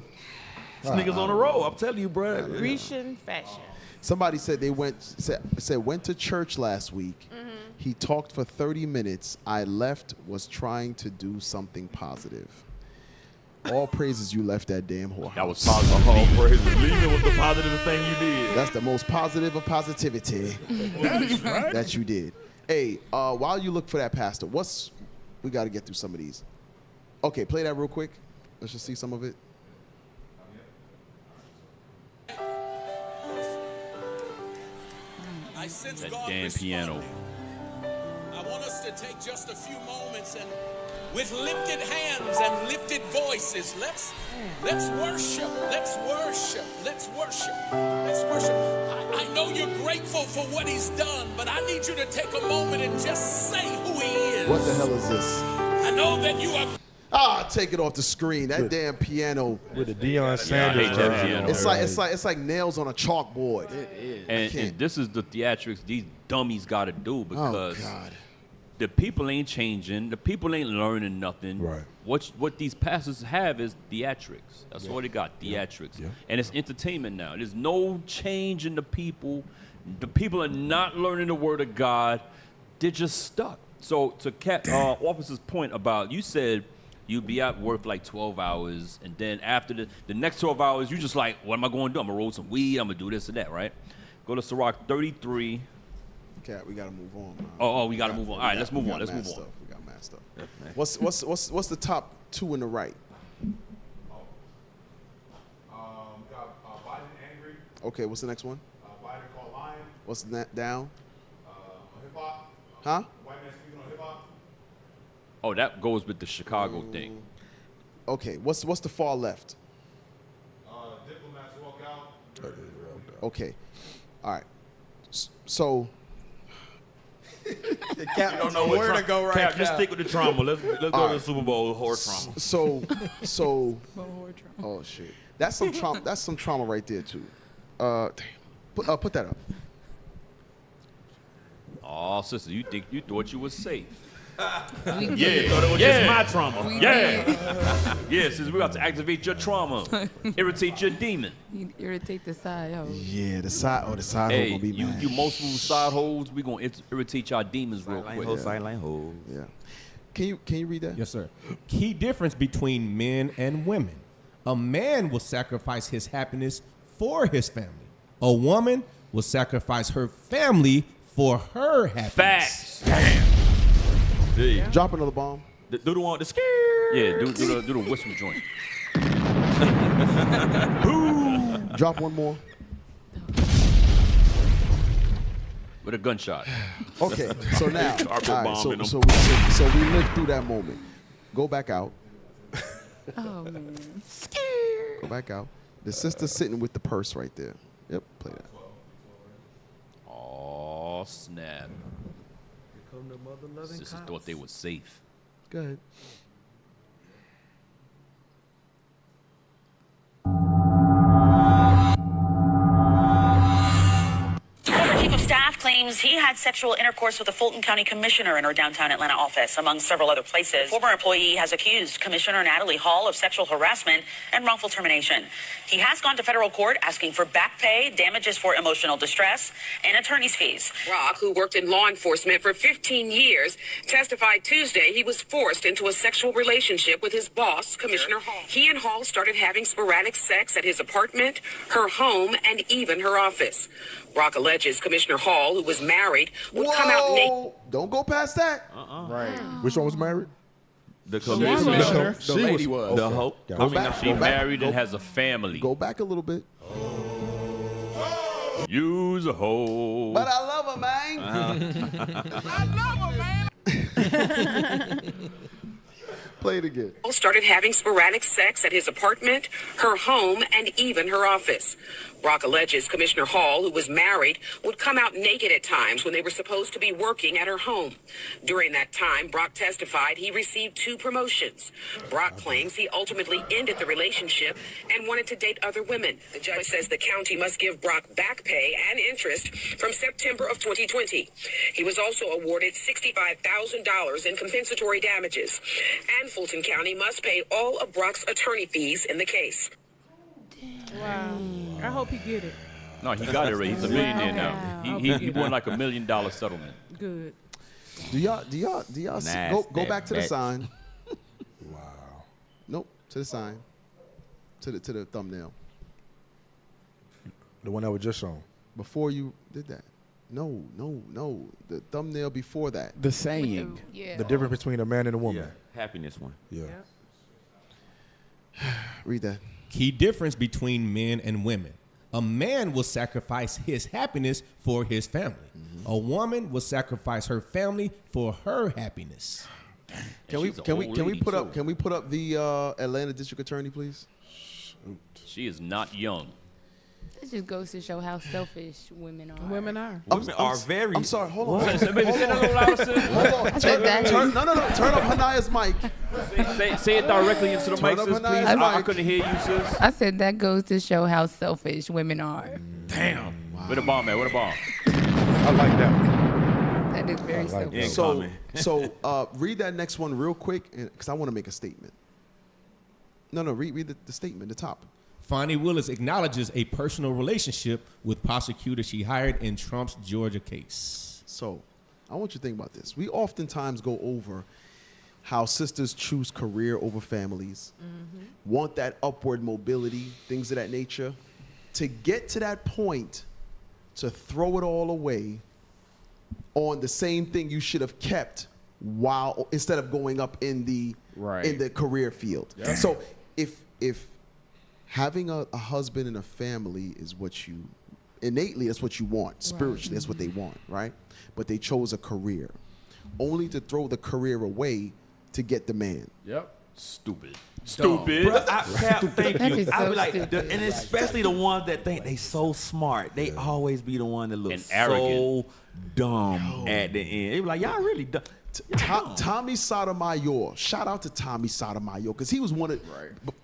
[SPEAKER 11] This niggas on the road. I'm telling you, bro.
[SPEAKER 12] Grecian fashion.
[SPEAKER 7] Somebody said they went to church last week.
[SPEAKER 12] Mm-hmm.
[SPEAKER 7] He talked for 30 minutes. I left, was trying to do something positive. All praises you left that damn whorehouse.
[SPEAKER 10] That was positive.
[SPEAKER 11] All praises. Leaving was the positive thing you did.
[SPEAKER 7] That's the most positive of positivity that you did. Hey, while you look for that pastor, we got to get through some of these. Okay, play that real quick. Let's just see some of it.
[SPEAKER 10] That damn piano.
[SPEAKER 1] want us to take just a few moments and with lifted hands and lifted voices, let's worship, let's worship, let's worship, let's worship. I know you're grateful for what he's done, but I need you to take a moment and just say who he is.
[SPEAKER 7] What the hell is this?
[SPEAKER 1] I know that you are.
[SPEAKER 7] Take it off the screen. That damn piano
[SPEAKER 8] with the Deion Sanders.
[SPEAKER 7] It's like nails on a chalkboard. It is.
[SPEAKER 10] And this is the theatrics these dummies got to do because
[SPEAKER 7] God.
[SPEAKER 10] The people ain't changing. The people ain't learning nothing.
[SPEAKER 8] Right.
[SPEAKER 10] What these pastors have is theatrics. That's all they got, theatrics.
[SPEAKER 8] Yeah.
[SPEAKER 10] And it's entertainment now. There's no change in the people. The people are not learning the word of God. They're just stuck. So to Officer's point about, you said you'd be at work for like 12 hours, and then after the next 12 hours, you just like, what am I going to do? I'm going to roll some weed. I'm going to do this and that, right? Go to Sirach 33.
[SPEAKER 7] Okay, we gotta move on. Man.
[SPEAKER 10] Oh, we gotta move on. All right, let's move on. Let's move on.
[SPEAKER 7] We got mad stuff. What's the top two in the right?
[SPEAKER 8] We got Biden angry.
[SPEAKER 7] Okay, what's the next one?
[SPEAKER 8] Biden called lying.
[SPEAKER 7] What's that down?
[SPEAKER 8] Hip hop.
[SPEAKER 7] Huh?
[SPEAKER 8] White man speaking on hip hop.
[SPEAKER 10] Oh, that goes with the Chicago thing.
[SPEAKER 7] Okay, what's the far left?
[SPEAKER 8] Diplomats walk out.
[SPEAKER 7] Okay, all right. So.
[SPEAKER 11] Cap, you don't know where to go right now. Just stick with the trauma. Let's go to the Super Bowl horror trauma.
[SPEAKER 7] So. Oh shit, that's some trauma. That's some trauma right there too. Put that up.
[SPEAKER 10] Oh, sister, you thought you was safe.
[SPEAKER 11] Thought it was just my trauma.
[SPEAKER 10] Yeah, since we're about to activate your trauma, irritate your demon.
[SPEAKER 5] You irritate the side hoe.
[SPEAKER 7] Yeah, the side hole gonna be mad.
[SPEAKER 10] You most move side holes, we gonna irritate your demons real quick.
[SPEAKER 11] Silent hole.
[SPEAKER 7] Yeah. Can you read that?
[SPEAKER 15] Yes, sir. Key difference between men and women. A man will sacrifice his happiness for his family. A woman will sacrifice her family for her happiness.
[SPEAKER 10] Facts.
[SPEAKER 7] Damn. Drop another bomb.
[SPEAKER 11] Do the one, the scare.
[SPEAKER 10] Yeah, do the whistle joint.
[SPEAKER 7] Drop one more.
[SPEAKER 10] With a gunshot.
[SPEAKER 7] Okay, so now,
[SPEAKER 10] Carpet
[SPEAKER 7] all right,
[SPEAKER 10] bomb in
[SPEAKER 7] so
[SPEAKER 10] them.
[SPEAKER 7] we lived through that moment. Go back out.
[SPEAKER 5] Oh man.
[SPEAKER 7] Go back out. The sister sitting with the purse right there. Yep, play that.
[SPEAKER 10] Oh snap! Sisters thought they were safe.
[SPEAKER 7] Go ahead.
[SPEAKER 13] Former Chief of Staff claims he had sexual intercourse with a Fulton County commissioner in her downtown Atlanta office, among several other places. Former employee has accused Commissioner Natalie Hall of sexual harassment and wrongful termination. He has gone to federal court asking for back pay, damages for emotional distress, and attorney's fees.
[SPEAKER 14] Rock, who worked in law enforcement for 15 years, testified Tuesday he was forced into a sexual relationship with his boss, Commissioner Hall. He and Hall started having sporadic sex at his apartment, her home, and even her office. Rock alleges Commissioner Hall, who was married, would come out naked.
[SPEAKER 7] Don't go past that.
[SPEAKER 8] Right. Which one was married?
[SPEAKER 11] The
[SPEAKER 10] commissioner.
[SPEAKER 8] The
[SPEAKER 10] lady
[SPEAKER 8] was.
[SPEAKER 10] The
[SPEAKER 8] Okay.
[SPEAKER 10] hoe.
[SPEAKER 8] Yeah.
[SPEAKER 10] I mean, she
[SPEAKER 7] Go back.
[SPEAKER 10] married and has a family.
[SPEAKER 7] Go back a little bit.
[SPEAKER 10] Use a hoe.
[SPEAKER 7] But I love her, man.
[SPEAKER 14] I love her, man.
[SPEAKER 7] Play it again.
[SPEAKER 14] Hall started having sporadic sex at his apartment, her home, and even her office. Rock alleges Commissioner Hall, who was married, would come out naked at times when they were supposed to be working at her home. During that time, Brock testified he received 2 promotions. Brock claims he ultimately ended the relationship and wanted to date other women. The judge says the county must give Brock back pay and interest from September of 2020. He was also awarded $65,000 in compensatory damages. And Fulton County must pay all of Brock's attorney fees in the case.
[SPEAKER 12] Wow. I hope he get it.
[SPEAKER 10] No, he got it already. He's a millionaire now. He won like $1 million settlement.
[SPEAKER 12] Good.
[SPEAKER 7] Do y'all see, go back to the sign.
[SPEAKER 8] Wow.
[SPEAKER 7] Nope, to the sign. To the thumbnail.
[SPEAKER 8] The one that was just shown.
[SPEAKER 7] Before you did that. No. The thumbnail before that.
[SPEAKER 16] The saying.
[SPEAKER 12] Yeah.
[SPEAKER 8] The difference between a man and a woman.
[SPEAKER 11] Yeah. Happiness one.
[SPEAKER 8] Yeah.
[SPEAKER 7] Read that.
[SPEAKER 15] Key difference between men and women. A man will sacrifice his happiness for his family. A woman will sacrifice her family for her happiness.
[SPEAKER 7] Can we put up the Atlanta District Attorney, please?
[SPEAKER 10] She is not young.
[SPEAKER 5] It just goes to show how selfish women are.
[SPEAKER 12] Women are.
[SPEAKER 11] Women are very.
[SPEAKER 7] I'm sorry. Hold on.
[SPEAKER 10] Say that a little louder, sis.
[SPEAKER 7] Hold on. Turn up Hanaya's mic.
[SPEAKER 10] Say it directly into the mic,
[SPEAKER 7] up
[SPEAKER 10] sis, please.
[SPEAKER 7] Hanaya's
[SPEAKER 10] I
[SPEAKER 7] mic.
[SPEAKER 10] couldn't hear you, sis.
[SPEAKER 5] I said that goes to show how selfish women are.
[SPEAKER 10] Damn. Where the bomb at? Where the bomb?
[SPEAKER 8] I like that.
[SPEAKER 5] That is very selfish.
[SPEAKER 7] So read that next one real quick, because I want to make a statement. No, read the statement, the top.
[SPEAKER 15] Fonnie Willis acknowledges a personal relationship with prosecutor she hired in Trump's Georgia case.
[SPEAKER 7] So I want you to think about this. We oftentimes go over how sisters choose career over families, want that upward mobility, things of that nature. To get to that point, to throw it all away on the same thing you should have kept while instead of going up in the career field.
[SPEAKER 16] Yeah.
[SPEAKER 7] So if having a husband and a family is what you innately, that's what you want. Spiritually, that's what they want, right? But they chose a career, only to throw the career away to get the man.
[SPEAKER 16] Yep.
[SPEAKER 10] Stupid.
[SPEAKER 11] Bro, thank
[SPEAKER 5] That
[SPEAKER 11] you.
[SPEAKER 5] is
[SPEAKER 11] I
[SPEAKER 5] so
[SPEAKER 11] be like,
[SPEAKER 5] stupid.
[SPEAKER 11] and especially the ones that think they so smart. They always be the one that looks
[SPEAKER 10] And
[SPEAKER 11] so
[SPEAKER 10] arrogant.
[SPEAKER 11] dumb at the end. They be like, y'all really dumb.
[SPEAKER 7] Tommy Sotomayor. Shout out to Tommy Sotomayor, because he was one of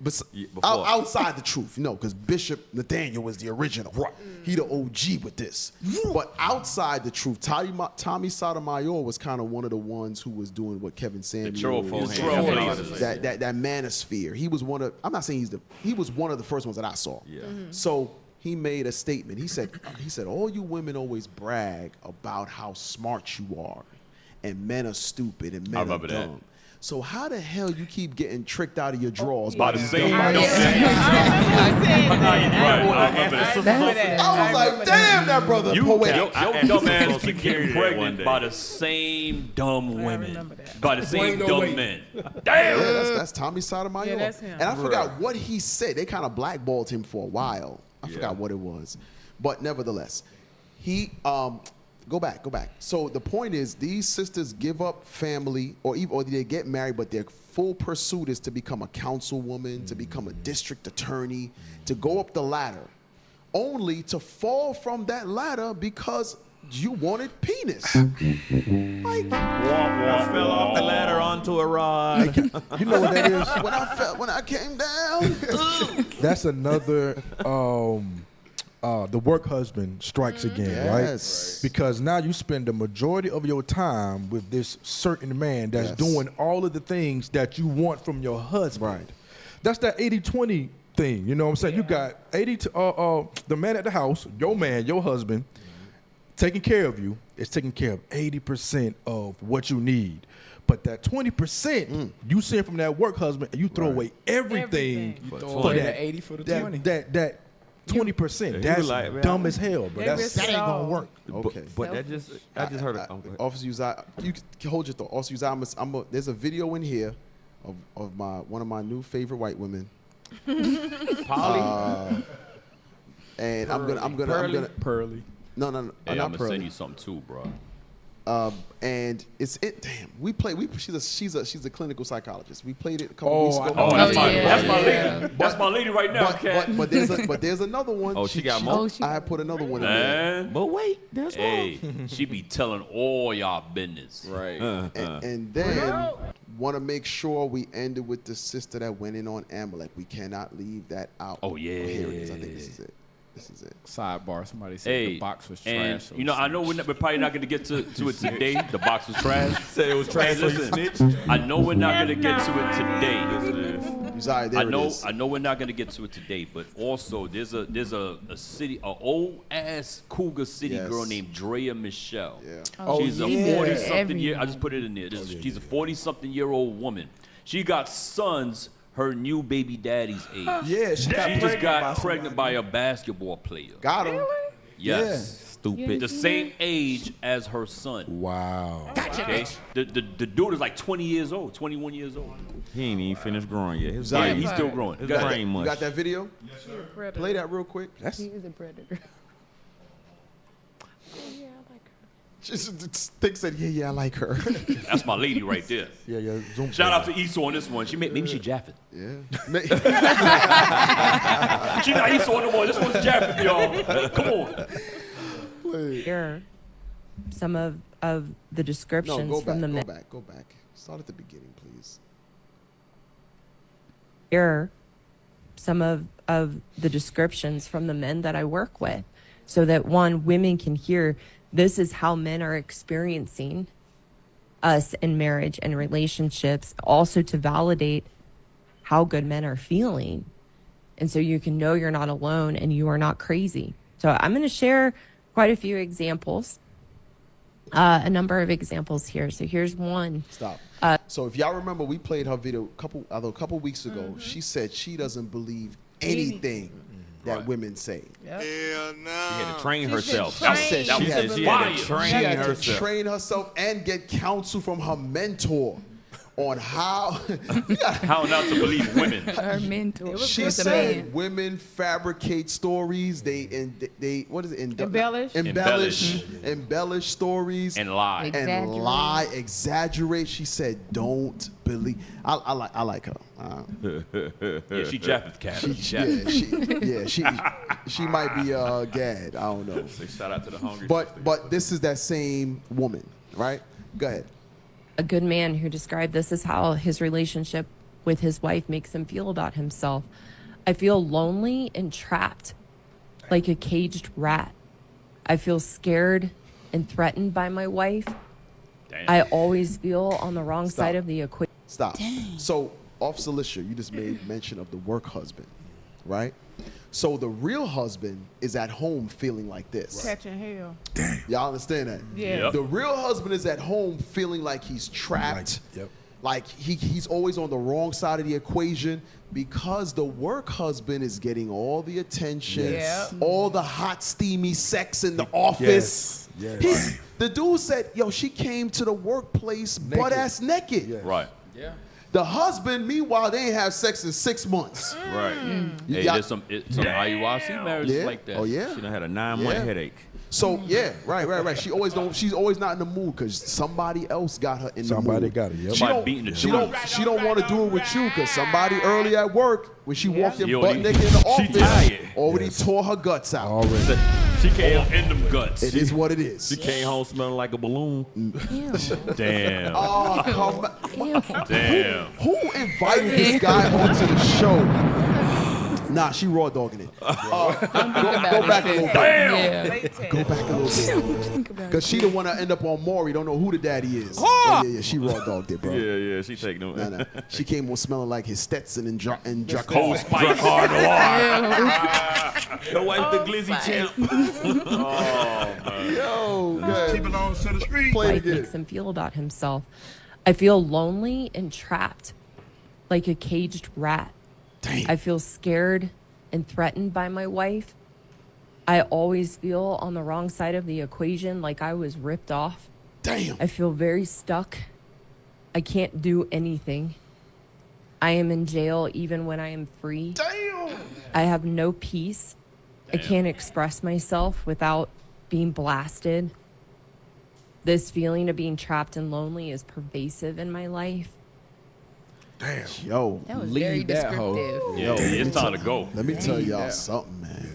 [SPEAKER 11] before.
[SPEAKER 7] outside the truth, because Bishop Nathaniel was the original. Right. He the OG with this. But outside the truth, Tommy Sotomayor was kind of one of the ones who was doing what Kevin Samuels, that manosphere. He was one of. I'm not saying he was one of the first ones that I saw.
[SPEAKER 11] Yeah.
[SPEAKER 7] So he made a statement. He said, all you women always brag about how smart you are, and men are stupid and men are dumb.
[SPEAKER 10] That.
[SPEAKER 7] So how the hell you keep getting tricked out of your drawers
[SPEAKER 10] By the same dumb
[SPEAKER 7] I was like, damn, that brother poetic.
[SPEAKER 10] Your dumb ass keep getting pregnant by the same dumb women, by the same dumb men. Damn.
[SPEAKER 7] Yeah, that's Tommy Sotomayor.
[SPEAKER 12] Yeah, that's him.
[SPEAKER 7] And I forgot what he said. They kind of blackballed him for a while. I forgot what it was. But nevertheless, he go back. So the point is, these sisters give up family, or they get married, but their full pursuit is to become a councilwoman, to become a district attorney, to go up the ladder, only to fall from that ladder because you wanted penis. Like,
[SPEAKER 11] I fell off the ladder onto a rod.
[SPEAKER 8] You know what that is?
[SPEAKER 7] when I came down.
[SPEAKER 8] That's another. The work husband strikes again, right? Because now you spend the majority of your time with this certain man that's doing all of the things that you want from your husband. Right. That's that 80-20 thing, you know what I'm saying? You got 80 to the man at the house, your man, your husband, taking care of you is taking care of 80% of what you need. But that 20% you send from that work husband, and you throw away everything
[SPEAKER 16] You throw
[SPEAKER 8] for
[SPEAKER 16] away
[SPEAKER 8] that
[SPEAKER 16] the 80 for the 20.
[SPEAKER 8] That 20%. That's
[SPEAKER 11] like,
[SPEAKER 8] dumb as hell, but that ain't gonna work.
[SPEAKER 7] Okay.
[SPEAKER 11] But I just heard it.
[SPEAKER 7] Officer Uzziah, you can hold your thought. Officer Uzziah, there's a video in here of one of my new favorite white women.
[SPEAKER 11] Polly.
[SPEAKER 7] And I'm gonna
[SPEAKER 16] Pearly.
[SPEAKER 7] No,
[SPEAKER 10] Hey,
[SPEAKER 7] not
[SPEAKER 10] I'm gonna
[SPEAKER 7] Pearly.
[SPEAKER 10] send you something too, bro.
[SPEAKER 7] And damn, she's a clinical psychologist. We played it a couple weeks ago.
[SPEAKER 10] That's my lady. That's my lady right now, Kat.
[SPEAKER 7] But there's another one.
[SPEAKER 11] Oh, she got more?
[SPEAKER 7] I put another one in there.
[SPEAKER 10] Man.
[SPEAKER 11] But wait, there's
[SPEAKER 10] Hey, she be telling all y'all business.
[SPEAKER 16] Right.
[SPEAKER 7] And then want to make sure we ended with the sister that went in on Amalek. We cannot leave that out.
[SPEAKER 10] Oh, yeah.
[SPEAKER 7] Here it is. I think this is it.
[SPEAKER 16] Sidebar. Somebody said
[SPEAKER 10] Hey,
[SPEAKER 16] the box was
[SPEAKER 10] and
[SPEAKER 16] trash.
[SPEAKER 10] you know, I know we're probably not going to get to it today. The box was trash.
[SPEAKER 11] Said it was trash.
[SPEAKER 10] Hey, listen, I know we're not going to get to it today.
[SPEAKER 7] Uzziah, there it is.
[SPEAKER 10] I know we're not going to get to it today, but also there's a city, a old ass cougar city girl named Drea Michelle.
[SPEAKER 7] Yeah.
[SPEAKER 10] She's a 40-something year. I just put it in there. She's a 40-something year old woman. She got sons her new baby daddy's age.
[SPEAKER 16] Yeah, she
[SPEAKER 10] just got pregnant by a basketball player.
[SPEAKER 7] Got him.
[SPEAKER 10] Yes.
[SPEAKER 11] Stupid.
[SPEAKER 10] The same age as her son.
[SPEAKER 8] Wow.
[SPEAKER 10] Gotcha. Okay? The dude is like 20 years old, 21 years old.
[SPEAKER 11] He ain't even finished growing yet. His
[SPEAKER 10] Yeah,
[SPEAKER 11] brain,
[SPEAKER 10] he's still growing.
[SPEAKER 11] His
[SPEAKER 10] You got
[SPEAKER 11] brain
[SPEAKER 7] You
[SPEAKER 11] mush.
[SPEAKER 7] got that video?
[SPEAKER 12] Yes, sir.
[SPEAKER 7] Play that real quick.
[SPEAKER 5] He is a predator.
[SPEAKER 7] She thinks that, yeah, I like her.
[SPEAKER 10] That's my lady right there.
[SPEAKER 8] Yeah. Zoom
[SPEAKER 10] Shout out to Esau on this one. Maybe she Japheth.
[SPEAKER 7] Yeah.
[SPEAKER 10] She not Esau no more. This one's Japheth, y'all. Come on.
[SPEAKER 17] Here, some of the descriptions
[SPEAKER 7] No,
[SPEAKER 17] from the men.
[SPEAKER 7] Go back. Start at the beginning, please.
[SPEAKER 17] Here, some of the descriptions from the men that I work with, so that women can hear this is how men are experiencing us in marriage and relationships, also to validate how good men are feeling. And so you can know you're not alone and you are not crazy. So I'm going to share quite a few examples, a number of examples here. So here's one.
[SPEAKER 7] Stop. So if y'all remember, we played her video a couple weeks ago. She said she doesn't believe anything that women say.
[SPEAKER 11] She had to train herself.
[SPEAKER 7] She said
[SPEAKER 11] she had to
[SPEAKER 7] train herself and get counsel from her mentor on how
[SPEAKER 10] not to believe women.
[SPEAKER 5] Her mentor.
[SPEAKER 7] She said women fabricate stories. They what is it? Embellish stories
[SPEAKER 10] and lie.
[SPEAKER 7] Exaggerate. She said, "Don't believe." I like her.
[SPEAKER 10] Yeah, she Japheth cat.
[SPEAKER 7] She might be Gad. I don't know.
[SPEAKER 10] Shout out to the hungry.
[SPEAKER 7] But this is that same woman, right? Go ahead.
[SPEAKER 17] A good man who described this as how his relationship with his wife makes him feel about himself. I feel lonely and trapped, like a caged rat. I feel scared and threatened by my wife.
[SPEAKER 10] Damn.
[SPEAKER 17] I always feel on the wrong side of the equation.
[SPEAKER 7] Stop. So, Officer Lisher, you just made mention of the work husband, right? So the real husband is at home feeling like this.
[SPEAKER 12] Catching hell.
[SPEAKER 7] Y'all understand that?
[SPEAKER 12] Yeah. Yep.
[SPEAKER 7] The real husband is at home feeling like he's trapped. Like he's always on the wrong side of the equation because the work husband is getting all the attention, all the hot, steamy sex in the office. The dude said, yo, she came to the workplace butt-ass naked.
[SPEAKER 10] Right. Yeah.
[SPEAKER 7] The husband, meanwhile, they ain't have sex in 6 months.
[SPEAKER 10] Right. Hey, there's some IUIC marriages like that.
[SPEAKER 7] Oh, yeah?
[SPEAKER 11] She done had a 9-month headache.
[SPEAKER 7] So, right. She's always not in the mood because somebody else got her in the mood.
[SPEAKER 8] Somebody got it, yep.
[SPEAKER 7] She don't want to do it with you because somebody early at work, when she walked in butt naked in the office, already tore her guts out.
[SPEAKER 8] Already.
[SPEAKER 10] She came in them guts.
[SPEAKER 7] It is what it is.
[SPEAKER 11] She came home smelling like a balloon.
[SPEAKER 10] Damn.
[SPEAKER 7] Oh, come on.
[SPEAKER 10] Damn.
[SPEAKER 7] Who invited this guy onto the show? Nah, she raw dogging it. Go back a little bit.
[SPEAKER 10] Damn.
[SPEAKER 7] Go back a little bit. Because she the one that end up on Maury. Don't know who the daddy is. Yeah, she raw dogged it, bro.
[SPEAKER 11] Yeah, she take them.
[SPEAKER 7] Nah. She came on smelling like his Stetson and
[SPEAKER 10] Cold
[SPEAKER 7] Dracar.
[SPEAKER 10] Spice.
[SPEAKER 11] Your wife the glizzy champ.
[SPEAKER 7] Yo, good.
[SPEAKER 25] Keep it on to the street.
[SPEAKER 7] Play it
[SPEAKER 17] Wife
[SPEAKER 7] again.
[SPEAKER 17] makes him feel about himself. I feel lonely and trapped, like a caged rat.
[SPEAKER 7] Damn.
[SPEAKER 17] I feel scared and threatened by my wife. I always feel on the wrong side of the equation, like I was ripped off.
[SPEAKER 7] Damn.
[SPEAKER 17] I feel very stuck. I can't do anything. I am in jail even when I am free.
[SPEAKER 7] Damn.
[SPEAKER 17] I have no peace. I can't express myself without being blasted. This feeling of being trapped and lonely is pervasive in my life.
[SPEAKER 7] Damn. Yo.
[SPEAKER 5] That was very descriptive.
[SPEAKER 10] Yeah, it's time to go.
[SPEAKER 7] Let me tell y'all something, man.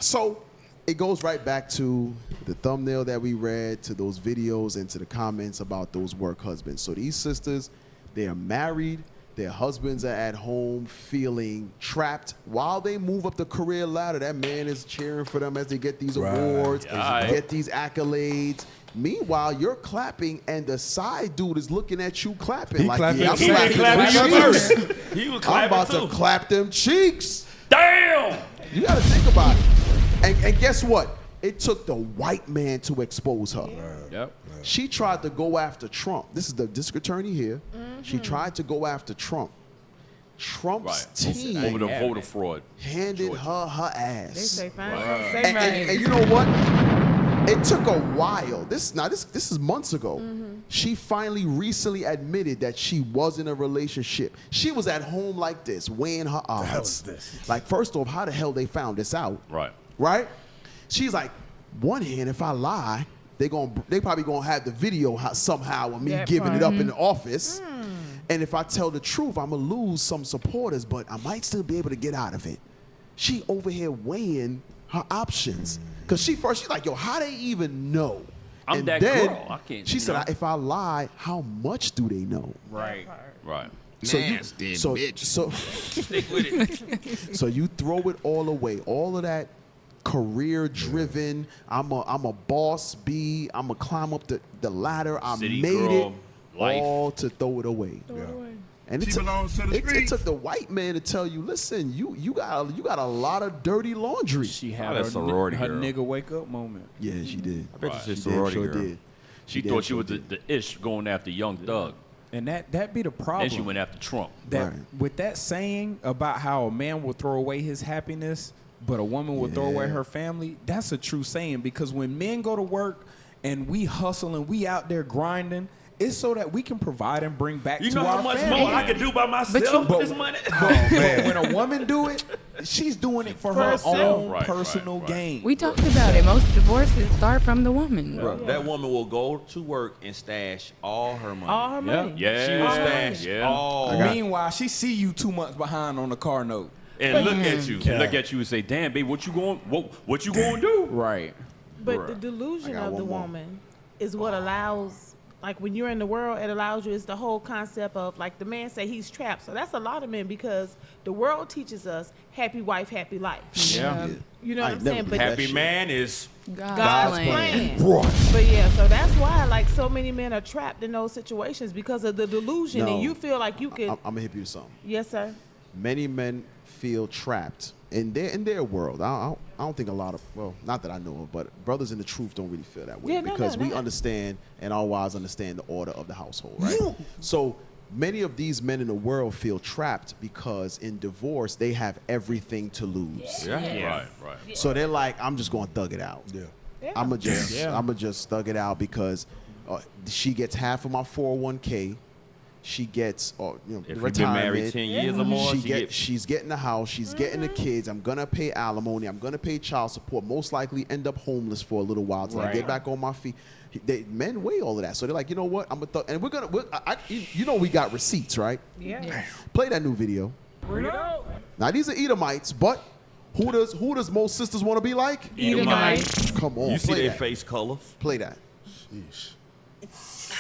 [SPEAKER 7] So it goes right back to the thumbnail that we read, to those videos, and to the comments about those work husbands. So these sisters, they are married. Their husbands are at home feeling trapped while they move up the career ladder. That man is cheering for them as they get these awards, get these accolades. Meanwhile, you're clapping, and the side dude is looking at you clapping.
[SPEAKER 8] He
[SPEAKER 7] like,
[SPEAKER 8] clapping.
[SPEAKER 7] yeah, I'm
[SPEAKER 8] He
[SPEAKER 7] slapping
[SPEAKER 8] clapping
[SPEAKER 7] them
[SPEAKER 8] first.
[SPEAKER 7] cheeks.
[SPEAKER 11] He was
[SPEAKER 7] I'm
[SPEAKER 11] clapping
[SPEAKER 7] about
[SPEAKER 11] too.
[SPEAKER 7] to clap them cheeks.
[SPEAKER 10] Damn.
[SPEAKER 7] You got to think about it. And guess what? It took the white man to expose her.
[SPEAKER 10] Yep.
[SPEAKER 7] She tried to go after Trump. This is the district attorney here. She tried to go after Trump. Trump's team
[SPEAKER 10] over the voter fraud
[SPEAKER 7] handed her ass.
[SPEAKER 12] They say fine.
[SPEAKER 7] And you know what? It took a while. This is months ago. She finally recently admitted that she was in a relationship. She was at home like this, weighing her odds.
[SPEAKER 26] The hell is this?
[SPEAKER 7] Like, first off, how the hell they found this out?
[SPEAKER 10] Right.
[SPEAKER 7] She's like, one hand, if I lie, they probably gonna have the video somehow of me giving it up in the office. And if I tell the truth, I'm gonna lose some supporters, but I might still be able to get out of it. She over here weighing her options. Cause she's like, yo, how they even know?
[SPEAKER 10] I'm
[SPEAKER 7] and
[SPEAKER 10] that
[SPEAKER 7] then
[SPEAKER 10] girl. I can't.
[SPEAKER 7] She said, if I lie, how much do they know?
[SPEAKER 10] Right.
[SPEAKER 7] So
[SPEAKER 10] Nasty bitch.
[SPEAKER 7] Stick with it. So you throw it all away, all of that career-driven. I'm a boss B. I'm gonna climb up the ladder. I
[SPEAKER 10] City
[SPEAKER 7] made
[SPEAKER 10] girl,
[SPEAKER 7] it
[SPEAKER 10] life.
[SPEAKER 7] all to throw it away. And it took the white man to tell you, listen, you got a lot of dirty laundry.
[SPEAKER 16] She had her nigga wake up moment.
[SPEAKER 7] Yeah, she did.
[SPEAKER 10] I bet you
[SPEAKER 7] She
[SPEAKER 10] she's a sorority
[SPEAKER 7] sure
[SPEAKER 10] girl.
[SPEAKER 7] did.
[SPEAKER 10] She thought she was the ish going after Young Thug.
[SPEAKER 16] And that be the problem.
[SPEAKER 10] Then she went after Trump.
[SPEAKER 16] That with that saying about how a man will throw away his happiness, but a woman will throw away her family, that's a true saying, because when men go to work and we hustle and we out there grinding, it's so that we can provide and bring back
[SPEAKER 11] You
[SPEAKER 16] to
[SPEAKER 11] know
[SPEAKER 16] our
[SPEAKER 11] how much
[SPEAKER 16] family.
[SPEAKER 11] more I can do by myself with this money?
[SPEAKER 16] But when a woman do it, she's doing it for her own personal gain.
[SPEAKER 5] We talked about it. Most divorces start from the woman.
[SPEAKER 11] Bro, that woman will go to work and stash all her money.
[SPEAKER 12] All her money.
[SPEAKER 10] Yeah.
[SPEAKER 11] She will stash all.
[SPEAKER 16] Meanwhile, she see you 2 months behind on the car note.
[SPEAKER 10] And look at you. Look at you and say, damn, babe, what you going to do?
[SPEAKER 16] Right.
[SPEAKER 12] But the delusion of the woman is what allows, like when you're in the world, it allows you, it's the whole concept of, like the man say he's trapped. So that's a lot of men, because the world teaches us happy wife, happy life.
[SPEAKER 11] Yeah.
[SPEAKER 12] You know what I'm saying? But
[SPEAKER 11] Happy man is
[SPEAKER 12] God's plan. But yeah, so that's why like so many men are trapped in those situations because of the delusion, and you feel like you could.
[SPEAKER 7] I'm gonna hit you with something.
[SPEAKER 12] Yes, sir.
[SPEAKER 7] Many men feel trapped in their world. I don't think a lot of, well, not that I know of, but brothers in the truth don't really feel that way,
[SPEAKER 12] Yeah, no,
[SPEAKER 7] because
[SPEAKER 12] no,
[SPEAKER 7] we
[SPEAKER 12] no.
[SPEAKER 7] understand, and our wives understand the order of the household, right? So many of these men in the world feel trapped because in divorce they have everything to lose.
[SPEAKER 10] Right.
[SPEAKER 7] So they're like, I'm just going to thug it out. I'm gonna just thug it out because she gets half of my 401k. She gets,
[SPEAKER 11] If
[SPEAKER 7] retirement.
[SPEAKER 11] we've been married 10 years or more,
[SPEAKER 7] she's getting the house. She's getting the kids. I'm gonna pay alimony. I'm gonna pay child support. Most likely end up homeless for a little while till I get back on my feet. Men weigh all of that, so they're like, you know what? I'm gonna and we got receipts, right?
[SPEAKER 12] Yeah.
[SPEAKER 7] Play that new video.
[SPEAKER 12] Bring it out.
[SPEAKER 7] Now these are Edomites, but who does most sisters want to be like?
[SPEAKER 11] Edomites.
[SPEAKER 7] Come on,
[SPEAKER 11] You see
[SPEAKER 7] play
[SPEAKER 11] their
[SPEAKER 7] that.
[SPEAKER 11] face colors?
[SPEAKER 7] Play that.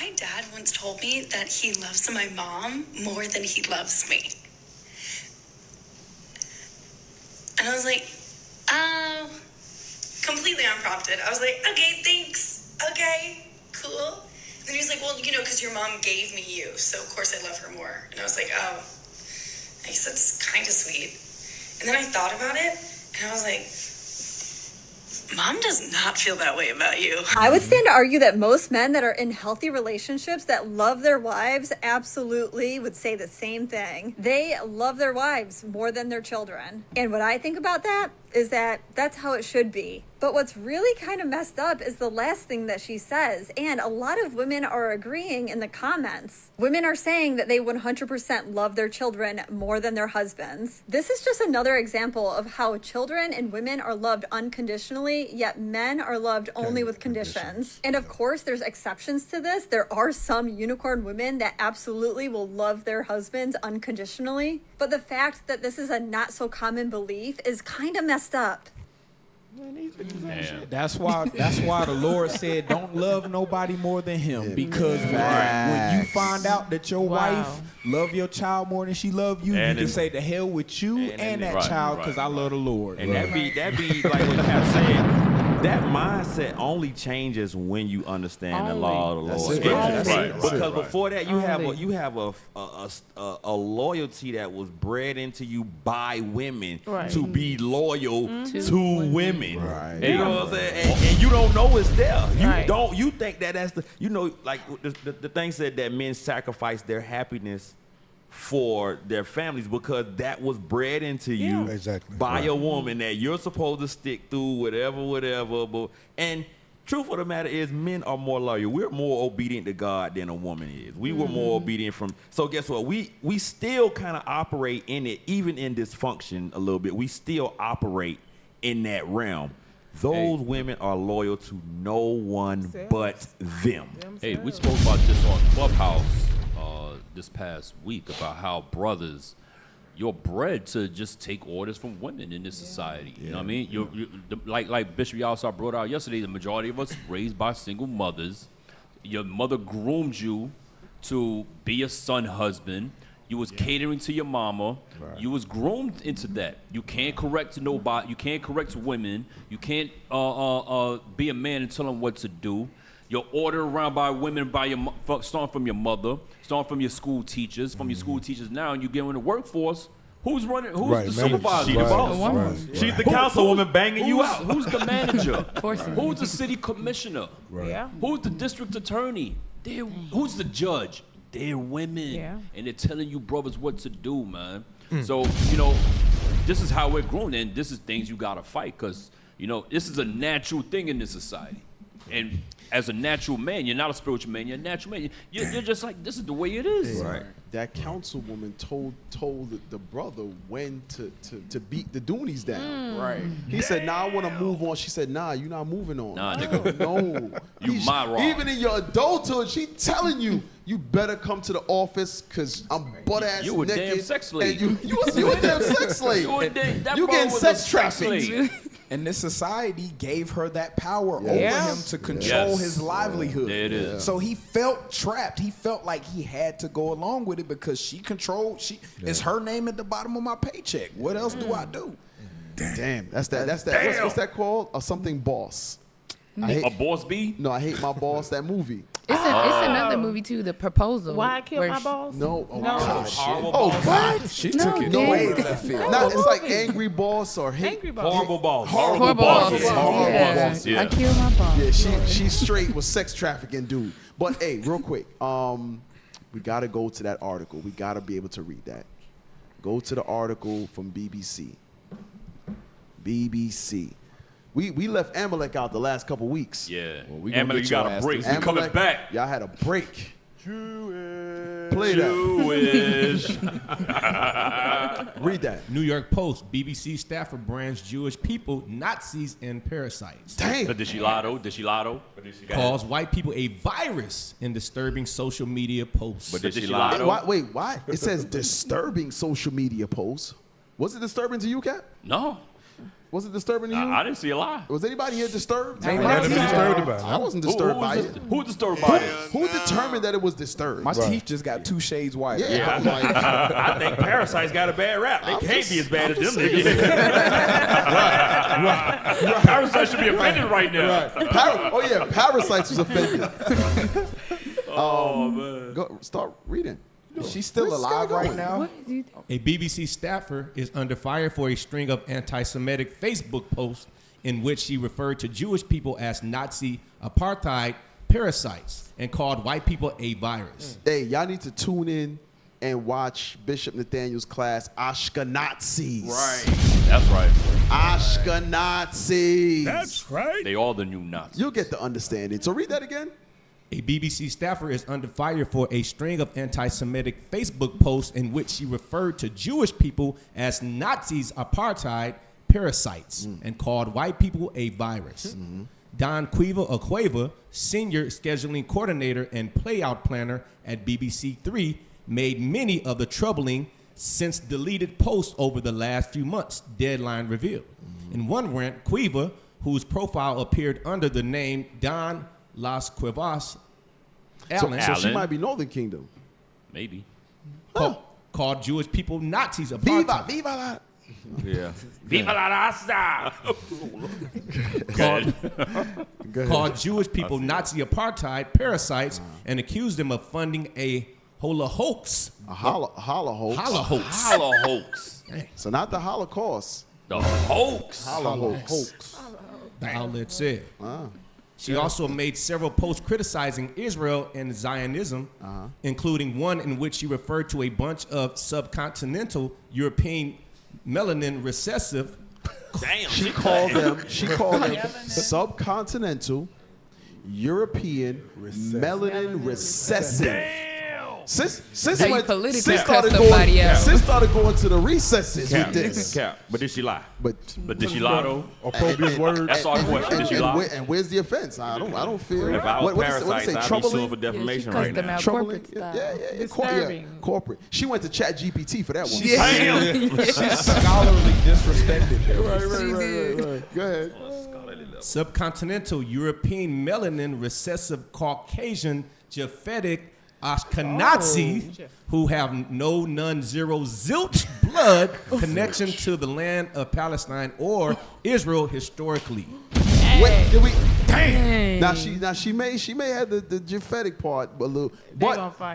[SPEAKER 18] My dad once told me that he loves my mom more than he loves me. And I was like, completely unprompted. I was like, okay, thanks. Okay, cool. And then he was like, well, because your mom gave me you, so of course I love her more. And I was like, oh, I guess that's kind of sweet. And then I thought about it, and I was like, Mom does not feel that way about you.
[SPEAKER 19] I would stand to argue that most men that are in healthy relationships that love their wives absolutely would say the same thing. They love their wives more than their children. And what I think about that is that that's how it should be. But what's really kind of messed up is the last thing that she says. And a lot of women are agreeing in the comments. Women are saying that they 100% love their children more than their husbands. This is just another example of how children and women are loved unconditionally, yet men are loved only with conditions. And of course, there's exceptions to this. There are some unicorn women that absolutely will love their husbands unconditionally. But the fact that this is a not so common belief is kind of messed up.
[SPEAKER 16] That's why the Lord said, "Don't love nobody more than Him." Because when you find out that your wife love your child more than she love you,
[SPEAKER 11] And
[SPEAKER 16] you can
[SPEAKER 11] it-
[SPEAKER 16] say, "The hell with you and that child," because I love the Lord.
[SPEAKER 11] And that be like what Cap said. That mindset only changes when you understand the law of the
[SPEAKER 7] That's
[SPEAKER 11] Lord.
[SPEAKER 7] it. That's it.
[SPEAKER 11] Because before that, you have a loyalty that was bred into you by women to be loyal to women.
[SPEAKER 7] Right.
[SPEAKER 11] You know what I'm saying? And you don't know it's there. You think that's the like the thing said that men sacrifice their happiness for their families because that was bred into you by a woman that you're supposed to stick through whatever. And truth of the matter is, men are more loyal. We're more obedient to God than a woman is. We were more obedient from. So guess what? We still kind of operate in it, even in dysfunction a little bit. We still operate in that realm. Those women are loyal to no one but them.
[SPEAKER 10] Hey, we spoke about this on Clubhouse this past week about how brothers, you're bred to just take orders from women in this society. You know what I mean? Like Bishop Yalsar brought out yesterday, the majority of us raised by single mothers. Your mother groomed you to be a son husband. You was catering to your mama. Right. You was groomed into that. You can't correct nobody. You can't correct women. You can't be a man and tell them what to do. You're ordered around by women, starting from your mother, starting from your school teachers, from your school teachers now, and you get in the workforce. Who's running? Who's the supervisor?
[SPEAKER 11] She's the boss. She's the councilwoman banging you out.
[SPEAKER 10] Who's the manager? Who's the city commissioner?
[SPEAKER 12] Yeah.
[SPEAKER 10] Who's the district attorney? Who's the judge? They're women.
[SPEAKER 12] Yeah.
[SPEAKER 10] And they're telling you brothers what to do, man. So, this is how we're grown, and this is things you gotta fight, because, this is a natural thing in this society. And as a natural man, you're not a spiritual man, you're a natural man. You're just like, this is the way it is.
[SPEAKER 7] Right. That councilwoman told the brother when to beat the Doonies down.
[SPEAKER 10] Right.
[SPEAKER 7] He said, "Nah, I want to move on." She said, "Nah, you're not moving on."
[SPEAKER 10] Nah, nigga.
[SPEAKER 7] No.
[SPEAKER 10] You my wrong.
[SPEAKER 7] Even in your adulthood, she telling you, you better come to the office because I'm butt ass
[SPEAKER 10] You a
[SPEAKER 7] naked.
[SPEAKER 10] damn sex slave.
[SPEAKER 7] And you a damn sex slave. You getting sex trafficked.
[SPEAKER 16] And this society gave her that power over him to control his livelihood.
[SPEAKER 10] There it is.
[SPEAKER 16] So he felt trapped. He felt like he had to go along with it because she controlled. It's her name at the bottom of my paycheck. What else do I do?
[SPEAKER 7] Damn, that's that.
[SPEAKER 10] Damn.
[SPEAKER 7] What's that called? Something boss.
[SPEAKER 10] A boss B?
[SPEAKER 7] No, I hate my boss. That movie.
[SPEAKER 5] It's another movie too, The Proposal.
[SPEAKER 12] Why I Killed My
[SPEAKER 5] she-
[SPEAKER 12] Boss?
[SPEAKER 7] No. Oh,
[SPEAKER 12] No.
[SPEAKER 7] God, shit.
[SPEAKER 10] Horrible
[SPEAKER 7] Oh,
[SPEAKER 10] boss.
[SPEAKER 7] what?
[SPEAKER 16] She
[SPEAKER 5] No,
[SPEAKER 16] took it
[SPEAKER 5] damn.
[SPEAKER 16] way left field.
[SPEAKER 7] Nah, it's like
[SPEAKER 12] movie.
[SPEAKER 7] Angry Boss or hate.
[SPEAKER 12] Angry Boss.
[SPEAKER 11] Horrible boss.
[SPEAKER 10] Horrible boss.
[SPEAKER 5] Boss.
[SPEAKER 10] Horrible
[SPEAKER 5] Yeah.
[SPEAKER 10] boss. Yeah.
[SPEAKER 5] I killed my boss.
[SPEAKER 7] Yeah, she straight was sex trafficking dude. But hey, real quick, we gotta go to that article. We gotta be able to read that. Go to the article from BBC. BBC. We left Amalek out the last couple weeks.
[SPEAKER 10] Yeah.
[SPEAKER 16] Well, we gonna
[SPEAKER 10] Amalek,
[SPEAKER 16] get
[SPEAKER 10] you
[SPEAKER 16] your
[SPEAKER 10] got a
[SPEAKER 16] ass
[SPEAKER 10] break.
[SPEAKER 16] this
[SPEAKER 10] We coming
[SPEAKER 7] Amalek,
[SPEAKER 10] back.
[SPEAKER 7] Y'all had a break. Play
[SPEAKER 10] Jewish.
[SPEAKER 7] that. Read that.
[SPEAKER 2] New York Post, BBC staffer brands Jewish people Nazis and parasites.
[SPEAKER 7] Damn.
[SPEAKER 10] But did she lie though?
[SPEAKER 2] Calls white people a virus in disturbing social media posts.
[SPEAKER 10] But did she lie though?
[SPEAKER 7] Wait, why? It says disturbing social media posts. Was it disturbing to you, Cap?
[SPEAKER 10] No.
[SPEAKER 7] Was it disturbing to you?
[SPEAKER 10] I didn't see a lie.
[SPEAKER 7] Was anybody here disturbed?
[SPEAKER 8] disturbed about it.
[SPEAKER 7] I wasn't disturbed by it.
[SPEAKER 10] Who was disturbed by it?
[SPEAKER 7] Who determined that it was disturbed?
[SPEAKER 16] My teeth just got 2 shades whiter.
[SPEAKER 7] Yeah. I'm like,
[SPEAKER 11] I think parasites got a bad rap. They can't be as bad as them niggas.
[SPEAKER 10] Parasites should be offended right now.
[SPEAKER 7] Parasites was offended.
[SPEAKER 10] Oh man.
[SPEAKER 7] Go start reading.
[SPEAKER 16] She's still alive right now.
[SPEAKER 2] A BBC staffer is under fire for a string of anti-Semitic Facebook posts in which she referred to Jewish people as Nazi apartheid parasites and called white people a virus.
[SPEAKER 7] Hey, y'all need to tune in and watch Bishop Nathaniel's class, Ashkenazis.
[SPEAKER 10] Right. That's right.
[SPEAKER 7] Ashkenazis.
[SPEAKER 10] That's right. They all the new Nazis.
[SPEAKER 7] You'll get the understanding. So read that again.
[SPEAKER 2] A BBC staffer is under fire for a string of anti-Semitic Facebook posts in which she referred to Jewish people as Nazis, apartheid, parasites, and called white people a virus. Don Cueva, senior scheduling coordinator and playout planner at BBC 3, made many of the troubling since deleted posts over the last few months, Deadline revealed. In one rant, Cueva, whose profile appeared under the name Don Las Cuevas Allen.
[SPEAKER 7] So she might be Northern Kingdom.
[SPEAKER 10] Maybe.
[SPEAKER 2] Called Jewish people Nazis.
[SPEAKER 7] Viva, viva la.
[SPEAKER 11] Yeah.
[SPEAKER 10] Viva la raza.
[SPEAKER 2] Called Jewish people Nazi apartheid parasites and accused them of funding a hoax.
[SPEAKER 7] A holla hoax.
[SPEAKER 10] Holla hoax.
[SPEAKER 7] So not the Holocaust.
[SPEAKER 10] The hoax.
[SPEAKER 7] Holla hoax.
[SPEAKER 2] The outlet said. She also made several posts criticizing Israel and Zionism, including one in which she referred to a bunch of subcontinental European melanin recessive.
[SPEAKER 10] Damn,
[SPEAKER 7] She called them subcontinental European melanin recessive. Sis started going to the recesses with this.
[SPEAKER 11] But did she lie?
[SPEAKER 10] But did she lie though?
[SPEAKER 8] Appropriate words.
[SPEAKER 10] That's our question. Did she lie?
[SPEAKER 7] And where's the offense? I don't feel.
[SPEAKER 11] If I was
[SPEAKER 7] what
[SPEAKER 11] Parasite,
[SPEAKER 7] say,
[SPEAKER 11] I'd be
[SPEAKER 7] troubling?
[SPEAKER 11] suing for defamation right now.
[SPEAKER 7] Troubling?
[SPEAKER 12] Disturbing.
[SPEAKER 7] Corporate. She went to Chat GPT for that one.
[SPEAKER 8] She's scholarly disrespected.
[SPEAKER 7] Right. Go ahead.
[SPEAKER 2] Subcontinental European melanin recessive Caucasian Japhetic Ashkenazi who have no, none, zero, zilch blood connection to the land of Palestine or Israel historically.
[SPEAKER 7] Wait, did we? Damn. Now she may have the Japhetic part, but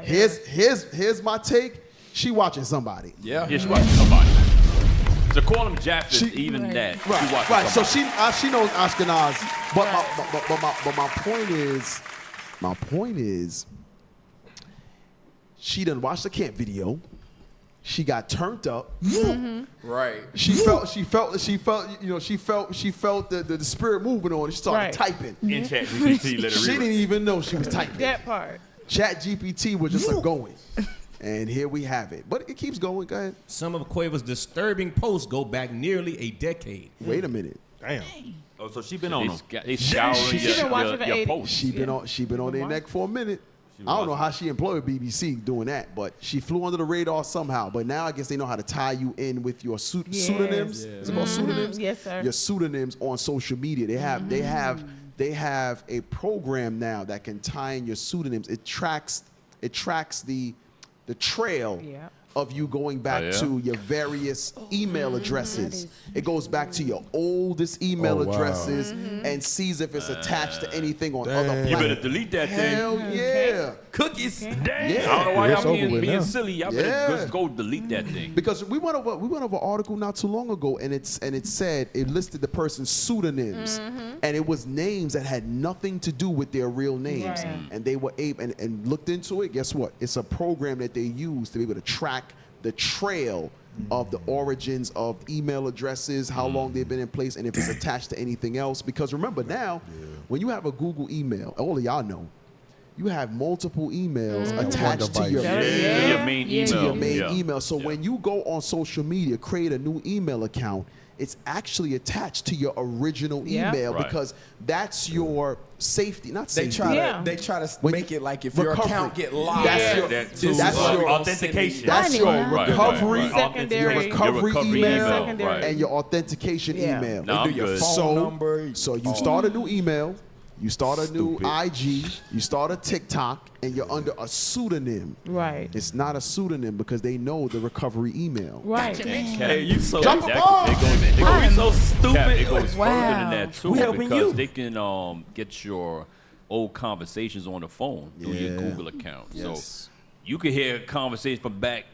[SPEAKER 7] here's my take. She watching somebody.
[SPEAKER 10] Yeah, she watching somebody. So call him Japheth, even that.
[SPEAKER 7] Right. So she knows Ashkenazi, but my point is, she done watched the camp video. She got turned up.
[SPEAKER 16] Right.
[SPEAKER 7] She felt the spirit moving on. She started typing.
[SPEAKER 10] In Chat GPT, let her
[SPEAKER 7] She didn't even know she was typing.
[SPEAKER 12] That part.
[SPEAKER 7] Chat GPT was just going. And here we have it. But it keeps going. Go ahead.
[SPEAKER 2] Some of Quavo's disturbing posts go back nearly a decade.
[SPEAKER 7] Wait a minute.
[SPEAKER 8] Damn.
[SPEAKER 11] Oh, so she been on them.
[SPEAKER 10] They scouring your posts.
[SPEAKER 7] She been on their neck for a minute. I don't know how she employed BBC doing that, but she flew under the radar somehow. But now I guess they know how to tie you in with your pseudonyms. Is it called pseudonyms?
[SPEAKER 12] Yes, sir.
[SPEAKER 7] Your pseudonyms on social media. They have a program now that can tie in your pseudonyms. It tracks the trail of you going back to your various email addresses. It goes back to your oldest email addresses and sees if it's attached to anything on other platforms.
[SPEAKER 10] You better delete that thing.
[SPEAKER 7] Hell yeah.
[SPEAKER 11] Cookies.
[SPEAKER 10] I don't know why y'all being silly. Y'all better just go delete that thing.
[SPEAKER 7] Because we went over an article not too long ago, and it said it listed the person's pseudonyms, and it was names that had nothing to do with their real names, and they were able and looked into it. Guess what? It's a program that they use to be able to track the trail of the origins of email addresses, how long they've been in place, and if it's attached to anything else. Because remember now, when you have a Google email, all of y'all know, you have multiple emails attached to your main email. So when you go on social media, create a new email account, it's actually attached to your original email because that's your safety, not safety.
[SPEAKER 16] They try to make it like if your account get locked,
[SPEAKER 10] that's your
[SPEAKER 7] authentication. That's your recovery, your recovery email, and your authentication email.
[SPEAKER 10] No,
[SPEAKER 16] they do your phone number.
[SPEAKER 7] So you start a new email. You start a new IG, you start a TikTok, and you're under a pseudonym.
[SPEAKER 12] Right.
[SPEAKER 7] It's not a pseudonym because they know the recovery email.
[SPEAKER 12] Right.
[SPEAKER 11] Hey, you so
[SPEAKER 7] Jump above.
[SPEAKER 11] It goes so stupid.
[SPEAKER 10] It goes further than that too,
[SPEAKER 11] helping
[SPEAKER 10] because
[SPEAKER 11] you.
[SPEAKER 10] they can get your old conversations on the phone through your Google account.
[SPEAKER 7] Yes.
[SPEAKER 10] So you could hear conversations from back,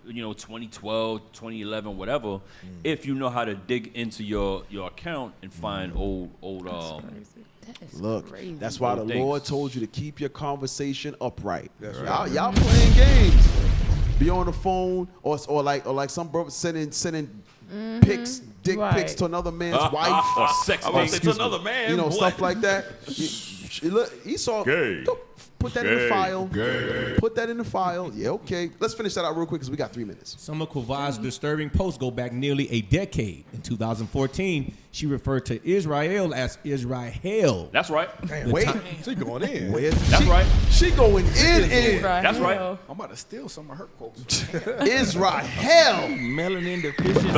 [SPEAKER 10] 2012, 2011, whatever, if you know how to dig into your account and find old
[SPEAKER 7] Look, that's why the Lord told you to keep your conversation upright.
[SPEAKER 8] That's
[SPEAKER 7] right. Y'all playing games. Be on the phone or like some brother sending pics, dick pics to another man's wife.
[SPEAKER 10] Or sex
[SPEAKER 11] to another man.
[SPEAKER 7] Stuff like that. He saw.
[SPEAKER 8] Gay.
[SPEAKER 7] Put that in the file. Put that in the file. Yeah, okay. Let's finish that out real quick because we got 3 minutes.
[SPEAKER 2] Some of Quavo's disturbing posts go back nearly a decade. In 2014, she referred to Israel as Israel.
[SPEAKER 10] That's right.
[SPEAKER 8] Damn, she going in.
[SPEAKER 10] That's right.
[SPEAKER 7] She going in.
[SPEAKER 10] That's right.
[SPEAKER 16] I'm about to steal some of her quotes.
[SPEAKER 7] Israel.
[SPEAKER 11] Melanin deficient.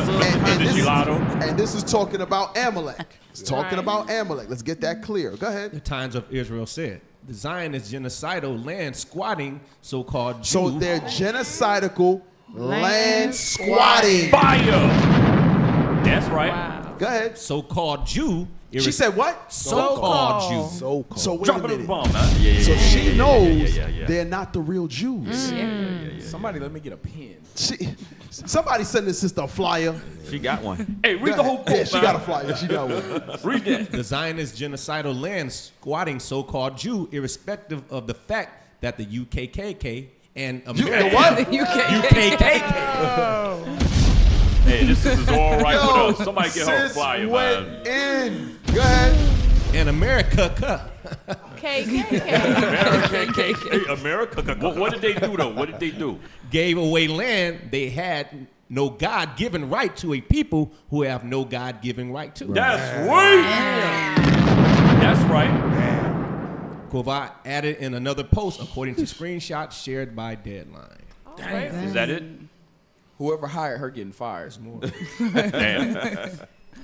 [SPEAKER 7] And this is talking about Amalek. It's talking about Amalek. Let's get that clear. Go ahead.
[SPEAKER 2] The Times of Israel said, the Zionist genocidal land squatting so-called Jew.
[SPEAKER 7] So they're genocidal land squatting.
[SPEAKER 10] Fire. That's right.
[SPEAKER 12] Wow.
[SPEAKER 7] Go ahead.
[SPEAKER 2] So-called Jew.
[SPEAKER 7] She said what?
[SPEAKER 2] So-called Jew.
[SPEAKER 8] So-called.
[SPEAKER 7] So wait
[SPEAKER 10] Drop
[SPEAKER 7] a
[SPEAKER 10] it on the
[SPEAKER 7] minute.
[SPEAKER 10] bomb, man.
[SPEAKER 7] So she knows they're not the real Jews.
[SPEAKER 16] Somebody let me get a pen.
[SPEAKER 7] Somebody send this sister a flyer.
[SPEAKER 11] She got one.
[SPEAKER 10] Hey, read the whole quote,
[SPEAKER 7] Yeah, she
[SPEAKER 10] man.
[SPEAKER 7] got a flyer. She got one.
[SPEAKER 10] Read that.
[SPEAKER 2] The Zionist genocidal land squatting so-called Jew, irrespective of the fact that the UKKK and America.
[SPEAKER 7] The what?
[SPEAKER 2] UKKK.
[SPEAKER 10] Hey, this is all right
[SPEAKER 7] Yo,
[SPEAKER 10] with us. Somebody get her a
[SPEAKER 7] sis
[SPEAKER 10] flyer,
[SPEAKER 7] went
[SPEAKER 10] man.
[SPEAKER 7] in. Go ahead.
[SPEAKER 2] And America.
[SPEAKER 12] KKK.
[SPEAKER 10] Hey, America. What did they do, though? What did they do?
[SPEAKER 2] Gave away land they had no God-given right to a people who have no God-given right to.
[SPEAKER 10] That's right. That's right.
[SPEAKER 2] Kovach added in another post, according to screenshots shared by Deadline.
[SPEAKER 10] Damn. Is that it?
[SPEAKER 16] Whoever hired her getting fired.
[SPEAKER 10] Damn.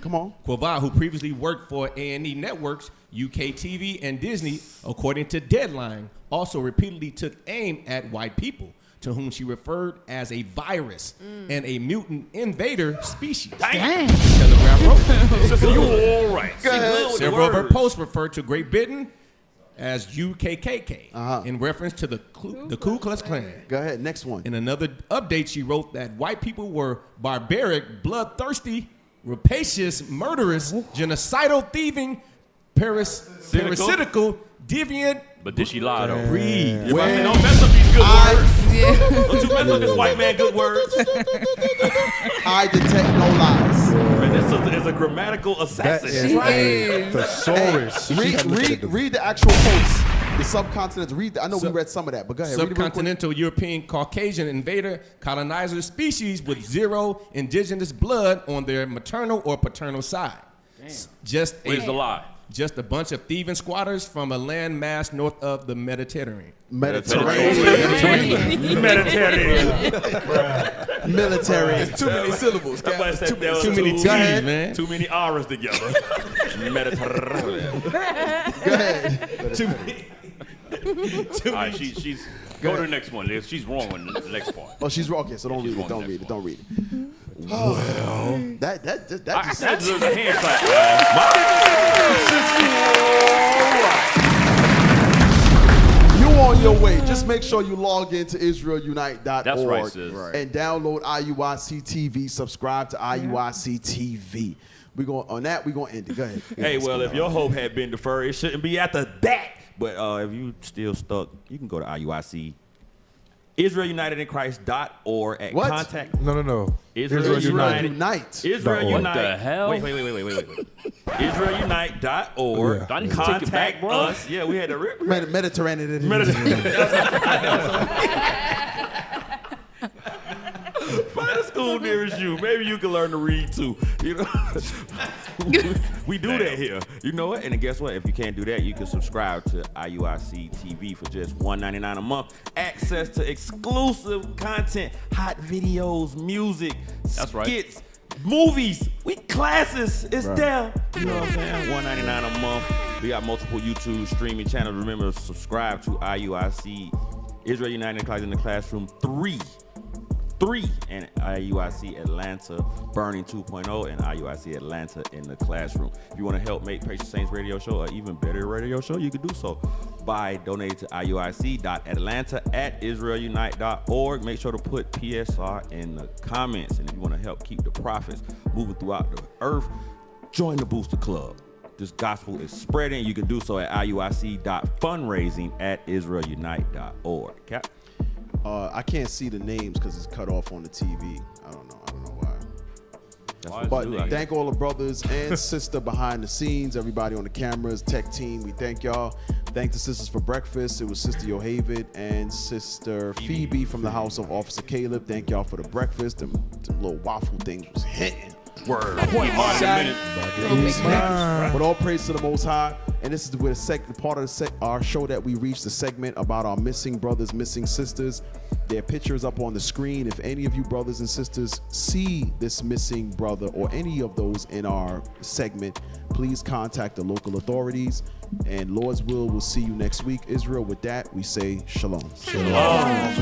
[SPEAKER 7] Come on.
[SPEAKER 2] Kovach, who previously worked for A&E Networks, UK TV, and Disney, according to Deadline, also repeatedly took aim at white people, to whom she referred as a virus and a mutant invader species.
[SPEAKER 10] Dang.
[SPEAKER 2] Telegraph wrote.
[SPEAKER 10] So you all right.
[SPEAKER 2] Several of her posts referred to Great Britain as UKKK in reference to the Ku Klux Klan.
[SPEAKER 7] Go ahead. Next one.
[SPEAKER 2] In another update, she wrote that white people were barbaric, bloodthirsty, rapacious, murderous, genocidal, thieving, parasitical, deviant.
[SPEAKER 10] But did she lie, though?
[SPEAKER 2] Breed.
[SPEAKER 10] Don't mess up these good words. Don't you mess up this white man good words.
[SPEAKER 7] I detect no lies.
[SPEAKER 11] Man, this is a grammatical assassin.
[SPEAKER 8] That is a thesaurus.
[SPEAKER 7] Read the actual quotes. The subcontinents. Read. I know we read some of that, but go ahead. Read it real quick.
[SPEAKER 2] Subcontinental European Caucasian invader colonizer species with zero indigenous blood on their maternal or paternal side.
[SPEAKER 10] Where's the lie?
[SPEAKER 2] Just a bunch of thieving squatters from a land mass north of the Mediterranean.
[SPEAKER 7] Mediterranean. Military.
[SPEAKER 16] Too many syllables.
[SPEAKER 10] Too
[SPEAKER 2] many T's, man.
[SPEAKER 10] Too many R's together. Mediterranean.
[SPEAKER 7] Go ahead.
[SPEAKER 10] All right, she's go to the next one. She's wrong on the next part.
[SPEAKER 7] Oh, she's wrong. Okay, so don't read it. Don't read it. Don't read it. Well, that just.
[SPEAKER 10] I said there's a hand clap.
[SPEAKER 7] You on your way. Just make sure you log into IsraelUnite.org.
[SPEAKER 10] That's right, sis.
[SPEAKER 7] And download IUIC TV. Subscribe to IUIC TV. We're going on that. We're going to end it. Go ahead.
[SPEAKER 11] Hey, well, if your hope had been deferred, it shouldn't be after that. But if you still stuck, you can go to IUIC. IsraelUnitedInChrist.org at
[SPEAKER 7] What?
[SPEAKER 11] contact.
[SPEAKER 8] No.
[SPEAKER 11] Israel Unite.
[SPEAKER 7] Israel
[SPEAKER 10] What the hell?
[SPEAKER 11] Wait. IsraelUnite.org.
[SPEAKER 10] I need to take it back,
[SPEAKER 11] Contact
[SPEAKER 10] bro.
[SPEAKER 11] us. Yeah, we had to
[SPEAKER 7] Mediterranean.
[SPEAKER 11] Find a school nearest you. Maybe you can learn to read too. You know, we do that here. You know what? And then guess what? If you can't do that, you can subscribe to IUIC TV for just $1.99 a month. Access to exclusive content, hot videos, music, skits, movies, classes. It's there. You know what I'm saying? $1.99 a month. We got multiple YouTube streaming channels. Remember to subscribe to IUIC, Israel United in the Classroom 3, and IUIC Atlanta Burning 2.0 and IUIC Atlanta in the Classroom. If you want to help make Patient Saints radio show an even better radio show, you can do so by donating to IUIC.Atlanta@IsraelUnite.org. Make sure to put PSR in the comments. And if you want to help keep the prophets moving throughout the earth, join the Booster Club. This gospel is spreading. You can do so at IUIC.fundraising@IsraelUnite.org. Cap?
[SPEAKER 7] I can't see the names because it's cut off on the TV. I don't know why. But thank all the brothers and sister behind the scenes, everybody on the cameras, tech team. We thank y'all. Thank the sisters for breakfast. It was Sister Yohavid and Sister Phoebe from the house of Officer Caleb. Thank y'all for the breakfast. Them little waffle things was hitting.
[SPEAKER 10] Word.
[SPEAKER 7] But all praise to the Most High. And this is where part of our show that we reached, the segment about our missing brothers, missing sisters. Their pictures up on the screen. If any of you brothers and sisters see this missing brother or any of those in our segment, please contact the local authorities. And Lord's will, we'll see you next week. Israel, with that, we say shalom. Shalom.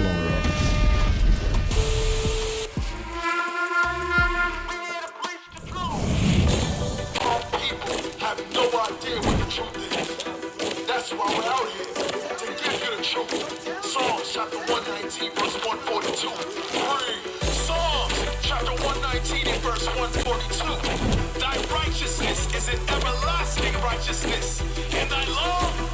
[SPEAKER 3] That's why we're out here, to give you the truth. Psalms chapter 119, verse 142. Read. Psalms chapter 119 and verse 142. Thy righteousness is an everlasting righteousness, and thy love